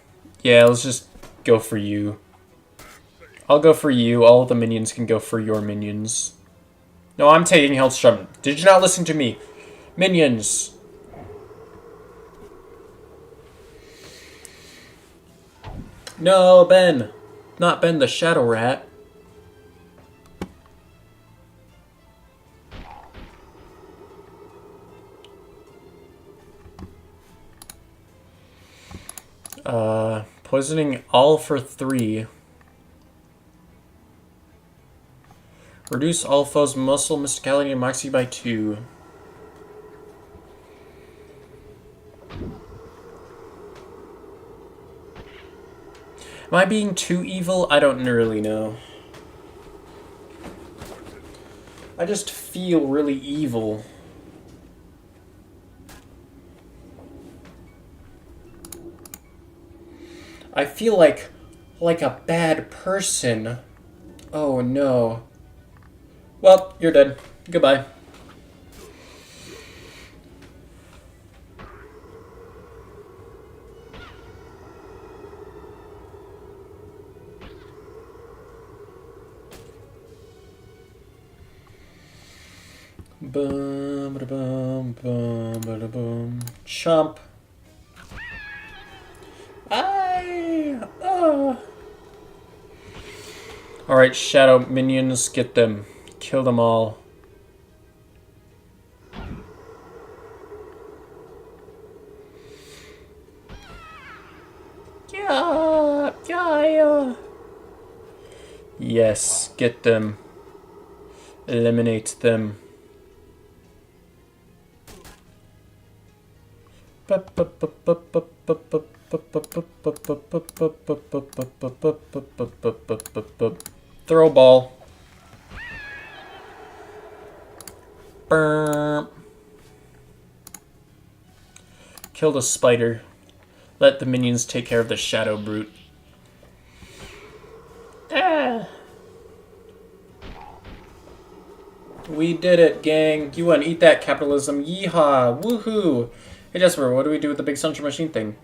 [SPEAKER 1] Yeah, let's just go for you. I'll go for you. All the minions can go for your minions. No, I'm taking Hellstrom. Did you not listen to me? Minions. No, Ben. Not Ben the Shadow Rat. Poisoning all for 3. Reduce all foes' muscle, mysticality, and moxie by 2. Am I being too evil? I don't really know. I just feel really evil. I feel like a bad person. Oh no. Well, you're dead. Goodbye. Bum ba bum bum ba bum. Chomp. Alright, shadow minions, get them. Kill them all. Yeah. Yes, get them. Eliminate them. Throw ball. Burp. Kill the spider. Let the minions take care of the shadow brute. We did it, gang. You want to eat that capitalism. Yeehaw. Woohoo. Hey, Jasper, what do we do with the big central machine thing?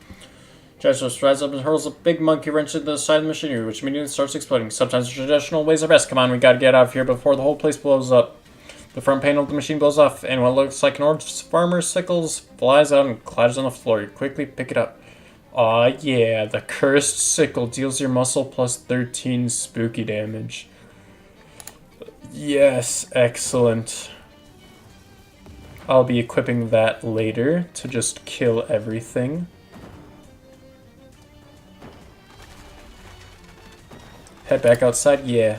[SPEAKER 1] Jasper strides up and hurls a big monkey wrench into the side of the machinery, which immediately starts exploding. Sometimes the traditional ways are best. Come on, we gotta get out of here before the whole place blows up. The front panel of the machine blows off, and what looks like an orange farmer's sickles flies out and clatters on the floor. You quickly pick it up. Aw, yeah, the cursed sickle deals your muscle plus 13 spooky damage. Yes, excellent. I'll be equipping that later to just kill everything. Head back outside, yeah.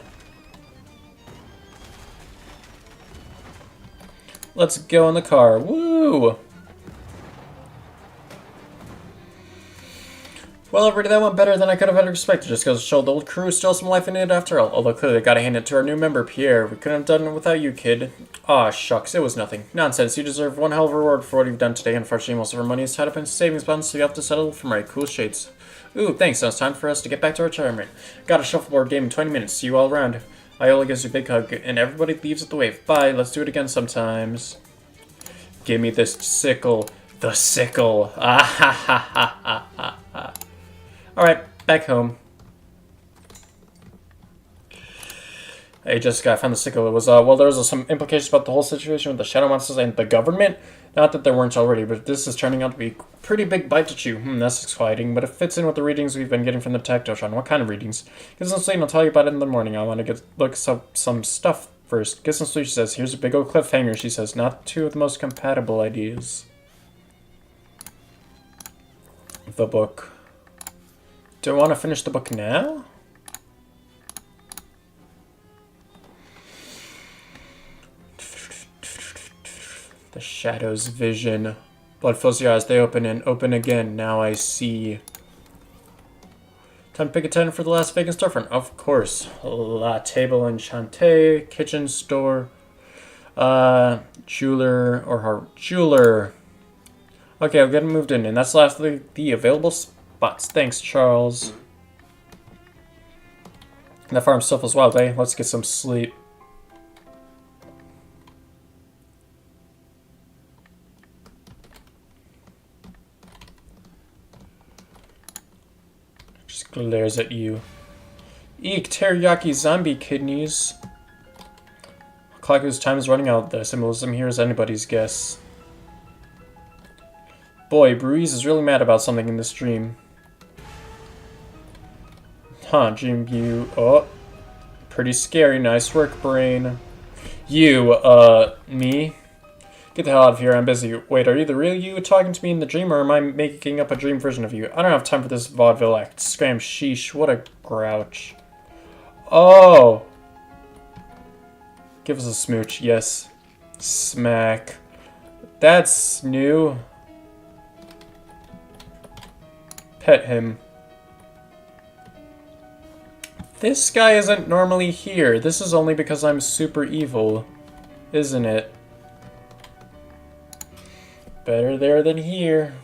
[SPEAKER 1] Let's go in the car, woo! Well, already that went better than I could have ever expected. Just goes to show the old crew still some life in it after all. Although clearly gotta hand it to our new member, Pierre. We couldn't have done it without you, kid. Aw, shucks, it was nothing. Nonsense, you deserve one hell of a reward for what you've done today. Unfortunately, most of our money is tied up in savings bonds, so you have to settle for my cool shades. Ooh, thanks, now it's time for us to get back to our retirement. Got a shuffleboard game in 20 minutes, see you all around. Iola gives you a big hug, and everybody leaves at the wave. Bye, let's do it again sometimes. Give me this sickle. The sickle. Ah ha ha ha ha ha ha. Alright, back home. Hey Jessica, I found the sickle. It was, well, there was some implications about the whole situation with the shadow monsters and the government. Not that there weren't already, but this is turning out to be a pretty big bite to chew. That's exciting, but it fits in with the readings we've been getting from the Tactotron. What kind of readings? Get some sleep and I'll tell you about it in the morning. I want to look up some stuff first. Get some sleep, she says. Here's a big old cliffhanger, she says. Not two of the most compatible ideas. The book. Do I want to finish the book now? The Shadow's Vision. Blood fills your eyes, they open and open again. Now I see. Time to pick a tenant for the Las Vegas storefront. Of course. La Table Enchante, kitchen store, jeweler, or jeweler. Okay, I'll get it moved in, and that's lastly the available spots. Thanks, Charles. That farm still feels wild, eh? Let's get some sleep. Just glares at you. Eek, teriyaki zombie kidneys. Clock whose time is running out. The symbolism here is anybody's guess. Boy, Breeze is really mad about something in this dream. Huh, dream view. Oh, pretty scary. Nice work, brain. You, me? Get the hell out of here, I'm busy. Wait, are you the real you talking to me in the dream, or am I making up a dream version of you? I don't have time for this vaudeville act. Scram, sheesh, what a grouch. Oh! Give us a smooch, yes. Smack. That's new. Pet him. This guy isn't normally here. This is only because I'm super evil, isn't it? Better there than here.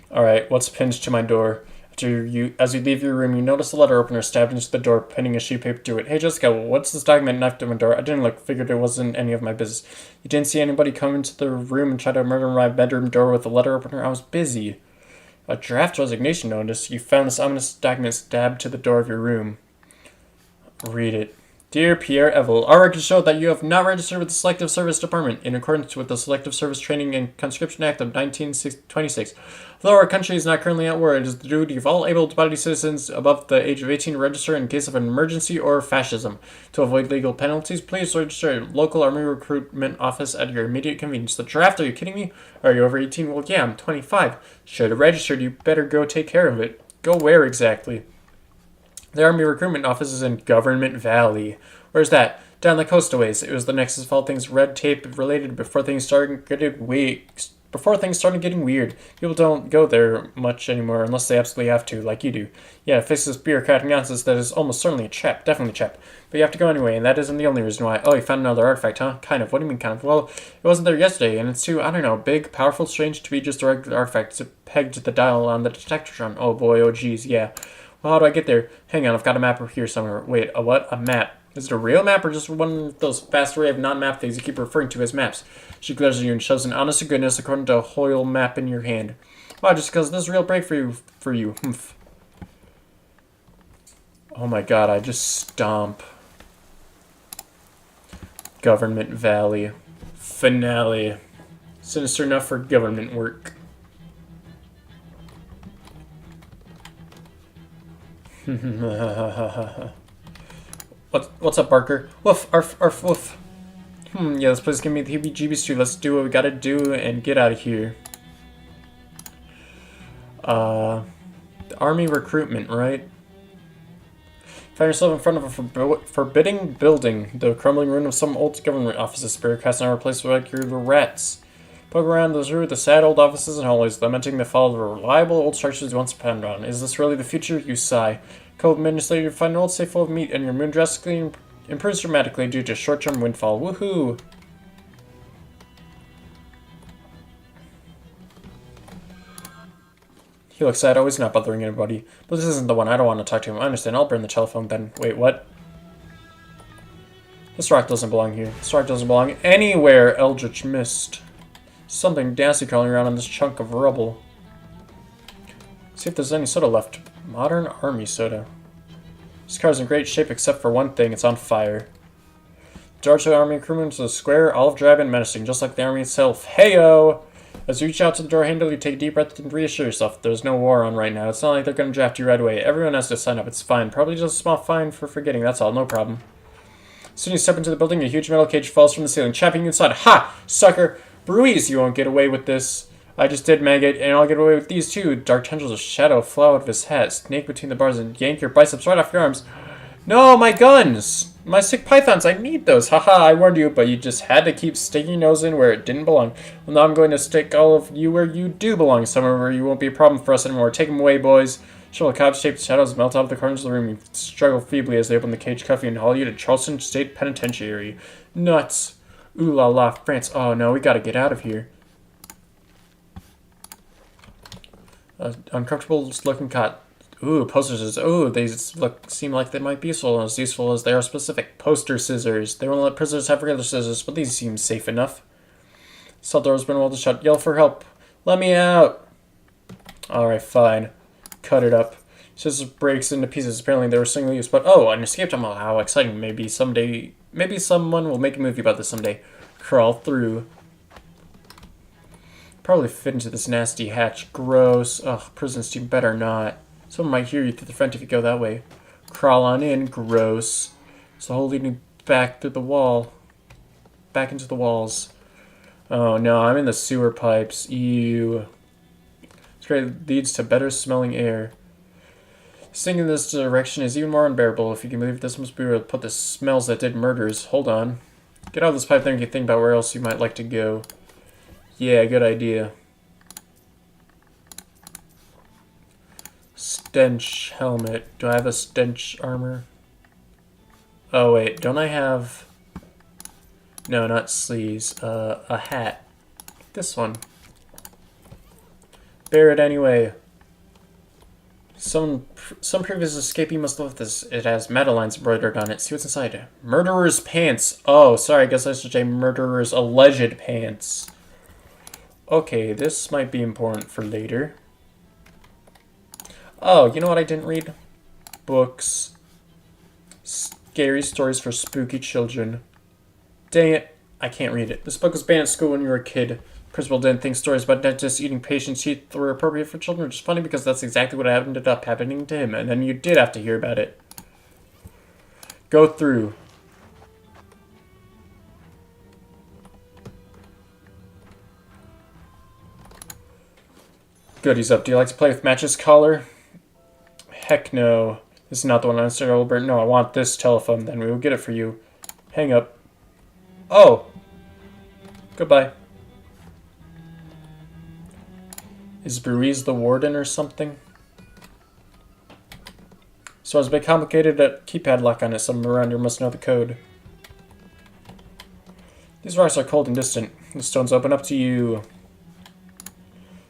[SPEAKER 1] Alright, what's pinned to my door? As you leave your room, you notice a letter opener stabbed into the door, pinning a sheet of paper to it. Hey Jessica, what's this document left at my door? I didn't look, figured it wasn't any of my business. You didn't see anybody come into the room and try to murder my bedroom door with a letter opener? I was busy. A draft resignation notice. You found this ominous document stabbed to the door of your room. Read it. Dear Pierre Evel, our records show that you have not registered with the Selective Service Department in accordance with the Selective Service Training and Conscription Act of 1926. Although our country is not currently at war, it is the duty of all able-bodied citizens above the age of 18 to register in case of an emergency or fascism. To avoid legal penalties, please register at your local Army recruitment office at your immediate convenience. The draft? Are you kidding me? Are you over 18? Well, yeah, I'm 25. Should have registered. You better go take care of it. Go where exactly? The Army recruitment office is in Government Valley. Where's that? Down the coast a ways. It was the nexus of all things red tape related before things started getting weird. People don't go there much anymore unless they absolutely have to, like you do. Yeah, face this bureaucratic nonsense that is almost certainly a trap. Definitely a trap. But you have to go anyway, and that isn't the only reason why. Oh, you found another artifact, huh? Kind of. What do you mean, kind of? Well, it wasn't there yesterday, and it's too, I don't know, big, powerful, strange to be just a regular artifact. It's pegged to the dial on the detectortron. Oh boy, oh geez, yeah. Well, how do I get there? Hang on, I've got a map over here somewhere. Wait, a what? A map. Is it a real map or just one of those vast array of non-map things you keep referring to as maps? She glares at you and shows an honest to goodness according to a whole map in your hand. Wow, just because this is a real break for you. Humph. Oh my god, I just stomp. Government Valley. Finale. Sinister enough for government work. What's up, Barker? Woof, arf, arf, woof. Yeah, this place is giving me the heebie-jeebies too. Let's do what we gotta do and get out of here. The Army recruitment, right? Find yourself in front of a forbidding building. The crumbling ruin of some old government offices. Spirit cast now replaced with regular rats. Poke around through the sad old offices and hallways, lamenting the fall of the reliable old structures you once depended on. Is this really the future? You sigh. Couple minutes later, you find an old safe full of meat, and your mood drastically improves dramatically due to short-term windfall. Woohoo! He looks sad. Oh, he's not bothering anybody. But this isn't the one. I don't want to talk to him. I understand. I'll burn the telephone then. Wait, what? This rock doesn't belong here. This rock doesn't belong anywhere, Eldritch Mist. Something nasty crawling around on this chunk of rubble. See if there's any soda left. Modern Army soda. This car's in great shape except for one thing. It's on fire. The door to the Army recruitment is a square, olive drab, and menacing, just like the Army itself. Heyo! As you reach out to the door handle, you take a deep breath and reassure yourself there's no war on right now. It's not like they're going to draft you right away. Everyone has to sign up. It's fine. Probably just a small fine for forgetting. That's all. No problem. As soon as you step into the building, a huge metal cage falls from the ceiling, trapping you inside. Ha! Sucker! Bruise! You won't get away with this. I just did, maggot, and I'll get away with these too. Dark tendrils of shadow flow out of his hat, snake between the bars, and yank your biceps right off your arms. No, my guns! My sick pythons, I need those. Haha, I warned you, but you just had to keep sticking your nose in where it didn't belong. Well, now I'm going to stick all of you where you do belong, somewhere where you won't be a problem for us anymore. Take them away, boys. Shuttlecock-shaped shadows melt out of the corners of the room. You struggle feebly as they open the cage cuffing and haul you to Charleston State Penitentiary. Nuts. Ooh la la, France. Oh no, we gotta get out of here. Uncomfortable looking cot. Ooh, poster scissors. Ooh, they seem like they might be as useful as they are specific. Poster scissors. They won't let prisoners have regular scissors, but these seem safe enough. Cell door's been welded shut. Yell for help. Let me out. Alright, fine. Cut it up. Scissors breaks into pieces. Apparently they were single use, but oh, an escape tunnel. How exciting. Maybe someone will make a movie about this someday. Crawl through. Probably fit into this nasty hatch. Gross. Ugh, prison steam better not. Someone might hear you through the front if you go that way. Crawl on in. Gross. It's the hole leading back through the wall. Back into the walls. Oh no, I'm in the sewer pipes. Ew. This great leads to better smelling air. Staying in this direction is even more unbearable. If you can believe this must be where to put the smells that did murders. Hold on. Get out of this pipe there and you can think about where else you might like to go. Yeah, good idea. Stench helmet. Do I have a stench armor? Oh wait, don't I have... No, not sleeves. A hat. This one. Bear it anyway. Some previous escapee must have left this. It has metal lines embroidered on it. See what's inside. Murderer's pants. Oh, sorry, I guess I should say murderer's alleged pants. Okay, this might be important for later. Oh, you know what I didn't read? Books. Scary stories for spooky children. Dang it, I can't read it. This book was banned at school when you were a kid. Principal didn't think stories about dentists eating patients' teeth were appropriate for children, which is funny because that's exactly what ended up happening to him, and then you did have to hear about it. Go through. Good, he's up. Do you like to play with matches, caller? Heck no. This is not the one I said, Albert. No, I want this telephone, then we will get it for you. Hang up. Oh. Goodbye. Is Breeze the warden or something? So it's a bit complicated. A keypad lock on it. Someone around here must know the code. These rocks are cold and distant. The stones open up to you.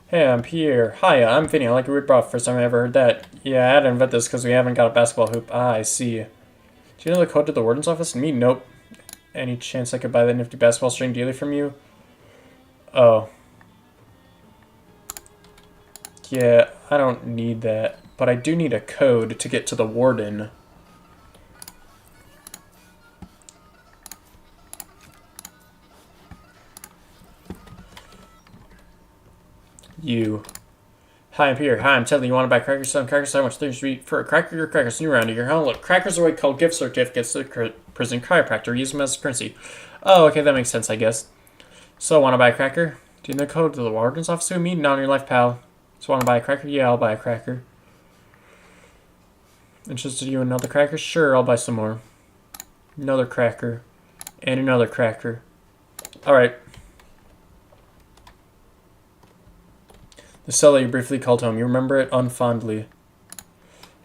[SPEAKER 1] Hey, I'm Pierre. Hiya, I'm Vinny. I like your weird bra. First time I ever heard that. Yeah, I had to invent this because we haven't got a basketball hoop. Ah, I see. Do you know the code to the warden's office? Me? Nope. Any chance I could buy that nifty basketball string daily from you? Oh. Yeah, I don't need that. But I do need a code to get to the warden. You. Hi, I'm here. Hi, I'm Ted. You want to buy crackers? Some crackers? How much things you eat for a cracker? Your crackers new around here. Huh? Look, crackers are what called gift certificates to the prison chiropractor. Use them as currency. Oh, okay, that makes sense, I guess. So, want to buy a cracker? Do you know the code to the warden's office with me? Not in your life, pal. So, want to buy a cracker? Yeah, I'll buy a cracker. Interested you in another cracker? Sure, I'll buy some more. Another cracker. And another cracker. Alright. The cell that you briefly called home. You remember it unfondly.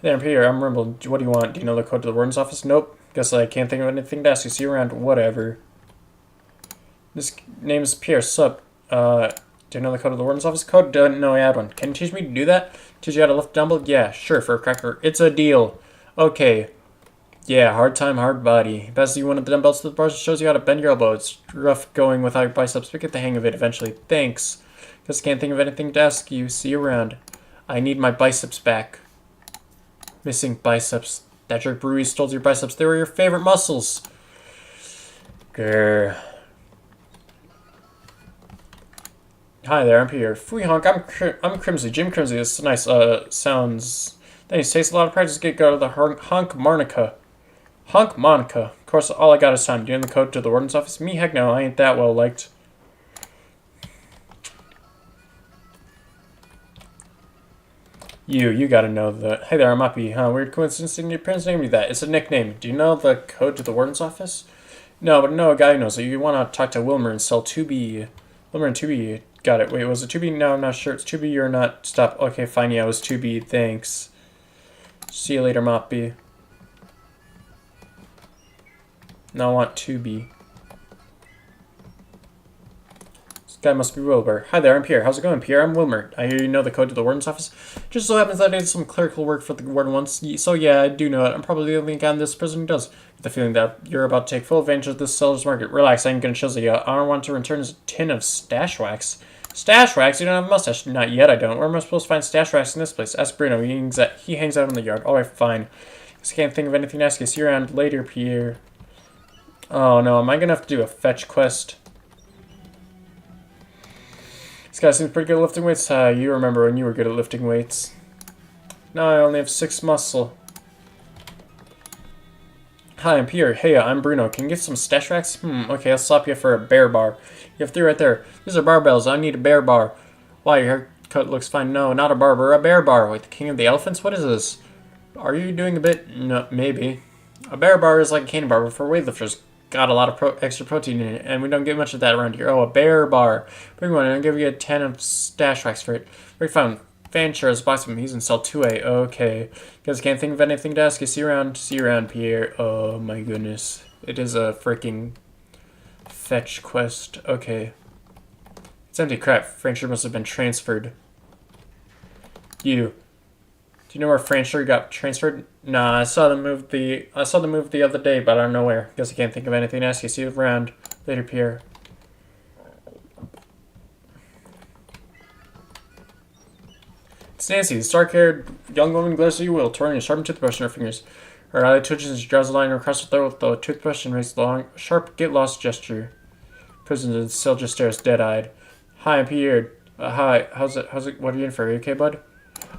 [SPEAKER 1] Hey, I'm here. I'm Rumble. What do you want? Do you know the code to the warden's office? Nope. Guess I can't think of anything to ask you. See you around. Whatever. This name is Pierre. Sup? Do you know the code of the warden's office? Code? No, I had one. Can you teach me to do that? Teach you how to lift a dumbbell? Yeah, sure, for a cracker. It's a deal. Okay. Yeah, hard time, hard body. Best you one of the dumbbells to the bars shows you how to bend your elbow. It's rough going without your biceps, but get the hang of it eventually. Thanks. Just can't think of anything to ask you. See you around. I need my biceps back. Missing biceps. That jerk Brewery stole your biceps. They were your favorite muscles. Grr. Hi there, I'm Peter. Fui honk, I'm Crimsy. Jim Crimsy. This nice, sounds... Thanks, takes a lot of practice to go to the honk Monica. Honk Monica. Of course, all I got is time. Do you know the code to the warden's office? Me? Heck no, I ain't that well liked. You gotta know that. Hey there, I'm Uppy. Huh, weird coincidence in your parents named me that. It's a nickname. Do you know the code to the warden's office? No, but no, a guy who knows. So you want to talk to Wilmer and sell 2B. Wilmer and 2B. Got it. Wait, was it 2B? No, I'm not sure. It's 2B or not. Stop. Okay, fine. Yeah, it was 2B. Thanks. See you later, Moppy. Now I want 2B. This guy must be Wilbur. Hi there, I'm Pierre. How's it going, Pierre? I'm Wilmer. I hear you know the code to the warden's office. Just so happens that I did some clerical work for the warden once. So yeah, I do know it. I'm probably the only guy in this prison who does. With the feeling that you're about to take full advantage of this seller's market. Relax, I ain't gonna chisel you. I don't want to return a tin of stash wax. Stash wax? You don't have a mustache? Not yet, I don't. Where am I supposed to find stash wax in this place? Ask Bruno. He hangs out in the yard. Alright, fine. Just can't think of anything to ask you. See you around later, Pierre. Oh no, am I gonna have to do a fetch quest? This guy seems pretty good at lifting weights. You remember when you were good at lifting weights. No, I only have 6 muscle. Hi, I'm Pierre. Hey, I'm Bruno. Can you get some stash racks? Okay, I'll swap you for a bear bar. You have 3 right there. These are barbells. I need a bear bar. Why, your haircut looks fine. No, not a barber, a bear bar. Wait, the king of the elephants? What is this? Are you doing a bit? No, maybe. A bear bar is like a candy bar, but for weightlifters. Got a lot of extra protein in it, and we don't get much of that around here. Oh, a bear bar. Bring one, and I'll give you a 10 of stash racks for it. Very fun. Fan shares box from he's in cell 2A. Okay. Guess I can't think of anything to ask you. See you around, Pierre. Oh my goodness. It is a freaking fetch quest. Okay. It's empty crap. Francher must have been transferred. You. Do you know where Francher got transferred? Nah, I saw them move the other day, but I don't know where. Guess I can't think of anything to ask you. See you around. Later, Pierre. It's Nancy, the dark-haired young woman glares at you will, twirling a sharp toothbrush in her fingers. Her eye twitches as she draws a line across her throat with the toothbrush and makes a long, sharp, get-lost gesture. Prison still just stares dead-eyed. Hi, I'm Pierre. Hi, how's it, what are you in for? Are you okay, bud?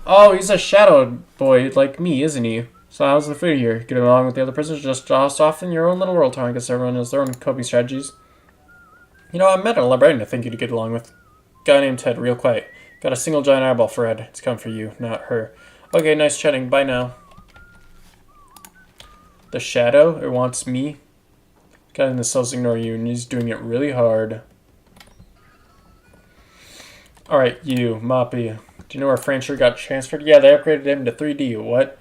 [SPEAKER 1] Oh, he's a shadow boy like me, isn't he? So how's the food here? Get along with the other prisoners, just off in your own little world, I guess everyone has their own coping strategies. You know, I met a librarian I think you'd get along with. Guy named Ted, real quiet. Got a single giant eyeball for Ed. It's come for you, not her. Okay, nice chatting. Bye now. The shadow, it wants me. Guy in the cells ignore you, and he's doing it really hard. Alright, you, Moppy. Do you know where Francher got transferred? Yeah, they upgraded him to 3D. What?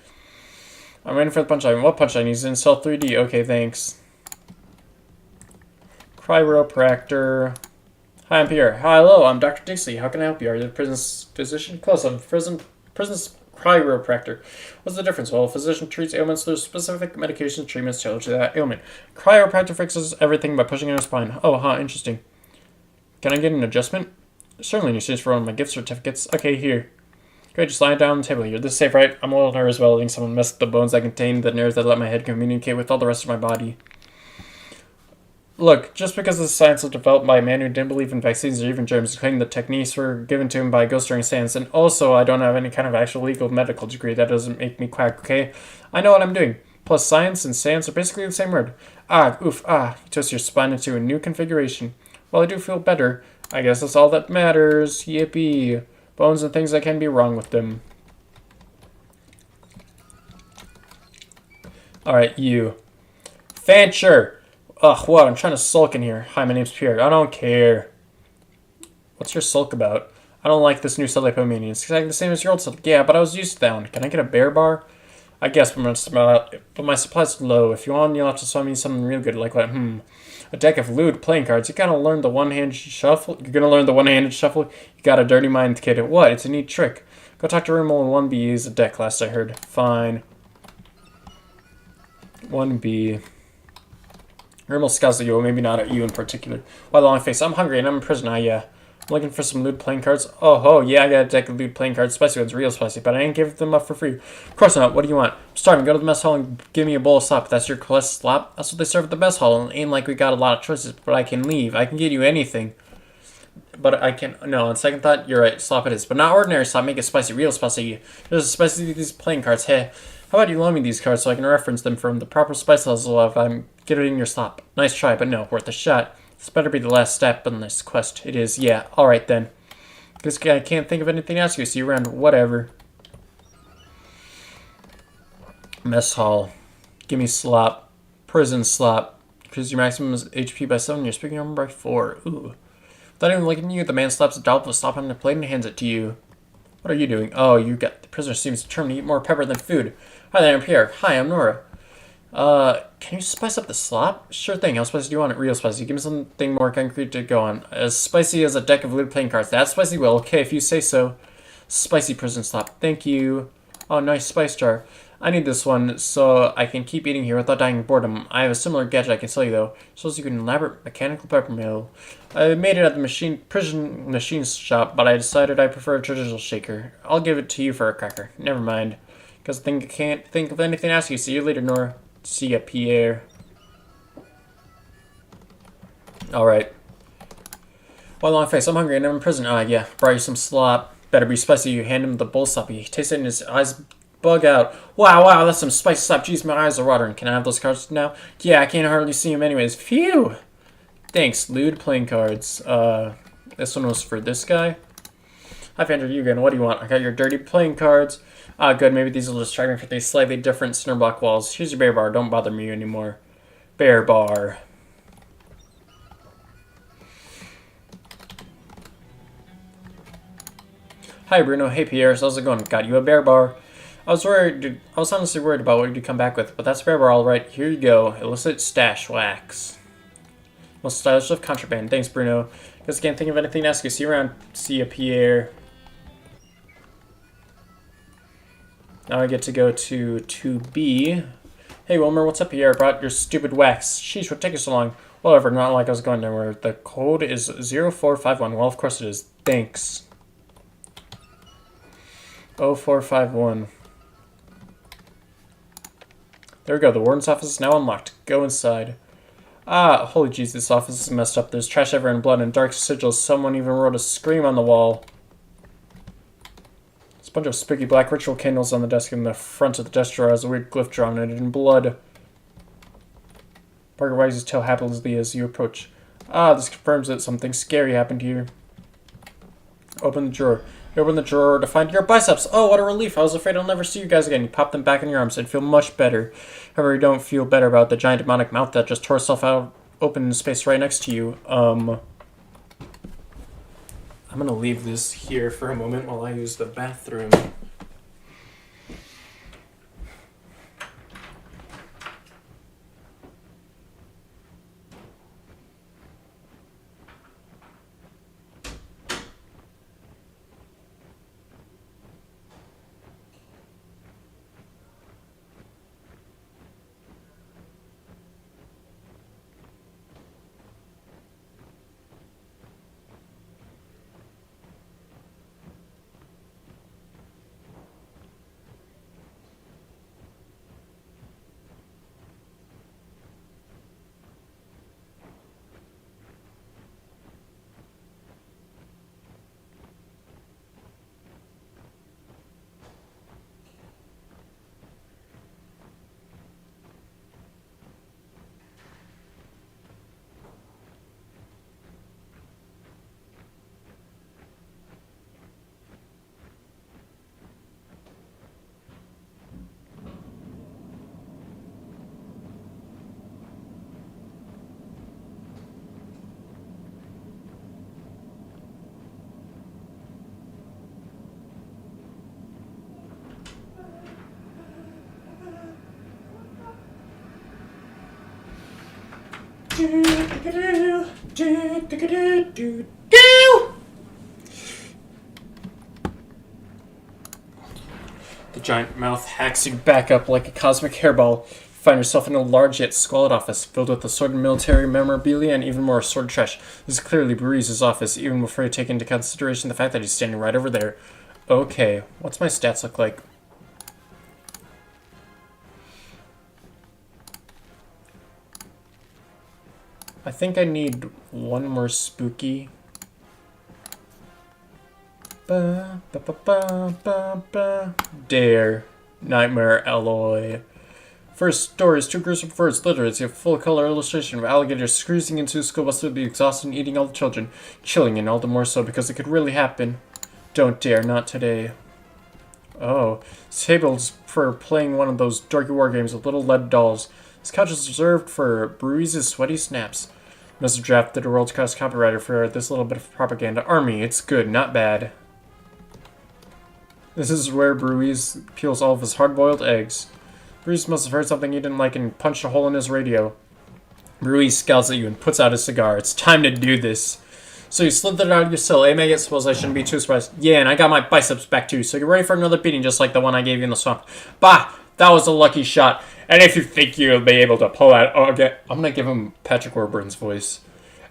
[SPEAKER 1] I'm waiting for the punchline. What punchline? He's in cell 3D. Okay, thanks. Chiropractor. Hi, I'm Pierre. Hi, hello, I'm Dr. Dixie. How can I help you? Are you the prison's physician? Close, I'm prison's chiropractor. What's the difference? Well, a physician treats ailments through specific medication treatments tailored to that ailment. Chiropractor fixes everything by pushing in your spine. Oh, interesting. Can I get an adjustment? Certainly in exchange for one of my gift certificates. Okay, here. Great, just lie down on the table here. This is safe, right? I'm a little nervous about letting someone mess with the bones that contain the nerves that let my head communicate with all the rest of my body. Look, just because the science was developed by a man who didn't believe in vaccines or even germs, claiming the techniques were given to him by ghost during science, and also I don't have any kind of actual legal medical degree, that doesn't make me quack, okay? I know what I'm doing. Plus, science and science are basically the same word. You twist your spine into a new configuration. Well, I do feel better. I guess that's all that matters. Yippee. Bones and things that can be wrong with them. Alright, you. Fancher! Ugh, what? I'm trying to sulk in here. Hi, my name's Pierre. I don't care. What's your sulk about? I don't like this new cell they put me in. It's exactly the same as your old cell. Yeah, but I was used to that one. Can I get a bear bar? I guess, but my supply's low. If you want, you'll have to sell me something real good, like what? A deck of lewd playing cards. You gotta learn the one-handed shuffle. You're gonna learn the one-handed shuffle. You got a dirty mind, kid. What? It's a neat trick. Go talk to Rimmel and 1B. Use a deck, last I heard. Fine. 1B. Rimmel scowls at you, or maybe not at you in particular. Why the long face? I'm hungry and I'm in prison. Yeah. I'm looking for some lewd playing cards. Oh, yeah, I got a deck of lewd playing cards. Spicy ones, real spicy, but I ain't give them up for free. Of course not. What do you want? I'm starving. Go to the mess hall and give me a bowl of slop. That's your quest, slop? That's what they serve at the mess hall. And ain't like we got a lot of choices, but I can leave. I can get you anything. But I can... No, on second thought, you're right. Slop it is. But not ordinary slop. Make it spicy. Real spicy. There's a spicy these playing cards. Hey, how about you loan me these cards so I can reference them from the proper spice level if I'm getting your slop? Nice try, but no. Worth a shot. This better be the last step in this quest. It is. Yeah. Alright, then. This guy, I can't think of anything to ask you. See you around. Whatever. Mess hall. Give me slop. Prison slop. Increase your maximum HP by 7. Your speaking armor by 4. Ooh. Without even looking at you, the man slaps a dollop of slop on the plate and hands it to you. What are you doing? Oh, you got... The prisoner seems determined to eat more pepper than food. Hi there, I'm Pierre. Hi, I'm Nora. Can you spice up the slop? Sure thing. How spicy do you want it? Real spicy. Give me something more concrete to go on. As spicy as a deck of lewd playing cards. That spicy? Well, okay, if you say so. Spicy prison slop. Thank you. Oh, nice spice jar. I need this one so I can keep eating here without dying of boredom. I have a similar gadget I can sell you, though. Shows you an elaborate mechanical pepper mill. I made it at the prison machine shop, but I decided I prefer a traditional shaker. I'll give it to you for a cracker. Never mind. Because I can't think of anything to ask you. See you later, Nora. See ya, Pierre. Alright. Well, long face. I'm hungry and I'm in prison. Yeah. Brought you some slop. Better be spicy. You hand him the bowl slop. He tastes it and his eyes
[SPEAKER 2] Bug out. Wow, that's some spicy slap. Jeez, my eyes are watering. Can I have those cards now? Yeah, I can't hardly see them anyways. Phew! Thanks, lewd playing cards. This one was for this guy. Hi, Vander, you again. What do you want? I got your dirty playing cards. Good. Maybe these will distract me from these slightly different center block walls. Here's your bear bar. Don't bother me anymore. Bear bar. Hi, Bruno. Hey, Pierre. How's it going? Got you a bear bar. I was honestly worried about what you'd come back with, but that's bear bar all right. Here you go. Illicit stash wax. Most stylish of contraband. Thanks, Bruno. Guess I can't think of anything to ask you. See you around. See ya, Pierre. Now I get to go to 2B. Hey, Wilmer, what's up, Pierre? I brought your stupid wax. Sheesh, what took you so long? Whatever, not like I was going anywhere. The code is 0451. Well, of course it is. Thanks. 0451. There we go. The warden's office is now unlocked. Go inside. Ah, holy jeez, this office is messed up. There's trash everywhere and blood and dark sigils. Someone even wrote a scream on the wall. There's a bunch of spooky black ritual candles on the desk, and the front of the desk drawer has a weird glyph drawn in it in blood. Parker wags his tail happily as you approach. Ah, this confirms that something scary happened here. Open the drawer. You open the drawer to find your biceps. Oh, what a relief. I was afraid I'll never see you guys again. You pop them back in your arms. I'd feel much better. However, you don't feel better about the giant demonic mouth that just tore itself out open in space right next to you. I'm gonna leave this here for a moment while I use the bathroom. The giant mouth hacks you back up like a cosmic hairball. You find yourself in a large yet squalid office filled with assorted military memorabilia and even more assorted trash. This is clearly Breeze's office, even before you take into consideration the fact that he's standing right over there. Okay, what's my stats look like? I think I need one more spooky. Dare. Nightmare alloy. First story is too gruesome for words. Literally, it's a full-color illustration of alligators cruising into a school bus to be exhausted and eating all the children. Chilling, and all the more so because it could really happen. Don't dare, not today. Oh, this table's for playing one of those dorky war games with little lead dolls. This couch is reserved for Bruise's sweaty snaps. Must have drafted a world-class copywriter for this little bit of propaganda. Army, it's good, not bad. This is where Bruise peels all of his hard-boiled eggs. Bruise must have heard something he didn't like and punched a hole in his radio. Bruise scowls at you and puts out his cigar. It's time to do this. So you slithered out of your cell, eh, Maggot? Suppose I shouldn't be too surprised. Yeah, and I got my biceps back too, so you're ready for another beating just like the one I gave you in the swamp. Bah! That was a lucky shot. And if you think you'll be able to pull that again... I'm gonna give him Patrick Warburton's voice.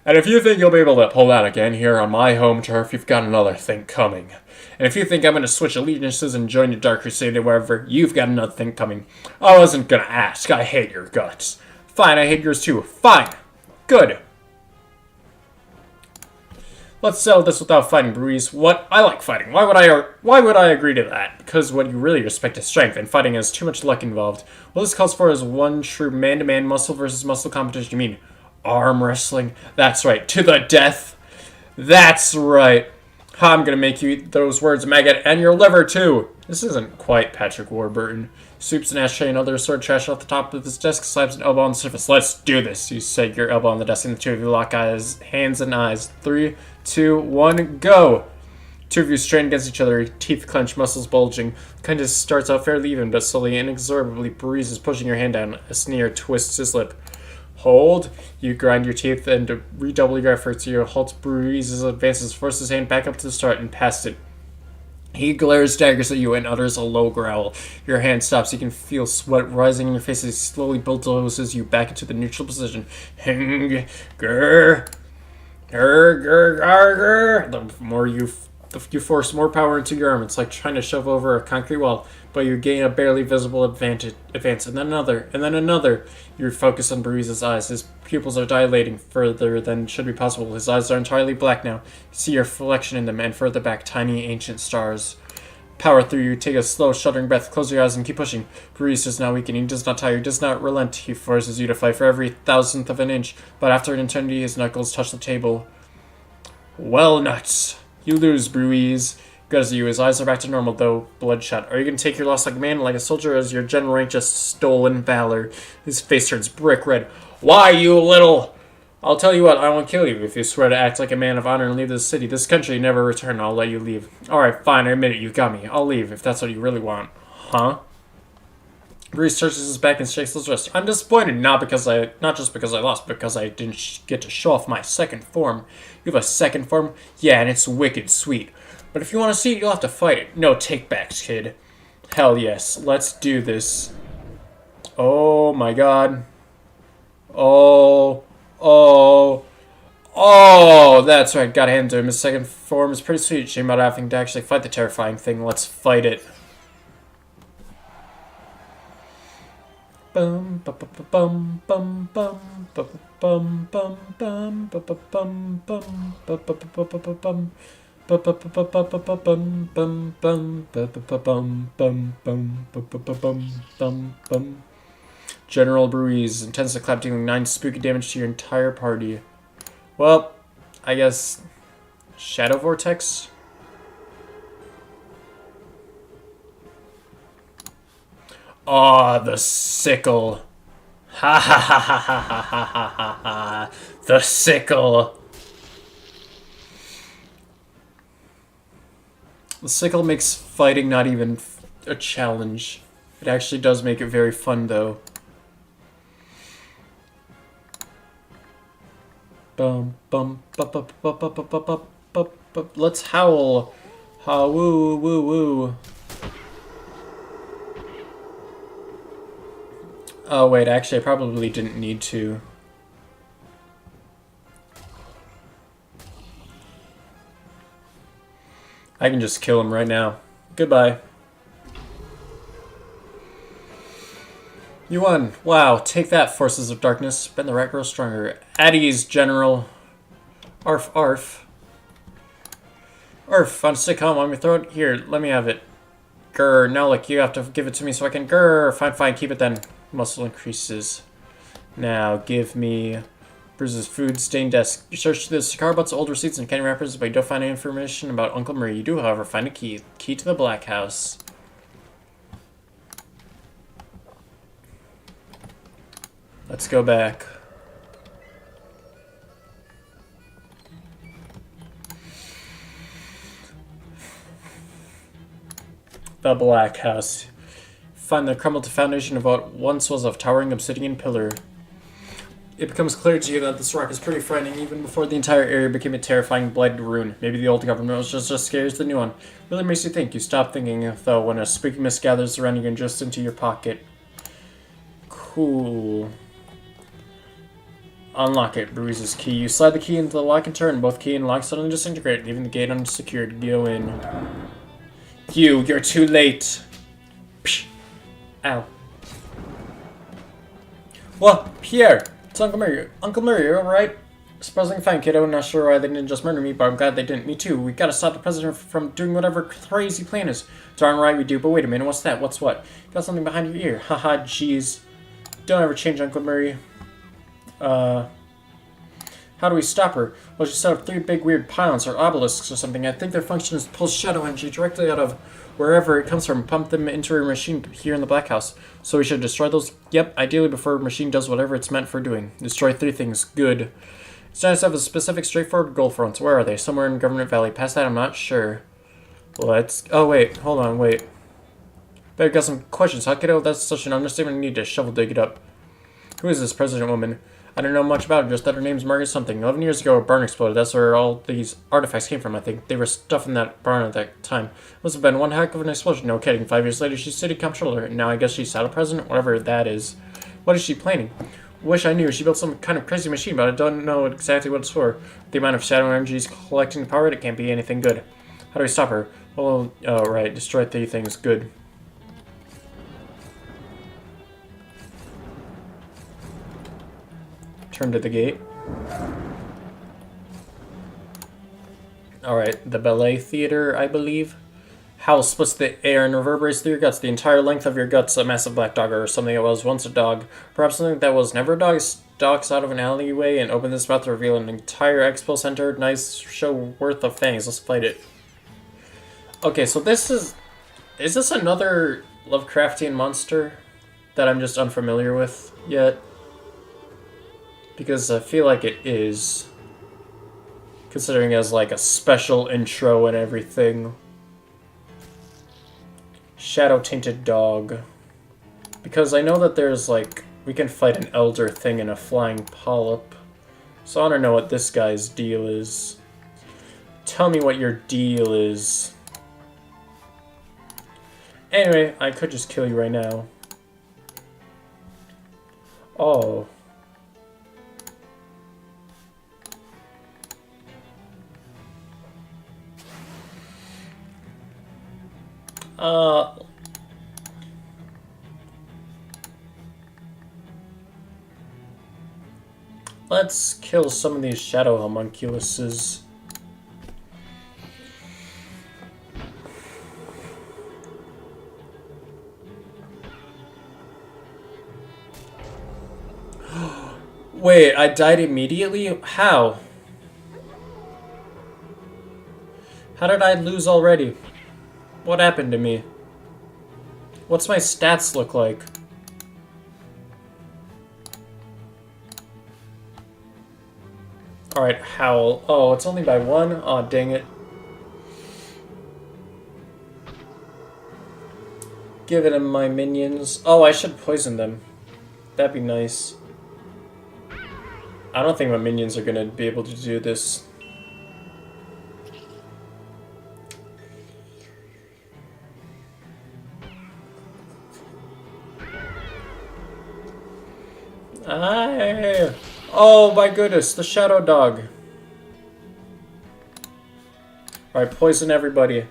[SPEAKER 2] And if you think you'll be able to pull that again here on my home turf, you've got another thing coming. And if you think I'm going to switch allegiances and join your Dark Crusade or wherever, you've got another thing coming. I wasn't going to ask. I hate your guts. Fine, I hate yours too. Fine. Good. Let's settle this without fighting, Breeze. What? I like fighting. Why would I agree to that? Because what you really respect is strength, and fighting has too much luck involved. What this calls for is one true man-to-man muscle versus muscle competition. You mean arm wrestling? That's right. To the death. That's right. I'm gonna make you eat those words, maggot, and your liver too. This isn't quite Patrick Warburton. Sweeps an ashtray and other assorted trash off the top of his desk, slaps an elbow on the surface. Let's do this. You set your elbow on the desk, and the two of you lock eyes, hands and eyes. 3, 2, 1, go. Two of you strain against each other, teeth clenched, muscles bulging. Kind of starts out fairly even, but slowly, inexorably, breezes pushing your hand down. A sneer twists his lip. Hold. You grind your teeth and redouble your efforts. You halt Breeze's advances, force his hand back up to the start and past it. He glares daggers at you and utters a low growl. Your hand stops. You can feel sweat rising in your face as he slowly bulldozes you back into the neutral position. Hing, grr, grr, grr, grr. The more you force more power into your arm. It's like trying to shove over a concrete wall, but you gain a barely visible advance, and then another, and then another. You focus on Breeze's eyes. His pupils are dilating further than should be possible. His eyes are entirely black now. You see your reflection in them, and further back, tiny ancient stars. Power through you. Take a slow, shuddering breath. Close your eyes and keep pushing. Breeze does not weaken. He does not tire. He does not relent. He forces you to fight for every thousandth of an inch, but after an eternity, his knuckles touch the table. Well, nuts. You lose, Breeze. Guts you. His eyes are back to normal, though bloodshot. Are you going to take your loss like a man, like a soldier, or is your general rank just stolen valor? His face turns brick red. Why, you little... I'll tell you what, I won't kill you if you swear to act like a man of honor and leave this city. This country, never return. I'll let you leave. Alright, fine, I admit it. You got me. I'll leave if that's what you really want. Huh? Breeze touches his back and shakes his wrist. I'm disappointed, not just because I lost, but because I didn't get to show off my second form. You have a second form? Yeah, and it's wicked sweet. But if you want to see it, you'll have to fight it. No take-backs, kid. Hell yes. Let's do this. Oh my god. Oh. That's right. Gotta hand to him. His second form is pretty sweet. Shame about having to actually fight the terrifying thing. Let's fight it. Bum bum bum bum bum bum bum bum bum bum bum bum. General Breeze intends to clap, dealing 9 spooky damage to your entire party. Well, I guess Shadow Vortex. Ah, the sickle. Ha ha ha ha ha ha ha ha ha. The sickle. The sickle makes fighting not even a challenge. It actually does make it very fun, though. Bum bum bum bum bum bum bum bum bum. Let's howl. Ha woo woo woo. Oh wait, actually I probably didn't need to. I can just kill him right now. Goodbye. You won. Wow, take that, forces of darkness. Bend the right, grow stronger. At ease, General. Arf, arf. Arf, found a sick home on your throat? Here, let me have it. Grr, now look, you have to give it to me so I can... Grr, fine, fine, keep it then. Muscle increases. Now, give me... Bruise's food, stained desk. You search through the cigar butts, old receipts, and candy wrappers, but you don't find any information about Uncle Murray. You do, however, find a key. Key to the Black House. Let's go back. The Black House. Find the crumbled foundation of what once was a towering obsidian pillar. It becomes clear to you that this rock is pretty frightening even before the entire area became a terrifying blighted ruin. Maybe the old government was just as scary as the new one. Really makes you think. You stop thinking, though, when a spooky mist gathers around you and drifts into your pocket. Cool. Unlock it. Bruise's key. You slide the key into the lock and turn. Both key and lock suddenly disintegrate, leaving the gate unsecured. Go in. You're too late. Psh. Ow. What? Pierre! It's Uncle Murray. Uncle Murray, you're alright? Surprisingly fine, kiddo. Not sure why they didn't just murder me, but I'm glad they didn't. Me too. We gotta stop the president from doing whatever crazy plan is. Darn right we do, but wait a minute, what's that? What's what? Got something behind your ear. Haha, jeez. Don't ever change, Uncle Murray. How do we stop her? Well, she set up 3 big weird pylons or obelisks or something. I think their function is to pull shadow energy directly out of wherever it comes from, pump them into her machine here in the Black House. So we should destroy those? Yep, ideally before her machine does whatever it's meant for doing. Destroy 3 things. Good. It's nice to have a specific, straightforward goal for once. Where are they? Somewhere in Government Valley. Past that, I'm not sure. Let's... Oh, wait. Hold on, wait. Better got some questions, huh, kiddo? That's such an understatement. I need to shovel dig it up. Who is this president woman? I don't know much about her, just that her name's Margaret something. 11 years ago, a barn exploded. That's where all these artifacts came from, I think. They were stuffed in that barn at that time. Must have been one heck of an explosion. No kidding. 5 years later, she's city comptroller, and now I guess she's saddle president, whatever that is. What is she planning? Wish I knew. She built some kind of crazy machine, but I don't know exactly what it's for. The amount of shadow energy is collecting power, it can't be anything good. How do we stop her? Well, oh, right. Destroy 3 things. Good. Turn to the gate. Alright, the ballet theater, I believe. Howl splits the air and reverberates through your guts. The entire length of your guts, a massive black dog, or something that was once a dog. Perhaps something that was never a dog stalks out of an alleyway and opens its mouth to reveal an entire expo center. Nice show worth of fangs. Let's fight it. Okay, so this is... Is this another Lovecraftian monster that I'm just unfamiliar with yet? Because I feel like it is. Considering it has like a special intro and everything. Shadow Tainted Dog. Because I know that there's like... We can fight an elder thing and a flying polyp. So I don't know what this guy's deal is. Tell me what your deal is. Anyway, I could just kill you right now. Oh. Let's kill some of these shadow homunculuses. Wait, I died immediately? How? How did I lose already? What happened to me? What's my stats look like? Alright, Howl. Oh, it's only by 1? Aw, dang it. Give it to my minions. Oh, I should poison them. That'd be nice. I don't think my minions are gonna be able to do this. Oh my goodness, the shadow dog. Alright, poison everybody.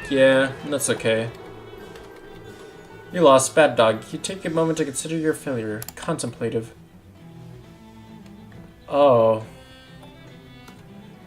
[SPEAKER 2] Yeah, that's okay. You lost, bad dog. You take a moment to consider your failure. Contemplative. Oh.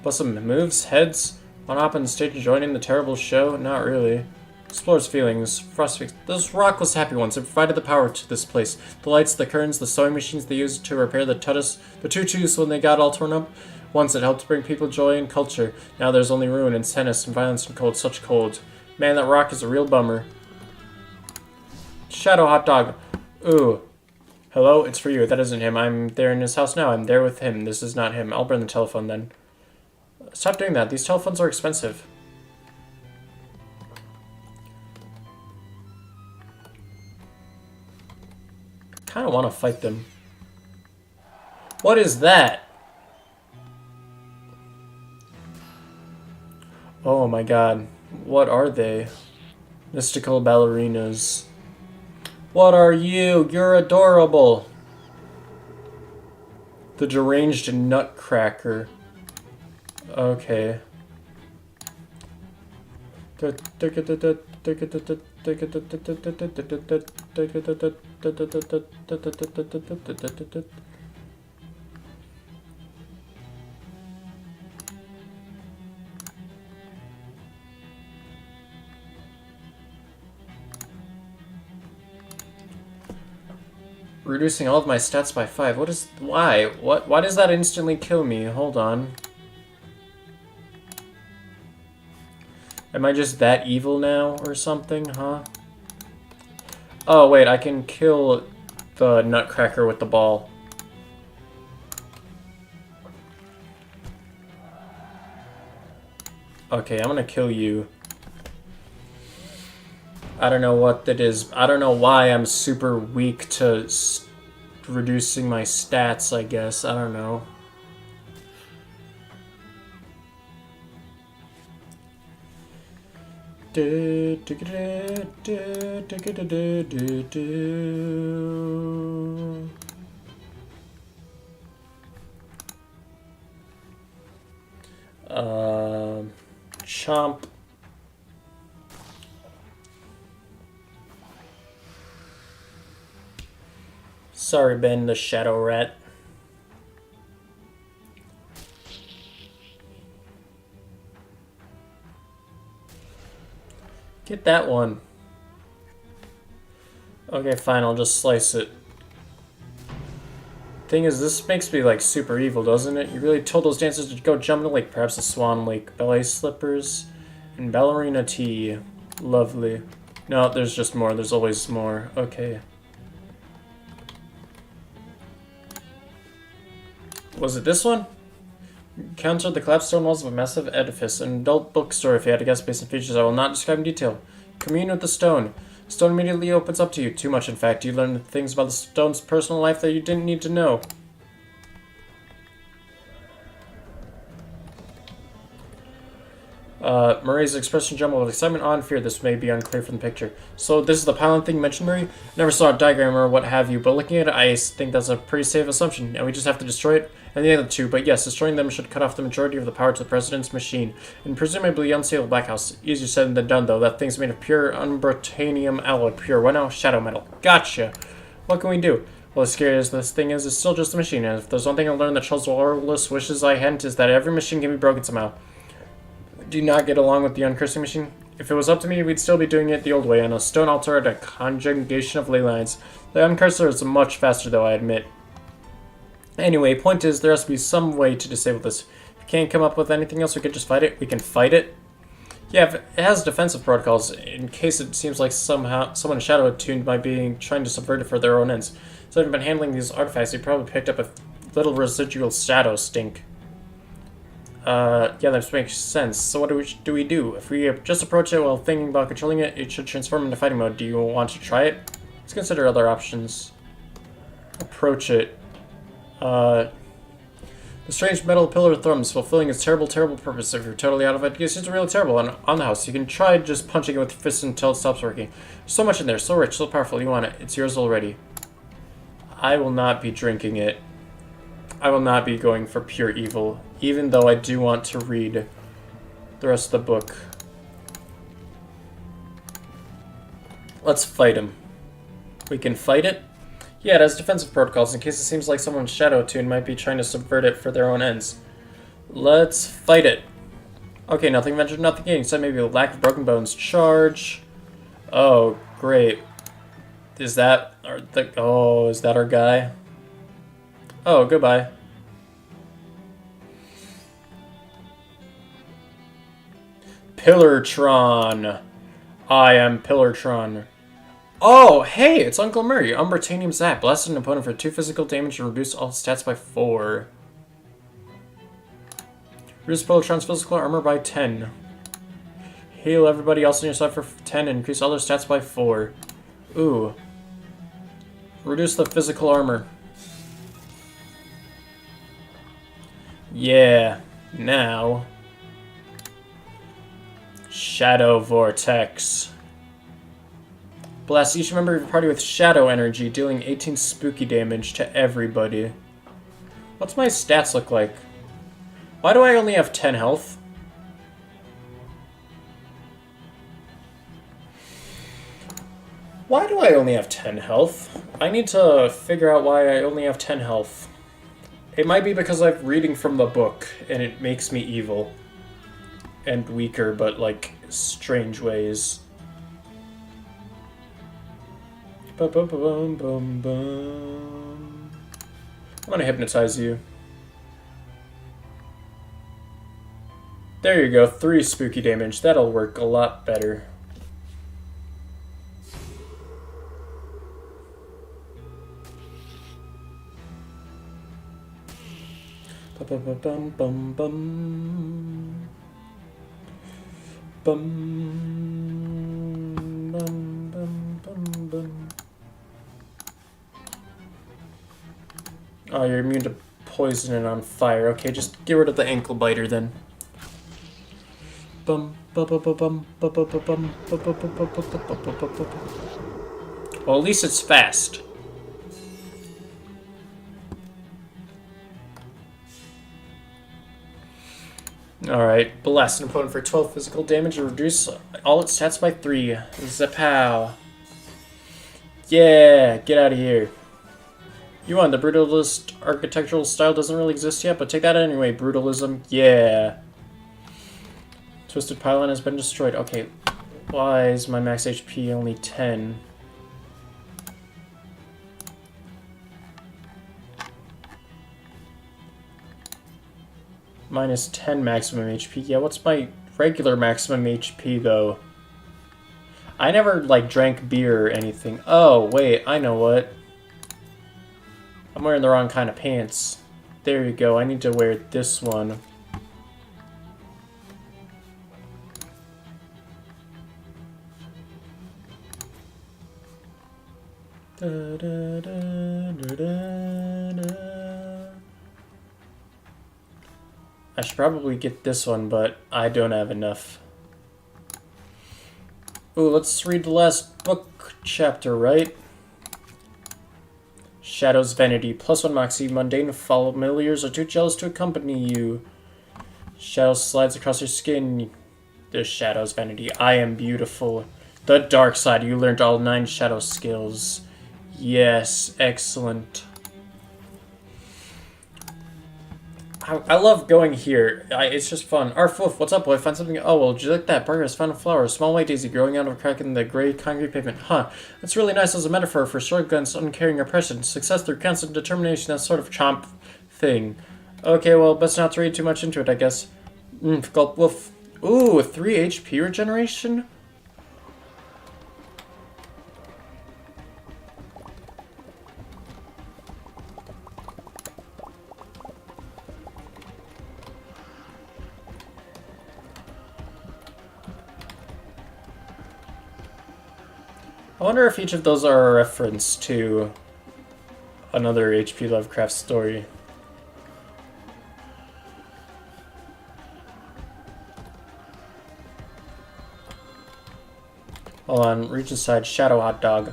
[SPEAKER 2] But some moves, heads, want to hop on the stage and join in the terrible show? Not really. Explores feelings. Frostfix. This rock was happy once. It provided the power to this place. The lights, the curtains, the sewing machines they used to repair the tutus when they got all torn up. Once it helped bring people joy and culture. Now there's only ruin and sadness and violence and cold. Such cold. Man, that rock is a real bummer. Shadow hot dog. Ooh. Hello? It's for you. That isn't him. I'm there in his house now. I'm there with him. This is not him. I'll burn the telephone then. Stop doing that. These telephones are expensive. Kind of want to fight them. What is that? Oh my god. What are they? Mystical ballerinas. What are you? You're adorable. The deranged nutcracker. Okay. Reducing all of my stats by 5. What is... Why? Why does that instantly kill me? Hold on. Am I just that evil now or something, huh? Oh, wait, I can kill the nutcracker with the ball. Okay, I'm gonna kill you. I don't know what that is. I don't know why I'm super weak to reducing my stats, I guess. I don't know. Chomp. Sorry, Ben, the shadow rat. Get that one. Okay, fine, I'll just slice it. Thing is, this makes me, like, super evil, doesn't it? You really told those dancers to go jump in the lake. Perhaps a swan lake. Ballet slippers and ballerina tee. Lovely. No, there's just more. There's always more. Okay. Was it this one? Counter the collapsed stone walls of a massive edifice. An adult bookstore, if you had to guess based on features I will not describe in detail. Commune with the stone. Stone immediately opens up to you. Too much, in fact. You learn things about the stone's personal life that you didn't need to know. Murray's expression jumbled with excitement, awe, and fear. This may be unclear from the picture. So this is the pylon thing you mentioned, Murray? Never saw a diagram or what have you, but looking at it, I think that's a pretty safe assumption, and we just have to destroy it and the other two. But yes, destroying them should cut off the majority of the power to the President's machine, and presumably unseal the Black House. Easier said than done, though. That thing's made of pure unbritanium alloy. Pure, what now? Shadow metal. Gotcha! What can we do? Well, as scary as this thing is, it's still just a machine, and if there's one thing I learned that Charles Wallace wishes I hadn't, is that every machine can be broken somehow. Do you not get along with the uncursing machine? If it was up to me, we'd still be doing it the old way, on a stone altar at a conjugation of ley lines. The uncurser is much faster, though, I admit. Anyway, point is, there has to be some way to disable this. If you can't come up with anything else, we could just fight it. We can fight it. Yeah, it has defensive protocols, in case it seems like someone shadow attuned by trying to subvert it for their own ends. So having been handling these artifacts, you probably picked up a little residual shadow stink. Yeah, that makes sense. So what do we do? If we just approach it while thinking about controlling it, it should transform into fighting mode. Do you want to try it? Let's consider other options. Approach it. The strange metal pillar thrums, fulfilling its terrible, terrible purpose. If you're totally out of it, it's just really terrible. On the house, you can try just punching it with your fists until it stops working. There's so much in there, so rich, so powerful. You want it. It's yours already. I will not be drinking it. I will not be going for pure evil, even though I do want to read the rest of the book. Let's fight him. We can fight it? Yeah, it has defensive protocols in case it seems like someone's shadow tune might be trying to subvert it for their own ends. Let's fight it. Okay, nothing ventured, nothing gained, except maybe a lack of broken bones. Charge. Oh, great. Is that our guy? Oh, goodbye. Pillartron. I am Pillartron. Oh, hey, it's Uncle Murray. Unbritanium Zap. Blasted an opponent for 2 physical damage and reduce all stats by 4. Reduce Pillartron's physical armor by 10. Heal everybody else on your side for 10 and increase all their stats by 4. Ooh. Reduce the physical armor. Yeah. Now. Shadow Vortex. Blast each member of your party with shadow energy, dealing 18 spooky damage to everybody. What's my stats look like? Why do I only have 10 health? Why do I only have 10 health? I need to figure out why I only have 10 health. It might be because I'm reading from the book, and it makes me evil. And weaker, but, like, strange ways. Ba-ba-ba-bum-bum-bum. I'm gonna hypnotize you. There you go, 3 spooky damage. That'll work a lot better. Ba-ba-ba-bum-bum-bum. Bum-bum-bum-bum-bum. Oh, you're immune to poison and on fire. Okay, just get rid of the ankle biter then. Bum bum bum bum bum bum bum bum bum bum bum bum. Well, at least it's fast. Alright, blast an opponent for 12 physical damage and reduce all its stats by 3. Zapow. Yeah, get out of here. You won. The brutalist architectural style doesn't really exist yet, but take that anyway, brutalism. Yeah. Twisted pylon has been destroyed. Okay, why is my max HP only 10? Minus 10 maximum HP. Yeah, what's my regular maximum HP, though? I never, like, drank beer or anything. Oh, wait, I know what. I'm wearing the wrong kind of pants. There you go, I need to wear this one. Da, da, da, da, da, da. I should probably get this one, but I don't have enough. Ooh, let's read the last book chapter, right? Shadow's Vanity. +1 Moxie. Mundane familiars are too jealous to accompany you. Shadow slides across your skin. The Shadow's Vanity. I am beautiful. The Dark Side. You learned all 9 shadow skills. Yes, excellent. I love going here. It's just fun. Arf, woof, what's up, boy? Find something. Oh, well, did you like that? Barker has found a flower. A small white daisy growing out of a crack in the gray concrete pavement. Huh. That's really nice as a metaphor for shotgun's uncaring oppression. Success through constant determination, that sort of chomp thing. Okay, well, best not to read too much into it, I guess. Gulp, woof. Ooh, 3 HP regeneration? I wonder if each of those are a reference to another H.P. Lovecraft story. Hold on, reach inside. Shadow hot dog.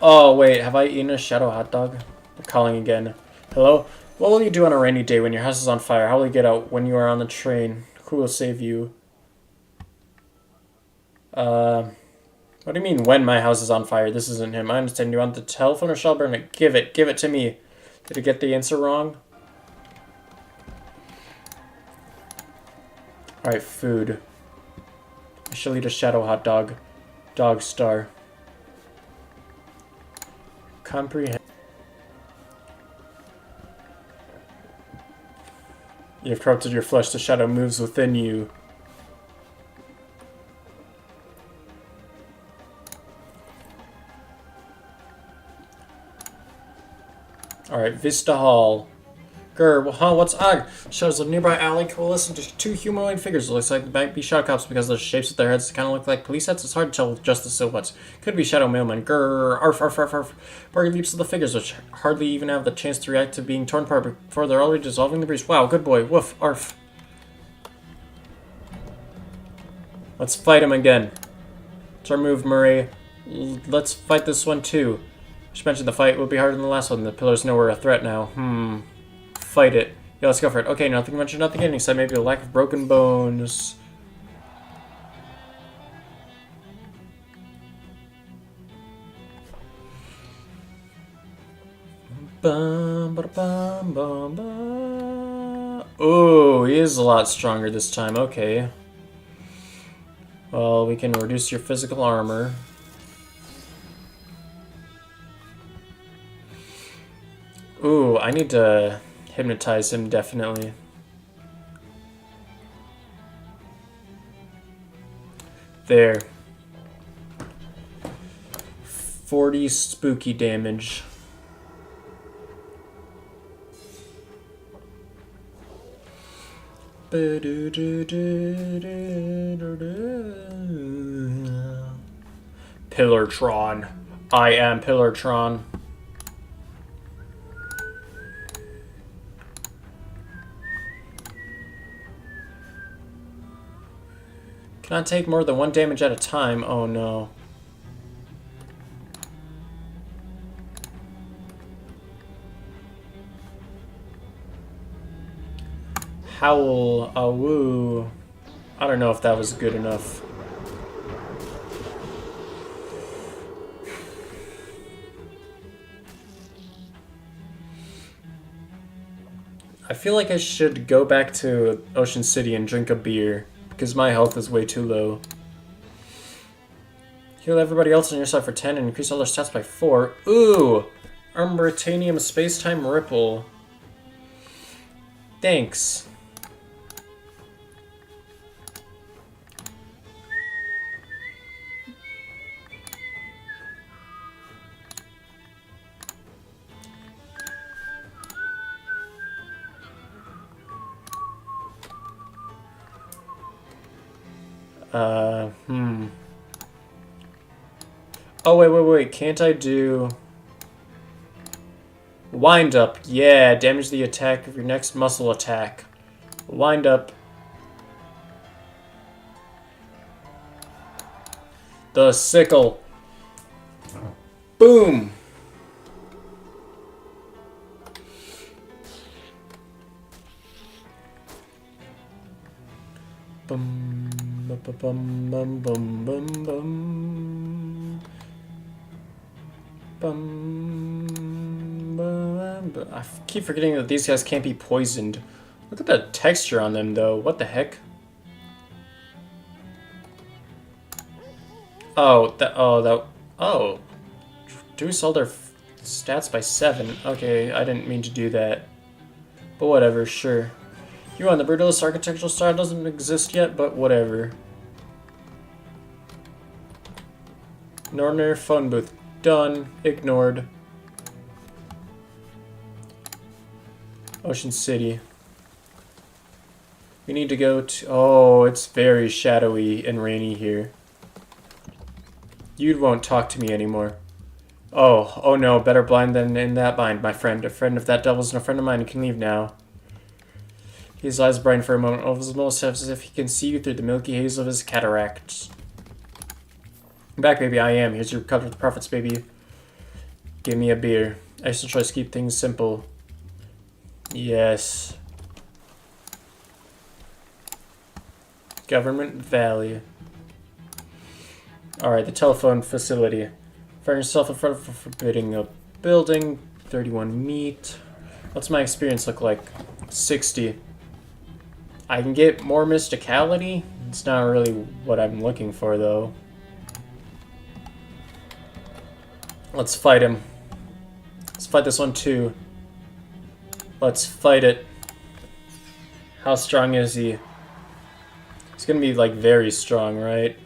[SPEAKER 2] Oh, wait, have I eaten a shadow hot dog? They're calling again. Hello? What will you do on a rainy day when your house is on fire? How will you get out when you are on the train? Who will save you? What do you mean, when my house is on fire? This isn't him. I understand. You want the telephone or shall I burn it? Give it. Give it to me. Did I get the answer wrong? Alright, food. I shall eat a shadow hot dog. Dog star. Comprehend. You have corrupted your flesh. The shadow moves within you. Alright, Vista Hall. Grr, well, huh, what's odd? Shadows of a nearby alley coalescing to 2 humanoid figures. It looks like they might be shadow cops because of the shapes of their heads kind of look like police heads. It's hard to tell with just the silhouettes. Could be shadow mailmen. Grr, arf, arf, arf, arf. Bargain leaps of the figures, which hardly even have the chance to react to being torn apart before they're already dissolving the breeze. Wow, good boy. Woof, arf. Let's fight him again. It's our move, Murray. Let's fight this one too. Just mentioned the fight will be harder than the last one. The pillar's nowhere a threat now. Fight it. Yeah, let's go for it. Okay, nothing mentioned, nothing in, except maybe a lack of broken bones. Bum, ba, bum, bum, bum. Oh, he is a lot stronger this time. Okay. Well, we can reduce your physical armor. Ooh, I need to hypnotize him, definitely. There. 40 spooky damage. Pillartron. I am Pillartron. Cannot take more than 1 damage at a time. Oh no. Howl, awoo. I don't know if that was good enough. I feel like I should go back to Ocean City and drink a beer, because my health is way too low. Heal everybody else on your side for 10 and increase all their stats by 4. Ooh! Armbritannium Spacetime Ripple. Thanks. Oh, wait. Can't I do... Wind up. Yeah, damage the attack of your next muscle attack. Wind up. The sickle. Boom! Bum, bum, bum, bum, bum, bum, bum. Bum, bum, bum. I keep forgetting that these guys can't be poisoned. Look at the texture on them, though. What the heck? Oh. Reduce all their stats by 7. Okay, I didn't mean to do that. But whatever, sure. You on the brutalist architectural style doesn't exist yet, but whatever. Norner phone booth. Done. Ignored. Ocean City. We need to go to... Oh, it's very shadowy and rainy here. You won't talk to me anymore. Oh no, better blind than in that bind, my friend. A friend of that devil's and a friend of mine. You can leave now. His eyes brighten for a moment, over his most as if he can see you through the milky haze of his cataracts. I'm back, baby, I am. Here's your cup of the profits, baby. Give me a beer. I still try to keep things simple. Yes. Government Valley. Alright, the telephone facility. Find yourself in front of a forbidding a building. 31 meat. What's my experience look like? 60. I can get more mysticality. It's not really what I'm looking for, though. Let's fight him. Let's fight this one, too. Let's fight it. How strong is he? He's gonna be, like, very strong, right?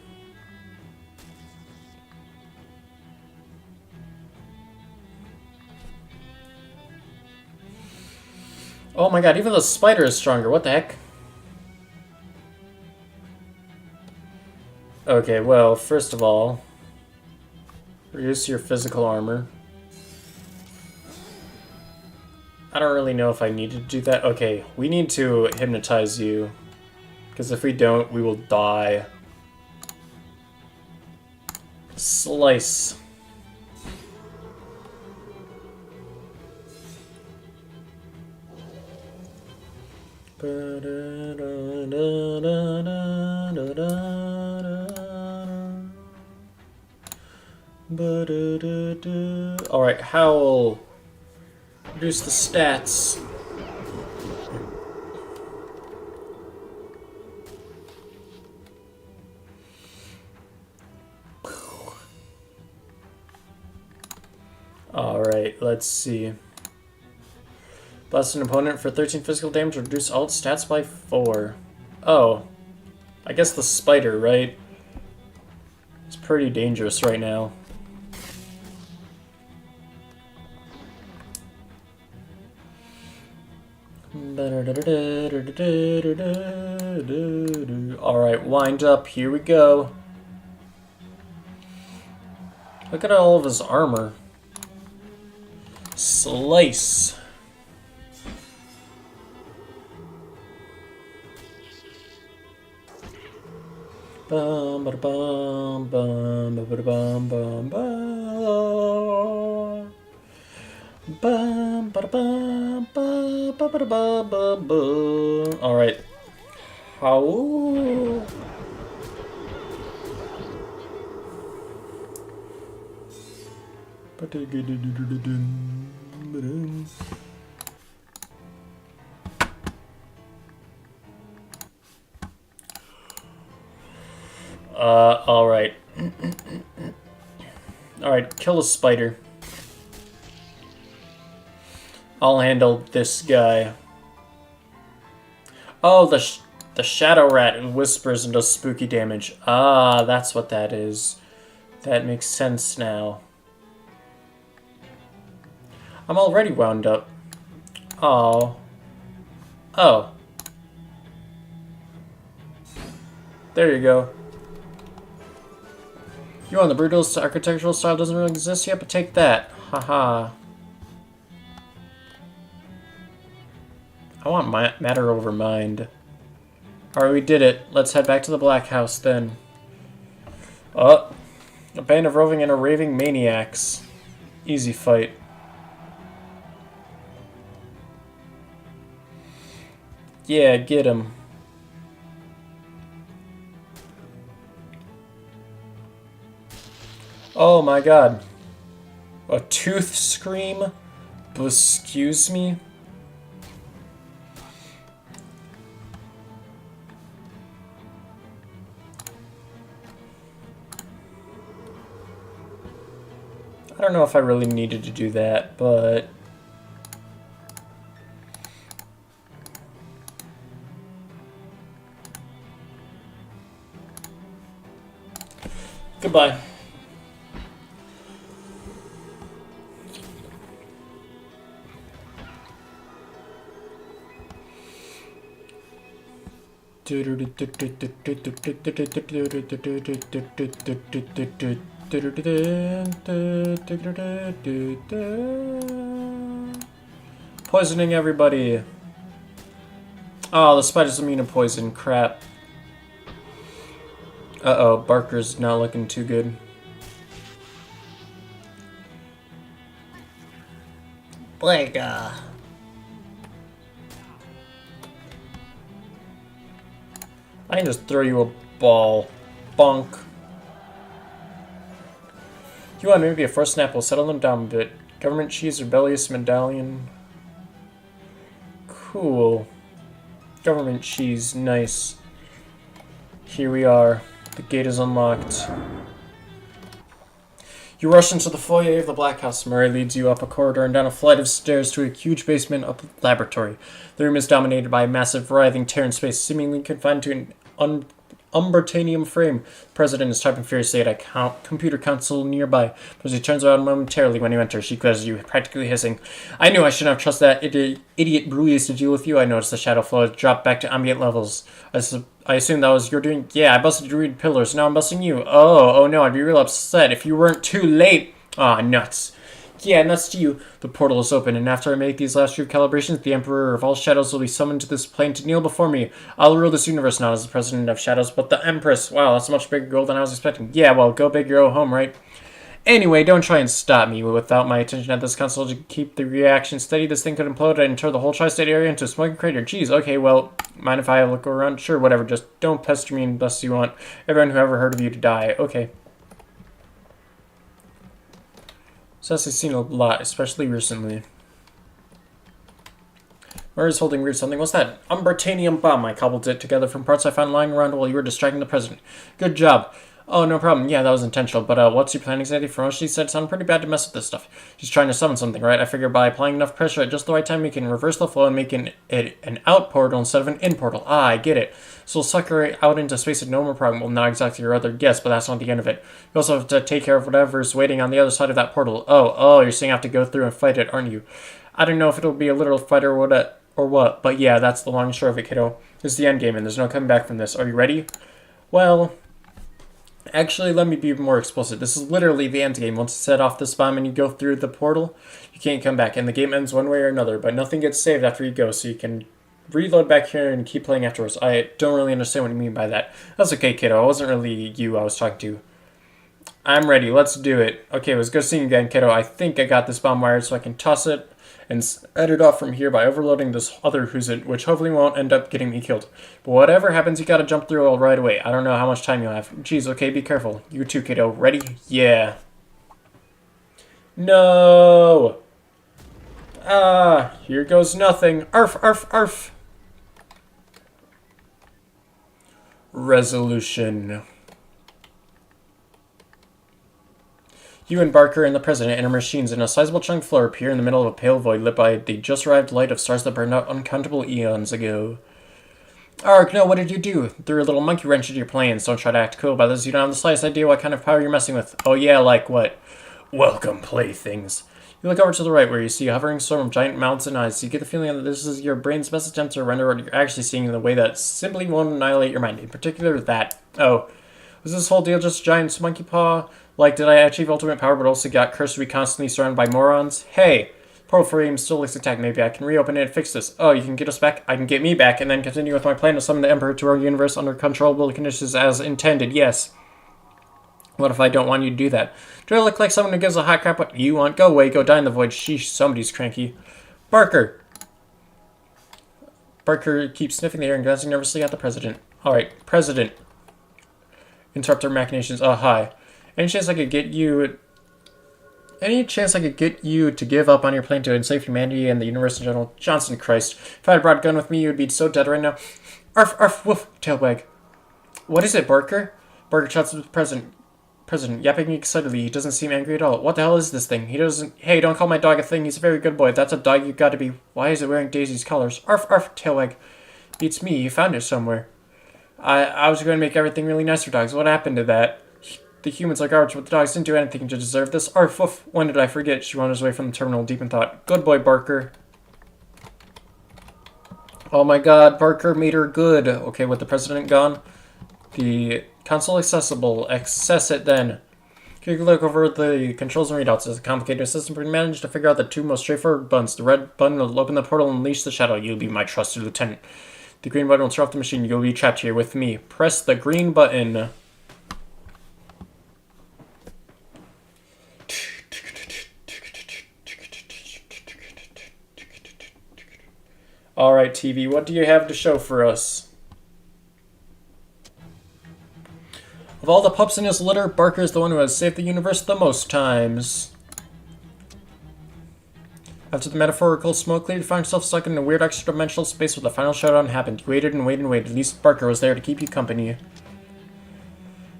[SPEAKER 2] Oh my god, even the spider is stronger. What the heck? Okay, well, first of all, reduce your physical armor. I don't really know if I need to do that. Okay, we need to hypnotize you. Because if we don't, we will die. Slice. Alright, Howl. Reduce the stats. Alright, let's see. Blast an opponent for 13 physical damage, reduce all its stats by 4. Oh. I guess the spider, right? It's pretty dangerous right now. Alright, wind up. Here we go. Look at all of his armor. Slice. Bum ba bum bum ba bum bum bum. Bum ba bum ba ba ba ba ba. All right. How? Alright. Alright, kill a spider. I'll handle this guy. Oh, the shadow rat and whispers and does spooky damage. Ah, that's what that is. That makes sense now. I'm already wound up. Oh. Oh. There you go. You on the brutalist architectural style doesn't really exist yet, but take that. Haha. I want matter over mind. Alright, we did it. Let's head back to the Black House then. Oh. A band of roving and a raving maniacs. Easy fight. Yeah, get him. Oh my god. A tooth scream? Excuse me? I don't know if I really needed to do that, but... Goodbye. Poisoning everybody. Oh, the spider's immune to poison. Crap. Uh-oh, Barker's not looking too good. Blake, I can just throw you a ball. Bonk. You want maybe a first snap, we'll settle them down a bit. Government cheese, rebellious medallion. Cool. Government cheese, nice. Here we are. The gate is unlocked. You rush into the foyer of the Black House. Murray leads you up a corridor and down a flight of stairs to a huge basement up laboratory. The room is dominated by a massive, writhing tear in space, seemingly confined to an unobtainium frame. The president is typing furiously at a computer console nearby, but as he turns around momentarily when you enter, she glares at you, practically hissing. I knew I shouldn't have trusted that idiot Bruise to deal with you. I noticed the shadow flow had dropped back to ambient levels. I assume that was your doing. Yeah, I busted druid pillars. Now I'm busting you. Oh no, I'd be real upset if you weren't too late. Ah, nuts. Yeah, and that's to you. The portal is open, and after I make these last few calibrations, the Emperor of all Shadows will be summoned to this plane to kneel before me. I'll rule this universe not as the President of Shadows, but the Empress. Wow, that's a much bigger goal than I was expecting. Yeah, well, go big or go home, right? Anyway, don't try and stop me. Without my attention at this console to keep the reaction steady, this thing could implode and turn the whole tri-state area into a smoking crater. Jeez, okay, well, mind if I look around? Sure, whatever, just don't pester me unless you want everyone who ever heard of you to die. Okay. So that's seen a lot, especially recently. Murray's holding weird something. What's that? Unbritanium bomb. I cobbled it together from parts I found lying around while you were distracting the president. Good job. Oh, no problem. Yeah, that was intentional. But what's your plan exactly? From what she said, it sounded pretty bad to mess with this stuff. She's trying to summon something, right? I figure by applying enough pressure at just the right time, we can reverse the flow and make it an out portal instead of an in portal. Ah, I get it. So we'll suck her out into space at no more problem. Well, not exactly your other guess, but that's not the end of it. You also have to take care of whatever's waiting on the other side of that portal. Oh, you're saying I have to go through and fight it, aren't you? I don't know if it'll be a literal fight or what, but yeah, that's the long and short of it, kiddo. This is the end game, and there's no coming back from this. Are you ready? Well, actually, let me be more explicit. This is literally the end game. Once you set off this bomb and you go through the portal, you can't come back, and the game ends one way or another, but nothing gets saved after you go, so you can reload back here and keep playing afterwards. I don't really understand what you mean by that. That's okay, kiddo. I wasn't really you I was talking to. I'm ready. Let's do it. Okay, it was good seeing you again, kiddo. I think I got this bomb wired so I can toss it and set it off from here by overloading this other who's it, which hopefully won't end up getting me killed. But whatever happens, you gotta jump through it right away. I don't know how much time you'll have. Jeez, okay, be careful. You too, kiddo. Ready? Yeah. No! Here goes nothing. Arf, arf, arf. Resolution. You and Barker and the President enter machines, and a sizable chunk of floor appear in the middle of a pale void lit by the just-arrived light of stars that burned out uncountable eons ago. Ark, no, what did you do? Threw a little monkey wrench into your plans. Don't try to act cool about this. You don't have the slightest idea what kind of power you're messing with. Oh yeah, like what? Welcome, playthings. You look over to the right where you see a hovering storm of giant mouths and eyes. You get the feeling that this is your brain's best attempt to render what you're actually seeing in a way that simply won't annihilate your mind. In particular, that. Oh, was this whole deal just a giant monkey paw? Like, did I achieve ultimate power but also got cursed to be constantly surrounded by morons? Hey! Portal frame still looks attacked. Maybe I can reopen it and fix this. Oh, you can get us back? I can get me back and then continue with my plan to summon the Emperor to our universe under controllable conditions as intended. Yes. What if I don't want you to do that? Do I look like someone who gives a hot crap what you want? Go away, go die in the void. Sheesh, somebody's cranky. Barker! Barker keeps sniffing the air and glancing nervously at the President. Alright, President. Interrupt her machinations. Oh, hi. Any chance I could get you to give up on your plan to enslave humanity and the universe in general? Johnson Christ. If I had brought a gun with me, you would be so dead right now. Arf, arf, woof, tailwag. What is it, Barker? Barker shouts at the President, yapping excitedly. He doesn't seem angry at all. What the hell is this thing? Hey, don't call my dog a thing. He's a very good boy. If that's a dog, you've got to be. Why is it wearing Daisy's colors? Arf, arf, tailwag. Beats me. You found it somewhere. I was going to make everything really nice for dogs. What happened to that? The humans are garbage, but the dogs didn't do anything to deserve this. Arf, woof. When did I forget? She wanders away from the terminal, deep in thought. Good boy, Barker. Oh my god, Barker made her good. Okay, with the President gone, the console accessible. Access it then. Can you look over the controls and readouts? It's a complicated system, but we managed to figure out the two most straightforward buttons. The red button will open the portal and unleash the shadow. You'll be my trusted lieutenant. The green button will turn off the machine. You'll be trapped here with me. Press the green button. Alright, TV, what do you have to show for us? Of all the pups in his litter, Barker is the one who has saved the universe the most times. After the metaphorical smoke cleared, you found yourself stuck in a weird extra-dimensional space where the final showdown happened. You waited and waited and waited. At least Barker was there to keep you company.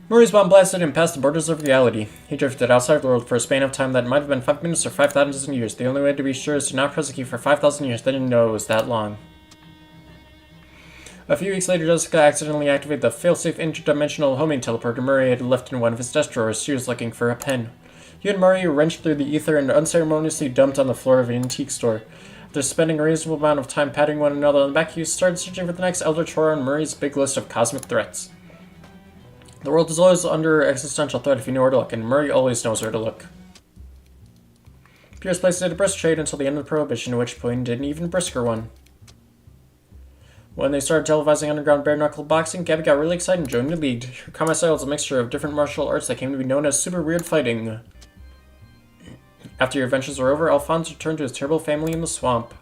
[SPEAKER 2] Murray's bomb blasted him past the borders of reality. He drifted outside the world for a span of time that might have been 5 minutes or 5,000 years. The only way to be sure is to not press a key for 5,000 years. They didn't know it was that long. A few weeks later, Jessica accidentally activated the failsafe interdimensional homing teleporter Murray had left in one of his desk drawers. She was looking for a pen. You and Murray wrenched through the ether and unceremoniously dumped on the floor of an antique store. After spending a reasonable amount of time patting one another on the back, you started searching for the next Elder Chore on Murray's big list of cosmic threats. The world is always under existential threat if you know where to look, and Murray always knows where to look. Pierce placed it a brisk trade until the end of Prohibition, at which point did an even brisker one. When they started televising underground bare-knuckle boxing, Gabby got really excited and joined the league. Her combat style was a mixture of different martial arts that came to be known as super weird fighting. After your adventures were over, Alphonse returned to his terrible family in the swamp.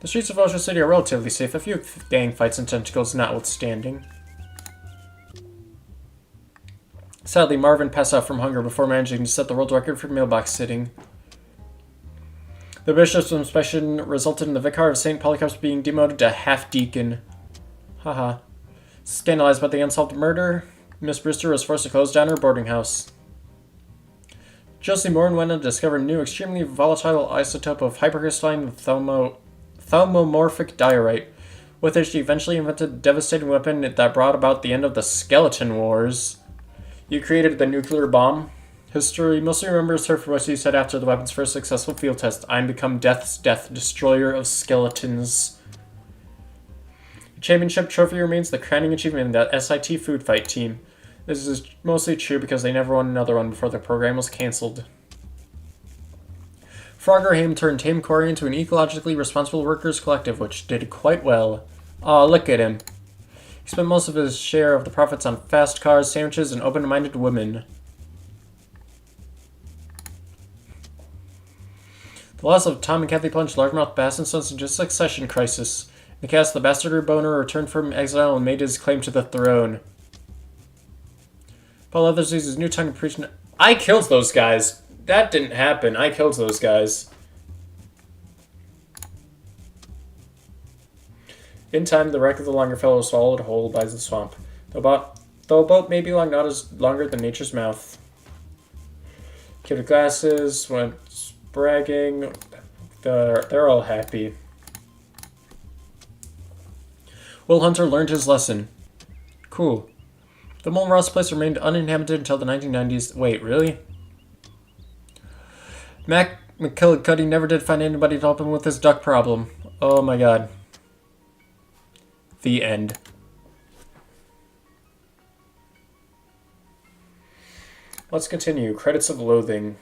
[SPEAKER 2] The streets of Ocean City are relatively safe, a few gang fights and tentacles notwithstanding. Sadly, Marvin passed out from hunger before managing to set the world record for mailbox sitting. The bishop's inspection resulted in the vicar of St. Polycarp's being demoted to half-deacon. Haha. Scandalized by the unsolved murder, Miss Brewster was forced to close down her boarding house. Josie Morn went on to discover a new, extremely volatile isotope of hypercrystalline thalomorphic diorite, with which she eventually invented a devastating weapon that brought about the end of the Skeleton Wars. You created the nuclear bomb. History mostly remembers her for what she said after the weapon's first successful field test. I'm become Death's Death, destroyer of skeletons. The championship trophy remains the crowning achievement of that SIT food fight team. This is mostly true because they never won another one before the program was cancelled. Froggerheim turned Tame Quarry into an ecologically responsible workers' collective, which did quite well. Aw, look at him. He spent most of his share of the profits on fast cars, sandwiches, and open-minded women. The loss of Tom and Kathy plunged largemouth bass and sons into a succession crisis. In the cast, the bastard boner returned from exile and made his claim to the throne. Paul Leathers used his new tongue to preach. I killed those guys. That didn't happen. I killed those guys. In time, the wreck of the Longerfellow was swallowed whole by the swamp. Though a boat may be not as longer than nature's mouth. Kid with glasses went bragging. They're all happy. Will Hunter learned his lesson. Cool. The Mole Ross place remained uninhabited until the 1990s. Wait, really? Mac McKillicuddy never did find anybody to help him with his duck problem. Oh my god. The end. Let's continue. Credits of Loathing.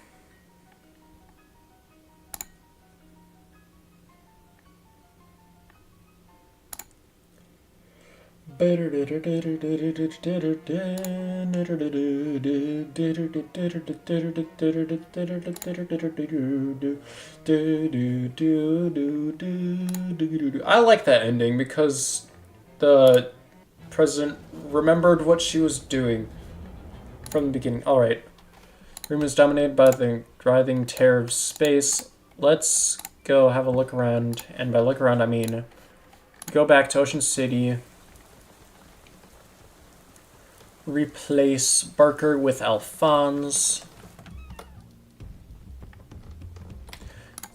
[SPEAKER 2] I like that ending because the president remembered what she was doing from the beginning. Alright. Room is dominated by the writhing terror of space. Let's go have a look around. And by look around, I mean go back to Ocean City. Replace Barker with Alphonse.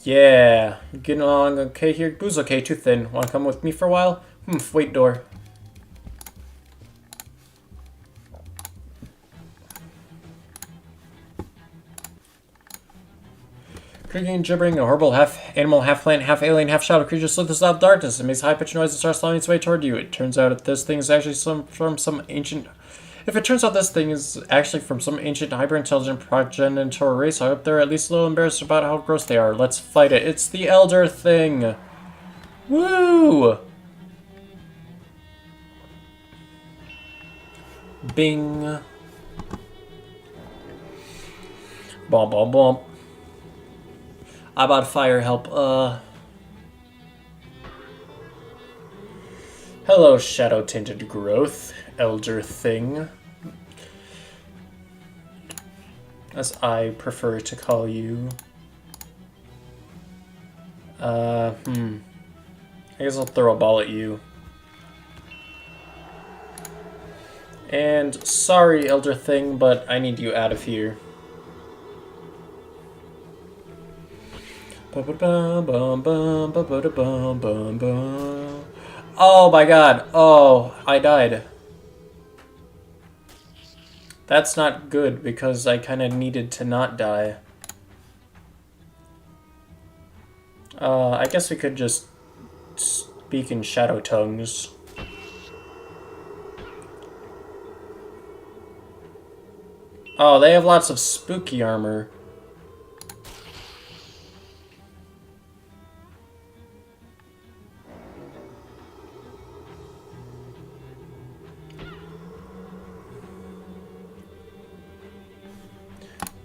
[SPEAKER 2] Yeah. Getting along okay here. Boo's okay, too thin. Wanna come with me for a while? Wait door. Creaking and gibbering, a horrible half-animal, half-plant, half-alien, half-shadow creature slithers out of darkness and makes a high-pitched noise and starts slowing its way toward you. It turns out this thing is actually from some ancient... If it turns out this thing is actually from some ancient hyper-intelligent progenitor race, I hope they're at least a little embarrassed about how gross they are. Let's fight it. It's the Elder Thing. Woo! Bing. Bom bom bom. I bought fire help. Hello, shadow-tinted growth, Elder Thing. As I prefer to call you. I guess I'll throw a ball at you. And sorry, Elder Thing, but I need you out of here. Oh my god. Oh, I died. That's not good because I kind of needed to not die. I guess we could just speak in shadow tongues. Oh, they have lots of spooky armor.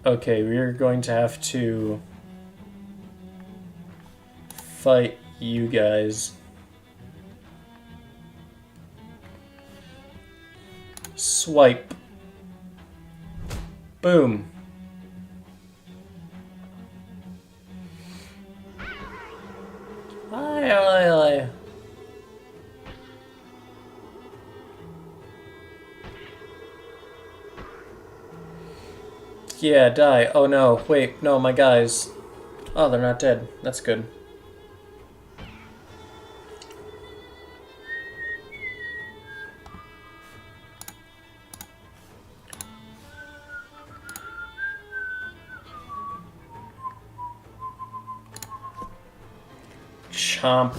[SPEAKER 2] Okay, we're going to have to fight you guys. Swipe. Boom. Aye. Yeah, die. Oh no, wait, no, my guys. Oh, they're not dead. That's good. Chomp.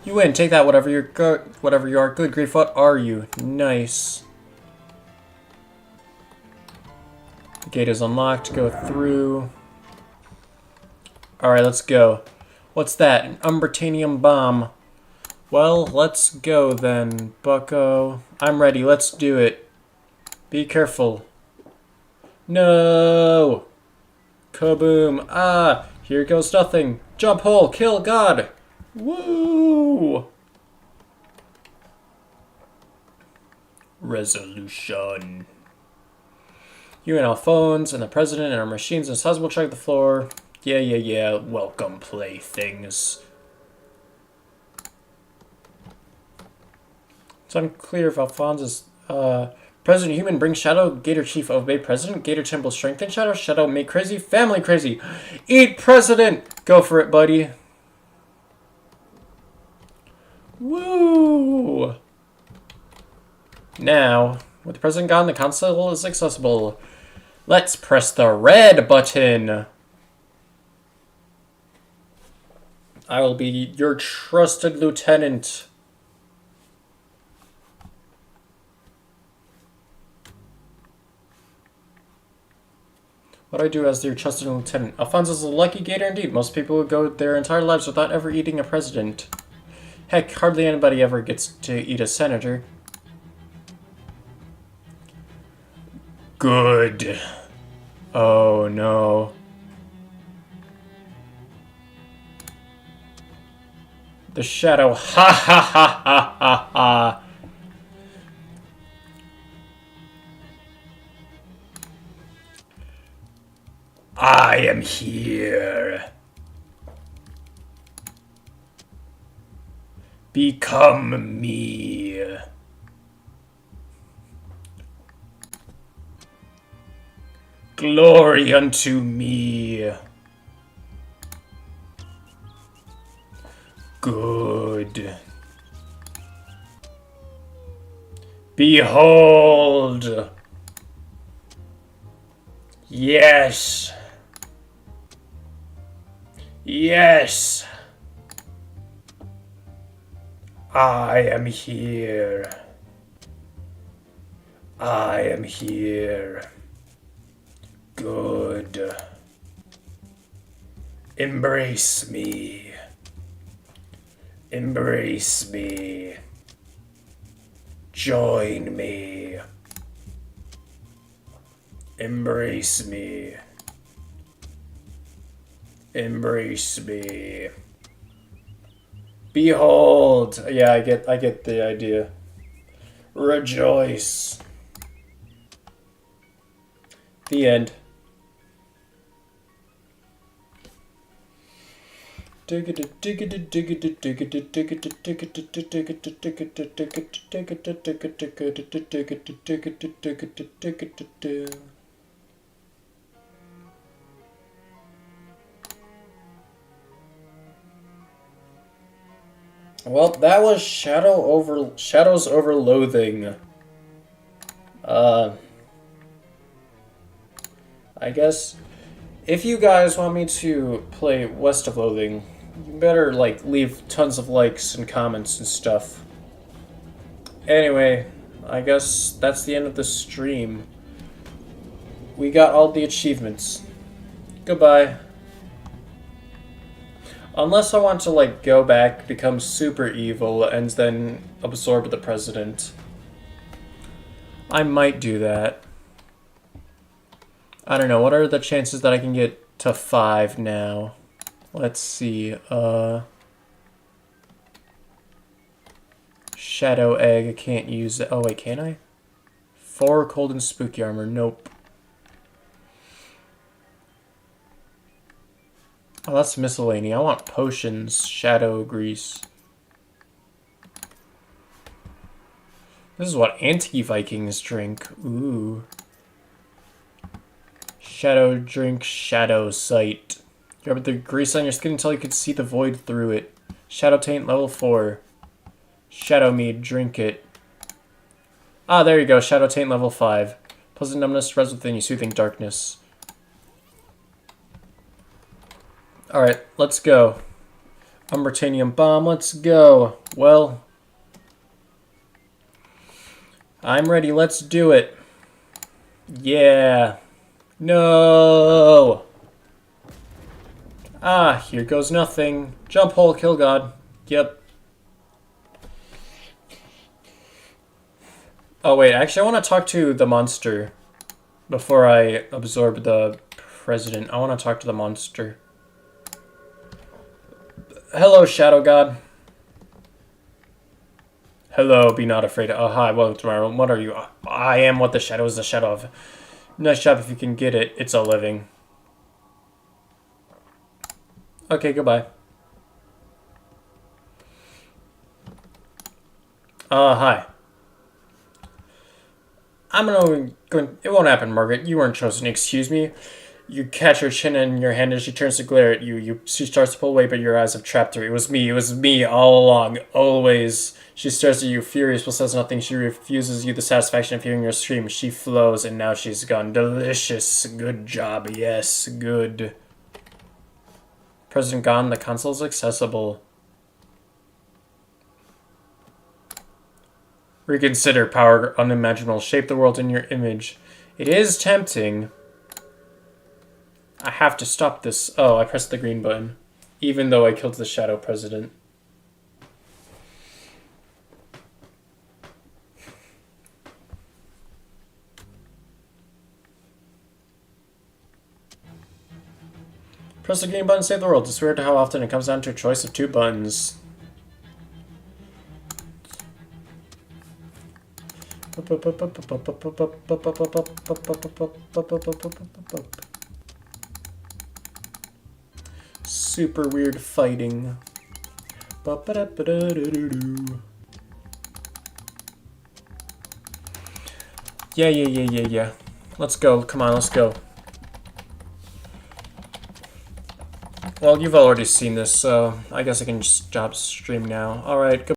[SPEAKER 2] You win. Take that. Whatever you are. Good grief. What are you? Nice. The gate is unlocked. Go through. All right, let's go. What's that? An Unbritanium bomb. Well, let's go then, Bucko. I'm ready. Let's do it. Be careful. No. Kaboom. Ah, here goes nothing. Jump hole. Kill God. Woo! Resolution. You and our phones and the president and our machines and his husband will check the floor. Yeah. Welcome, playthings. It's unclear if Alphonse's President Human brings Shadow, Gator Chief obey President, Gator Temple strengthen Shadow, Shadow make crazy, family crazy. Eat President! Go for it, buddy. Woo! Now, with the president gone, the console is accessible. Let's press the red button. I will be your trusted lieutenant. What do I do as your trusted lieutenant? Alphonse's a lucky gator indeed. Most people would go their entire lives without ever eating a president. Heck, hardly anybody ever gets to eat a senator. Good. Oh no. The shadow. Ha ha ha ha ha ha. I am here. Become me. Glory unto me. Good. Behold. Yes. Yes. I am here. I am here. Good. Embrace me. Embrace me. Join me. Embrace me. Embrace me. Behold. Yeah, I get the idea. Rejoice. The end. Well, that was Shadows Over Loathing. I guess if you guys want me to play West of Loathing, you better leave tons of likes and comments and stuff. Anyway, I guess that's the end of the stream. We got all the achievements. Goodbye. Unless I want to, like, go back, become super evil, and then absorb the president. I might do that. I don't know, what are the chances that I can get to 5 now? Let's see, Shadow Egg, I can't use it. Oh, wait, can I? 4 cold and spooky armor, nope. Oh, that's miscellany. I want potions, shadow grease. This is what anti-Vikings drink. Ooh. Shadow drink, shadow sight. Grab the grease on your skin until you can see the void through it. Shadow taint level 4. Shadow mead, drink it. Ah, there you go. Shadow taint level 5. Pleasant numbness spreads within you, soothing darkness. Alright, let's go. Unbritanium bomb, let's go. Well, I'm ready, let's do it. Yeah. No! Ah, here goes nothing. Jump hole, kill god. Yep. Oh wait, actually I want to talk to the monster before I absorb the president. I want to talk to the monster. Hello, Shadow God. Hello, be not afraid. Oh, hi, welcome to my room. What are you? I am what the shadow is the shadow of. Nice job if you can get it. It's a living. Okay, goodbye. Hi. I'm going. It won't happen, Margaret. You weren't chosen. Excuse me. You catch her chin in your hand as she turns to glare at you. She starts to pull away, but your eyes have trapped her. It was me all along, always. She stares at you, furious, but says nothing. She refuses you the satisfaction of hearing your scream. She flows, and now she's gone. Delicious. Good job. Yes, good. President gone. The console's accessible. Reconsider. Power unimaginable. Shape the world in your image. It is tempting. I have to stop this. Oh, I pressed the green button. Even though I killed the shadow president. Press the green button to save the world. It's weird how often it comes down to a choice of 2 buttons. Super weird fighting. Yeah. Let's go. Come on, let's go. Well, you've already seen this, so I guess I can just stop stream now. Alright, goodbye.